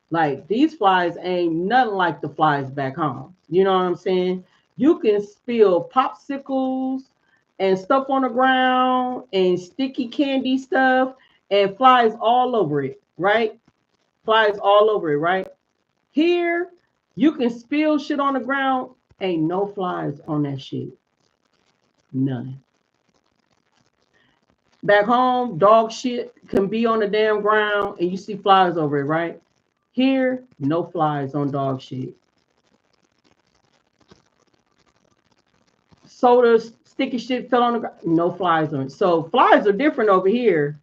Like these flies ain't nothing like the flies back home. You know what I'm saying? You can spill popsicles and stuff on the ground and sticky candy stuff and flies all over it, right? Flies all over it, right? Here, you can spill shit on the ground. Ain't no flies on that shit. None. Back home, dog shit can be on the damn ground and you see flies over it, right? Here, no flies on dog shit. Soda, sticky shit fell on the ground, no flies on it. So flies are different over here.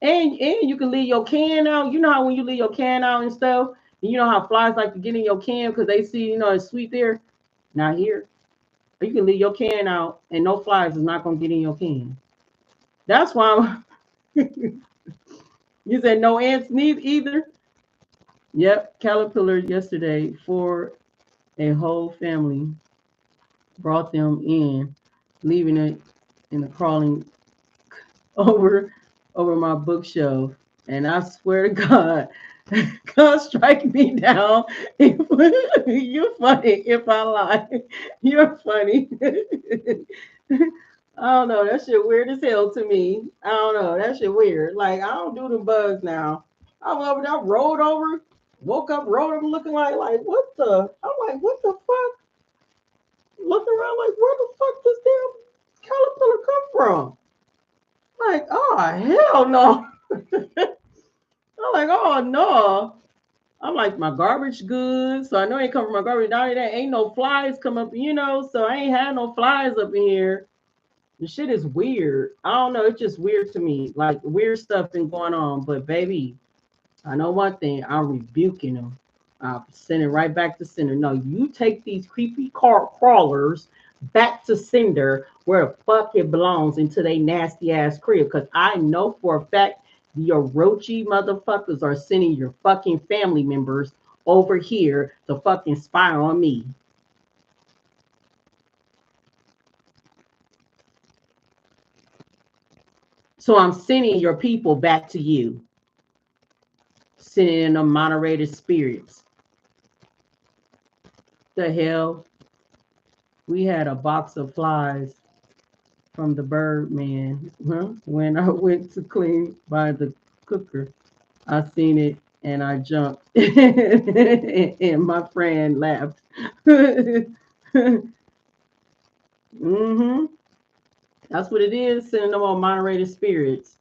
And you can leave your can out. You know how when you leave your can out and stuff, and you know how flies like to get in your can because they see, you know, it's sweet there. Not here. You can leave your can out and no flies is not gonna get in your can. That's why you said no ants need either. Yep, caterpillar yesterday for a whole family brought them in, leaving it in the crawling over my bookshelf. And I swear to God, Come strike me down. You're funny if I lie. You're funny. I don't know. That shit weird as hell to me. I don't know. That shit weird. Like I don't do the bugs now. I was over there, rolled over, woke up, rolled over, looking like what the? I'm like, what the fuck? Looking around like, where the fuck this damn caterpillar come from? Like, oh hell no. I'm like, oh no. I'm like, my garbage good. So I know it ain't come from my garbage. Down there ain't no flies come up, so I ain't had no flies up in here. The shit is weird. I don't know. It's just weird to me. Like weird stuff been going on. But baby, I know one thing. I'm rebuking them. I'm sending right back to sender. No, you take these creepy car crawlers back to sender where the fuck it belongs into their nasty ass crib. Because I know for a fact the Orochi motherfuckers are sending your fucking family members over here to fucking spy on me. So I'm sending your people back to you. Sending in the moderated spirits. The hell? We had a box of flies from the Birdman. When I went to clean by the cooker, I seen it and I jumped. And my friend laughed. Mm-hmm. That's what it is, sending them on moderated spirits.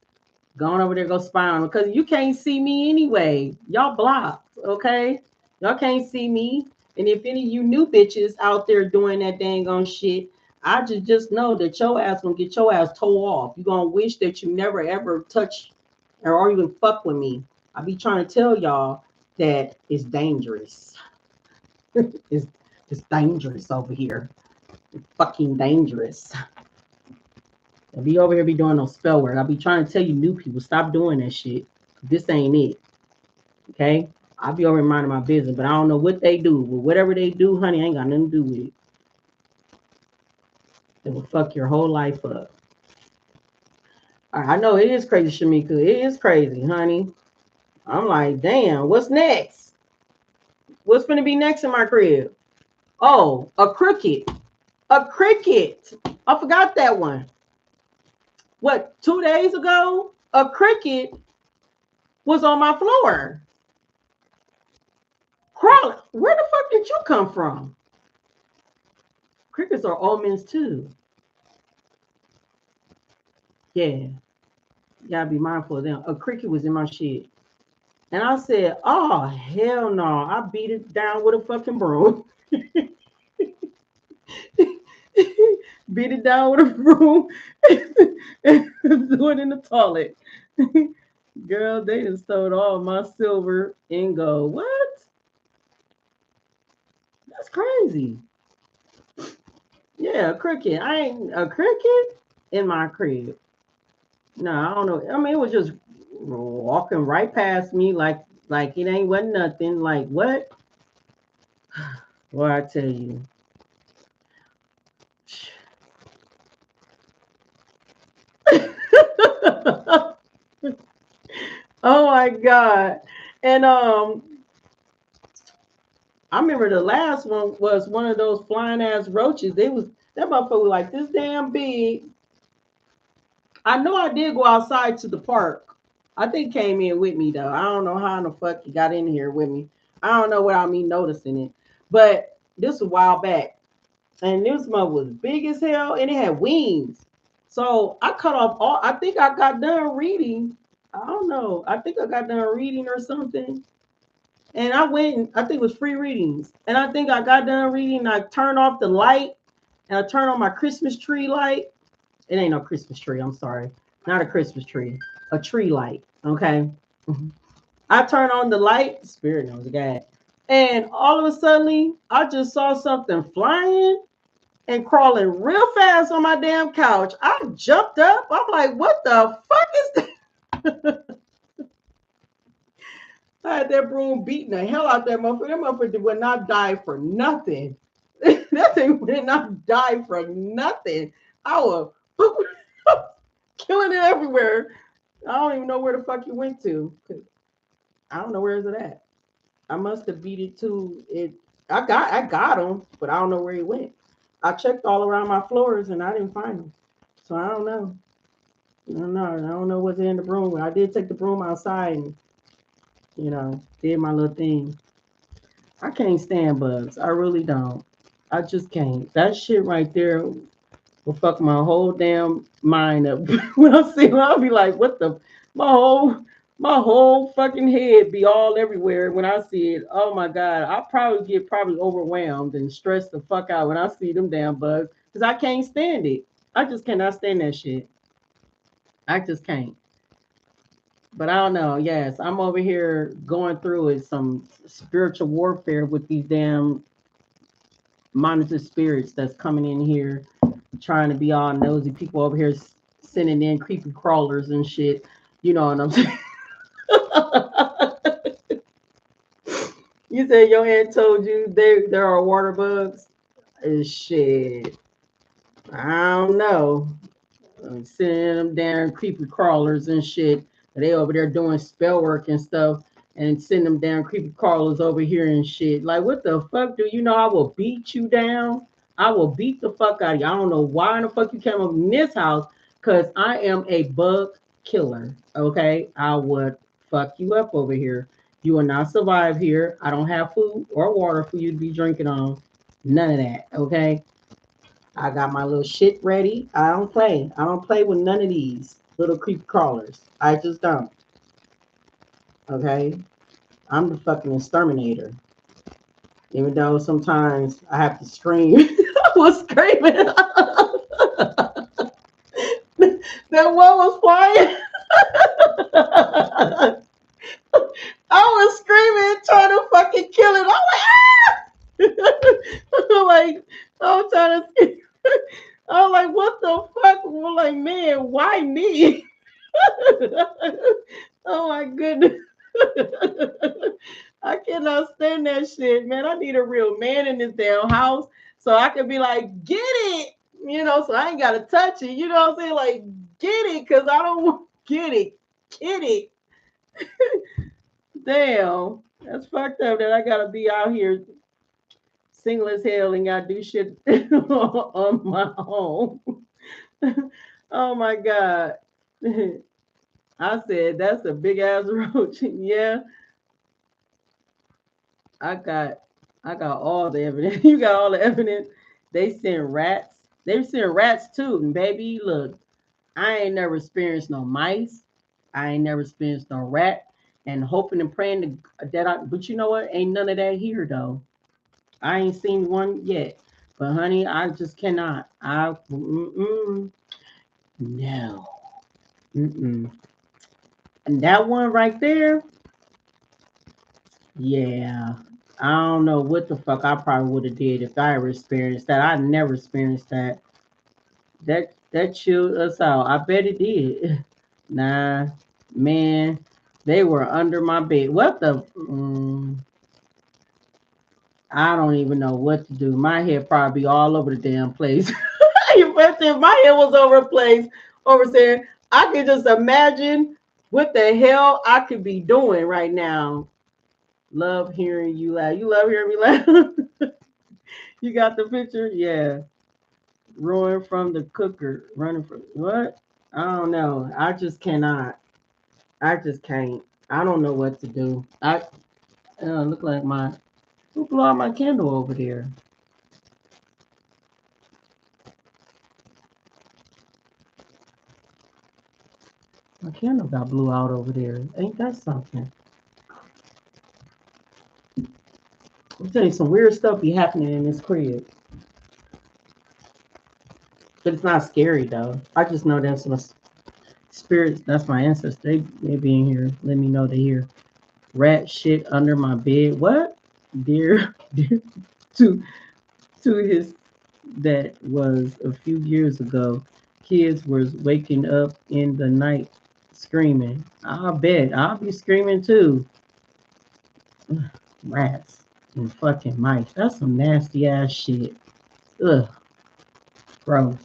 Going over there, go spy on them. Because you can't see me anyway. Y'all blocked, okay? Y'all can't see me. And if any of you new bitches out there doing that dang on shit, I just know that your ass gonna get your ass towed off. You gonna wish that you never ever touch or even fuck with me. I be trying to tell y'all that it's dangerous. it's it's dangerous over here. It's fucking dangerous. I be over here be doing no spell work. I be trying to tell you new people, stop doing that shit. This ain't it. Okay? I be over here minding my business, but I don't know what they do. But whatever they do, honey, I ain't got nothing to do with it. It will fuck your whole life up. All right, I know it is crazy, Shamika. It is crazy, honey. I'm like, damn, what's next? What's gonna be next in my crib? Oh, a cricket. A cricket. I forgot that one. What, 2 days ago? A cricket was on my floor. Crawling. Where the fuck did you come from? Crickets are omens too. Yeah. You gotta be mindful of them. A cricket was in my shit. And I said, oh, hell no. I beat it down with a fucking broom. Beat it down with a broom and threw it in the toilet. Girl, they just stole all my silver and gold. What? That's crazy. Yeah, a cricket. I ain't a cricket in my crib. No, I don't know. I mean, it was just walking right past me like it ain't wasn't nothing. Like what? Well, I tell you. Oh my God. And I remember the last one was one of those flying ass roaches. They was that motherfucker was like this damn big. I know I did go outside to the park. I think came in with me though. I don't know how in the fuck he got in here with me. I don't know without me noticing it. But this was a while back. And this mother was big as hell and it had wings. So I cut off all I think I got done reading. I don't know. I think I got done reading or something. And I went, I think it was free readings. And I think I got done reading. I turned off the light and I turned on my Christmas tree light. It ain't no Christmas tree. I'm sorry. Not a Christmas tree. A tree light. Okay. I turned on the light. Spirit knows God. And all of a sudden, I just saw something flying and crawling real fast on my damn couch. I jumped up. I'm like, what the fuck is that? I had that broom beating the hell out that motherfucker. That motherfucker would not die for nothing. That thing would not die for nothing. I was killing it everywhere. I don't even know where the fuck you went to. I don't know where is it at. I must have beat it to it. I got him, but I don't know where he went. I checked all around my floors and I didn't find him. So I don't know. I don't know. I don't know what's in the broom. I did take the broom outside and did my little thing. I can't stand bugs. I really don't. I just can't. That shit right there will fuck my whole damn mind up. When I see them, I'll be like, what the my whole fucking head be all everywhere when I see it. Oh my god. I'll probably get overwhelmed and stressed the fuck out when I see them damn bugs. Because I can't stand it. I just cannot stand that shit. I just can't. But I don't know. Yes, I'm over here going through it some spiritual warfare with these damn monitor spirits that's coming in here trying to be all nosy. People over here sending in creepy crawlers and shit. You know what I'm saying? You said your aunt told you there are water bugs? Shit. I don't know. I'm sending them damn creepy crawlers and shit. They over there doing spell work and stuff and send them damn creepy crawlers over here and shit. Like, what the fuck? Do you know I will beat you down? I will beat the fuck out of you. I don't know why in the fuck you came up in this house because I am a bug killer. Okay? I would fuck you up over here. You will not survive here. I don't have food or water for you to be drinking on. None of that. Okay? I got my little shit ready. I don't play. I don't play with none of these little creep crawlers. I just don't. Okay? I'm the fucking exterminator. Even though sometimes I have to scream. I was screaming. That one was quiet. I was screaming, trying to fucking kill it. I'm like, I'm trying to. I'm like, what the fuck? I'm like, man, why me? Oh my goodness. I cannot stand that shit, man. I need a real man in this damn house so I can be like, get it, so I ain't gotta touch it. You know what I'm saying? Like, get it, cause I don't want get it. Get it. Damn. That's fucked up that I gotta be out here single as hell and gotta do shit on my own. Oh my god. I said that's a big ass roach. Yeah, I got I got all the evidence. You got all the evidence. They send rats. They send rats too. And baby, look, I ain't never experienced no mice. I ain't never experienced no rat. And hoping and praying that but you know what? Ain't none of that here though. I ain't seen one yet. But honey, I just cannot. No. Mm-mm. And that one right there, yeah. I don't know what the fuck I probably would have did if I ever experienced that. I never experienced that. That chilled us out. I bet it did. Nah, man, they were under my bed. What the? I don't even know what to do. My head probably be all over the damn place. If my head was over a place over there, I could just imagine what the hell I could be doing right now. Love hearing you laugh. You love hearing me laugh. You got the picture? Yeah. Ruined from the cooker. Running from what? I don't know. I just cannot. I just can't. I don't know what to do. I look like my who blew out my candle over there? My candle got blew out over there. Ain't that something? I'll tell you some weird stuff be happening in this crib. But it's not scary though. I just know that's my spirits, that's my ancestors. They be in here. Let me know they hear rat shit under my bed. What? Dear to his that was a few years ago. Kids was waking up in the night screaming. I bet I'll be screaming too. Rats and fucking mice. That's some nasty ass shit. Ugh, gross.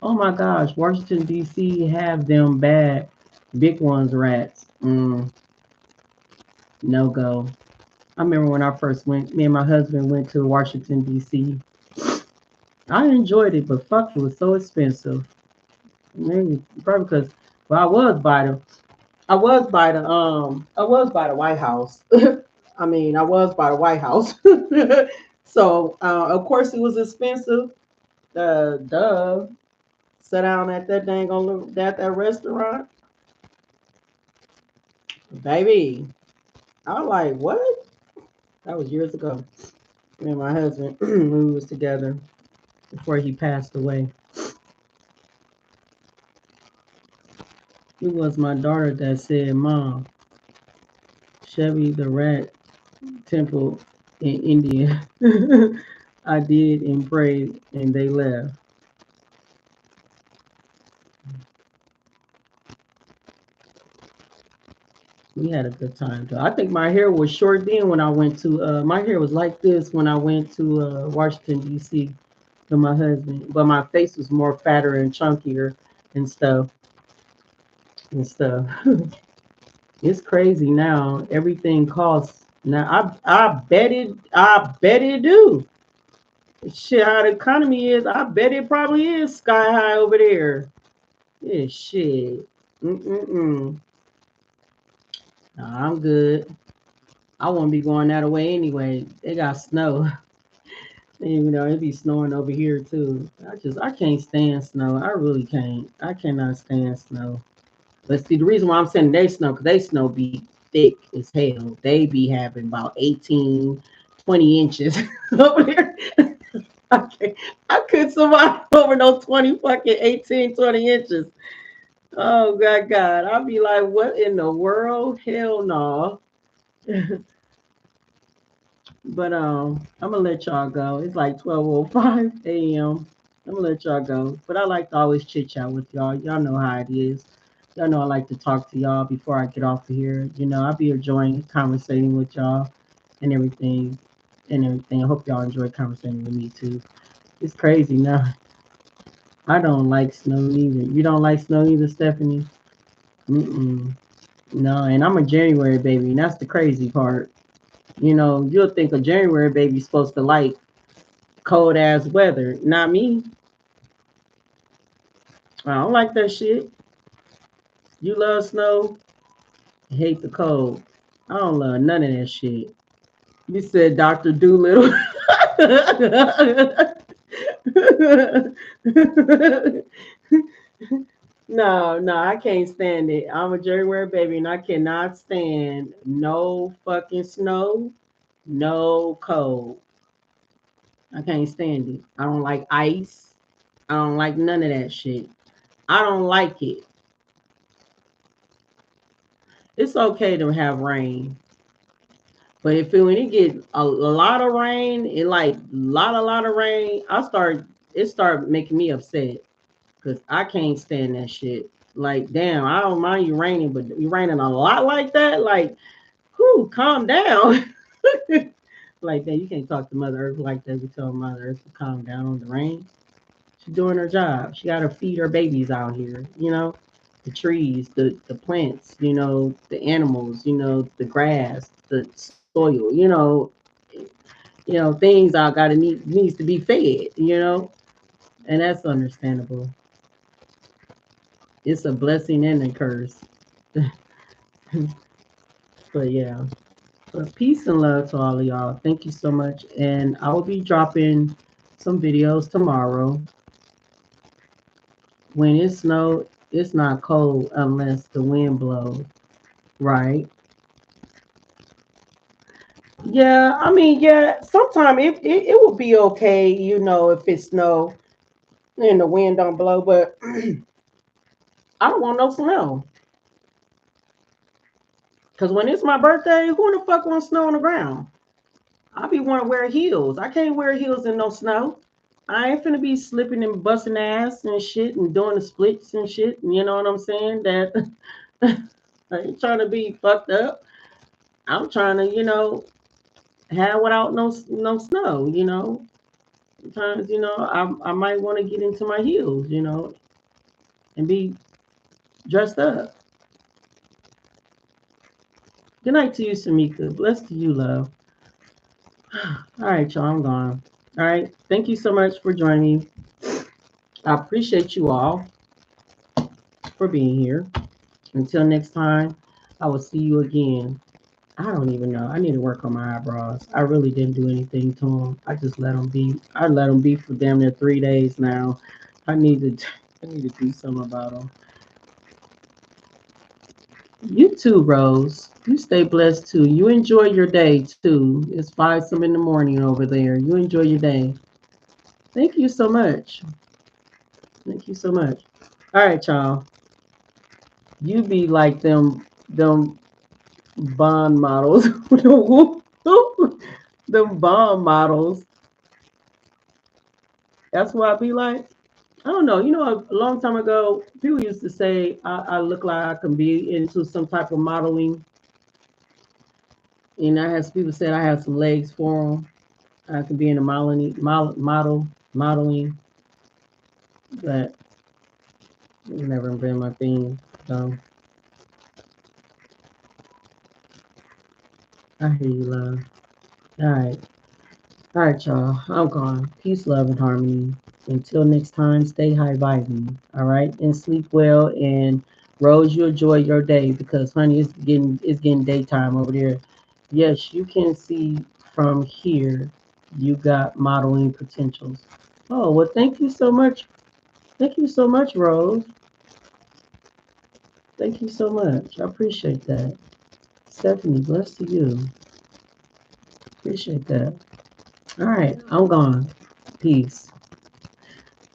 Oh my gosh, Washington D.C. have them bad big ones rats. No go. I remember when I first went, me and my husband went to Washington, D.C. I enjoyed it, but fuck, it was so expensive. Maybe probably because, well, I was by the White House. I mean, I was by the White House. So, of course, it was expensive. Duh. Sit down at that dang on that restaurant, baby. I was like, what? That was years ago. Me and my husband, when we was together before he passed away. It was my daughter that said, "Mom, Chevy the Rat Temple in India." I did and prayed, and they left. We had a good time though. I think my hair was short then when I went to. My hair was like this when I went to Washington D.C. with my husband, but my face was more fatter and chunkier and stuff. It's crazy now. Everything costs now. I bet it do. Shit, how the economy is, I bet it probably is sky high over there. Yeah, shit. Mm-mm-mm. Nah, I'm good. I won't be going that way anyway. They got snow. It be snowing over here too. I can't stand snow. I really can't. I cannot stand snow. But see, the reason why I'm saying they snow, because they snow be thick as hell. They be having about 18, 20 inches over there. I can't, I couldn't survive over no 20 fucking 18, 20 inches. Oh God. I'd be like, what in the world? Hell no. But I'm gonna let y'all go. It's like 12:05 a.m. I'm gonna let y'all go. But I like to always chit chat with y'all. Y'all know how it is. Y'all know I like to talk to y'all before I get off of here. I'll be enjoying conversating with y'all and everything. I hope y'all enjoy conversating with me too. It's crazy now. I don't like snow either. You don't like snow either, Stephanie? Mm-mm. No, and I'm a January baby, and that's the crazy part. You'll think a January baby's supposed to like cold ass weather. Not me. I don't like that shit. You love snow, hate the cold. I don't love none of that shit. You said Dr. Doolittle. No, I can't stand it. I'm a January baby and I cannot stand no fucking snow, no cold. I can't stand it. I don't like ice. I don't like none of that shit. I don't like it. It's okay to have rain, but when it get a lot of rain, it like lot of rain, it start making me upset because I can't stand that shit. Like, damn, I don't mind you raining, but you raining a lot like that, like, whew, calm down. Like that, you can't talk to Mother Earth like that. We tell Mother Earth to calm down on the rain. She's doing her job. She got to feed her babies out here. The trees, the plants. The animals. The grass, the soil. Things are got to needs to be fed. And that's understandable. It's a blessing and a curse. But yeah. But peace and love to all of y'all. Thank you so much. And I will be dropping some videos tomorrow. When it snows, it's not cold unless the wind blows, right? Yeah, I mean, yeah, sometimes it will be okay, if it snow and the wind don't blow, but I don't want no snow. Because when it's my birthday, who the fuck wants snow on the ground? I be want to wear heels. I can't wear heels in no snow. I ain't finna be slipping and busting ass and shit and doing the splits and shit. You know what I'm saying? That I ain't trying to be fucked up. I'm trying to, have without no snow. Sometimes, I might want to get into my heels, and be dressed up. Good night to you, Shamika. Bless to you, love. All right, y'all, I'm gone. All right. Thank you so much for joining me. I appreciate you all for being here. Until next time, I will see you again. I don't even know. I need to work on my eyebrows. I really didn't do anything to them. I just let them be. I let them be for damn near 3 days now. I need to. I need to do something about them. You too, Rose. You stay blessed too. You enjoy your day too. It's 5 some in the morning over there. You enjoy your day. Thank you so much. Thank you so much. All right, y'all. You be like them bond models. Them bond models. That's what I be like. I don't know. You know, a long time ago, people used to say I look like I can be into some type of modeling. And I had people said I have some legs for them. I could be in a modeling, but it's never been my thing. So I hear you, love. All right, y'all. I'm gone. Peace, love, and harmony. Until next time, stay high vibing. All right, and sleep well. And Rose, you enjoy your day because, honey, it's getting daytime over there. Yes, you can see from here. You got modeling potentials. Oh well, thank you so much. Thank you so much, Rose. Thank you so much. I appreciate that. Stephanie, bless to you. Appreciate that. All right, I'm gone. Peace.